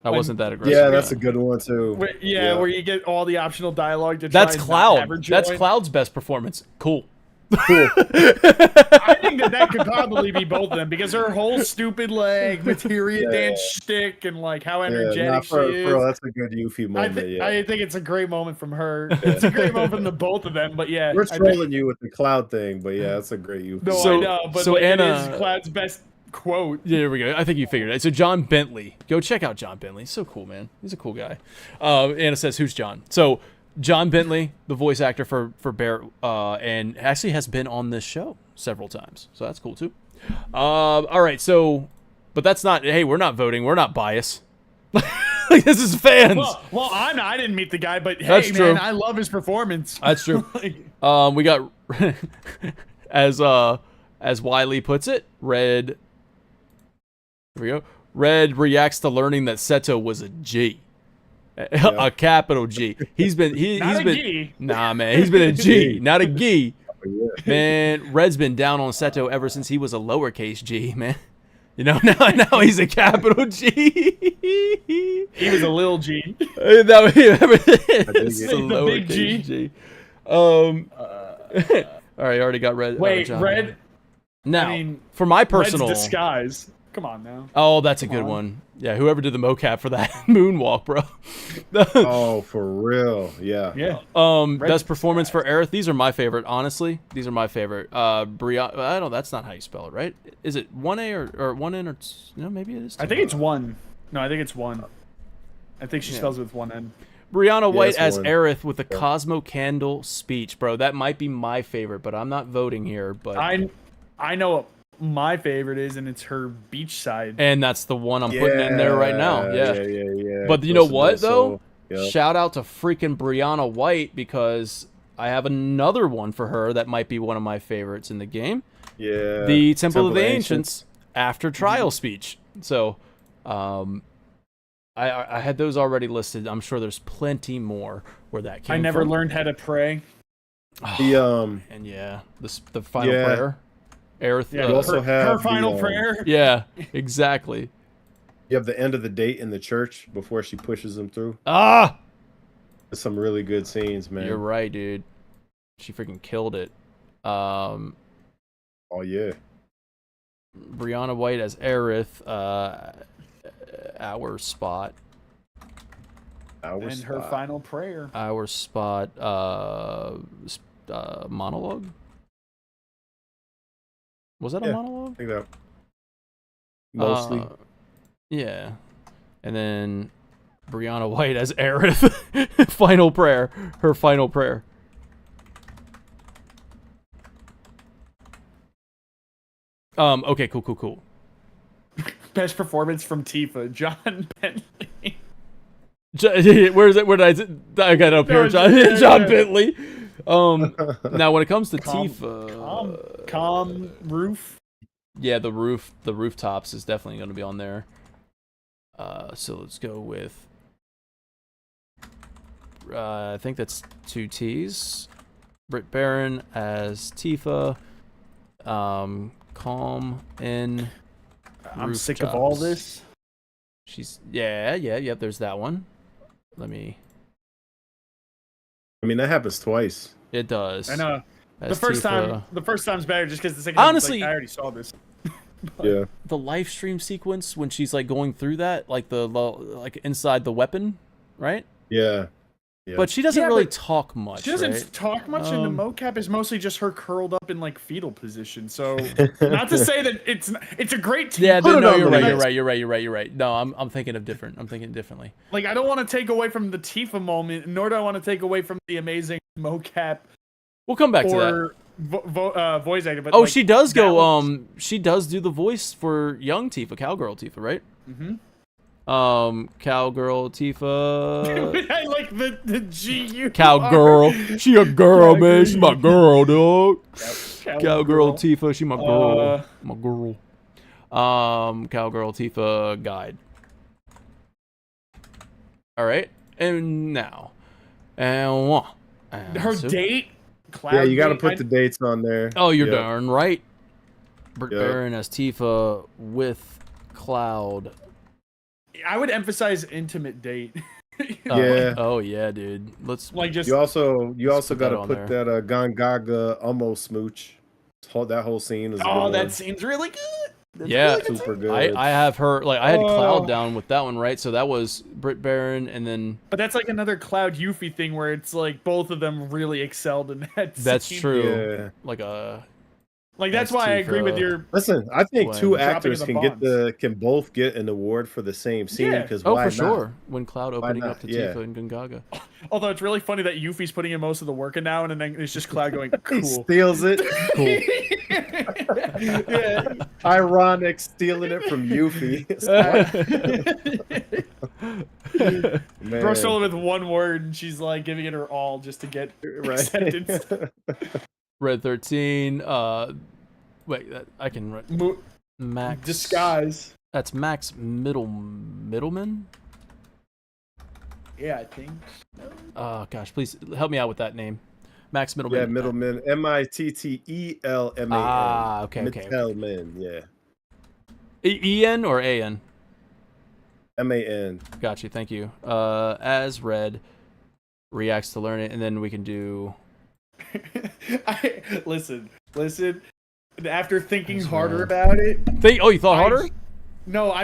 Speaker 2: That wasn't that aggressive.
Speaker 3: Yeah, that's a good one too.
Speaker 1: Where you get all the optional dialogue to
Speaker 2: That's
Speaker 1: try and
Speaker 2: Cloud.
Speaker 1: have her join.
Speaker 2: That's Cloud's best performance. Cool.
Speaker 1: I think that could probably be both of them because her whole stupid materia dance shtick and like how energetic she is.
Speaker 3: Bro, that's a good Yuffie moment.
Speaker 1: I think it's a great moment from her. It's a great moment from the both of them. But yeah,
Speaker 3: we're trolling you with the Cloud thing, but yeah, that's a great Yuffie.
Speaker 1: No, I know, but Anna, it is Cloud's best quote.
Speaker 2: Yeah, there we go. I think you figured it. So John Bentley. Go check out John Bentley. He's so cool, man. He's a cool guy. Anna says, "Who's John?" So John Bentley, the voice actor for Bear, and actually has been on this show several times. So that's cool too. All right, so, but that's not. Hey, we're not voting. We're not biased. Like, this is fans.
Speaker 1: Well, I'm not. I didn't meet the guy, but hey,
Speaker 2: that's true.
Speaker 1: Man, I love his performance.
Speaker 2: That's true. We got as Wiley puts it, Red. Here we go. Red reacts to learning that Seto was a G. A capital G. He's been
Speaker 1: G.
Speaker 2: Nah, man. He's been a G, not a G. Man, Red's been down on Seto ever since he was a lowercase G, man. You know, now he's a capital G.
Speaker 1: He was a little G.
Speaker 2: That was
Speaker 1: the big G.
Speaker 2: All right, I already got Red.
Speaker 1: Wait, Red.
Speaker 2: Now, for my personal
Speaker 1: Red's disguise. Come on now.
Speaker 2: Oh, that's a good one. Yeah, whoever did the mocap for that moonwalk, bro.
Speaker 3: Oh, for real. Yeah.
Speaker 1: Yeah.
Speaker 2: Best performance for Aerith. These are my favorite, honestly. These are my favorite. Brianna, I don't know, that's not how you spell it, right? Is it 1A or 1N or no, maybe it is 2.
Speaker 1: I think it's 1. No, I think it's 1. I think she spells it with 1 N.
Speaker 2: Brianna White as Aerith with the Cosmo Candle speech, bro. That might be my favorite, but I'm not voting here, but
Speaker 1: I know what my favorite is, and it's her beachside.
Speaker 2: And that's the one I'm putting in there right now.
Speaker 3: Yeah.
Speaker 2: But you know what, though? Shout out to freaking Brianna White, because I have another one for her that might be one of my favorites in the game.
Speaker 3: Yeah.
Speaker 2: The Temple of the Ancients after trial speech. So, I had those already listed. I'm sure there's plenty more where that came from.
Speaker 1: I never learned how to pray.
Speaker 2: And yeah, the final prayer. Aerith,
Speaker 3: you also have
Speaker 1: her final prayer.
Speaker 2: Yeah, exactly.
Speaker 3: You have the end of the date in the church before she pushes him through.
Speaker 2: There's
Speaker 3: some really good scenes, man.
Speaker 2: You're right, dude. She freaking killed it.
Speaker 3: Oh yeah.
Speaker 2: Brianna White as Aerith, our spot.
Speaker 1: Her final prayer.
Speaker 2: Our spot. Monologue. Was that a monologue?
Speaker 3: I think that mostly.
Speaker 2: Yeah. And then Brianna White as Aerith. Final prayer. Her final prayer. Okay, cool.
Speaker 1: Best performance from Tifa, John Bentley.
Speaker 2: Where is it? Where did I got it up here? John Bentley. Now when it comes to Tifa,
Speaker 1: calm roof.
Speaker 2: Yeah, the rooftops is definitely going to be on there. So let's go with. I think that's 2 T's. Britt Baron as Tifa. Calm in.
Speaker 1: I'm sick of all this.
Speaker 2: She's yep. There's that one. Let me.
Speaker 3: I mean, that happens twice.
Speaker 2: It does.
Speaker 1: I know. The first time's better just because the second
Speaker 2: honestly,
Speaker 1: time, I already saw this.
Speaker 3: Yeah.
Speaker 2: The live stream sequence when she's like going through that, like like inside the weapon, right?
Speaker 3: Yeah.
Speaker 2: But she doesn't really talk much.
Speaker 1: She doesn't talk much, and the mocap is mostly just her curled up in like fetal position. So, not to say that it's a great team.
Speaker 2: Yeah, no, you're right. No, I'm thinking differently.
Speaker 1: Like, I don't want to take away from the Tifa moment, nor do I want to take away from the amazing mocap.
Speaker 2: We'll come back to that.
Speaker 1: voice actor. But
Speaker 2: Oh,
Speaker 1: like,
Speaker 2: she does
Speaker 1: that
Speaker 2: go.
Speaker 1: was-
Speaker 2: She does do the voice for young Tifa, Cowgirl Tifa, right?
Speaker 1: Mhm.
Speaker 2: Cowgirl Tifa.
Speaker 1: I like the GU.
Speaker 2: Cowgirl. She a girl,
Speaker 1: Yeah,
Speaker 2: man. She's my girl, dog. Cowgirl
Speaker 1: Cowgirl.
Speaker 2: Tifa. She my girl. My girl. Cowgirl Tifa guide. All right, and now, and
Speaker 1: Her
Speaker 2: so-
Speaker 1: date. Cloud
Speaker 3: Yeah, you got to
Speaker 1: date,
Speaker 3: put the dates on there.
Speaker 2: Oh, you're
Speaker 3: Yep.
Speaker 2: darn right. Britt
Speaker 3: Yep.
Speaker 2: Baron as Tifa with Cloud.
Speaker 1: I would emphasize intimate date.
Speaker 3: Yeah.
Speaker 2: Oh yeah, dude. Let's.
Speaker 1: Like just
Speaker 3: You also
Speaker 2: put
Speaker 3: got
Speaker 2: that
Speaker 3: to
Speaker 2: on
Speaker 3: put
Speaker 2: there.
Speaker 3: that Gongaga almost smooch. That whole scene is a good
Speaker 1: oh,
Speaker 3: one.
Speaker 1: that seems really good. That's
Speaker 2: Yeah.
Speaker 1: really good
Speaker 3: Super
Speaker 1: scene.
Speaker 3: good.
Speaker 2: I have her like I had Cloud
Speaker 1: Oh.
Speaker 2: down with that one, right? So that was Britt Baron, and then
Speaker 1: But that's like another Cloud Yuffie thing where it's like both of them really excelled in that.
Speaker 2: that's
Speaker 1: scene.
Speaker 2: true.
Speaker 3: Yeah.
Speaker 2: Like
Speaker 1: Like that's
Speaker 2: That's
Speaker 1: why I agree with
Speaker 2: Tifa.
Speaker 1: your.
Speaker 3: Listen, I think
Speaker 2: When
Speaker 3: two
Speaker 2: dropping
Speaker 3: actors
Speaker 1: of the
Speaker 3: can both get an award for the same scene.
Speaker 1: Yeah.
Speaker 3: Because
Speaker 2: oh
Speaker 3: why
Speaker 2: for
Speaker 3: not?
Speaker 2: sure when Cloud opening
Speaker 3: not?
Speaker 2: up to
Speaker 3: Yeah.
Speaker 2: Tifa and Gungaga.
Speaker 1: Although it's really funny that Yuffie's putting in most of the work in now, and then it's just Cloud going
Speaker 3: He
Speaker 1: cool.
Speaker 3: steals it.
Speaker 2: Cool.
Speaker 1: Yeah.
Speaker 3: Ironic, stealing it from Yuffie. Man.
Speaker 1: Bro stole it with one word, and she's like giving it her all just to get acceptance.
Speaker 2: Red 13. Wait, I can write Max
Speaker 1: Disguise.
Speaker 2: That's Max Middleman.
Speaker 1: Yeah, I think.
Speaker 2: Oh gosh, please help me out with that name. Max Middleman.
Speaker 3: Yeah, Middleman. Mittleman.
Speaker 2: Ah, okay.
Speaker 3: Mittleman, yeah.
Speaker 2: E-N or A-N?
Speaker 3: Man.
Speaker 2: Got you, thank you. As Red reacts to learn it, and then we can do...
Speaker 1: Listen. After thinking
Speaker 2: That's
Speaker 1: harder
Speaker 2: right.
Speaker 1: about it,
Speaker 2: Oh, you thought harder?
Speaker 1: no,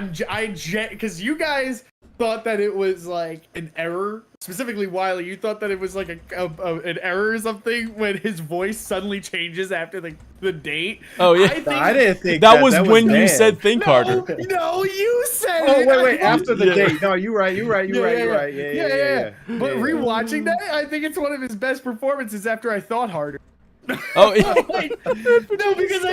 Speaker 1: because you guys thought that it was like an error. Specifically, Wiley, you thought that it was like an error or something when his voice suddenly changes after the date.
Speaker 2: Oh, yeah.
Speaker 3: I didn't think
Speaker 2: That was when you
Speaker 3: Dan.
Speaker 2: said think harder.
Speaker 1: No, you said
Speaker 3: Oh,
Speaker 1: it.
Speaker 3: wait. After the
Speaker 2: Yeah.
Speaker 3: date. No, you're right. You're right. Yeah.
Speaker 1: But rewatching that, I think it's one of his best performances after I thought harder.
Speaker 2: Oh, yeah.
Speaker 1: Like, no, because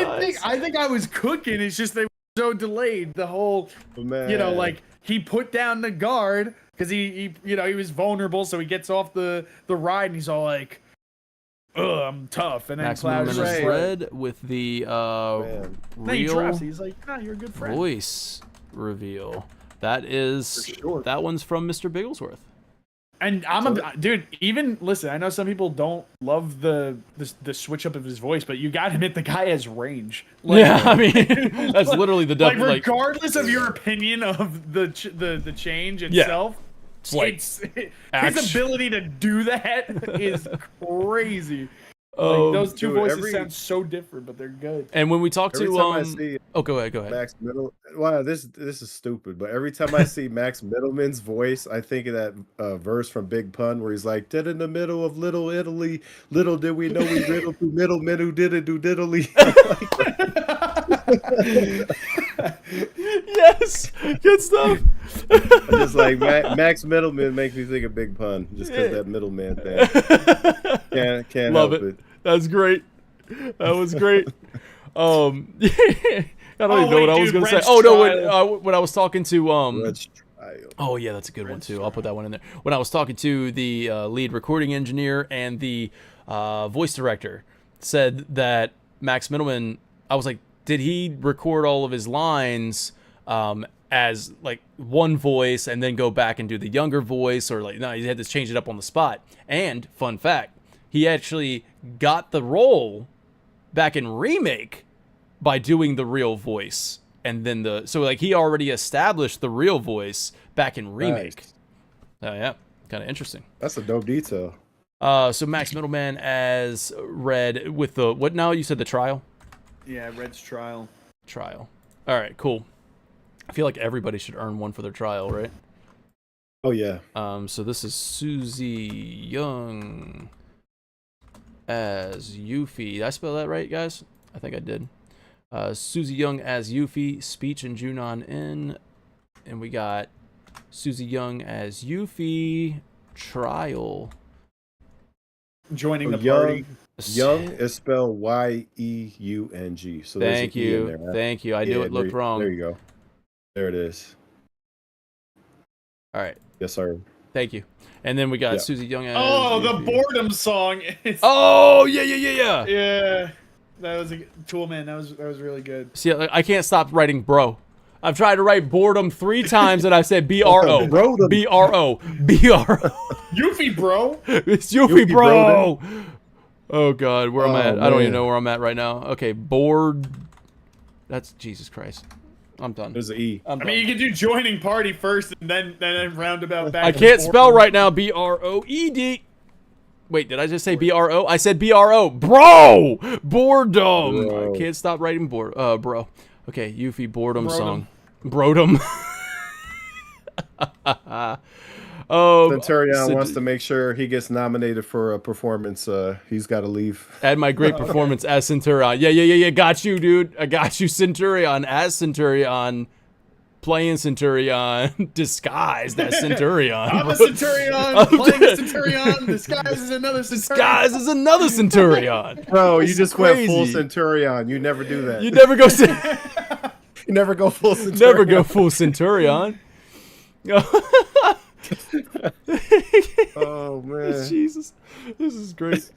Speaker 1: I think I was cooking. It's just they were so delayed. The whole,
Speaker 3: Man.
Speaker 1: like he put down the guard because he was vulnerable, so he gets off the ride and he's all like, "Ugh, I'm tough." And then
Speaker 2: Max
Speaker 1: Cloud
Speaker 2: Middleman
Speaker 1: just
Speaker 2: is
Speaker 1: like,
Speaker 2: Red with the
Speaker 3: Man.
Speaker 1: then he
Speaker 2: real
Speaker 1: drops. He's like, "Nah, you're a good friend."
Speaker 2: voice reveal. That is
Speaker 1: For sure.
Speaker 2: that one's from Mr. Bigglesworth.
Speaker 1: And dude. Even listen, I know some people don't love the switch up of his voice, but you got to admit the guy has range. Like,
Speaker 2: Yeah, I mean that's literally the
Speaker 1: like
Speaker 2: like
Speaker 1: regardless of your opinion of the change
Speaker 2: Yeah.
Speaker 1: itself,
Speaker 2: It's like
Speaker 1: his ability to do that is crazy.
Speaker 2: Oh,
Speaker 1: Like, those two
Speaker 3: dude,
Speaker 1: voices
Speaker 3: every-
Speaker 1: sound so different, but they're good.
Speaker 2: and when we talk
Speaker 3: Every
Speaker 2: to
Speaker 3: time I see
Speaker 2: oh go ahead.
Speaker 3: Max Middle, wow, this is stupid. But every time I see Max Middleman's voice, I think of that verse from Big Pun where he's like, "Dead in the middle of Little Italy, little did we know we riddled through middlemen who didn't do diddly."
Speaker 2: Yes, good stuff.
Speaker 3: Just like Max Middleman makes me think of Big Pun, just because that middleman thing. Can't
Speaker 2: Love
Speaker 3: help
Speaker 2: it.
Speaker 3: it.
Speaker 2: That's great. That was great. I don't even know what I was gonna say.
Speaker 1: Red's
Speaker 2: Oh no,
Speaker 1: trial.
Speaker 2: when I was talking to
Speaker 3: Red's trial.
Speaker 2: Oh yeah, that's a good one too. I'll put that one in there. When I was talking to the lead recording engineer and the voice director, said that Max Middleman. I was like, did he record all of his lines as like one voice and then go back and do the younger voice, or like no, he had to change it up on the spot? And fun fact, he actually got the role back in Remake by doing the real voice, and then so like he already established the real voice back in Remake.
Speaker 3: Nice.
Speaker 2: Oh yeah, kind of interesting.
Speaker 3: That's a dope detail.
Speaker 2: So Max Middleman as Red with the what now? You said the trial.
Speaker 1: Yeah, Red's trial.
Speaker 2: Trial. All right, cool. I feel like everybody should earn one for their trial, right?
Speaker 3: Oh yeah.
Speaker 2: So this is Susie Young as Yuffie. Did I spell that right, guys? I think I did. Susie Young as Yuffie, speech and Junon in. And we got Susie Young as Yuffie, trial.
Speaker 1: Joining the
Speaker 3: Young.
Speaker 1: party.
Speaker 3: Young is spelled Y-E-U-N-G. So there's
Speaker 2: Thank
Speaker 3: an E in
Speaker 2: you.
Speaker 3: there.
Speaker 2: Thank you. I knew it looked wrong.
Speaker 3: There you go. There it is.
Speaker 2: All right.
Speaker 3: Yes, sir.
Speaker 2: Thank you. And then we got Susie Young.
Speaker 1: Oh, the boredom song.
Speaker 2: Oh, yeah.
Speaker 1: Yeah. That was a Tool, man. That was really good.
Speaker 2: See, I can't stop writing bro. I've tried to write boredom 3 times and I've said B-R-O.
Speaker 3: Brodom.
Speaker 2: B-R-O. B-R-O.
Speaker 1: Yuffie, bro.
Speaker 2: It's Yuffie, bro.
Speaker 3: Brodom.
Speaker 2: Oh, God. Where I'm at.
Speaker 3: Man.
Speaker 2: I don't even know where I'm at right now. Okay, bored. That's Jesus Christ. I'm done.
Speaker 3: There's an E.
Speaker 1: I mean, you can do joining party first and then roundabout back.
Speaker 2: I can't spell right now. B-R-O-E-D. Wait, did I just say B-R-O? I said B-R-O. Bro! Boredom.
Speaker 3: Bro.
Speaker 2: I can't stop writing bro. Okay, Yuffie boredom song. Brodom. Oh,
Speaker 3: Centurion wants to make sure he gets nominated for a performance. He's got to leave.
Speaker 2: Add my great performance as Centurion. Yeah. Got you, dude. I got you, Centurion. As Centurion. Playing Centurion. Disguised as Centurion.
Speaker 1: I'm a Centurion. Playing a Centurion. Disguised as another Centurion.
Speaker 2: Disguised as another Centurion.
Speaker 3: Bro, you
Speaker 2: This
Speaker 3: just
Speaker 2: is
Speaker 3: went full
Speaker 2: crazy.
Speaker 3: Centurion. You never do that.
Speaker 2: You never go
Speaker 3: You never go full Centurion.
Speaker 2: never go full Centurion.
Speaker 3: Oh, man.
Speaker 2: Jesus. This is great.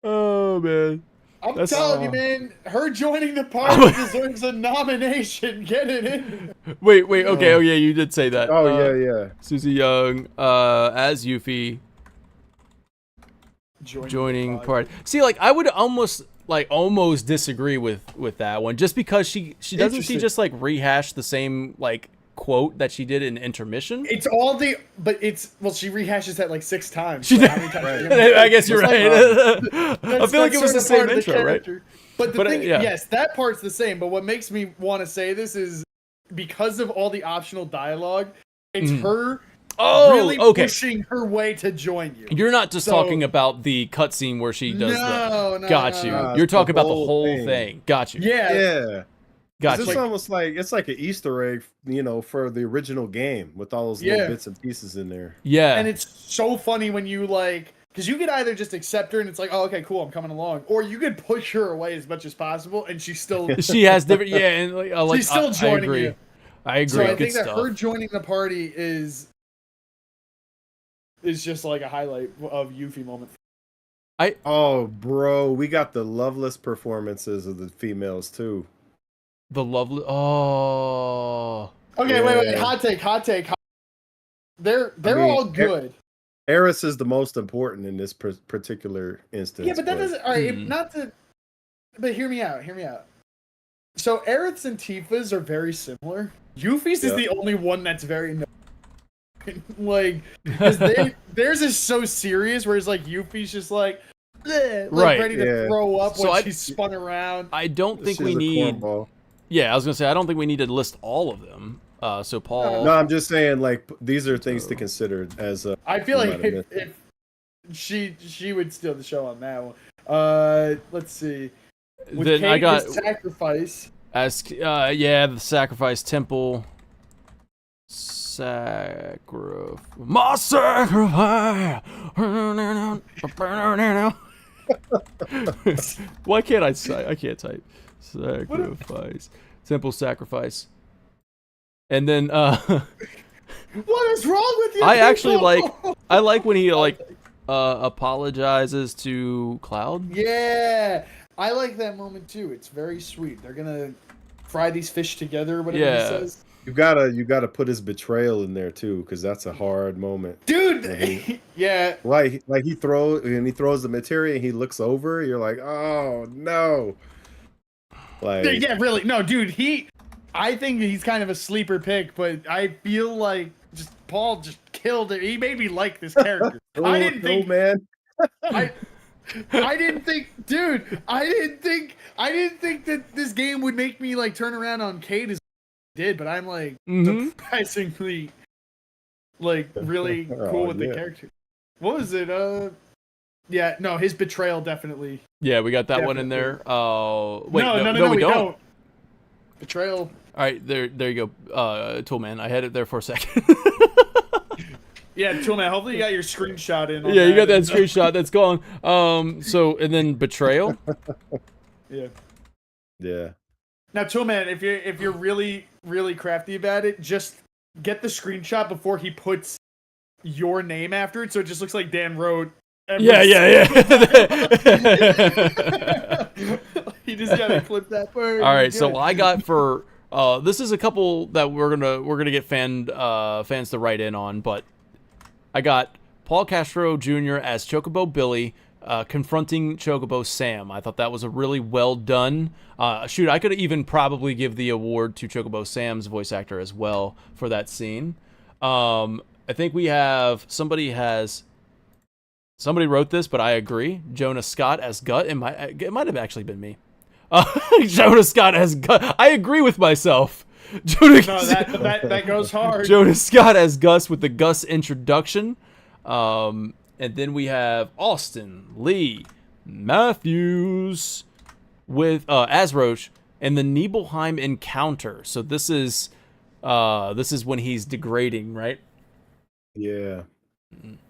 Speaker 2: Oh, man.
Speaker 1: I'm
Speaker 2: That's-
Speaker 1: telling you, man, her joining the party deserves a nomination. Get it in.
Speaker 2: Wait. Okay. Oh, yeah, you did say that.
Speaker 3: Oh, yeah.
Speaker 2: Susie Young as Yuffie joining party. See, like, I would almost disagree with that one, just because she doesn't
Speaker 3: Interesting.
Speaker 2: just like rehash the same like quote that she did in intermission.
Speaker 1: It's all the, but it's, well, she rehashes that like 6 times.
Speaker 2: She
Speaker 1: so
Speaker 2: did.
Speaker 1: how many times
Speaker 3: Right.
Speaker 1: are you
Speaker 2: I guess you're
Speaker 1: It's like,
Speaker 2: right. I
Speaker 1: that's-
Speaker 2: feel like
Speaker 1: that's
Speaker 2: it was the
Speaker 1: sort of
Speaker 2: same
Speaker 1: part of
Speaker 2: intro, right?
Speaker 1: character. But the
Speaker 2: But,
Speaker 1: thing,
Speaker 2: yeah.
Speaker 1: yes, that part's the same. But what makes me want to say this is because of all the optional dialogue, it's her
Speaker 2: Oh,
Speaker 1: really
Speaker 2: okay.
Speaker 1: pushing her way to join you.
Speaker 2: You're not just
Speaker 1: So-
Speaker 2: talking about the cutscene where she does
Speaker 1: No,
Speaker 2: the. Got
Speaker 1: no,
Speaker 2: you.
Speaker 1: no.
Speaker 2: You're talking
Speaker 3: The
Speaker 2: about the
Speaker 3: whole
Speaker 2: whole
Speaker 3: thing.
Speaker 2: thing. Got you.
Speaker 1: Yeah.
Speaker 3: Yeah.
Speaker 2: Got
Speaker 3: It's
Speaker 2: you.
Speaker 3: almost like it's like an Easter egg, for the original game with all those
Speaker 1: Yeah.
Speaker 3: little bits and pieces in there.
Speaker 2: Yeah.
Speaker 1: And it's so funny when you like, because you could either just accept her and it's like, oh, okay, cool, I'm coming along, or you could push her away as much as possible, and she's still
Speaker 2: She has different. Yeah, and like
Speaker 1: she's still
Speaker 2: I
Speaker 1: joining
Speaker 2: agree.
Speaker 1: you.
Speaker 2: I agree.
Speaker 1: So I
Speaker 2: Good
Speaker 1: think that
Speaker 2: stuff.
Speaker 1: her joining the party is just like a highlight of Yuffie moment.
Speaker 3: Oh, bro, we got the loveless performances of the females too.
Speaker 2: The lovely. Oh.
Speaker 1: Okay, wait,
Speaker 3: Yeah.
Speaker 1: hot take. They're
Speaker 3: mean,
Speaker 1: all good.
Speaker 3: Eris is the most important in this particular instance.
Speaker 1: Yeah, but that doesn't. All right,
Speaker 2: Hmm.
Speaker 1: not to. But hear me out. So Aerith's and Tifa's are very similar. Yuffie's is
Speaker 3: Yeah.
Speaker 1: the only one that's very like, because theirs is so serious, whereas like Yuffie's just like, bleh, like
Speaker 2: Right,
Speaker 1: ready to
Speaker 3: yeah.
Speaker 1: throw up
Speaker 2: So
Speaker 1: when
Speaker 2: I-
Speaker 1: she's spun around.
Speaker 2: I don't think
Speaker 3: She's
Speaker 2: we
Speaker 3: a
Speaker 2: need.
Speaker 3: cornball.
Speaker 2: Yeah, I was gonna say I don't think we need to list all of them. So Paul.
Speaker 3: No, I'm just saying, like, these are things to consider as a.
Speaker 1: I feel
Speaker 3: You
Speaker 1: like
Speaker 3: might have
Speaker 1: if she would steal the show on that one. Let's see. With
Speaker 2: Then I
Speaker 1: Kate,
Speaker 2: got
Speaker 1: his sacrifice.
Speaker 2: as the sacrifice temple. My sacrifice. Why can't I say? I can't type. Sacrifice. Simple sacrifice. And then
Speaker 1: What is wrong with you?
Speaker 2: I actually
Speaker 1: people?
Speaker 2: like when he apologizes to Cloud.
Speaker 1: Yeah, I like that moment too. It's very sweet. They're gonna fry these fish together, whatever
Speaker 2: Yeah.
Speaker 1: he says.
Speaker 3: You gotta put his betrayal in there too, because that's a hard moment.
Speaker 1: Dude, yeah.
Speaker 3: Like he throws the materia and he looks over. You're like, oh no. Like,
Speaker 1: Yeah, really. No, dude, I think he's kind of a sleeper pick, but I feel like Paul just killed it. He made me like this character. I didn't think,
Speaker 3: man.
Speaker 1: I didn't think, dude, I didn't think that this game would make me like turn around on Kate as it did, but I'm like surprisingly like really cool with the character. What was it? Yeah, no, his betrayal definitely.
Speaker 2: Yeah, we got that one in there. Oh, wait,
Speaker 1: no,
Speaker 2: we don't.
Speaker 1: Betrayal.
Speaker 2: All right, there you go, Toolman. I had it there for a second.
Speaker 1: Yeah, Toolman, hopefully you got your screenshot in.
Speaker 2: Yeah, you got that screenshot. That's gone. So and then betrayal.
Speaker 1: Yeah.
Speaker 3: Yeah.
Speaker 1: Now, Toolman, if you're really crafty about it, just get the screenshot before he puts your name after it, so it just looks like Dan wrote.
Speaker 2: Yeah.
Speaker 1: You just gotta clip that part.
Speaker 2: All right, so I got for this is a couple that we're gonna get fans to write in on, but I got Paul Castro Jr. as Chocobo Billy confronting Chocobo Sam. I thought that was a really well done. Shoot, I could even probably give the award to Chocobo Sam's voice actor as well for that scene. I think we have somebody wrote this, but I agree. Jonah Scott as Gut. It might have actually been me. Jonah Scott as Gut. I agree with myself.
Speaker 1: That goes hard.
Speaker 2: Jonah Scott as Gus with the Gus introduction. And then we have Austin Lee Matthews with as Roach and the Nibelheim encounter. So this is when he's degrading, right?
Speaker 3: Yeah.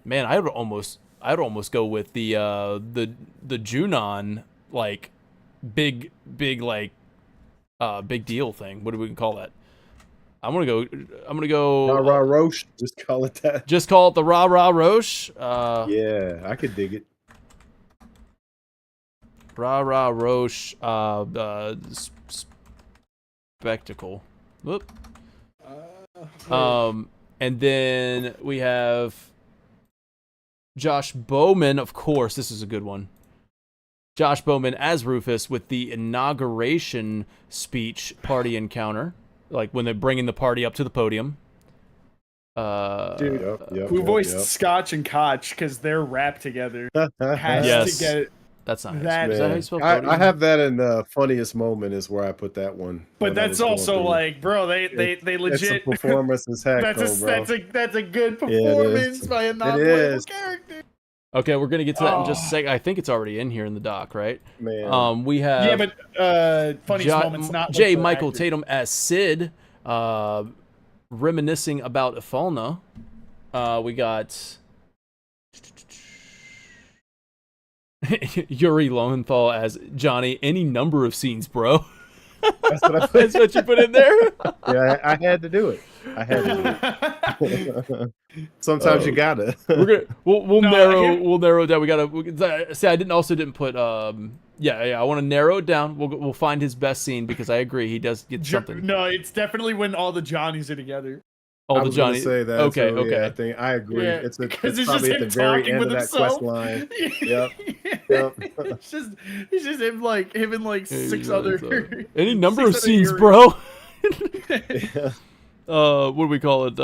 Speaker 2: Man, I'd almost go with the Junon like big deal thing. What do we call that? I'm gonna go
Speaker 3: Rah Rah Roche. Just call it that.
Speaker 2: Just call it the Rah Rah Roche.
Speaker 3: Yeah, I could dig it.
Speaker 2: Rah Rah Roche spectacle. Whoop. And then we have Josh Bowman, of course. This is a good one. Josh Bowman as Rufus with the inauguration speech party encounter, like when they're bringing the party up to the podium.
Speaker 1: Dude, who voiced Scotch and Koch because they're rapped together? Has to get
Speaker 2: that's not
Speaker 1: that.
Speaker 2: Is that how you spell
Speaker 3: I
Speaker 2: podium?
Speaker 3: have that in the funniest moment is where I put that one.
Speaker 1: But that's also like, bro, they legit.
Speaker 3: It's a performance as heck,
Speaker 1: that's
Speaker 3: bro.
Speaker 1: a good performance by a non-playable character.
Speaker 2: Okay, we're gonna get to that in just a sec. I think it's already in here in the doc, right?
Speaker 3: Man.
Speaker 2: We have
Speaker 1: funniest moments not
Speaker 2: J. Michael Tatum as Sid, reminiscing about Ifalna. We got Yuri Lowenthal as Johnny. Any number of scenes, bro.
Speaker 3: That's what I put.
Speaker 2: That's what you put in there.
Speaker 3: Yeah, I had to do it. Sometimes you gotta.
Speaker 2: We'll narrow down. We gotta see. I didn't put. I want to narrow it down. We'll find his best scene because I agree he does get something.
Speaker 1: No, it's definitely when all the Johnnies are together.
Speaker 3: I was gonna say that.
Speaker 2: Okay,
Speaker 3: so,
Speaker 2: okay.
Speaker 3: Yeah, I think I agree.
Speaker 1: Yeah,
Speaker 3: it's
Speaker 1: just
Speaker 3: probably at the
Speaker 1: him
Speaker 3: very
Speaker 1: talking
Speaker 3: end
Speaker 1: with
Speaker 3: of that
Speaker 1: himself.
Speaker 3: quest line. Yep.
Speaker 1: It's just him and like six other.
Speaker 2: Any number of
Speaker 1: six
Speaker 2: scenes,
Speaker 1: other
Speaker 2: bro.
Speaker 3: Yeah.
Speaker 2: What do we call it?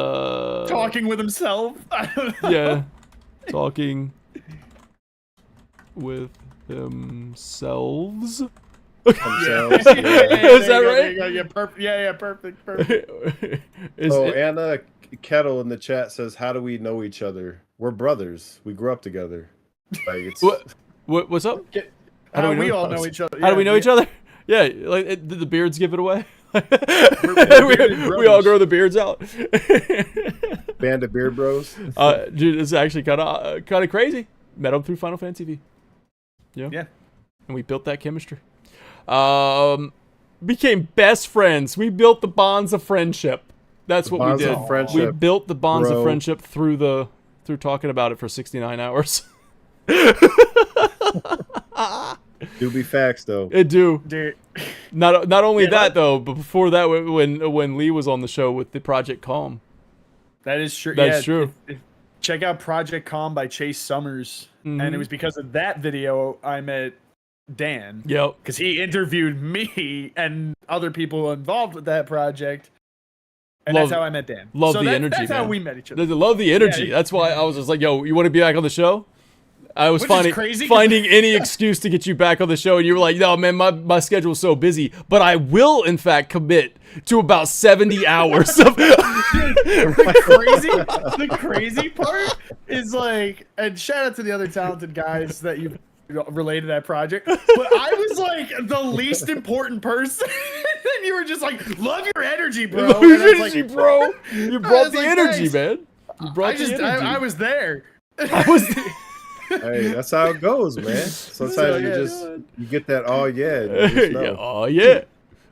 Speaker 1: Talking with himself. I don't know.
Speaker 2: Yeah, talking with themselves.
Speaker 3: Themselves, yeah.
Speaker 2: Is that right?
Speaker 1: Yeah, perfect. Yeah, perfect.
Speaker 3: Anna Kettle in the chat says, "How do we know each other? We're brothers. We grew up together." Like it's
Speaker 2: what's up?
Speaker 1: How do we all know each other?
Speaker 2: How do we know each other? Yeah, like did the beards give it away? we all grow the beards out.
Speaker 3: Band of beard bros.
Speaker 2: Dude, it's actually kind of crazy. Met them through Final Fantasy V. Yeah, and we built that chemistry. Became best friends. We built the bonds of friendship. That's what we did. We built the bonds of friendship through talking about it for 69 hours.
Speaker 3: Do be facts though.
Speaker 2: It do.
Speaker 1: Dude.
Speaker 2: Not only that though, but before that, when Lee was on the show with the Project Calm.
Speaker 1: That is true.
Speaker 2: That's true.
Speaker 1: Check out Project Calm by Chase Summers, and it was because of that video I met Dan.
Speaker 2: Yep.
Speaker 1: Because he interviewed me and other people involved with that project. And that's how I met Dan.
Speaker 2: Love the energy,
Speaker 1: That's
Speaker 2: man.
Speaker 1: how we met each other.
Speaker 2: Love the energy.
Speaker 1: Yeah,
Speaker 2: that's why I was just like, yo, you want to be back on the show? I was
Speaker 1: Which is crazy,
Speaker 2: finding any excuse to get you back on the show, and you were like, no, man, my schedule's so busy. But I will, in fact, commit to about 70 hours of...
Speaker 1: The crazy part is like, and shout out to the other talented guys that you've related to that project, but I was like the least important person, and you were just like, love your energy, bro.
Speaker 2: Love your energy, bro. You brought the energy, man. You brought the energy.
Speaker 1: I was there.
Speaker 2: I was.
Speaker 3: Hey, that's how it goes, man. Sometimes you get that oh yeah. And you just know.
Speaker 2: Yeah, oh yeah.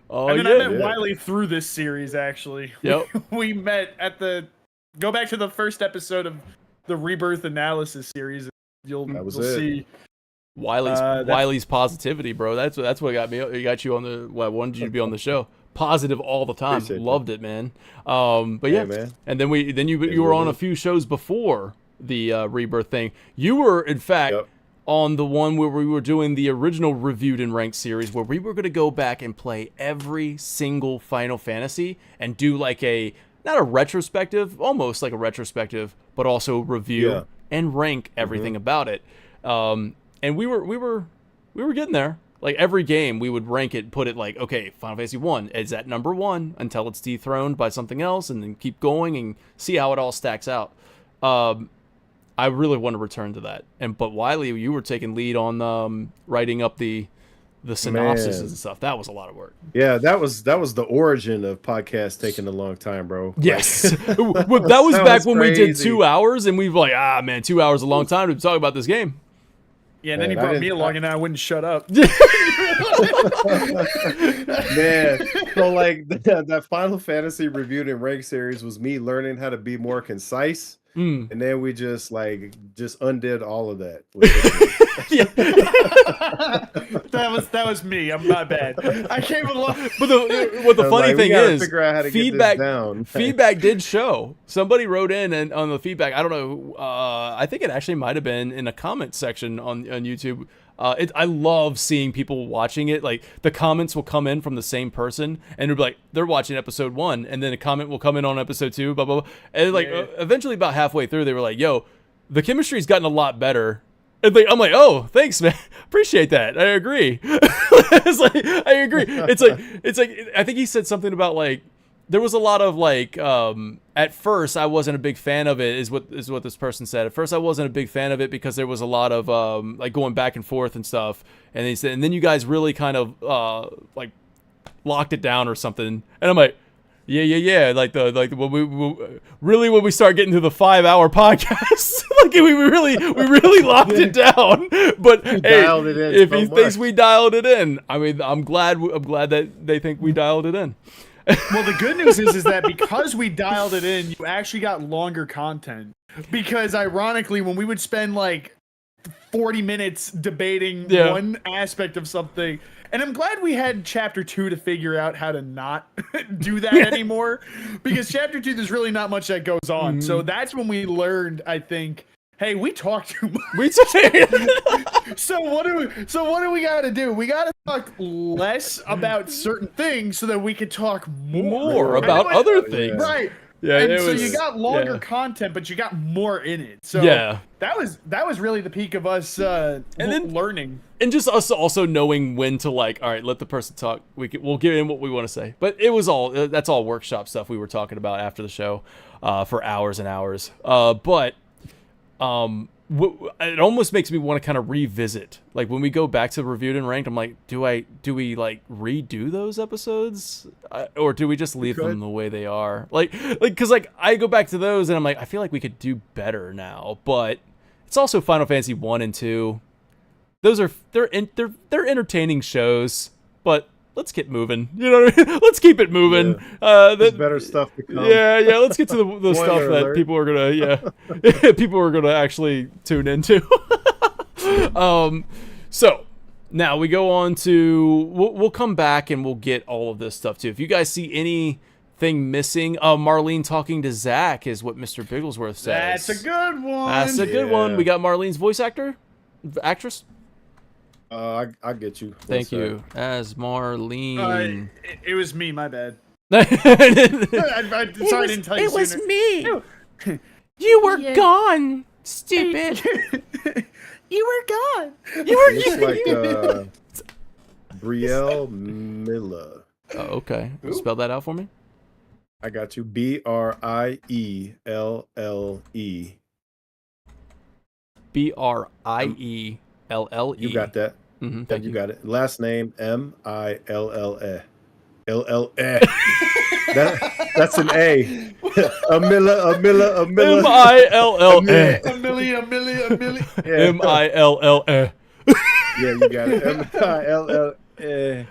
Speaker 2: Oh
Speaker 1: I mean,
Speaker 2: yeah.
Speaker 1: I met Wiley through this series actually.
Speaker 2: Yep.
Speaker 1: We met at go back to the first episode of the Rebirth Analysis series. You'll see
Speaker 2: Wiley's positivity, bro. That's what got me. It got you on the. Well, I wanted you to be on the show. Positive all the time.
Speaker 3: Appreciate
Speaker 2: Loved it, man. But yeah, man. And then you were on a few shows before the Rebirth thing. You were in fact on the one where we were doing the original Reviewed and Ranked series, where we were going to go back and play every single Final Fantasy and do like not a retrospective, almost like a retrospective, but also review and rank everything about it. And we were getting there. Like every game, we would rank it, put it like, okay, Final Fantasy 1 is at number 1 until it's dethroned by something else, and then keep going and see how it all stacks out. I really want to return to that. But Wiley, you were taking lead on writing up the synopsis and stuff. That was a lot of work.
Speaker 3: Yeah, that was the origin of podcasts taking a long time, bro.
Speaker 2: Yes. That was back when we did 2 hours, and we were like, man, 2 hours is a long time to talk about this game.
Speaker 1: Yeah, and then he brought me along, and I wouldn't shut up.
Speaker 3: Man, so like that Final Fantasy Reviewed and Ranked series was me learning how to be more concise. And then we just undid all of that.
Speaker 1: That was me. I'm not bad. I came along.
Speaker 2: But the funny thing is, feedback did show. Somebody wrote in and on the feedback. I don't know. I think it actually might have been in a comment section on YouTube. I love seeing people watching it. Like the comments will come in from the same person, and it'll be like they're watching episode 1, and then a comment will come in on episode 2, blah blah blah. And eventually, about halfway through, they were like, "Yo, the chemistry's gotten a lot better." And I'm like, "Oh, thanks, man. Appreciate that. I agree." It's like I agree. It's like I think he said something about like there was a lot of like at first I wasn't a big fan of it is what this person said. At first I wasn't a big fan of it because there was a lot of like going back and forth and stuff. And he said, and then you guys really kind of like locked it down or something. And I'm like, yeah. Like when we start getting to the 5-hour podcast, like we really locked it down. But if he thinks we dialed it in, I mean, I'm glad that they think we dialed it in.
Speaker 1: Well, the good news is that because we dialed it in, you actually got longer content. Because ironically, when we would spend like 40 minutes debating one aspect of something, and I'm glad we had chapter 2 to figure out how to not do that anymore. Because chapter 2, there's really not much that goes on. So that's when we learned, I think, hey, we talk too much. So what do we got to do? We got to talk less about certain things so that we can talk more
Speaker 2: about other things.
Speaker 1: Right. Yeah, and so you got longer content, but you got more in it. So that was really the peak of us learning.
Speaker 2: And just us also knowing when to like, all right, let the person talk. We'll give in what we want to say. But it was that's all workshop stuff we were talking about after the show for hours and hours. It almost makes me want to kind of revisit, like when we go back to Reviewed and Ranked, I'm like, do we like redo those episodes, or do we just leave them the way they are? Like because like I go back to those and I'm like, I feel like we could do better now, but it's also Final Fantasy 1 and 2. Those are they're entertaining shows, but let's get moving. You know what I mean? Let's keep it moving.
Speaker 3: There's better stuff to come.
Speaker 2: Yeah. Let's get to the stuff that people are gonna actually tune into. So now we go on to we'll come back and we'll get all of this stuff too. If you guys see anything missing, Marlene talking to Zach is what Mr. Bigglesworth says.
Speaker 1: That's a good one.
Speaker 2: That's a good one. We got Marlene's voice actress.
Speaker 3: I get you.
Speaker 2: Thank you. As Marlene.
Speaker 1: It was me, my bad. Sorry, I didn't tell you sooner.
Speaker 2: It was me. You were gone, stupid.
Speaker 1: You were gone.
Speaker 3: It's like Brielle Miller.
Speaker 2: Oh, okay. Spell that out for me.
Speaker 3: I got you. Brielle.
Speaker 2: Brielle.
Speaker 3: You got that.
Speaker 2: Mm-hmm, thank you.
Speaker 3: You got it. Last name Mille. LLE. That's an A. Milla.
Speaker 2: M-I-L-L-A.
Speaker 1: A million.
Speaker 2: M-I-L-L-A.
Speaker 3: Yeah, you got it. M-I-L-L-A.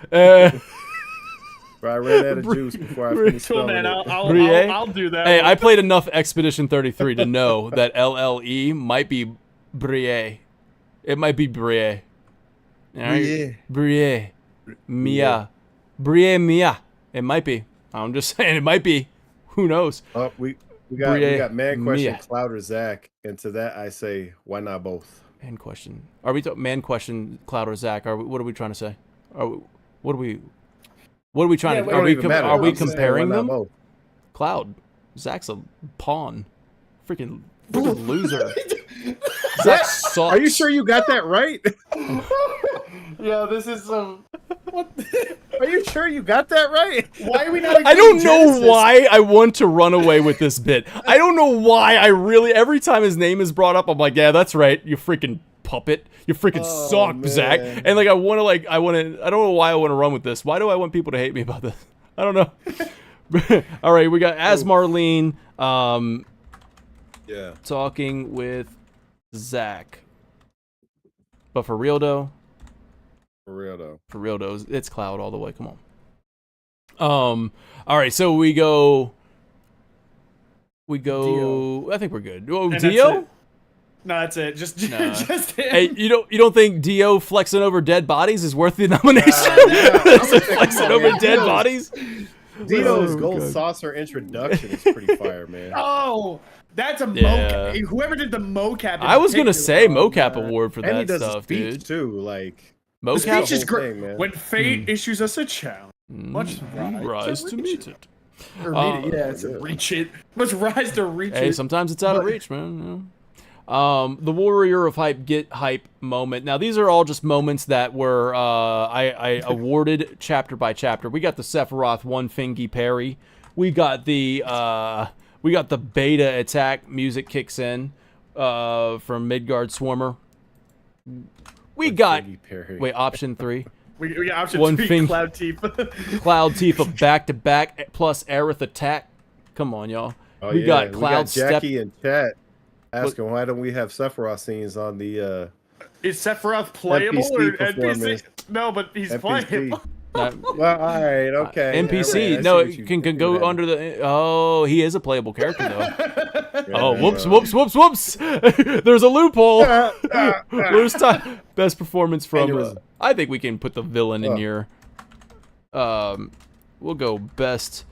Speaker 3: Bro, I ran out of juice before I finished
Speaker 1: Cool,
Speaker 3: spelling
Speaker 1: man.
Speaker 3: it.
Speaker 1: I'll do that.
Speaker 2: Hey, I played enough Expedition 33 to know that LLE might be Brie. It might be Brie. Brie. Mia. Brie Mia. It might be. I'm just saying it might be. Who knows?
Speaker 3: Oh, we got man question, Cloud or Zach, and to that I say, why not both?
Speaker 2: Man question. Are we talking man question, Cloud or Zach? What are we trying to say? What are we trying to? Are we comparing them?
Speaker 3: Both?
Speaker 2: Cloud, Zach's a pawn. Freaking loser. Zach sucks.
Speaker 3: Are you sure you got that right?
Speaker 1: Yeah, this is some. What?
Speaker 3: Are you sure you got that right?
Speaker 1: Why are we not?
Speaker 2: I don't know why I want to run away with this bit. I don't know why I really. Every time his name is brought up, I'm like, yeah, that's right. You freaking puppet. You freaking suck,
Speaker 3: man.
Speaker 2: Zach. And like, I don't know why I want to run with this. Why do I want people to hate me about this? I don't know. All right, we got as Marlene.
Speaker 3: Yeah.
Speaker 2: Talking with Zach. But for real though, it's Cloud all the way. Come on. All right, so we go.
Speaker 1: Dio.
Speaker 2: I think we're good. Oh, Dio?
Speaker 1: No, that's it. Just him.
Speaker 2: Hey, you don't think Dio flexing over dead bodies is worth the nomination? Flexing over dead bodies.
Speaker 3: Dio's gold saucer introduction is pretty fire, man.
Speaker 1: Oh, that's a mocap. Whoever did the mocap.
Speaker 2: I was gonna say mocap award for that stuff, dude.
Speaker 3: Too, like
Speaker 2: mocap.
Speaker 1: The speech is great.
Speaker 3: Thing,
Speaker 1: when fate issues us a challenge, much
Speaker 2: rise to meet it.
Speaker 1: Or meet it. Yeah, it's reach it. Must rise to reach it.
Speaker 2: Hey, sometimes it's out of reach, man. The Warrior of Hype get hype moment. Now these are all just moments that were I awarded chapter by chapter. We got the Sephiroth one fingy parry. We got the beta attack music kicks in from Midgard Swarmer. We got option 3.
Speaker 1: We got option
Speaker 2: one
Speaker 1: 3. Cloud Tifa.
Speaker 2: Cloud Tifa back to back plus Aerith attack. Come on, y'all.
Speaker 3: We got Jackie and chat. Asking why don't we have Sephiroth scenes on the
Speaker 1: is Sephiroth playable
Speaker 3: NPC
Speaker 1: or NPC? No, but he's playable.
Speaker 3: Well, all right, okay.
Speaker 2: NPC.
Speaker 3: Right,
Speaker 2: no, it can go under the. Oh, he is a playable character though. Oh, whoops! There's a loophole. Where's time? Best performance from. I think we can put the villain in here. We'll go best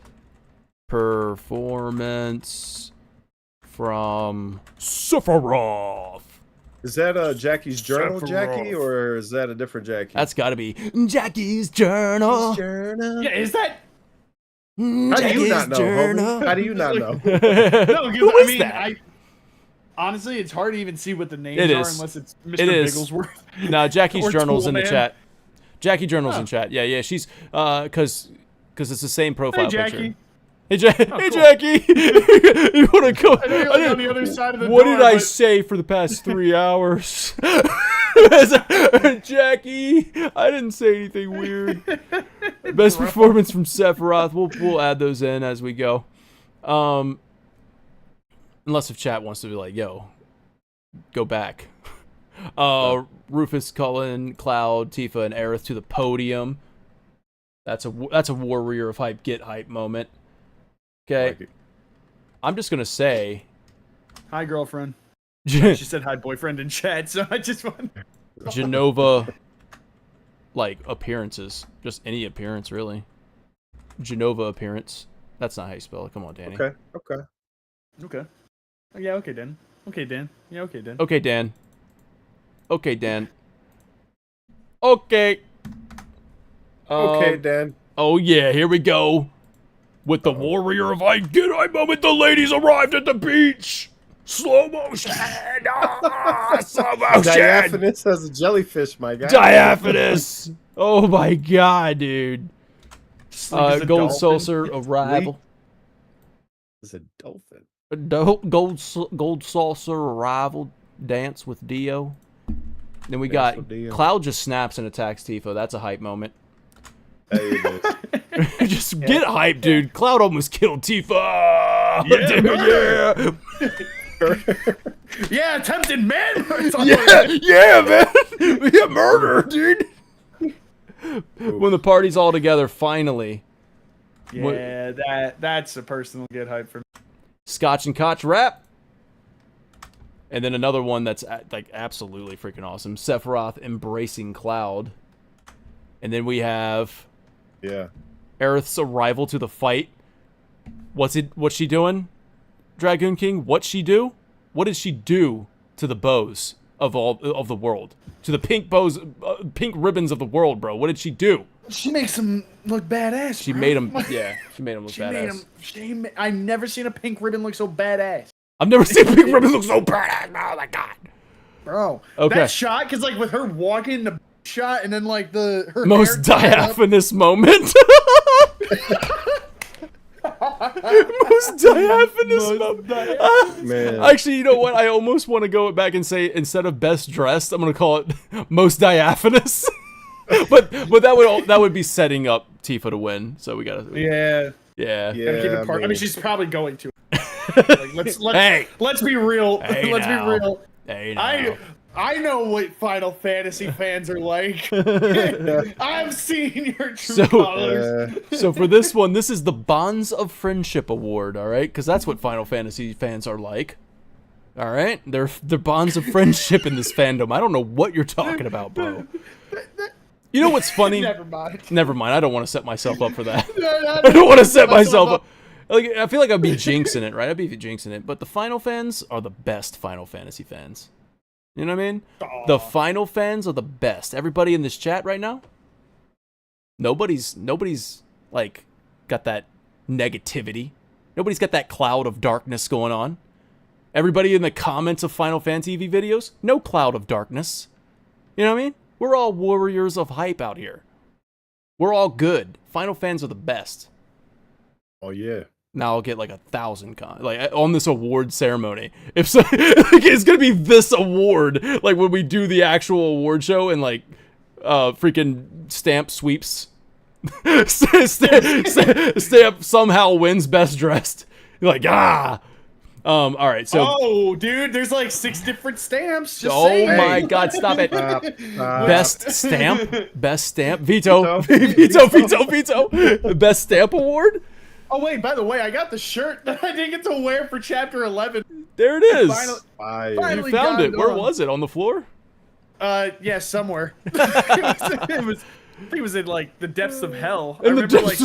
Speaker 2: performance from Sephiroth.
Speaker 3: Is that Jackie's journal, Jackie, or is that a different Jackie?
Speaker 2: That's got to be Jackie's journal.
Speaker 1: Yeah, is that?
Speaker 3: How do you not know? Homie? How do you not know?
Speaker 1: No, I mean, honestly, it's hard to even see what the names are unless it's Mr. Bigglesworth.
Speaker 2: No, Jackie's journal's
Speaker 1: Tool
Speaker 2: in the
Speaker 1: Man.
Speaker 2: chat. Jackie journal's in chat. Yeah, she's because it's the same profile picture. Hey, Jackie, you want to go?
Speaker 1: On the other side of the
Speaker 2: what
Speaker 1: door,
Speaker 2: did I say for the past 3 hours? Jackie, I didn't say anything weird. Best performance from Sephiroth. We'll add those in as we go. Unless if chat wants to be like, yo, go back. Rufus, Cullen, Cloud, Tifa, and Aerith to the podium. That's a Warrior of Hype get hype moment. Okay, I'm just gonna say,
Speaker 1: hi girlfriend. She said hi boyfriend in chat, so I just want
Speaker 2: Genova, like appearances, just any appearance really. Genova appearance. That's not how you spell it. Come on, Danny.
Speaker 3: Okay.
Speaker 1: Yeah, okay, Dan. Yeah, okay, Dan.
Speaker 2: Okay, Dan. Okay.
Speaker 3: Okay, Dan.
Speaker 2: Oh yeah, here we go. With the Warrior of Hype get hype moment, the ladies arrived at the beach. Slow motion. Slow motion.
Speaker 3: Diaphanous as a jellyfish, my guy.
Speaker 2: Diaphanous. Oh my god, dude. Gold saucer arrival.
Speaker 3: It's a dolphin.
Speaker 2: Gold saucer arrival dance with Dio. Then we got Cloud just snaps and attacks Tifa. That's a hype moment.
Speaker 3: Hey,
Speaker 2: just get hype, dude. Cloud almost killed Tifa. Yeah.
Speaker 1: Yeah, attempted manmurder.
Speaker 2: Yeah, man. We got murder, dude. When the party's all together, finally.
Speaker 1: Yeah, that's a personal get hype for me.
Speaker 2: Scotch and Koch rap. And then another one that's like absolutely freaking awesome. Sephiroth embracing Cloud. And then we have Aerith's arrival to the fight. What's she doing? Dragoon King, what'd she do? What did she do to the bows of the world? To the pink bows, pink ribbons of the world, bro. What did she do?
Speaker 1: She makes him look badass.
Speaker 2: She made him, she made him look badass.
Speaker 1: I've never seen a pink ribbon look so badass.
Speaker 2: I've never seen pink ribbon look so badass. Oh my god,
Speaker 1: bro.
Speaker 2: Okay.
Speaker 1: That shot, because like with her walking the shot, and then like her
Speaker 2: most diaphanous moment. Most diaphanous moment.
Speaker 3: Man.
Speaker 2: Actually, you know what? I almost want to go back and say instead of best dressed, I'm gonna call it most diaphanous. but that would be setting up Tifa to win. So we gotta.
Speaker 1: Yeah.
Speaker 2: Yeah.
Speaker 1: Gotta keep it I mean, she's probably going to. Like, let's be real.
Speaker 2: Hey,
Speaker 1: let's
Speaker 2: now.
Speaker 1: be real.
Speaker 2: Hey, now.
Speaker 1: I know what Final Fantasy fans are like. I've seen your true colors.
Speaker 2: So for this one, this is the Bonds of Friendship Award, all right? Because that's what Final Fantasy fans are like. All right? They're bonds of friendship in this fandom. I don't know what you're talking about, bro. You know what's funny?
Speaker 1: Never mind.
Speaker 2: Never mind. I don't want to set myself up for that. I don't want to set myself up. Like, I feel like I'd be jinxing it, right? I'd be jinxing it. But the Final fans are the best Final Fantasy fans. You know what I mean?
Speaker 1: Aww.
Speaker 2: The Final fans are the best. Everybody in this chat right now, nobody's like got that negativity. Nobody's got that cloud of darkness going on. Everybody in the comments of Final Fantasy TV videos, no cloud of darkness. You know what I mean? We're all warriors of hype out here. We're all good. Final fans are the best.
Speaker 3: Oh yeah.
Speaker 2: Now I'll get like 1,000 like on this award ceremony. If so, it's gonna be this award, like when we do the actual award show and like freaking Stamp sweeps. Stamp somehow wins best dressed. You're like all right, so
Speaker 1: dude, there's like 6 different stamps. Just
Speaker 2: oh
Speaker 1: saying.
Speaker 2: my god, stop it. Best stamp, veto. Best stamp award.
Speaker 1: Oh wait, by the way, I got the shirt that I didn't get to wear for Chapter 11.
Speaker 2: There it is.
Speaker 1: Finally
Speaker 2: You found it. Where
Speaker 1: on.
Speaker 2: was it? On the floor?
Speaker 1: Yeah, somewhere. It was in like the depths of hell. I remember like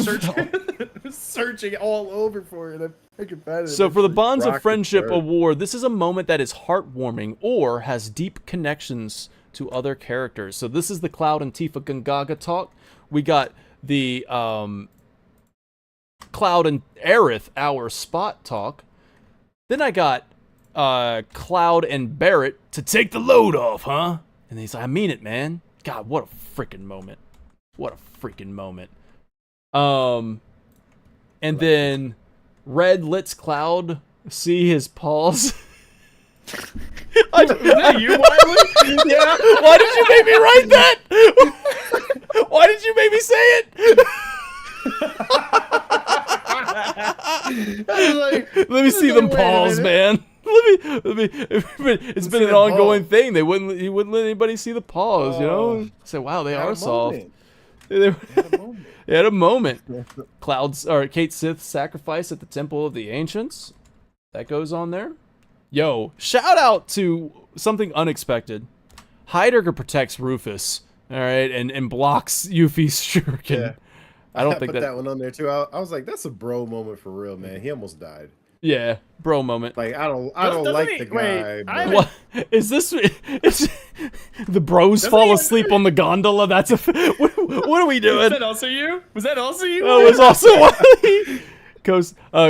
Speaker 1: searching all over for it. I could find it.
Speaker 2: So for the Bonds of
Speaker 3: Rocket
Speaker 2: Friendship
Speaker 3: shirt.
Speaker 2: Award, this is a moment that is heartwarming or has deep connections to other characters. So this is the Cloud and Tifa Gungaga talk. We got the Cloud and Aerith, our spot talk. Then I got Cloud and Barrett to take the load off, huh? And he's like, I mean it, man. God, what a freaking moment. What a freaking moment. And then Red lets Cloud see his paws.
Speaker 1: Was that you, Wiley?
Speaker 2: Yeah. Why did you make me write that? Why did you make me say it? Let me see them paws, man. Let me. It's been an ongoing thing. He wouldn't let anybody see the paws. You know. Say, wow, they are soft. They had a moment. Kate Sith's sacrifice at the Temple of the Ancients. That goes on there. Yo, shout out to something unexpected. Heidegger protects Rufus. All right, and blocks Yuffie's shuriken.
Speaker 3: Yeah.
Speaker 2: I don't think
Speaker 3: put that one on there too. I was like, that's a bro moment for real, man. He almost died.
Speaker 2: Yeah, bro moment.
Speaker 3: Like I don't like the guy. But...
Speaker 2: What is this? It's, the bros fall asleep on the gondola. That's what are we doing?
Speaker 1: Was that also you?
Speaker 2: Oh, it was also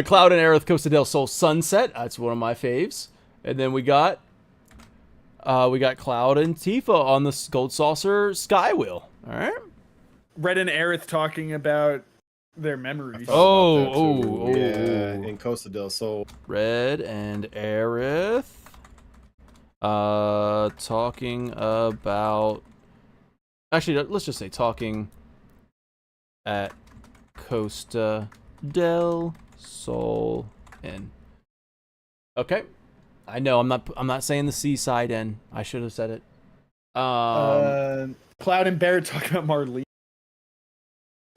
Speaker 2: Cloud and Aerith Costa del Sol Sunset. That's one of my faves. And then we got Cloud and Tifa on the Gold Saucer Skywheel. All right.
Speaker 1: Red and Aerith talking about their memories.
Speaker 3: Yeah, in Costa del Sol.
Speaker 2: Red and Aerith talking about... Actually, let's just say talking at Costa del Sol N. Okay. I know I'm not saying the C side N. I should have said it.
Speaker 1: Cloud and Barrett talking about Marley.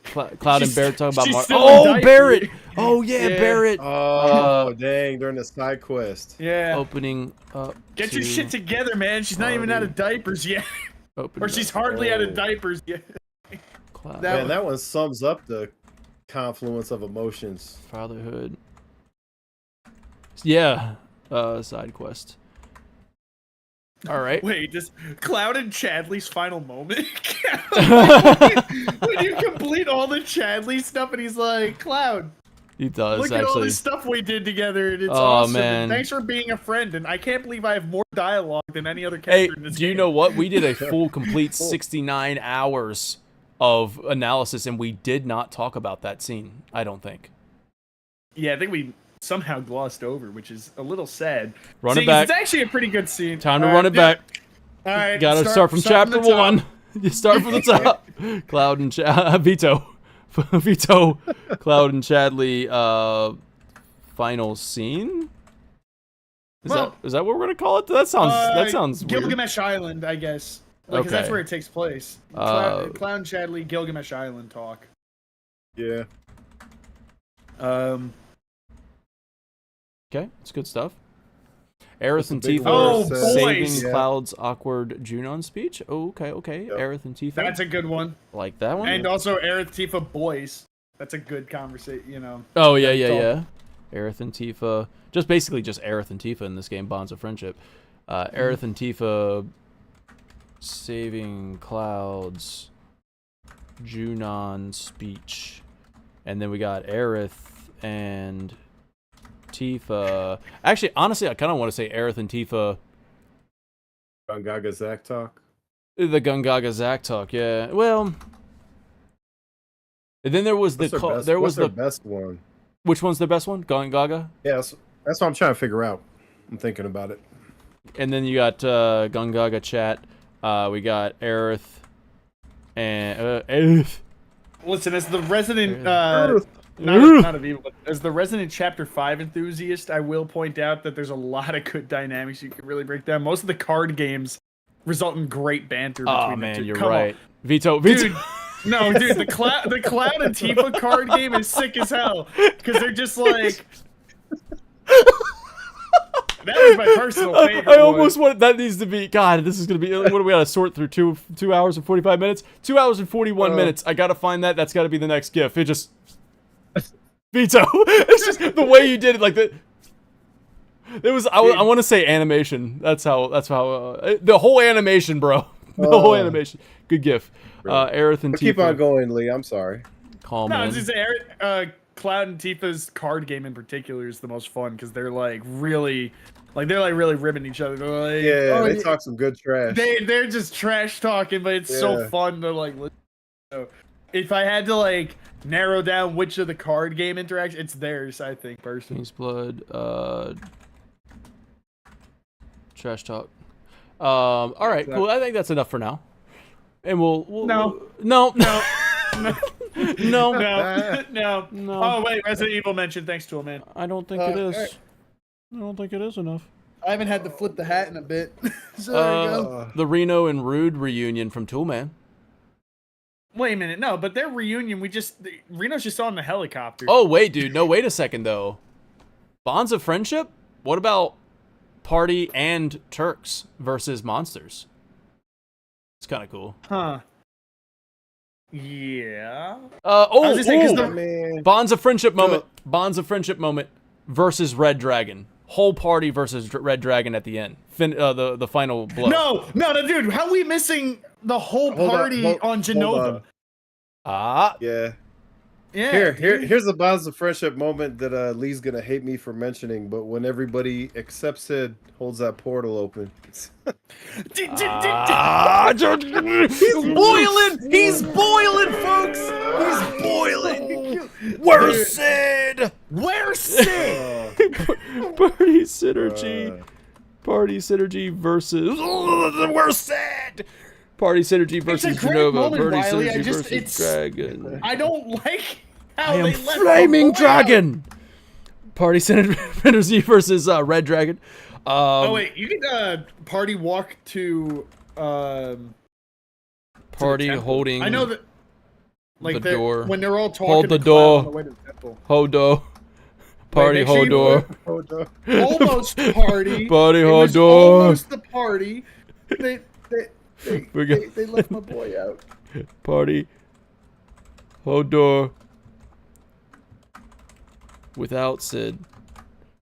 Speaker 2: Cloud and Barrett talking about
Speaker 1: she's
Speaker 2: Marley.
Speaker 1: still
Speaker 2: Oh,
Speaker 1: in
Speaker 2: Barrett.
Speaker 1: diapers.
Speaker 2: Oh yeah, Barrett.
Speaker 3: Oh dang! During the side quest.
Speaker 1: Yeah.
Speaker 2: Opening up.
Speaker 1: Get your
Speaker 2: to
Speaker 1: shit together, man. She's not even out of diapers yet.
Speaker 2: opening
Speaker 1: Or she's
Speaker 2: up
Speaker 1: hardly out of diapers yet.
Speaker 2: Cloud.
Speaker 3: Man, that one sums up the confluence of emotions.
Speaker 2: Fatherhood. Yeah. Side quest. All right.
Speaker 1: Wait, does Cloud and Chadley's final moment? When you complete all the Chadley stuff and he's like, Cloud,
Speaker 2: He does
Speaker 1: look at all
Speaker 2: actually.
Speaker 1: this stuff we did together and it's
Speaker 2: Oh,
Speaker 1: awesome.
Speaker 2: man.
Speaker 1: And thanks for being a friend. And I can't believe I have more dialogue than any other
Speaker 2: Hey,
Speaker 1: character in this
Speaker 2: do you
Speaker 1: game.
Speaker 2: know what? We did a full, complete 69 hours of analysis, and we did not talk about that scene. I don't think.
Speaker 1: Yeah, I think we somehow glossed over, which is a little sad.
Speaker 2: Run
Speaker 1: See,
Speaker 2: it back.
Speaker 1: It's actually a pretty good scene.
Speaker 2: Time to run it back.
Speaker 1: All right,
Speaker 2: Gotta start from chapter
Speaker 1: the top.
Speaker 2: 1. You start from the top. Cloud and Vito. Vito. Cloud and Chadley. Final scene. Is that what we're gonna call it? That sounds weird.
Speaker 1: Gilgamesh Island, I guess. Because that's
Speaker 2: Okay.
Speaker 1: where it takes place.
Speaker 2: Uh,
Speaker 1: Cloud and Chadley, Gilgamesh Island talk.
Speaker 3: Yeah.
Speaker 2: Okay, it's good stuff. Aerith and
Speaker 3: big
Speaker 2: Tifa
Speaker 1: word.
Speaker 2: saving
Speaker 1: boys.
Speaker 3: Yeah.
Speaker 2: Cloud's awkward Junon speech. Oh, okay.
Speaker 3: Yep.
Speaker 2: Aerith and Tifa.
Speaker 1: That's a good one.
Speaker 2: Like that one?
Speaker 1: And also Aerith Tifa boys. That's a good conversation, you know.
Speaker 2: Oh, yeah.
Speaker 1: That's
Speaker 2: Aerith and Tifa. Basically just Aerith and Tifa in this game, Bonds of Friendship. Aerith and Tifa saving Cloud's Junon speech. And then we got Aerith and Tifa. Actually, honestly, I kind of want to say Aerith and Tifa.
Speaker 3: Gungaga Zack talk.
Speaker 2: The Gungaga Zack talk, yeah. Well, and then there was
Speaker 3: What's their best one?
Speaker 2: Which one's the best one? Gungaga.
Speaker 3: Yeah, that's what I'm trying to figure out. I'm thinking about it.
Speaker 2: And then you got Gungaga chat. We got Aerith and Aerith.
Speaker 1: Listen, as the resident not of evil, but as the resident Chapter 5 enthusiast, I will point out that there's a lot of good dynamics you can really break down. Most of the card games result in great banter between
Speaker 2: Oh man,
Speaker 1: the two.
Speaker 2: you're
Speaker 1: Come
Speaker 2: right.
Speaker 1: on.
Speaker 2: Veto.
Speaker 1: Dude, no, dude, the Cloud and Tifa card game is sick as hell because they're just like. That was my personal favorite.
Speaker 2: I almost want that needs to be. God, this is gonna be. What do we gotta sort through? 2 hours and 45 minutes. 2 hours and 41 minutes. I gotta find that. That's gotta be the next GIF. It just Veto. It's just the way you did it. Like that. It was. I want to say animation. That's how. The whole animation, bro. The whole animation. Good GIF. Aerith and Tifa.
Speaker 3: Keep on going, Lee. I'm sorry.
Speaker 2: Calm
Speaker 1: No,
Speaker 2: in.
Speaker 1: it's just Cloud and Tifa's card game in particular is the most fun because they're really ribbing each other. They're like,
Speaker 3: Yeah,
Speaker 1: oh,
Speaker 3: they talk some good trash.
Speaker 1: They're just trash talking, but it's so
Speaker 3: Yeah.
Speaker 1: fun to like listen. So if I had to like narrow down which of the card game interactions, it's theirs, I think, personally.
Speaker 2: King's Blood. Trash talk. All right, cool. I think that's enough for now. And we'll
Speaker 1: No.
Speaker 2: no.
Speaker 1: No. No. Oh wait, Resident Evil mentioned. Thanks to him, man.
Speaker 2: I don't think it is.
Speaker 1: alright.
Speaker 2: I don't think it is enough.
Speaker 1: I haven't had to flip the hat in a bit. So there you go.
Speaker 2: The Reno and Rude reunion from Toolman.
Speaker 1: Wait a minute, no, but their reunion, Reno's just on the helicopter.
Speaker 2: Oh wait, dude. No, wait a second though. Bonds of Friendship? What about Party and Turks versus Monsters? It's kind of cool.
Speaker 1: Huh. Yeah.
Speaker 2: Oh,
Speaker 1: I was gonna say, 'cause the-
Speaker 3: Man.
Speaker 2: Bonds of Friendship moment. Bonds of Friendship moment versus Red Dragon. Whole party versus Red Dragon at the end. The final blow.
Speaker 1: No, dude. How are we missing the whole
Speaker 3: Hold on,
Speaker 1: party
Speaker 3: hold-
Speaker 1: on
Speaker 3: hold
Speaker 1: Genova?
Speaker 3: on.
Speaker 2: Ah.
Speaker 3: Yeah.
Speaker 1: Yeah.
Speaker 3: Here's a Bonds of Friendship moment that Lee's gonna hate me for mentioning, but when everybody except Sid holds that portal open.
Speaker 2: He's boiling! He's boiling, folks! He's boiling! Where's Sid?
Speaker 1: Where's Sid?
Speaker 2: Party synergy. Party synergy versus. Where's Sid? Party synergy versus
Speaker 1: great
Speaker 2: Genova.
Speaker 1: moment,
Speaker 2: Party
Speaker 1: Wiley.
Speaker 2: synergy versus
Speaker 1: it's-
Speaker 2: Dragon.
Speaker 1: I don't like how
Speaker 2: I am
Speaker 1: they let
Speaker 2: flaming
Speaker 1: the boy out.
Speaker 2: dragon. Party Senator Z versus Red Dragon.
Speaker 1: Oh wait, you can party walk to
Speaker 2: party holding.
Speaker 1: I know that. Like
Speaker 2: the door.
Speaker 1: When they're all talking.
Speaker 2: Hold the
Speaker 1: to
Speaker 2: door.
Speaker 1: on the way to the temple.
Speaker 2: Hold door. Party
Speaker 1: Wait,
Speaker 2: hold door.
Speaker 1: Almost party.
Speaker 2: Party
Speaker 1: It
Speaker 2: hold
Speaker 1: was
Speaker 2: door.
Speaker 1: Almost the party. They left my boy out.
Speaker 2: Party. Hold door. Without Sid.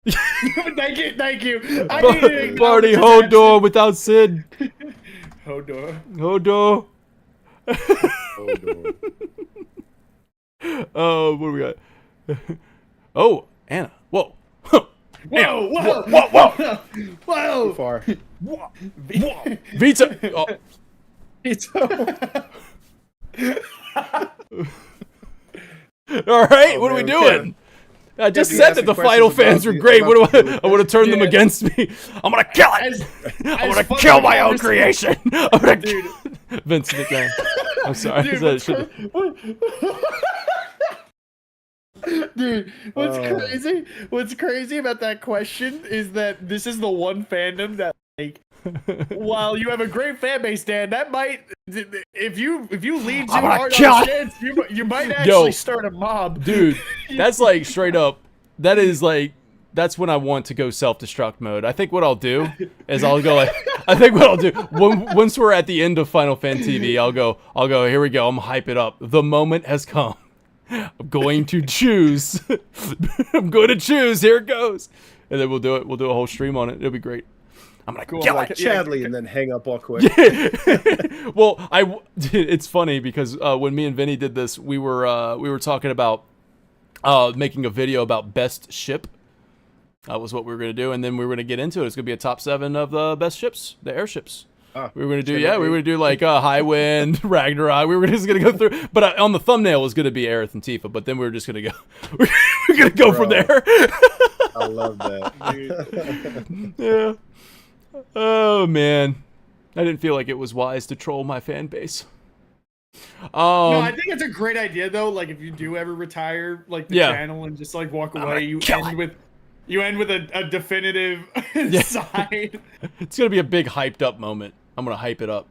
Speaker 1: Thank you. I need to acknowledge
Speaker 2: Party
Speaker 1: his
Speaker 2: hold
Speaker 1: absence.
Speaker 2: door without Sid.
Speaker 1: Hold door.
Speaker 2: Hold door.
Speaker 3: Hold door.
Speaker 2: Oh, what do we got? Oh, Anna. Whoa.
Speaker 1: Whoa.
Speaker 3: Too far.
Speaker 2: Vita. Oh. All right, what are we doing? I just
Speaker 3: you
Speaker 2: said
Speaker 3: ask
Speaker 2: that the
Speaker 3: questions
Speaker 2: final
Speaker 3: about
Speaker 2: fans were
Speaker 3: the-
Speaker 2: great. What
Speaker 3: about
Speaker 2: do
Speaker 3: the-
Speaker 2: I want to turn them
Speaker 1: Yeah.
Speaker 2: against me. I'm gonna kill it. I'm gonna kill my own creation. I'm gonna
Speaker 1: Dude.
Speaker 2: Vince McMahon. I'm sorry.
Speaker 1: Dude,
Speaker 2: I said it
Speaker 1: Dude, what's crazy about that question is that this is the one fandom that, like, while you have a great fan base, Dan, that might, if you lean too
Speaker 2: I'm gonna
Speaker 1: hard
Speaker 2: kill
Speaker 1: on
Speaker 2: it.
Speaker 1: a chance, you might actually start a mob.
Speaker 2: Dude, that's like straight up. That is like, that's when I want to go self-destruct mode. I think what I'll do is I'll go like, I think what I'll do once we're at the end of Final Fan TV, I'll go. Here we go. I'm gonna hype it up. The moment has come. I'm going to choose. I'm going to choose. Here it goes. And then we'll do it. We'll do a whole stream on it. It'll be great. I'm gonna kill
Speaker 3: Like
Speaker 2: it.
Speaker 3: Chadley and then hang up all quick.
Speaker 2: Well, it's funny because when me and Vinny did this, we were talking about making a video about best ship. That was what we were gonna do, and then we were gonna get into it. It's gonna be a top 7 of the best ships, the airships. We were gonna do, we were gonna do like High Wind, Ragnarok. We were just gonna go through, but on the thumbnail was gonna be Aerith and Tifa. But then we were just gonna go, we're gonna go from there.
Speaker 3: I love that.
Speaker 2: Yeah. Oh man, I didn't feel like it was wise to troll my fan base.
Speaker 1: No, I think it's a great idea though. Like if you do ever retire, like the channel and just like walk away, you end with a definitive side.
Speaker 2: It's gonna be a big hyped up moment. I'm gonna hype it up.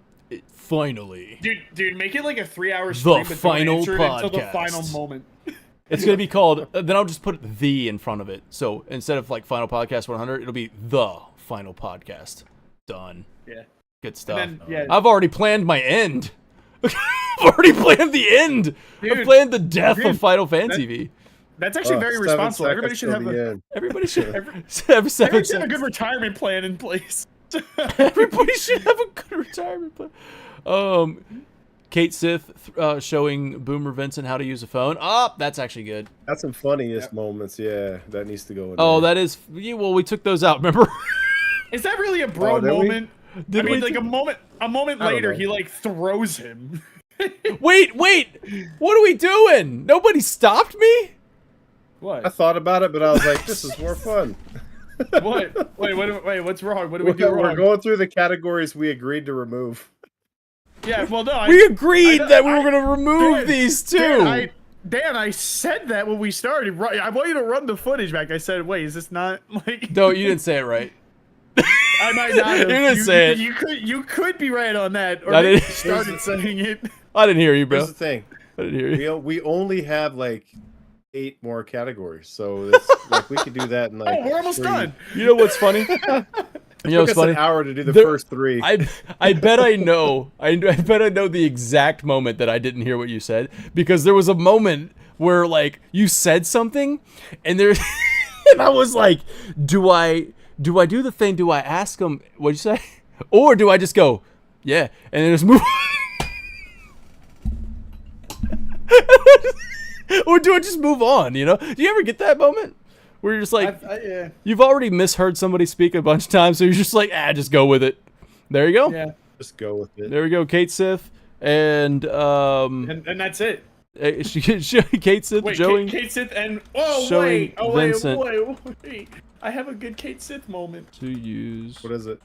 Speaker 2: Finally,
Speaker 1: dude, make it like a 3-hour stream.
Speaker 2: The final podcast.
Speaker 1: Until the final moment.
Speaker 2: It's gonna be called. Then I'll just put the in front of it. So instead of like Final Podcast 100, it'll be the Final Podcast. Done.
Speaker 1: Yeah.
Speaker 2: Good stuff.
Speaker 1: Then,
Speaker 2: I've already planned my end. I've already planned the end.
Speaker 1: Dude,
Speaker 2: I've planned the death of Final Fan TV.
Speaker 1: That's actually very
Speaker 3: 7
Speaker 1: responsible. Everybody
Speaker 3: seconds
Speaker 1: should
Speaker 3: till
Speaker 1: have
Speaker 3: the end.
Speaker 2: Everybody should have
Speaker 1: everybody should have a
Speaker 2: seconds.
Speaker 1: good retirement plan in place.
Speaker 2: Everybody should have a good retirement plan. Kate Sith showing Boomer Vincent how to use a phone. That's actually good.
Speaker 3: That's some funniest moments. Yeah, that needs to go in.
Speaker 2: Oh,
Speaker 3: there.
Speaker 2: that is. Yeah, well, we took those out. Remember?
Speaker 1: Is that really a bro
Speaker 3: did we?
Speaker 1: moment?
Speaker 2: Did
Speaker 1: I mean,
Speaker 2: we
Speaker 1: like a moment
Speaker 3: I don't
Speaker 1: later,
Speaker 3: know.
Speaker 1: he like throws him.
Speaker 2: Wait! What are we doing? Nobody stopped me?
Speaker 1: What?
Speaker 3: I thought about it, but I was like, this is more fun.
Speaker 1: What? Wait, what's wrong? What do we do
Speaker 3: We're
Speaker 1: wrong?
Speaker 3: going through the categories we agreed to remove.
Speaker 1: Yeah, well, no.
Speaker 2: We agreed that we were going to remove
Speaker 1: Dan,
Speaker 2: these two.
Speaker 1: Dan, I said that when we started. Right, I want you to run the footage back. I said, wait, is this not like?
Speaker 2: No, you didn't say it right.
Speaker 1: I might not have.
Speaker 2: You didn't say it.
Speaker 1: You could be right on that, or
Speaker 2: I
Speaker 1: maybe
Speaker 2: didn't-
Speaker 1: you started saying it.
Speaker 2: I didn't hear you, bro.
Speaker 3: Here's the thing.
Speaker 2: I didn't hear you.
Speaker 3: We only have like 8 more categories, so it's, like we could do that in like.
Speaker 1: Oh, we're almost
Speaker 3: 3.
Speaker 1: done.
Speaker 2: You know what's funny? You know
Speaker 3: Took
Speaker 2: what's
Speaker 3: us
Speaker 2: funny?
Speaker 3: an hour to do the
Speaker 2: There-
Speaker 3: first 3.
Speaker 2: I bet I know. I bet I know the exact moment that I didn't hear what you said, because there was a moment where like you said something, and there, and I was like, do I do the thing? Do I ask him what'd you say, or do I just go, yeah, and then just move? Or do I just move on? You know? Do you ever get that moment where you're just like,
Speaker 1: Yeah.
Speaker 2: you've already misheard somebody speak a bunch of times, so you're just like, just go with it. There you go.
Speaker 1: Yeah.
Speaker 3: Just go with it.
Speaker 2: There we go. Kate Sith and
Speaker 1: And that's it.
Speaker 2: Kate Sith,
Speaker 1: Wait,
Speaker 2: Joey.
Speaker 1: Kate Sith and
Speaker 2: showing Vincent.
Speaker 1: wait. I have a good Kate Sith moment.
Speaker 2: To use.
Speaker 3: What is it?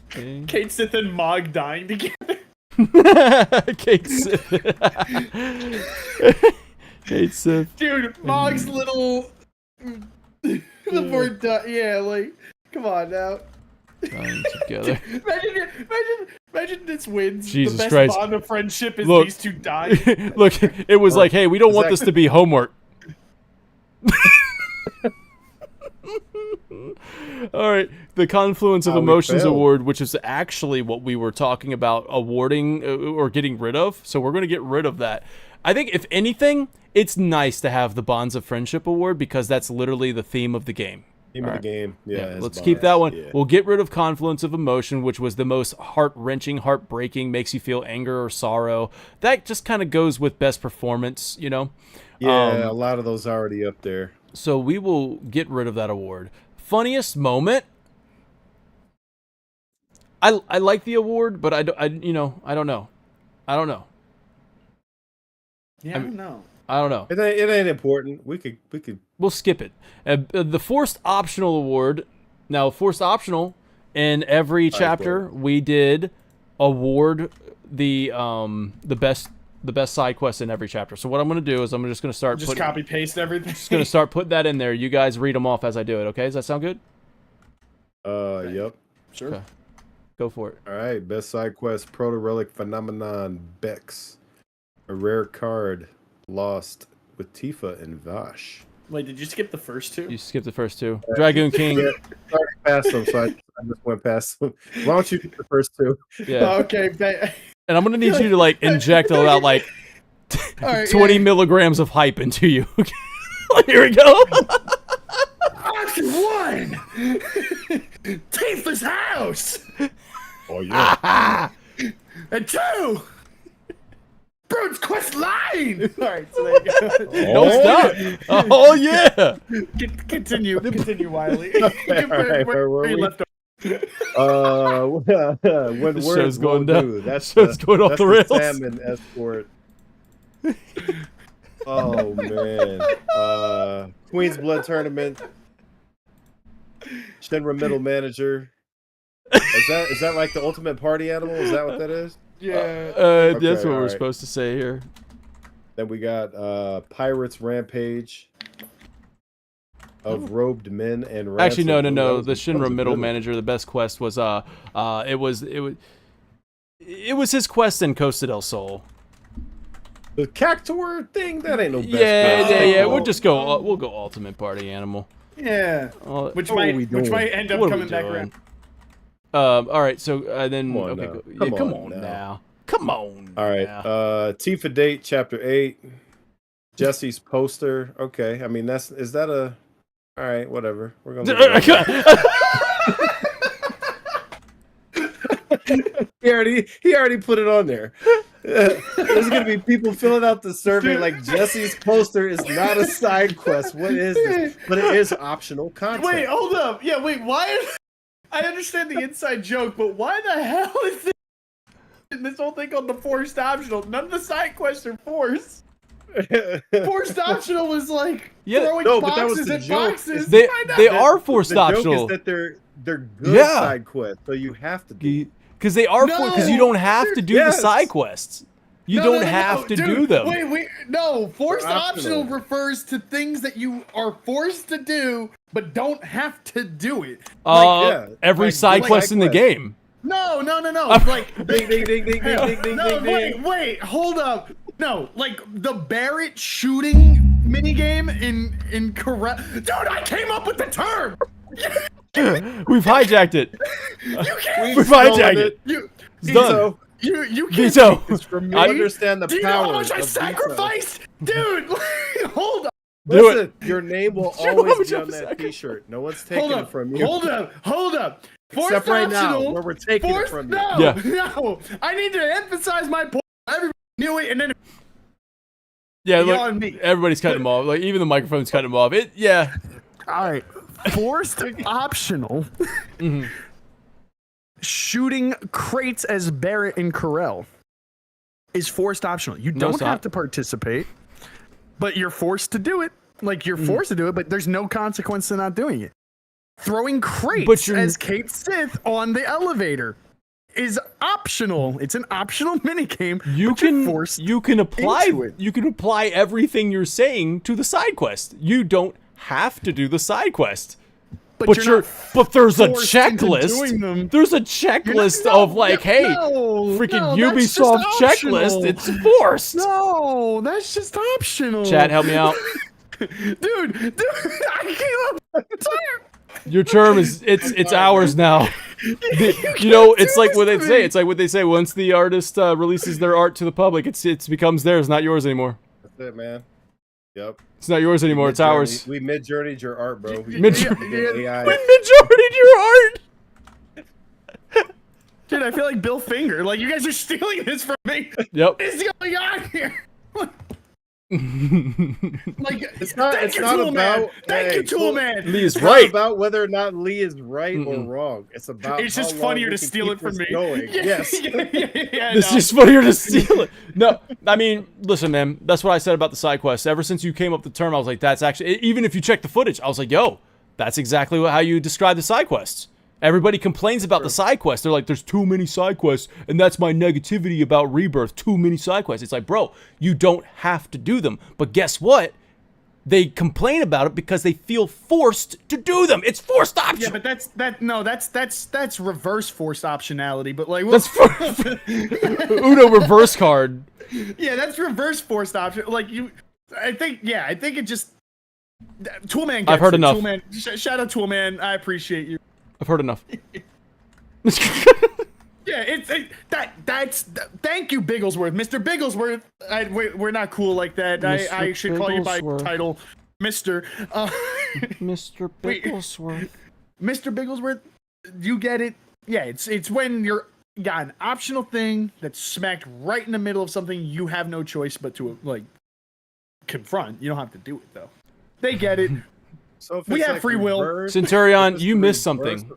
Speaker 2: Okay.
Speaker 1: Kate Sith and Mog dying together.
Speaker 2: Kate Sith. Kate Sith.
Speaker 1: Dude, Mog's little The word yeah, like, come on now.
Speaker 2: Dying together.
Speaker 1: Imagine this wins.
Speaker 2: Jesus
Speaker 1: the best
Speaker 2: Christ.
Speaker 1: bond of friendship is
Speaker 2: Look.
Speaker 1: these two dying.
Speaker 2: Look, it was like, hey, we don't want this to be homework. All right, the Confluence of Emotions Award, which is actually what we were talking about awarding or getting rid of. So we're going to get rid of that. I think, if anything, it's nice to have the Bonds of Friendship Award because that's literally the theme of the game.
Speaker 3: Theme of the game. Yeah,
Speaker 2: let's keep that one.
Speaker 3: Yeah.
Speaker 2: We'll get rid of Confluence of Emotion, which was the most heart-wrenching, heartbreaking, makes you feel anger or sorrow. That just kind of goes with best performance, you know?
Speaker 3: Yeah, a lot of those already up there.
Speaker 2: So we will get rid of that award. Funniest moment? I like the award, but I don't know. I don't know.
Speaker 1: Yeah, I don't know.
Speaker 2: I don't know.
Speaker 3: It ain't important.
Speaker 2: We'll skip it. The Forced Optional Award. Now, Forced Optional, in every chapter, we did award the best side quest in every chapter. So what I'm going to do is I'm just going to start
Speaker 1: copy paste everything.
Speaker 2: Just going to start putting that in there. You guys read them off as I do it. Okay? Does that sound good?
Speaker 3: Yep.
Speaker 1: Sure.
Speaker 2: Okay. Go for it.
Speaker 3: All right. Best side quest: Proto Relic Phenomenon Bex. A rare card lost with Tifa and Vash.
Speaker 1: Wait, did you skip the first two?
Speaker 2: You skipped the first two. Dragoon King.
Speaker 3: Yeah, already passed them, so I just went past them. Why don't you get the first two?
Speaker 2: Yeah.
Speaker 1: Okay.
Speaker 2: And I'm gonna need you to like inject about like 20 milligrams of hype into you. Here we go.
Speaker 1: Option 1. Tifa's house.
Speaker 3: Oh yeah.
Speaker 1: And 2. Brood's quest line. All right, so there you go.
Speaker 2: Don't stop. Oh yeah.
Speaker 1: Continue, Wiley.
Speaker 3: Okay, where you left off. When
Speaker 2: This
Speaker 3: words
Speaker 2: show's going
Speaker 3: won't
Speaker 2: down.
Speaker 3: do. That's
Speaker 2: Show's going off the rails.
Speaker 3: Salmon escort. Oh man. Queen's Blood Tournament. Shinra Middle Manager. Is that like the ultimate party animal? Is that what that is?
Speaker 1: Yeah.
Speaker 2: That's what we're supposed to say here.
Speaker 3: Then we got Pirates Rampage of Robed Men and Ransom.
Speaker 2: Actually, no. The
Speaker 3: That
Speaker 2: Shinra
Speaker 3: was a
Speaker 2: Middle
Speaker 3: good one.
Speaker 2: Manager, the best quest was it was his quest in Costa del Sol.
Speaker 3: The Cactuar thing, that ain't no best.
Speaker 2: Yeah. We'll go ultimate party animal.
Speaker 1: Yeah. Which might end up
Speaker 2: What are
Speaker 1: coming
Speaker 2: we
Speaker 1: back
Speaker 2: doing?
Speaker 1: around.
Speaker 2: All right, so then
Speaker 3: Come on
Speaker 2: okay,
Speaker 3: now.
Speaker 2: come on now. Come on.
Speaker 3: All right.
Speaker 2: now.
Speaker 3: Tifa Date Chapter 8. Jesse's poster. Okay. I mean, is that a? All right. Whatever. We're gonna. He already put it on there. There's gonna be people filling out the survey like Jesse's poster is not a side quest. What is this? But it is optional content.
Speaker 1: Wait, hold up. Yeah, wait. Why? I understand the inside joke, but why the hell is this whole thing called the forced optional? None of the side quests are forced. Forced optional was like throwing boxes at boxes.
Speaker 2: They are forced
Speaker 3: the
Speaker 2: optional.
Speaker 3: joke is that they're good side quests, so you have to do.
Speaker 2: Because they are because you don't have to do the side quests. You don't have to do them.
Speaker 1: Wait, no. Forced optional refers to things that you are forced to do, but don't have to do it.
Speaker 2: Every side quest in the game.
Speaker 1: No. Like,
Speaker 3: ding, ding, ding, ding, ding, ding,
Speaker 1: no,
Speaker 3: ding.
Speaker 1: wait, hold up. No, like the Barrett shooting minigame in Corral. Dude, I came up with the term.
Speaker 2: We've hijacked it. We've hijacked it. It's done.
Speaker 1: You can't.
Speaker 2: Veto.
Speaker 3: You understand the
Speaker 1: Do you know how
Speaker 3: power
Speaker 1: much I
Speaker 3: of
Speaker 1: sacrificed, dude? Hold up.
Speaker 3: Listen, your name will always be on that T-shirt. No one's taking it from you.
Speaker 1: Hold up.
Speaker 3: Except right now, where we're taking it from you.
Speaker 1: No. I need to emphasize my point. Everybody knew it, and then.
Speaker 2: Yeah, look, everybody's cutting them off. Like even the microphone's cutting them off.
Speaker 1: All right. Forced optional. Shooting crates as Barrett and Corell is forced optional. You don't have to participate, but you're forced to do it. Like you're forced to do it, but there's no consequence to not doing it. Throwing crates as Kate Sith on the elevator is optional. It's an optional minigame. You can apply
Speaker 2: everything you're saying to the side quest. You don't have to do the side quest.
Speaker 1: But
Speaker 2: But there's a
Speaker 1: forced into
Speaker 2: checklist.
Speaker 1: doing them.
Speaker 2: There's a checklist of like, hey, freaking Ubisoft checklist. It's forced.
Speaker 1: No, that's just optional.
Speaker 2: Chat, help me out.
Speaker 1: Dude, I can't.
Speaker 2: Your term is it's ours now. It's like what they say. It's like what they say. Once the artist releases their art to the public, it becomes theirs, not yours anymore.
Speaker 3: That's it, man. Yep.
Speaker 2: It's not yours anymore. It's ours.
Speaker 3: We mid-journeyed your art, bro. We
Speaker 2: Mid-journeyed
Speaker 3: AI.
Speaker 2: your art.
Speaker 1: Dude, I feel like Bill Finger. Like, you guys are stealing this from me.
Speaker 2: Yep.
Speaker 1: What is going on here? Like,
Speaker 3: It's not about.
Speaker 1: Thank you, Toolman.
Speaker 2: Lee is
Speaker 3: It's
Speaker 2: right.
Speaker 3: not about whether or not Lee is right or wrong. It's about.
Speaker 1: It's just
Speaker 3: how
Speaker 1: funnier
Speaker 3: long we
Speaker 1: to
Speaker 3: can
Speaker 1: steal
Speaker 3: keep
Speaker 1: it from
Speaker 3: this
Speaker 1: me.
Speaker 3: Going. Yes.
Speaker 2: It's just funnier to steal it. No, I mean, listen, man. That's what I said about the side quests. Ever since you came up with the term, I was like, that's actually. Even if you check the footage, I was like, yo, that's exactly how you describe the side quests. Everybody complains about the side quests. They're like, there's too many side quests, and that's my negativity about Rebirth. Too many side quests. It's like, bro, you don't have to do them. But guess what? They complain about it because they feel forced to do them. It's forced option.
Speaker 1: Yeah, but that's reverse forced optionality. But like,
Speaker 2: That's Uno reverse card.
Speaker 1: yeah, that's reverse forced option. Like I think it just Toolman. Gets
Speaker 2: I've heard
Speaker 1: it.
Speaker 2: enough.
Speaker 1: Toolman, shout out Toolman. I appreciate you.
Speaker 2: I've heard enough.
Speaker 1: Yeah, thank you, Bigglesworth, Mr. Bigglesworth. We're not cool like that. I should call you by title, Mr.
Speaker 2: Mr. Bigglesworth.
Speaker 1: Mr. Bigglesworth, you get it. Yeah, it's when you got an optional thing that's smacked right in the middle of something you have no choice but to like confront. You don't have to do it though. They get it.
Speaker 3: So if
Speaker 1: We
Speaker 3: it's
Speaker 1: have
Speaker 3: like
Speaker 1: free will.
Speaker 2: Centurion, you missed something.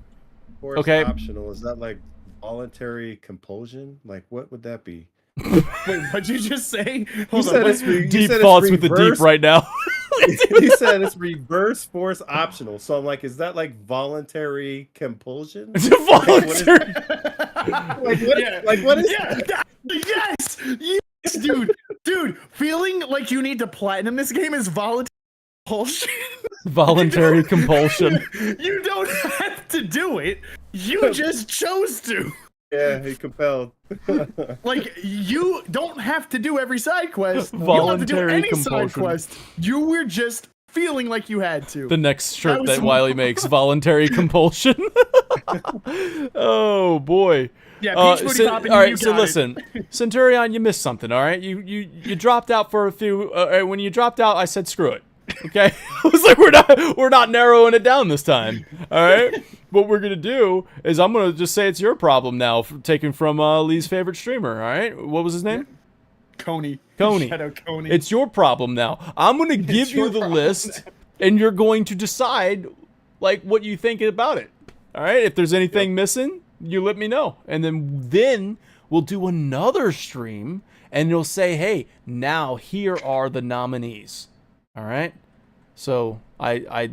Speaker 2: Okay.
Speaker 3: Optional. Is that like voluntary compulsion? Like what would that be?
Speaker 1: Wait, what'd you just say?
Speaker 3: You said it's
Speaker 2: Deep thoughts with the deep right now.
Speaker 3: You said it's reverse force optional. So I'm like, is that like voluntary compulsion?
Speaker 2: It's a voluntary.
Speaker 3: What is
Speaker 1: that? Yes, dude. Feeling like you need to platinum this game is voluntary compulsion.
Speaker 2: Voluntary compulsion.
Speaker 1: You don't have to do it. You just chose to.
Speaker 3: Yeah, he compelled.
Speaker 1: Like, you don't have to do every side quest.
Speaker 2: Voluntary
Speaker 1: you don't have to do any
Speaker 2: compulsion.
Speaker 1: side quest. You were just feeling like you had to.
Speaker 2: The next shirt that Wiley makes, voluntary compulsion. Oh boy.
Speaker 1: Yeah, Peach Booty Poppin',
Speaker 2: all right,
Speaker 1: you
Speaker 2: so
Speaker 1: got it.
Speaker 2: listen, Centurion, you missed something. All right, you dropped out for a few. When you dropped out, I said screw it. Okay, I was like, we're not narrowing it down this time. All right, what we're gonna do is I'm gonna just say it's your problem now, taken from Lee's favorite streamer. All right, what was his name?
Speaker 1: Coney.
Speaker 2: Shadow Coney. It's your problem now. I'm gonna give you the list, and you're going to decide like what you think about it. All right, if there's anything missing, you let me know, and then we'll do another stream, and you'll say, hey, now here are the nominees. All right, so I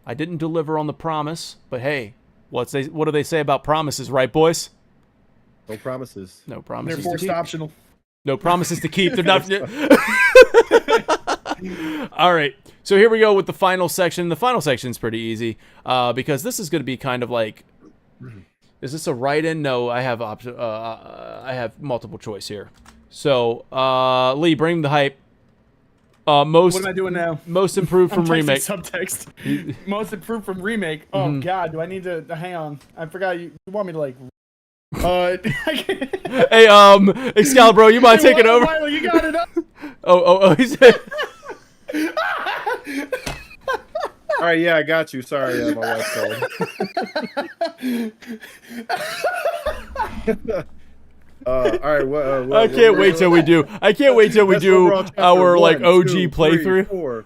Speaker 2: didn't deliver on the promise, but hey, what do they say about promises, right, boys?
Speaker 3: No promises.
Speaker 2: No promises.
Speaker 1: They're forced optional.
Speaker 2: No promises to keep. They're not. All right, so here we go with the final section. The final section is pretty easy because this is going to be kind of like, is this a write-in? No, I have I have multiple choice here. So Lee, bring the hype. What
Speaker 1: am I doing now?
Speaker 2: Most improved from remake.
Speaker 1: Subtext. Most improved from remake. Oh God, do I need to hang on? I forgot you want me to like.
Speaker 2: Hey, Excalibur, you mind taking over?
Speaker 1: Wiley, you got it up.
Speaker 2: Oh, he said.
Speaker 3: All right, yeah, I got you. Sorry, my wife called. All right,
Speaker 2: I can't wait till we do. I can't wait till we do our like OG playthrough.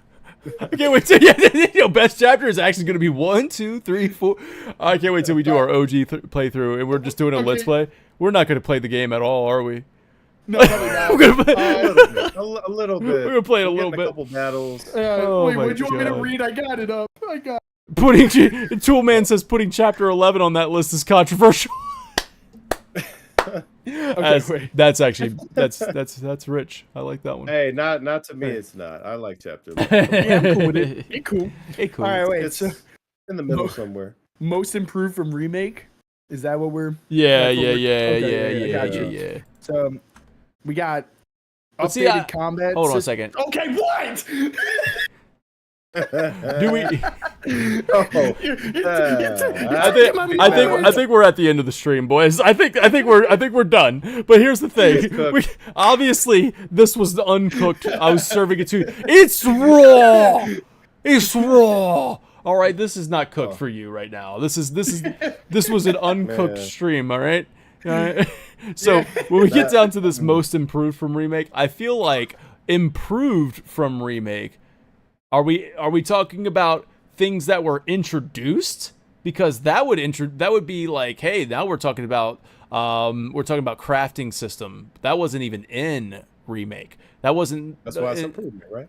Speaker 2: I can't wait till best chapter is actually going to be 1, 2, 3, 4. I can't wait till we do our OG playthrough, and we're just doing a let's play. We're not going to play the game at all, are we?
Speaker 1: No, probably not.
Speaker 2: We're gonna play
Speaker 3: a little bit.
Speaker 2: We're gonna play it a little
Speaker 3: A
Speaker 2: bit.
Speaker 3: couple battles.
Speaker 1: Wait, what do you want me to read? I got it up.
Speaker 2: Toolman says putting chapter 11 on that list is controversial.
Speaker 1: wait.
Speaker 2: That's actually that's rich. I like that one.
Speaker 3: Hey, not to me. It's not. I like chapter.
Speaker 1: Yeah, I'm cool with it. It cool.
Speaker 2: Hey, cool.
Speaker 1: All right, wait.
Speaker 3: It's
Speaker 1: So
Speaker 3: in the middle somewhere.
Speaker 1: most improved from remake. Is that what we're?
Speaker 2: Yeah.
Speaker 1: Okay, I got you. So we got
Speaker 2: But see,
Speaker 1: updated combat.
Speaker 2: Hold on a second.
Speaker 1: Okay, what?
Speaker 2: Do we?
Speaker 3: I
Speaker 2: I think we're at the end of the stream, boys. I think we're done. But here's the thing. Obviously, this was the uncooked. I was serving it to you. It's raw. It's raw. All right, this is not cooked for you right now. This was an uncooked stream. All right. All right. So when we get down to this most improved from remake, I feel like improved from remake. Are we talking about things that were introduced? Because that would be like, hey, now we're talking about crafting system. That wasn't even in remake. That wasn't.
Speaker 3: That's why it's improvement, right?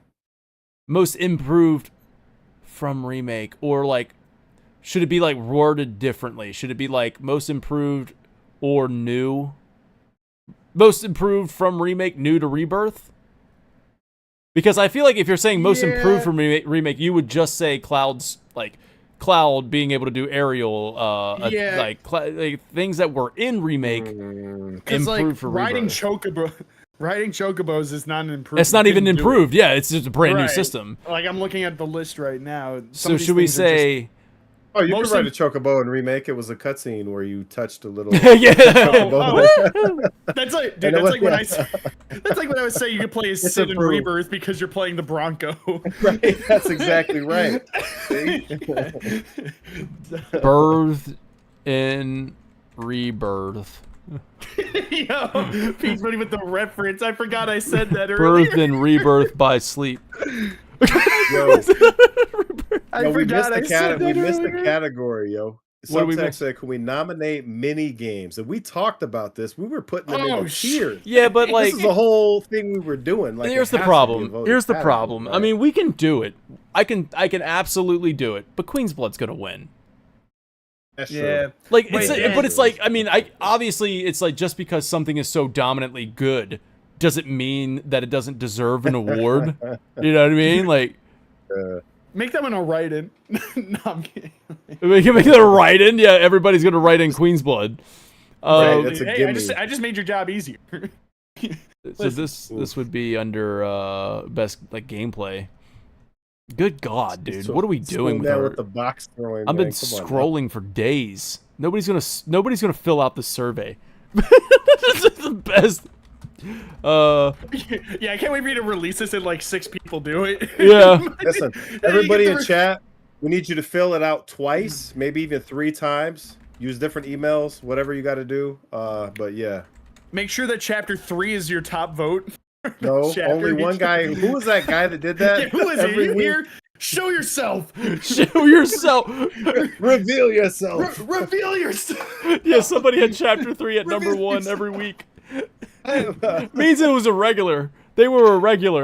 Speaker 2: Most improved from remake, or like, should it be like worded differently? Should it be like most improved or new? Most improved from remake, new to Rebirth? Because I feel like if you're saying most improved from remake, you would just say Cloud's, like, Cloud being able to do aerial, like things that were in remake, improved
Speaker 1: like
Speaker 2: for
Speaker 1: riding
Speaker 2: Rebirth.
Speaker 1: Riding chocobos is not an improvement.
Speaker 2: It's not even improved. Yeah, it's just a brand new system.
Speaker 1: Like, I'm looking at the list right now.
Speaker 2: So should we say...
Speaker 3: Oh, you could write a chocobo and remake. It was a cutscene where you touched a little.
Speaker 2: Yeah.
Speaker 1: That's like, dude. That's like when I. That's like when I was saying you could play as Sid in Rebirth because you're playing the Bronco.
Speaker 3: Right. That's exactly right.
Speaker 2: Birth in Rebirth.
Speaker 1: Yo, Pete's funny with the reference. I forgot I said that earlier.
Speaker 2: Birth and Rebirth by sleep.
Speaker 3: Yo.
Speaker 1: I forgot I said that
Speaker 3: we missed
Speaker 1: earlier.
Speaker 3: the category, yo. Subtext said, "Can we nominate mini games?" And we talked about this. We were putting them in tiers.
Speaker 2: Yeah, but like
Speaker 3: this is the whole thing we were doing. Like,
Speaker 2: here's the problem. Here's the problem. Right? I mean, we can do it. I can absolutely do it. But Queen's Blood's gonna win.
Speaker 3: That's true.
Speaker 2: Like it's like, I mean, obviously it's like, just because something is so dominantly good doesn't mean that it doesn't deserve an award. You know what I mean? Like,
Speaker 1: make that one a write-in. No, I'm kidding.
Speaker 2: We can make that a write-in. Yeah, everybody's gonna write in Queen's Blood.
Speaker 3: Right, that's a
Speaker 1: hey, I just made your job easier.
Speaker 2: So this would be under best like gameplay. Good God, dude! What are we doing
Speaker 3: with the box throwing?
Speaker 2: I've been scrolling for days. Nobody's gonna fill out the survey. This is the best.
Speaker 1: Yeah, I can't wait for you to release this and like 6 people do it.
Speaker 2: Yeah.
Speaker 3: Listen, everybody in chat, we need you to fill it out twice, maybe even 3 times. Use different emails, whatever you got to do. But yeah.
Speaker 1: Make sure that chapter 3 is your top vote.
Speaker 3: No, only one guy. Who was that guy that did that?
Speaker 1: Yeah, who is it? You here? Show yourself.
Speaker 2: Show yourself.
Speaker 3: Reveal yourself.
Speaker 1: Reveal yourself.
Speaker 2: Yeah, somebody had chapter 3 at number 1 every week. Means it was a regular. They were a regular.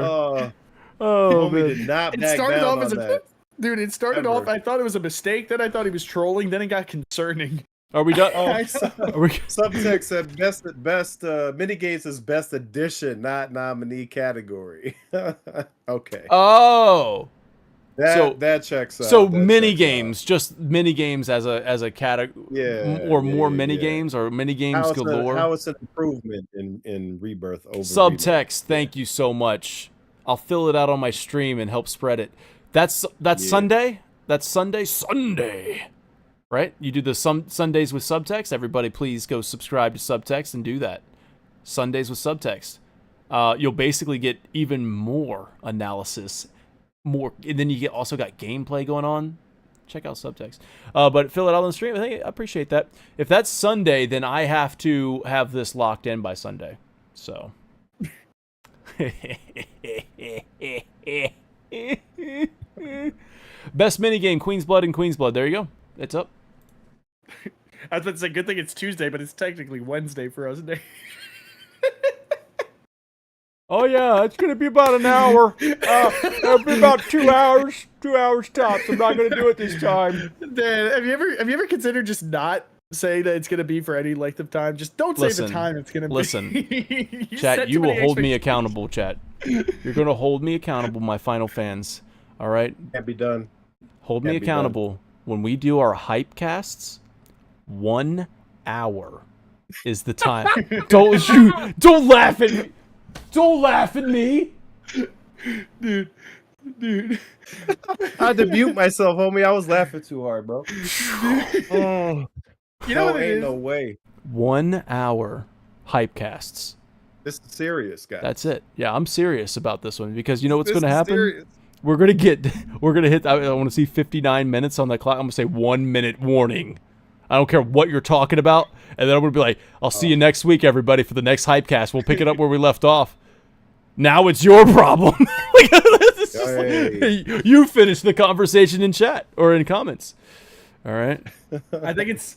Speaker 3: Oh, man. Did not
Speaker 1: it started
Speaker 3: down
Speaker 1: off as
Speaker 3: that.
Speaker 1: Dude, it started off, I thought it was a mistake, then I thought he was trolling, then it got concerning.
Speaker 2: Are we done?
Speaker 3: Subtext said best minigames is best edition, not nominee category. Okay.
Speaker 2: Oh.
Speaker 3: That checks out.
Speaker 2: So mini games, just mini games as a category, more mini games or mini games galore.
Speaker 3: How it's an improvement in Rebirth over
Speaker 2: Subtext.
Speaker 3: Rebirth.
Speaker 2: Thank you so much. I'll fill it out on my stream and help spread it. That's Sunday. That's Sunday. Right? You do the Sundays with subtext. Everybody, please go subscribe to Subtext and do that. Sundays with Subtext. You'll basically get even more analysis. And then you also got gameplay going on. Check out Subtext. But fill it out on the stream. I appreciate that. If that's Sunday, then I have to have this locked in by Sunday. So. Best minigame, Queen's Blood and Queen's Blood. There you go. It's up.
Speaker 1: I was about to say, good thing it's Tuesday, but it's technically Wednesday for us.
Speaker 2: Oh yeah, it's gonna be about an hour. It'll be about 2 hours. 2 hours tops. I'm not gonna do it this time.
Speaker 1: Dan, have you ever considered just not say that it's gonna be for any length of time. Just don't say the time it's gonna
Speaker 2: be.
Speaker 1: You
Speaker 2: Chat,
Speaker 1: set
Speaker 2: you
Speaker 1: too
Speaker 2: will
Speaker 1: many
Speaker 2: hold me accountable, chat. You're gonna hold me accountable, my final fans. All right?
Speaker 3: Can't be done.
Speaker 2: Hold me accountable. When we do our hype casts, 1 hour is the time. Don't laugh at me. Don't laugh at me.
Speaker 1: Dude.
Speaker 3: I had to mute myself, homie. I was laughing too hard, bro. Oh,
Speaker 1: You know what it
Speaker 3: ain't
Speaker 1: is?
Speaker 3: no way.
Speaker 2: 1 hour hype casts.
Speaker 3: This is serious, guys.
Speaker 2: That's it. Yeah, I'm serious about this one because you know what's
Speaker 3: This
Speaker 2: going to
Speaker 3: is
Speaker 2: happen?
Speaker 3: serious.
Speaker 2: We're going to hit, I want to see 59 minutes on the clock. I'm going to say 1 minute warning. I don't care what you're talking about. And then I'm going to be like, I'll see you next week, everybody, for the next hype cast. We'll pick it up where we left off. Now it's your problem. You finish the conversation in chat or in comments. All right.
Speaker 1: I think it's.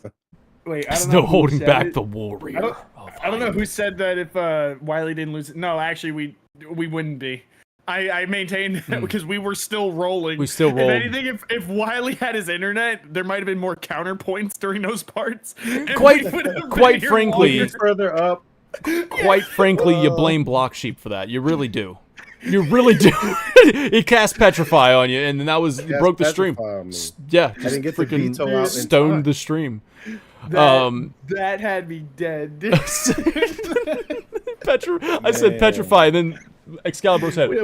Speaker 1: Wait, I
Speaker 2: There's
Speaker 1: don't know.
Speaker 2: no
Speaker 1: who
Speaker 2: holding
Speaker 1: said
Speaker 2: back
Speaker 1: it.
Speaker 2: the warrior.
Speaker 1: I don't know who said that if Wiley didn't lose it. No, actually, we wouldn't be. I maintain that because we were still rolling.
Speaker 2: We still rolled.
Speaker 1: If anything, if Wiley had his internet, there might have been more counterpoints during those parts. and
Speaker 2: Quite-
Speaker 1: we would have been
Speaker 2: quite
Speaker 1: here
Speaker 2: frankly-
Speaker 1: longer.
Speaker 3: Further up.
Speaker 2: Quite frankly, you blame Block Sheep for that. You really do. You really do. He cast Petrify on you, and that was broke the stream. Yeah,
Speaker 3: I didn't get the
Speaker 2: freaking
Speaker 3: veto out in
Speaker 2: stoned
Speaker 3: time.
Speaker 2: the stream.
Speaker 1: That had me dead.
Speaker 2: I said Petrify, and then Excalibur said,
Speaker 1: Yeah,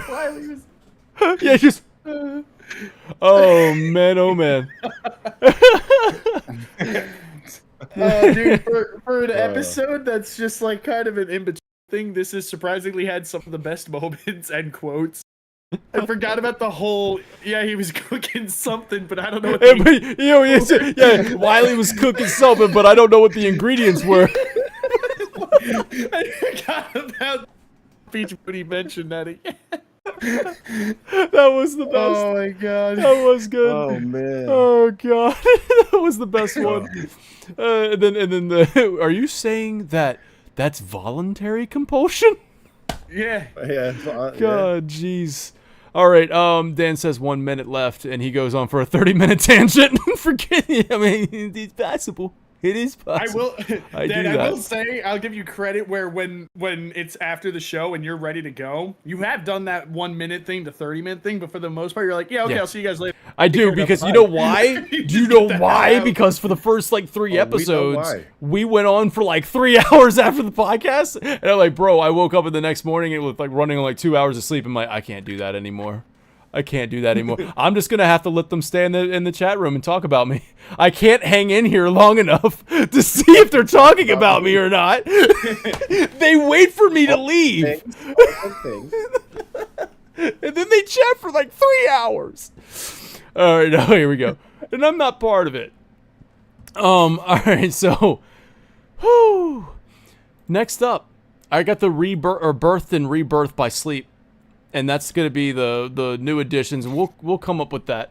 Speaker 1: Wiley was.
Speaker 2: "Yeah, just." Oh man, oh man.
Speaker 1: Dude, for an episode that's just like kind of an in-between thing, this has surprisingly had some of the best moments and quotes. I forgot about the whole, yeah, he was cooking something, but I don't know what
Speaker 2: Hey, but, you know, yeah, Wiley was cooking something, but I don't know what the ingredients were.
Speaker 1: I forgot about Peach when he mentioned that again.
Speaker 2: That was the best.
Speaker 1: Oh my god.
Speaker 2: That was good.
Speaker 3: Oh man.
Speaker 2: Oh god, that was the best one. And then are you saying that that's voluntary compulsion?
Speaker 1: Yeah.
Speaker 3: Yeah.
Speaker 2: God, jeez. All right. Dan says 1 minute left, and he goes on for a 30-minute tangent. Forget it. I mean, it's possible. It is possible.
Speaker 1: I will say, I'll give you credit where when it's after the show and you're ready to go, you have done that 1 minute thing to 30-minute thing, but for the most part, you're like, yeah, okay, I'll see you guys later.
Speaker 2: I do, because you know why? Do you know why? Because for the first like 3 episodes, we went on for like 3 hours after the podcast, and I'm like, bro, I woke up in the next morning and it was like running on like 2 hours of sleep. I'm like, I can't do that anymore. I can't do that anymore. I'm just gonna have to let them stay in the chat room and talk about me. I can't hang in here long enough to see if they're talking about me or not. They wait for me to leave, and then they chat for like 3 hours. All right, now here we go. And I'm not part of it. All right, so, whew. Next up, I got the Birthed and Rebirth by Sleep. And that's gonna be the new additions. We'll come up with that.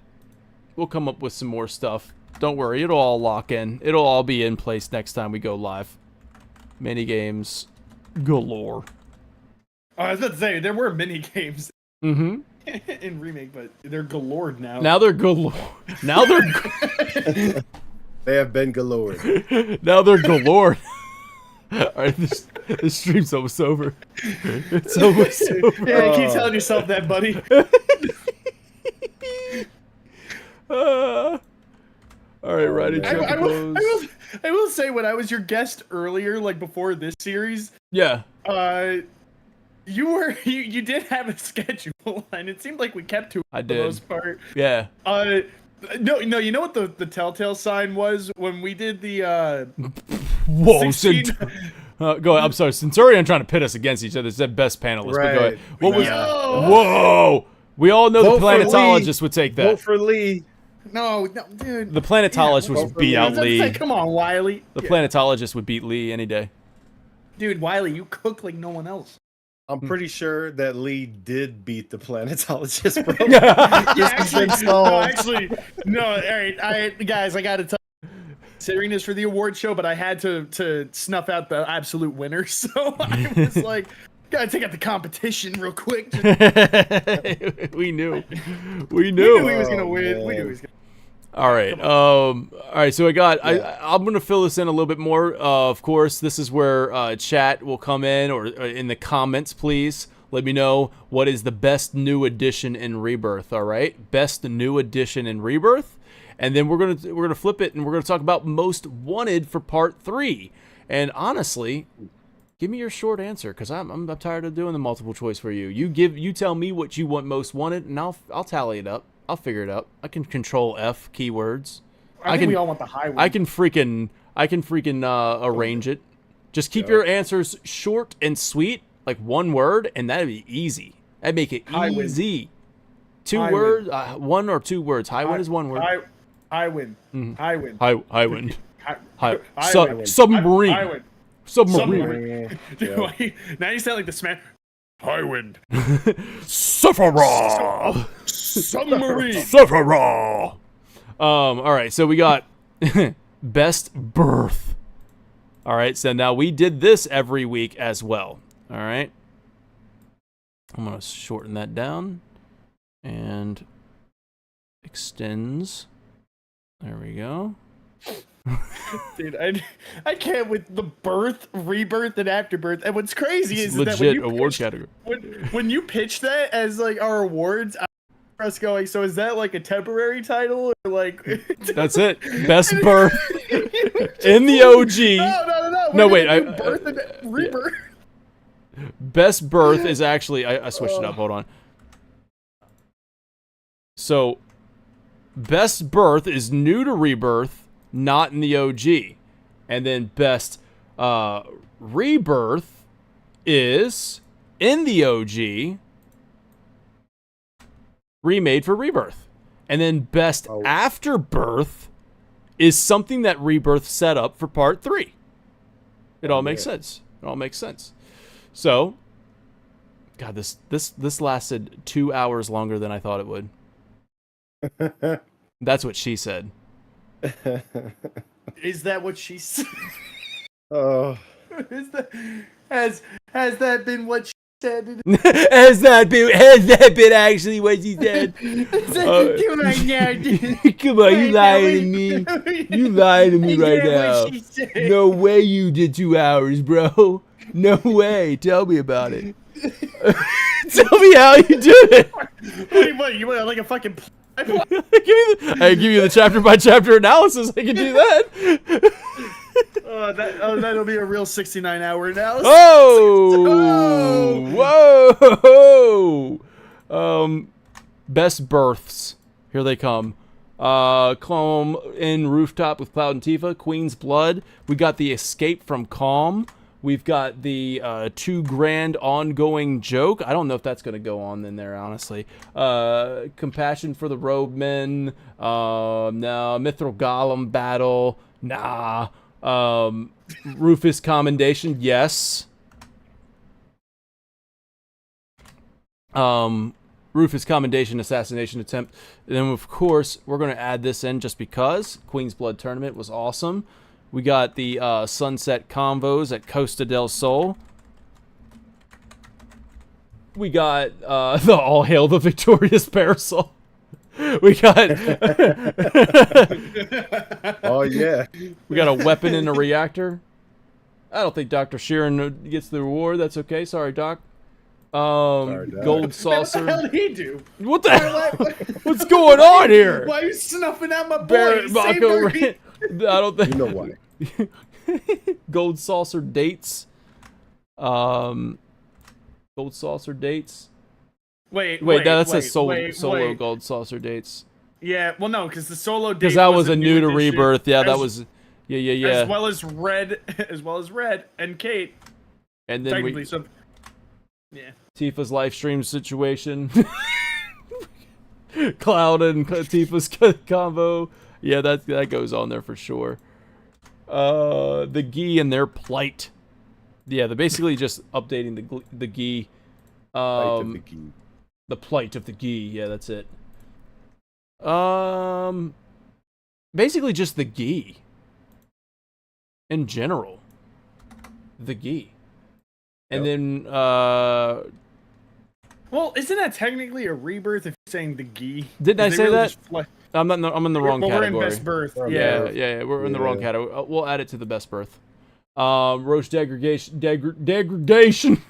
Speaker 2: We'll come up with some more stuff. Don't worry, it'll all lock in. It'll all be in place next time we go live. Mini games galore.
Speaker 1: Oh, I was about to say there were mini games
Speaker 2: in
Speaker 1: remake, but they're galore now.
Speaker 2: Now they're galore. Now they're
Speaker 3: They have been galore.
Speaker 2: now they're galore. All right, this stream's almost over. It's almost over.
Speaker 1: Yeah, keep telling yourself that, buddy.
Speaker 2: All right, Riot.
Speaker 1: I will say, when I was your guest earlier, like before this series,
Speaker 2: yeah,
Speaker 1: you did have a schedule, and it seemed like we kept to it for the most part.
Speaker 2: Yeah.
Speaker 1: No, you know what the telltale sign was when we did the
Speaker 2: Whoa,
Speaker 1: 16...
Speaker 2: go ahead. I'm sorry, Centurion trying to pit us against each other. It's that best panelist.
Speaker 3: Right.
Speaker 2: But go ahead. What was?
Speaker 1: Yo!
Speaker 2: Whoa! We all know
Speaker 3: Vote
Speaker 2: the planetologist would take that.
Speaker 3: Vote for Lee.
Speaker 1: No, dude.
Speaker 2: The planetologist would beat out Lee.
Speaker 1: Say, come on, Wiley.
Speaker 2: The planetologist would beat Lee any day.
Speaker 1: Dude, Wiley, you cook like no one else.
Speaker 3: I'm pretty sure that Lee did beat the planetologist, bro.
Speaker 1: No. All right, guys, I gotta tell you, considering this for the award show, but I had to snuff out the absolute winner, so I was like, gotta take out the competition real quick.
Speaker 2: We knew.
Speaker 1: We knew he was gonna win.
Speaker 3: Man.
Speaker 1: We knew he was gonna.
Speaker 2: All right. All right. So I'm gonna fill this in a little bit more. Of course, this is where chat will come in, or in the comments, please let me know what is the best new addition in Rebirth. All right, best new addition in Rebirth, and then we're gonna flip it and we're gonna talk about most wanted for part 3. And honestly, give me your short answer, because I'm tired of doing the multiple choice for you. You tell me what you want most wanted, and I'll tally it up. I'll figure it out. I can control F keywords.
Speaker 1: I think we all want the high one.
Speaker 2: I can freaking arrange it. Just keep your answers short and sweet, like one word, and that'd be easy. That'd make it easy. 2 words, 1 or 2 words. High win is 1 word.
Speaker 1: High win. High win.
Speaker 2: High win.
Speaker 1: Submarine.
Speaker 2: Submarine.
Speaker 1: Submarine. Now you sound like the Smash. High wind.
Speaker 2: Sephiroth.
Speaker 1: Submarine.
Speaker 2: Sephiroth. All right, so we got best birth. All right, so now we did this every week as well. All right. I'm going to shorten that down and extends. There we go.
Speaker 1: Dude, I can't with the birth, rebirth, and afterbirth. And what's crazy
Speaker 2: It's
Speaker 1: is that
Speaker 2: legit award category.
Speaker 1: When you pitch that as like our awards, I was going, so is that like a temporary title or like?
Speaker 2: That's it. Best birth in the OG.
Speaker 1: No.
Speaker 2: No, wait.
Speaker 1: Birth and rebirth.
Speaker 2: Best birth is actually I switched it up. Hold on. So, best birth is new to Rebirth, not in the OG, and then best rebirth is in the OG, remade for Rebirth, and then best afterbirth is something that Rebirth set up for part 3. It all makes sense. It all makes sense. So, God, this lasted 2 hours longer than I thought it would. That's what she said.
Speaker 1: Is that what she said?
Speaker 3: Oh.
Speaker 1: Has that been what she said?
Speaker 2: Has that been actually what she said?
Speaker 1: Come on now.
Speaker 2: Come on, you lying to me. You lying to me right now. No way you did 2 hours, bro. No way. Tell me about it. Tell me how you did it.
Speaker 1: What, you want like a fucking...
Speaker 2: I give you the chapter by chapter analysis. I can do that.
Speaker 1: That'll be a real 69-hour analysis.
Speaker 2: Whoa! Best births. Here they come. Calm in Rooftop with Cloud and Tifa. Queen's Blood. We got the Escape from Calm. We've got the 2 grand ongoing joke. I don't know if that's going to go on in there, honestly. Compassion for the Roadmen. No. Mithril Golem battle. Nah. Rufus Commendation. Yes. Rufus Commendation assassination attempt. And then, of course, we're going to add this in just because. Queen's Blood Tournament was awesome. We got the Sunset Convos at Costa del Sol. We got the All Hail the Victorious Parasol. We got...
Speaker 3: Oh, yeah.
Speaker 2: We got a weapon in a reactor. I don't think Dr. Sheeran gets the reward. That's okay. Sorry, Doc.
Speaker 3: Sorry, Doc.
Speaker 2: Gold saucer.
Speaker 1: What the hell did he do?
Speaker 2: What the hell? What's going on here?
Speaker 1: Why are you snuffing out my boy?
Speaker 2: Barrett Mako I don't think...
Speaker 3: You know why.
Speaker 2: Gold saucer dates. Gold saucer dates.
Speaker 1: Wait,
Speaker 2: no, that says solo gold saucer dates.
Speaker 1: Yeah, well, no, because the solo date.
Speaker 2: Because that was a new to
Speaker 1: edition,
Speaker 2: Rebirth. Yeah, that was. Yeah.
Speaker 1: As well as Red, and Kate.
Speaker 2: And then
Speaker 1: technically, so. Yeah.
Speaker 2: Tifa's live stream situation. Cloud and Tifa's combo. Yeah, that goes on there for sure. The Gi and their plight. Yeah, they're basically just updating the Gi. The plight of the Gi. Yeah, that's it. Basically just the Gi. In general. The Gi. And then,
Speaker 1: Well, isn't that technically a rebirth if you're saying the gi?
Speaker 2: Didn't I say that? I'm in the wrong category.
Speaker 1: We're in best birth.
Speaker 2: Yeah, we're in the wrong category. We'll add it to the best birth. Roach degradation. Degradation.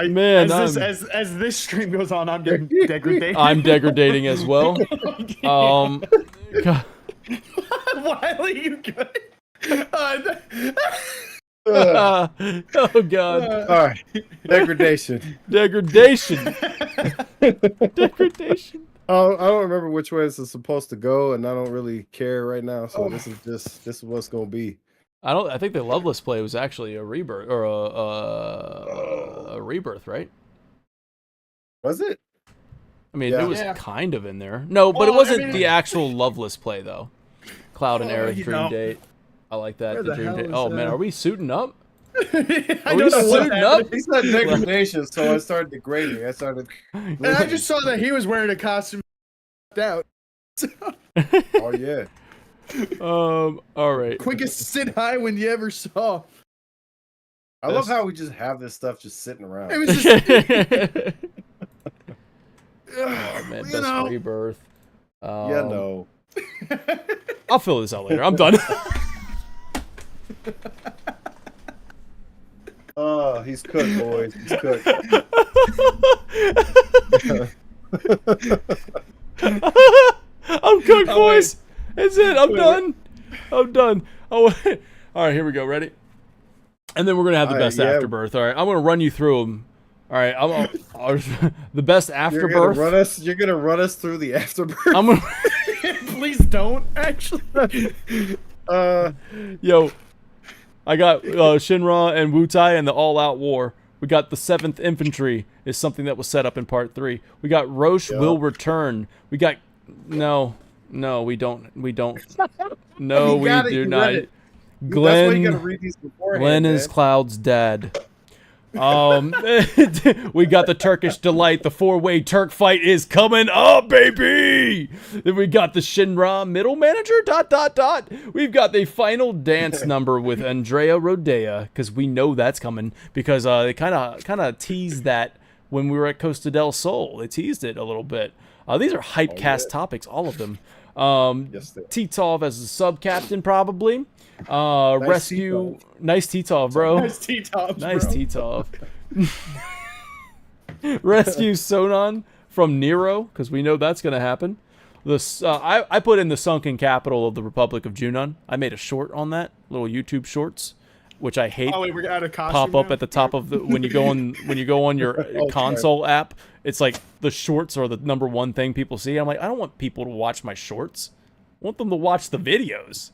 Speaker 2: Man,
Speaker 1: as this stream goes on, I'm getting degradation.
Speaker 2: I'm degrading as well. God.
Speaker 1: Wiley, you good?
Speaker 2: Oh God!
Speaker 3: All right, degradation. Oh, I don't remember which way this is supposed to go, and I don't really care right now. So this is what's gonna be.
Speaker 2: I think the Loveless play was actually a rebirth or a rebirth, right?
Speaker 3: Was it?
Speaker 2: I mean, it was kind of in there. No, but it wasn't the actual Loveless play though. Cloud and Aerith Dream Date. I like that. The Dream Date. Oh man, are we suiting up?
Speaker 1: Are we suiting up?
Speaker 3: He said degradation, so I started degrading.
Speaker 1: And I just saw that he was wearing a costume out.
Speaker 3: Oh yeah.
Speaker 2: All right.
Speaker 1: Quickest sit high when you ever saw.
Speaker 3: I love how we just have this stuff just sitting around.
Speaker 1: It was just
Speaker 2: oh man, best rebirth.
Speaker 3: Yeah, no.
Speaker 2: I'll fill this out later. I'm done.
Speaker 3: Oh, he's cooked, boys. He's cooked.
Speaker 2: I'm cooked, boys. That's it. I'm done. I'm done. Oh, all right. Here we go. Ready? And then we're gonna have the best afterbirth. All right. I'm gonna run you through them. All right. The best afterbirth.
Speaker 3: You're gonna run us through the afterbirth.
Speaker 2: I'm gonna.
Speaker 1: Please don't. Actually.
Speaker 2: Yo. I got Shinra and Wutai and the all-out war. We got the 7th Infantry is something that was set up in Part 3. We got Roche will return. We got no, we don't. No, we do not.
Speaker 3: That's why you gotta read these beforehand.
Speaker 2: Glenn is Cloud's dad. We got the Turkish delight. The 4-way Turk fight is coming up, baby. Then we got the Shinra middle manager. ... We've got the final dance number with Andrea Rodea because we know that's coming because they kind of teased that when we were at Costa del Sol. They teased it a little bit. These are hypecast topics, all of them.
Speaker 3: Yes,
Speaker 2: Titov as the sub captain probably. Rescue. Nice Titov, bro.
Speaker 1: Nice Titov.
Speaker 2: Nice Titov. Rescue Sonon from Nero, because we know that's going to happen. I put in the sunken capital of the Republic of Junon. I made a short on that, little YouTube shorts, which I hate.
Speaker 1: Oh wait, we're out of costume
Speaker 2: pop up
Speaker 1: now?
Speaker 2: at the top of the when you go on your console app. It's like the shorts are the #1 thing people see. I'm like, I don't want people to watch my shorts. I want them to watch the videos.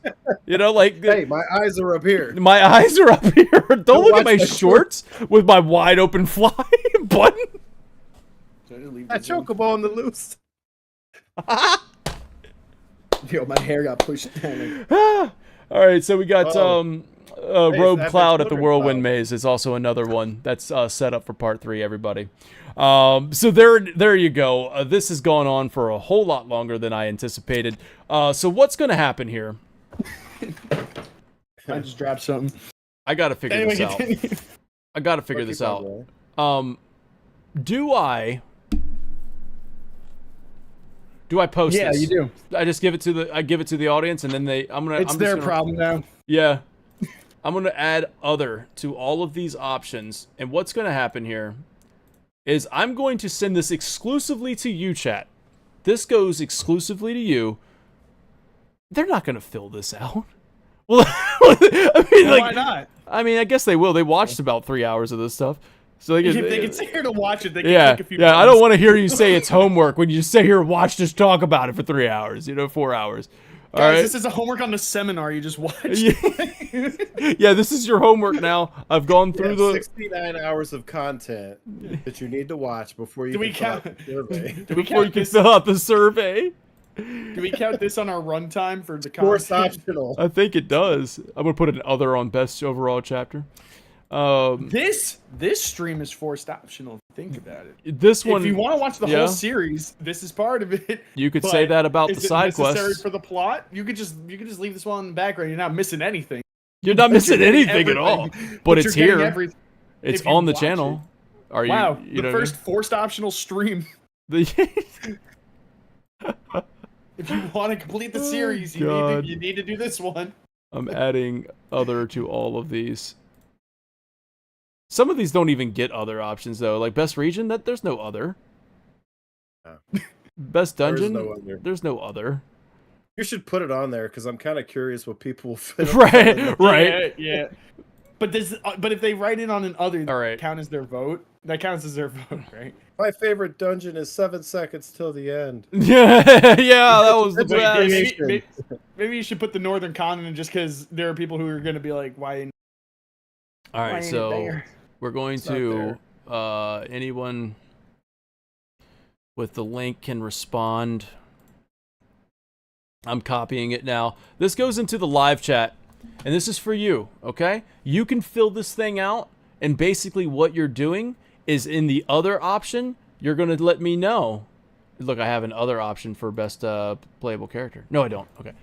Speaker 2: You know, like
Speaker 3: hey, my eyes are up here.
Speaker 2: My eyes are up here. Don't look at my shorts with my wide open fly button.
Speaker 3: I chocobo on the loose.
Speaker 1: Yo, my hair got pushed down.
Speaker 2: All right, so we got Rogue Cloud at the Whirlwind Maze is also another one that's set up for Part 3. Everybody. So there you go. This has gone on for a whole lot longer than I anticipated. So what's going to happen here?
Speaker 1: I just dropped something.
Speaker 2: I got to figure this out. I got to figure this out. Do I post this?
Speaker 1: Yeah, you do.
Speaker 2: I just give it to the audience, and then
Speaker 1: It's their problem now.
Speaker 2: Yeah. I'm gonna add other to all of these options, and what's gonna happen here is I'm going to send this exclusively to you, chat. This goes exclusively to you. They're not gonna fill this out. Well, I mean,
Speaker 1: why not?
Speaker 2: I mean, I guess they will. They watched about 3 hours of this stuff. So
Speaker 1: if they can sit here to watch it, they can
Speaker 2: take
Speaker 1: a few
Speaker 2: minutes. I don't want to hear you say it's homework when you sit here and watch us talk about it for 3 hours, 4 hours. All
Speaker 1: Guys,
Speaker 2: right?
Speaker 1: This is a homework on the seminar you just watched.
Speaker 2: Yeah, this is your homework now. I've gone through the
Speaker 3: 69 hours of content that you need to watch before you can fill out the survey.
Speaker 2: Before you can fill out the survey.
Speaker 1: Do we count this on our runtime for the content?
Speaker 3: Force optional.
Speaker 2: I think it does. I'm gonna put an other on best overall chapter.
Speaker 1: This stream is forced optional. Think about it.
Speaker 2: This one,
Speaker 1: if you want to watch the whole series, this is part of it.
Speaker 2: You could say that about the side quests.
Speaker 1: Necessary for the plot? You could just leave this one in the background. You're not missing anything.
Speaker 2: You're not missing anything at all. But it's here. It's
Speaker 1: if you
Speaker 2: on the
Speaker 1: watch
Speaker 2: channel. Are
Speaker 1: Wow,
Speaker 2: you
Speaker 1: the
Speaker 2: know
Speaker 1: first forced optional stream.
Speaker 2: what I mean?
Speaker 1: If you want to complete the series,
Speaker 2: God.
Speaker 1: you need to do this one.
Speaker 2: I'm adding other to all of these. Some of these don't even get other options though. Like best region, there's no other. Best dungeon, there's no other.
Speaker 3: You should put it on there because I'm kind of curious what people will fit.
Speaker 2: Right.
Speaker 1: Yeah. But if they write in on an other,
Speaker 2: All right.
Speaker 1: count as their vote. That counts as their vote, right?
Speaker 3: My favorite dungeon is 7 seconds till the end.
Speaker 2: Yeah, that was the
Speaker 3: Wait,
Speaker 2: best.
Speaker 1: Maybe you should put the Northern Continent just because there are people who are going to be like, why?
Speaker 2: All right,
Speaker 1: ain't it
Speaker 2: so
Speaker 1: there?
Speaker 2: we're going
Speaker 3: It's not
Speaker 2: to anyone with the link can respond. I'm copying it now. This goes into the live chat, and this is for you, okay? You can fill this thing out, and basically what you're doing is in the other option, you're going to let me know. Look, I have an other option for best playable character. No, I don't. Okay.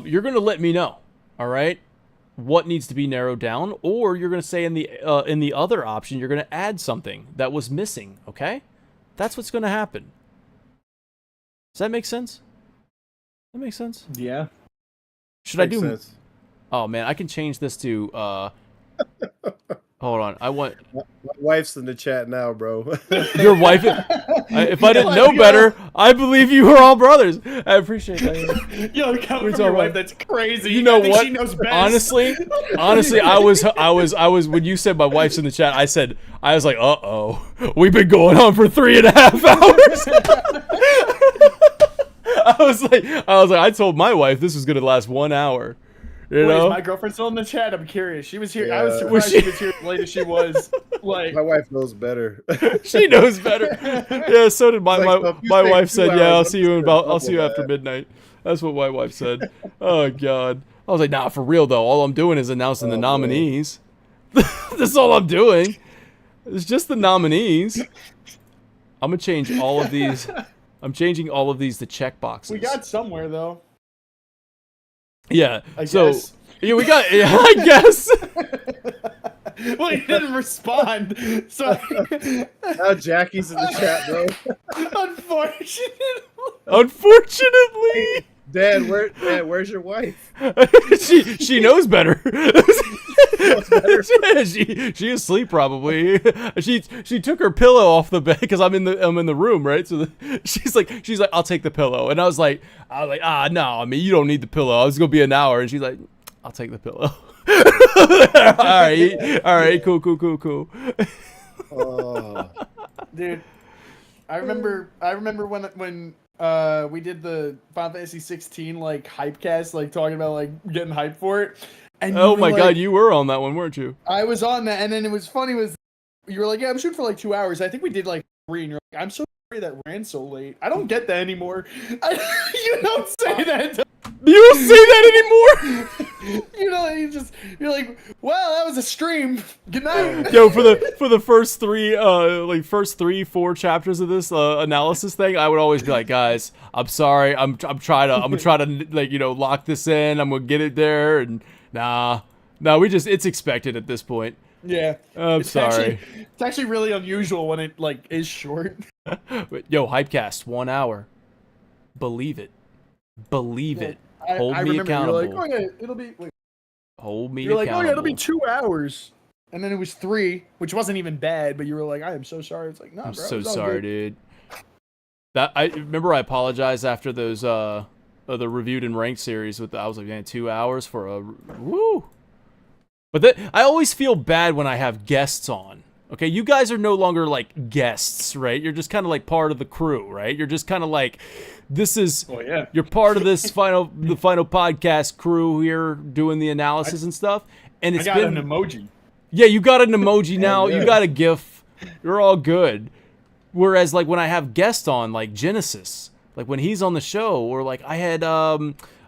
Speaker 2: You're going to let me know, all right, what needs to be narrowed down, or you're going to say in the other option, you're going to add something that was missing, okay? That's what's going to happen. Does that make sense? That makes sense?
Speaker 1: Yeah.
Speaker 2: Should I do... Sense. Oh, man, I can change this to... Hold on, I want...
Speaker 3: My wife's in the chat now, bro.
Speaker 2: Your wife... if I didn't know better, I believe you were all brothers. I appreciate that.
Speaker 1: Yo, coming from your wife, that's crazy.
Speaker 2: You know what?
Speaker 1: She knows best.
Speaker 2: Honestly, I was when you said my wife's in the chat, I was like, uh-oh. We've been going on for 3.5 hours. I was like, I told my wife this was gonna last 1 hour. You know?
Speaker 1: Is my girlfriend still in the chat? I'm curious. She was here. Yeah. I was surprised she was here as late as she was. Like,
Speaker 3: my wife knows better.
Speaker 2: She knows better. Yeah, so did my wife said, yeah, I'll see you after midnight. That's what my wife said. Oh God. I was like, nah, for real though. All I'm doing is announcing the nominees. That's all I'm doing. It's just the nominees. I'm gonna change all of these. I'm changing all of these to check boxes.
Speaker 1: We got somewhere though.
Speaker 2: Yeah.
Speaker 1: I guess.
Speaker 2: Yeah, we got. Yeah, I guess.
Speaker 1: Well, he didn't respond. So
Speaker 3: now Jackie's in the chat, bro.
Speaker 2: Unfortunately.
Speaker 3: Dad, where's your wife?
Speaker 2: she knows better. She asleep probably. She took her pillow off the bed because I'm in the room, right? So she's like I'll take the pillow, and I was like no, I mean you don't need the pillow. It's gonna be an hour, and she's like I'll take the pillow. all right, cool.
Speaker 3: Oh.
Speaker 1: Dude, I remember when we did the Final Fantasy 16 like hypecast, like talking about like getting hyped for it. And
Speaker 2: oh my God, you were on that one, weren't you?
Speaker 1: I was on that, and then it was funny was you were like, yeah, I'm shooting for like 2 hours. I think we did like 3, and you're like, I'm so sorry that ran so late. I don't get that anymore. You don't say that.
Speaker 2: You don't say that anymore.
Speaker 1: You know, you're like, well, that was a stream. Good night.
Speaker 2: Yo, for the first 3-4 chapters of this analysis thing, I would always be like, guys, I'm sorry, I'm gonna try to like lock this in. I'm gonna get it there, and nah, it's expected at this point.
Speaker 1: Yeah,
Speaker 2: I'm sorry.
Speaker 1: It's actually really unusual when it like is short.
Speaker 2: Yo, Hypecast 1 hour. Believe it. Hold me accountable.
Speaker 1: You're like, oh yeah, it'll be. Wait.
Speaker 2: Hold me
Speaker 1: You're
Speaker 2: accountable.
Speaker 1: like, oh yeah, it'll be 2 hours, and then it was 3, which wasn't even bad. But you were like, I am so sorry. It's like, nah,
Speaker 2: I'm
Speaker 1: bro.
Speaker 2: so sorry, dude. That I remember. I apologized after those the reviewed and ranked series I was like, man, 2 hours for a woo. But I always feel bad when I have guests on. Okay, you guys are no longer like guests, right? You're just kind of like part of the crew, right? You're just kind of like, this is, you're part of this final podcast crew here doing the analysis and stuff. And it's
Speaker 1: been an emoji.
Speaker 2: Yeah, you got an emoji now. You got a GIF. You're all good. Whereas like when I have guests on, like Genesis, like when he's on the show, or like I had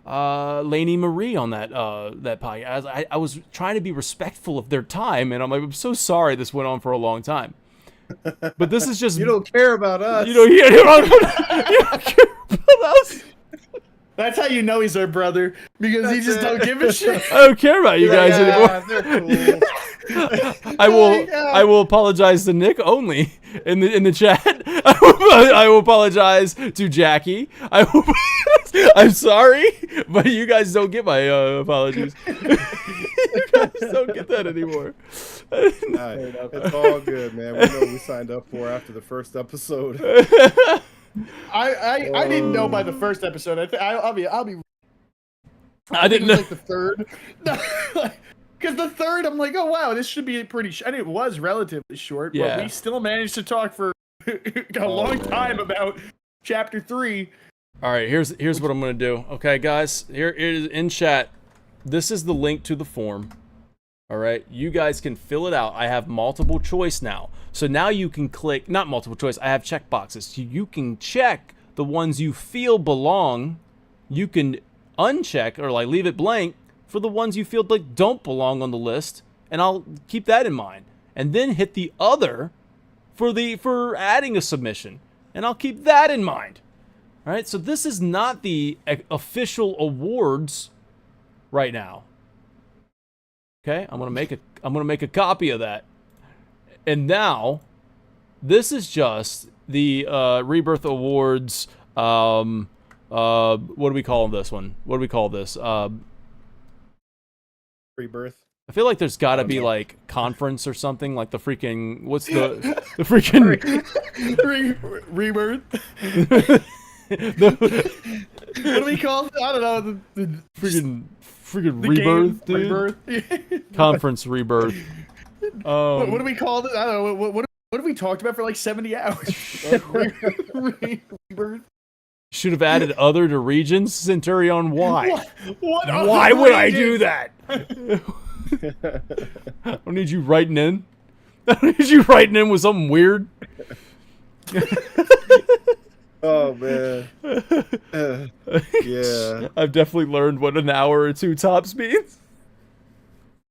Speaker 2: Lainey Marie on that podcast. I was trying to be respectful of their time, and I'm so sorry this went on for a long time. But this is just
Speaker 3: you don't care about us.
Speaker 2: You don't care about us.
Speaker 1: That's how you know he's our brother, because he just don't give a shit.
Speaker 2: I don't care about you guys anymore.
Speaker 3: They're cool.
Speaker 2: I will apologize to Nick only in the chat. I will apologize to Jackie. I'm sorry, but you guys don't get my apologies. You guys don't get that anymore.
Speaker 3: It's all good, man. We know what we signed up for after the first episode.
Speaker 1: I didn't know by the first episode. I'll be.
Speaker 2: I didn't know.
Speaker 1: Like the third. Because the third, I'm like, oh wow, this should be pretty. And it was relatively short,
Speaker 2: Yeah.
Speaker 1: but we still managed to talk for a long time about chapter 3.
Speaker 2: All right, here's what I'm gonna do. Okay, guys, here it is in chat. This is the link to the form. All right, you guys can fill it out. I have multiple choice now, so now you can click. Not multiple choice. I have check boxes. So you can check the ones you feel belong. You can uncheck or like leave it blank for the ones you feel like don't belong on the list, and I'll keep that in mind. And then hit the other for adding a submission, and I'll keep that in mind. All right, so this is not the official awards right now. Okay, I'm gonna make a copy of that. And now, this is just the Rebirth Awards. What do we call this one? What do we call this?
Speaker 3: Rebirth.
Speaker 2: I feel like there's got to be like conference or something, like the freaking what's the freaking
Speaker 1: Rebirth. What do we call it? I don't know. The
Speaker 2: freaking Rebirth, dude.
Speaker 1: Rebirth.
Speaker 2: Conference Rebirth.
Speaker 1: What do we call it? I don't know. What have we talked about for like 70 hours? Rebirth.
Speaker 2: Should have added other to regions. Centurion, why?
Speaker 1: What
Speaker 2: Why would I do that? I don't need you writing in. I don't need you writing in with something weird.
Speaker 3: Oh man. Yeah.
Speaker 2: I've definitely learned what an hour or two tops means.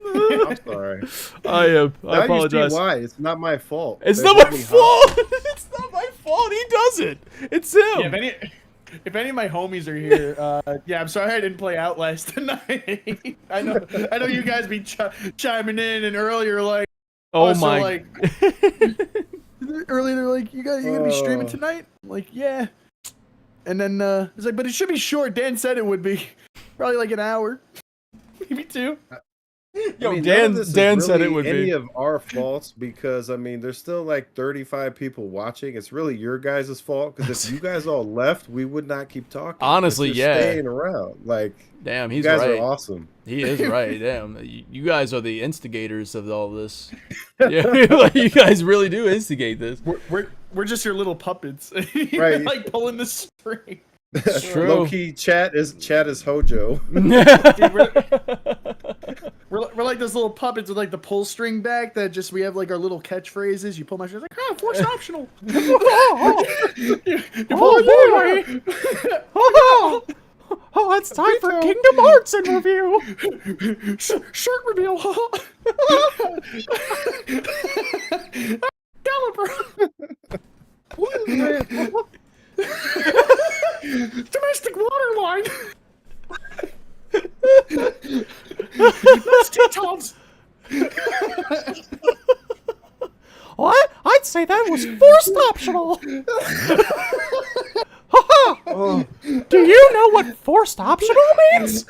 Speaker 3: I'm sorry.
Speaker 2: I apologize.
Speaker 3: You see why? It's not my fault.
Speaker 2: It's not my fault. It's not my fault. He does it. It's him.
Speaker 1: Yeah, if any of my homies are here, yeah, I'm sorry I didn't play Outlast tonight. I know you guys be chiming in, and earlier like,
Speaker 2: oh
Speaker 1: so,
Speaker 2: my.
Speaker 1: like, earlier they're like, you gonna be streaming tonight? I'm like, yeah. And then it's like, but it should be short. Dan said it would be probably like an hour, maybe 2.
Speaker 2: Yo,
Speaker 3: I mean,
Speaker 2: Dan said it would
Speaker 3: any
Speaker 2: be
Speaker 3: of our faults because I mean there's still like 35 people watching. It's really your guys' fault because if you guys all left, we would not keep talking.
Speaker 2: Honestly,
Speaker 3: just
Speaker 2: yeah.
Speaker 3: staying around. Like,
Speaker 2: damn, he's
Speaker 3: you guys
Speaker 2: right.
Speaker 3: are awesome.
Speaker 2: He is right. Damn, you guys are the instigators of all this. Yeah, like, you guys really do instigate this.
Speaker 1: We're just your little puppets.
Speaker 3: Right.
Speaker 1: Like pulling the string.
Speaker 2: It's true.
Speaker 3: Low key, chat is Hojo.
Speaker 1: We're like those little puppets with like the pull string back that just we have like our little catchphrases. You pull my string like, oh, force optional. you pull boy.
Speaker 2: Oh, it's time for Kingdom Hearts in review.
Speaker 1: Shirt reveal. Caliber. Domestic water line. That's T-Tops.
Speaker 2: What? I'd say that was forced optional.
Speaker 3: Oh,
Speaker 2: Do you know what forced optional means?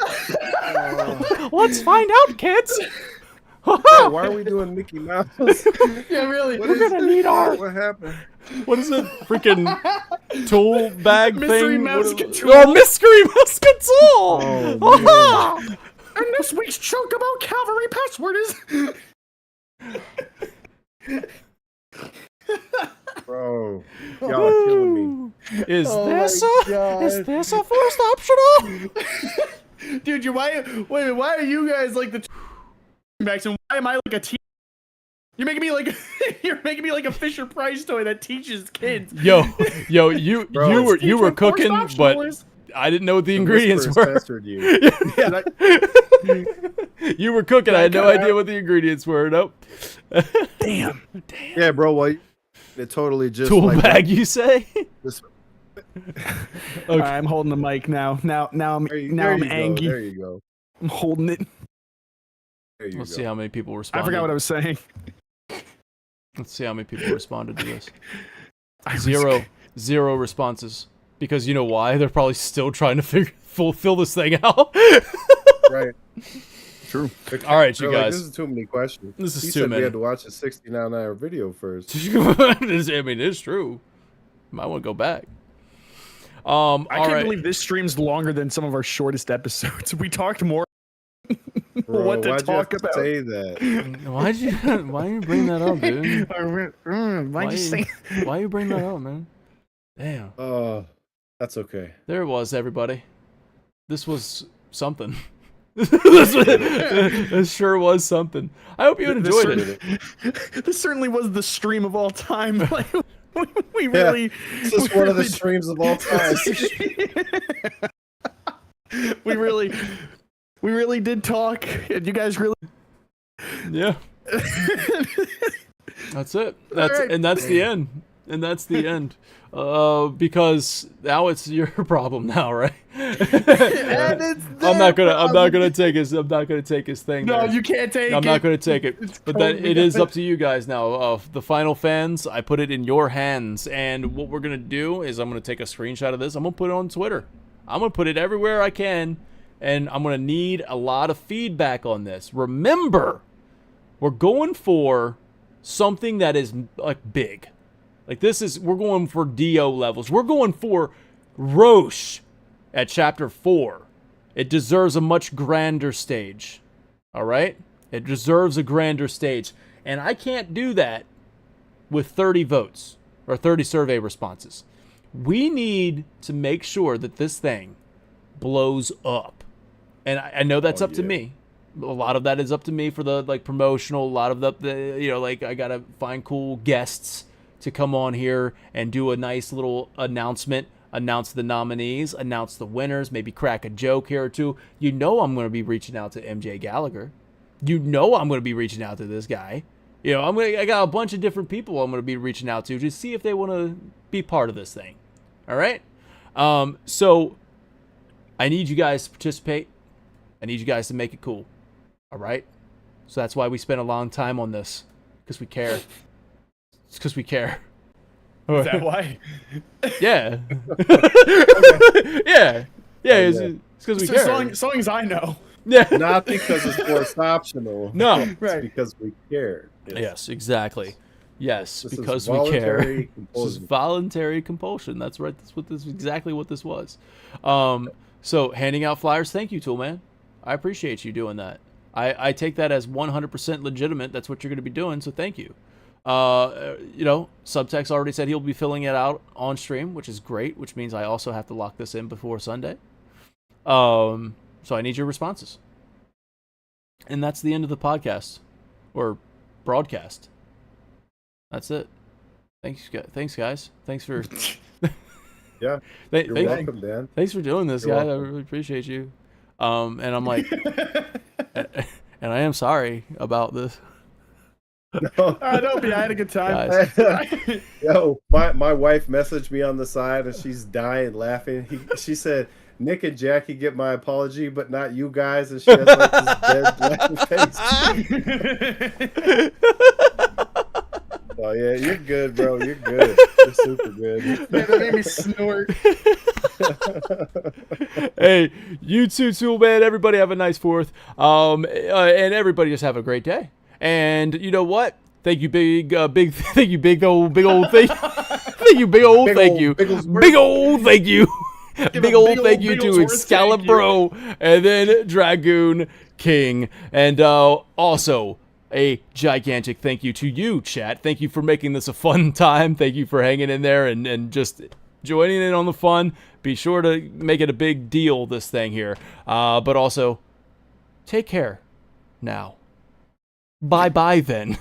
Speaker 2: Let's find out, kids.
Speaker 3: yeah, why are we doing Mickey Mouse?
Speaker 1: Yeah, really.
Speaker 3: What
Speaker 2: We're gonna need our.
Speaker 3: What happened?
Speaker 2: What is it? Freaking tool bag
Speaker 1: Mystery
Speaker 2: thing?
Speaker 1: Musketeer.
Speaker 2: Oh, mystery musketeer!
Speaker 3: Oh,
Speaker 1: And this week's chunk about Calvary password is.
Speaker 3: Bro, y'all are killing me.
Speaker 2: Is
Speaker 1: Oh
Speaker 2: this
Speaker 1: my
Speaker 2: a
Speaker 1: God.
Speaker 2: is this a forced optional?
Speaker 1: Dude, why are you guys like the backs and why am I like a teacher? You're making me like a Fisher Price toy that teaches kids.
Speaker 2: Yo, you
Speaker 3: Bro,
Speaker 2: you were cooking, but I didn't know what the ingredients were.
Speaker 3: Pestered you.
Speaker 1: Yeah,
Speaker 2: You were cooking. I had no idea what the ingredients were. Nope. Damn.
Speaker 3: Yeah, bro. Well, it totally just
Speaker 2: Tool
Speaker 3: like
Speaker 2: bag, you say?
Speaker 3: This,
Speaker 1: okay. I'm holding the mic now. Now I'm
Speaker 3: there you
Speaker 1: now I'm
Speaker 3: go,
Speaker 1: angry.
Speaker 3: There you go.
Speaker 1: I'm holding it.
Speaker 2: Let's see how many people responded.
Speaker 1: I forgot what I was saying.
Speaker 2: Let's see how many people responded to this. Zero responses. Because you know why? They're probably still trying to fulfill this thing out.
Speaker 3: Right.
Speaker 1: True.
Speaker 2: All right, you guys.
Speaker 3: This is too many questions.
Speaker 2: This is
Speaker 3: he
Speaker 2: too
Speaker 3: said
Speaker 2: many.
Speaker 3: We had to watch a 69-hour video first.
Speaker 2: I mean, it's true. Might want to go back.
Speaker 1: I can't believe this stream's longer than some of our shortest episodes. We talked more.
Speaker 3: Bro,
Speaker 1: what to
Speaker 3: why'd
Speaker 1: talk
Speaker 3: you have to
Speaker 1: about?
Speaker 3: say that?
Speaker 2: Why you bring that up, dude?
Speaker 1: Why'd you say?
Speaker 2: Why you bring that up, man? Damn.
Speaker 3: That's okay.
Speaker 2: There it was, everybody. This was something. This sure was something. I hope you enjoyed it.
Speaker 1: This certainly was the stream of all time. Like, we really.
Speaker 3: This is one of the streams of all time.
Speaker 1: We really did talk, and you guys really.
Speaker 2: Yeah. That's it. That's the end. And that's the end. Because now it's your problem now, right? I'm not gonna take his thing.
Speaker 1: No,
Speaker 2: there.
Speaker 1: you can't take it.
Speaker 2: I'm not gonna take it.
Speaker 1: It's
Speaker 2: But then
Speaker 1: totally
Speaker 2: it is
Speaker 1: good.
Speaker 2: up to you guys now. The final fans, I put it in your hands. And what we're gonna do is I'm gonna take a screenshot of this. I'm gonna put it on Twitter. I'm gonna put it everywhere I can, and I'm gonna need a lot of feedback on this. Remember, we're going for something that is like big. Like we're going for Dio levels. We're going for Roche at Chapter 4. It deserves a much grander stage. All right? It deserves a grander stage. And I can't do that with 30 votes or 30 survey responses. We need to make sure that this thing blows up. And I know that's up to me. A lot of that is up to me for the promotional. A lot of the I got to find cool guests to come on here and do a nice little announcement, announce the nominees, announce the winners, maybe crack a joke here or two. You know I'm going to be reaching out to MJ Gallagher. You know I'm going to be reaching out to this guy. You know, I got a bunch of different people I'm going to be reaching out to see if they want to be part of this thing. All right? So I need you guys to participate. I need you guys to make it cool. All right? So that's why we spent a long time on this, because we care. It's because we care.
Speaker 1: Is that why?
Speaker 2: Yeah. Yeah. Yeah, it's because we care.
Speaker 1: Songs I know.
Speaker 2: Yeah.
Speaker 3: Not because it's forced optional.
Speaker 2: No.
Speaker 3: It's
Speaker 1: Right.
Speaker 3: because we care.
Speaker 2: Yes, exactly. Yes,
Speaker 3: This
Speaker 2: because
Speaker 3: is
Speaker 2: we care.
Speaker 3: voluntary
Speaker 2: This is
Speaker 3: compulsion.
Speaker 2: voluntary compulsion. That's right. That's exactly what this was. So handing out flyers. Thank you, Toolman. I appreciate you doing that. I take that as 100% legitimate. That's what you're going to be doing. So thank you. Subtext already said he'll be filling it out on stream, which is great, which means I also have to lock this in before Sunday. So I need your responses. And that's the end of the podcast or broadcast. That's it. Thanks, guys. Thanks for
Speaker 3: Yeah. You're
Speaker 2: thanks,
Speaker 3: welcome, Dan.
Speaker 2: thanks for doing this,
Speaker 3: You're
Speaker 2: guys. I
Speaker 3: welcome.
Speaker 2: really appreciate you. And I'm like, and I am sorry about this.
Speaker 3: No.
Speaker 1: Don't be. I had a good time.
Speaker 2: Guys.
Speaker 3: Yo, my wife messaged me on the side and she's dying laughing. She said, Nick and Jackie get my apology, but not you guys. And she has like this dead laughing face. Oh yeah, you're good, bro. You're good. You're super good.
Speaker 1: Man, that made me snort.
Speaker 2: Hey, you too, man. Everybody have a nice 4th. And everybody just have a great day. And you know what? Thank you, big old thank you. Thank you, big old thank you. Big old thank you. Big old thank you to Excalibro and then Dragoon King. And also a gigantic thank you to you, chat. Thank you for making this a fun time. Thank you for hanging in there and just joining in on the fun. Be sure to make it a big deal, this thing here. But also, take care now. Bye-bye then.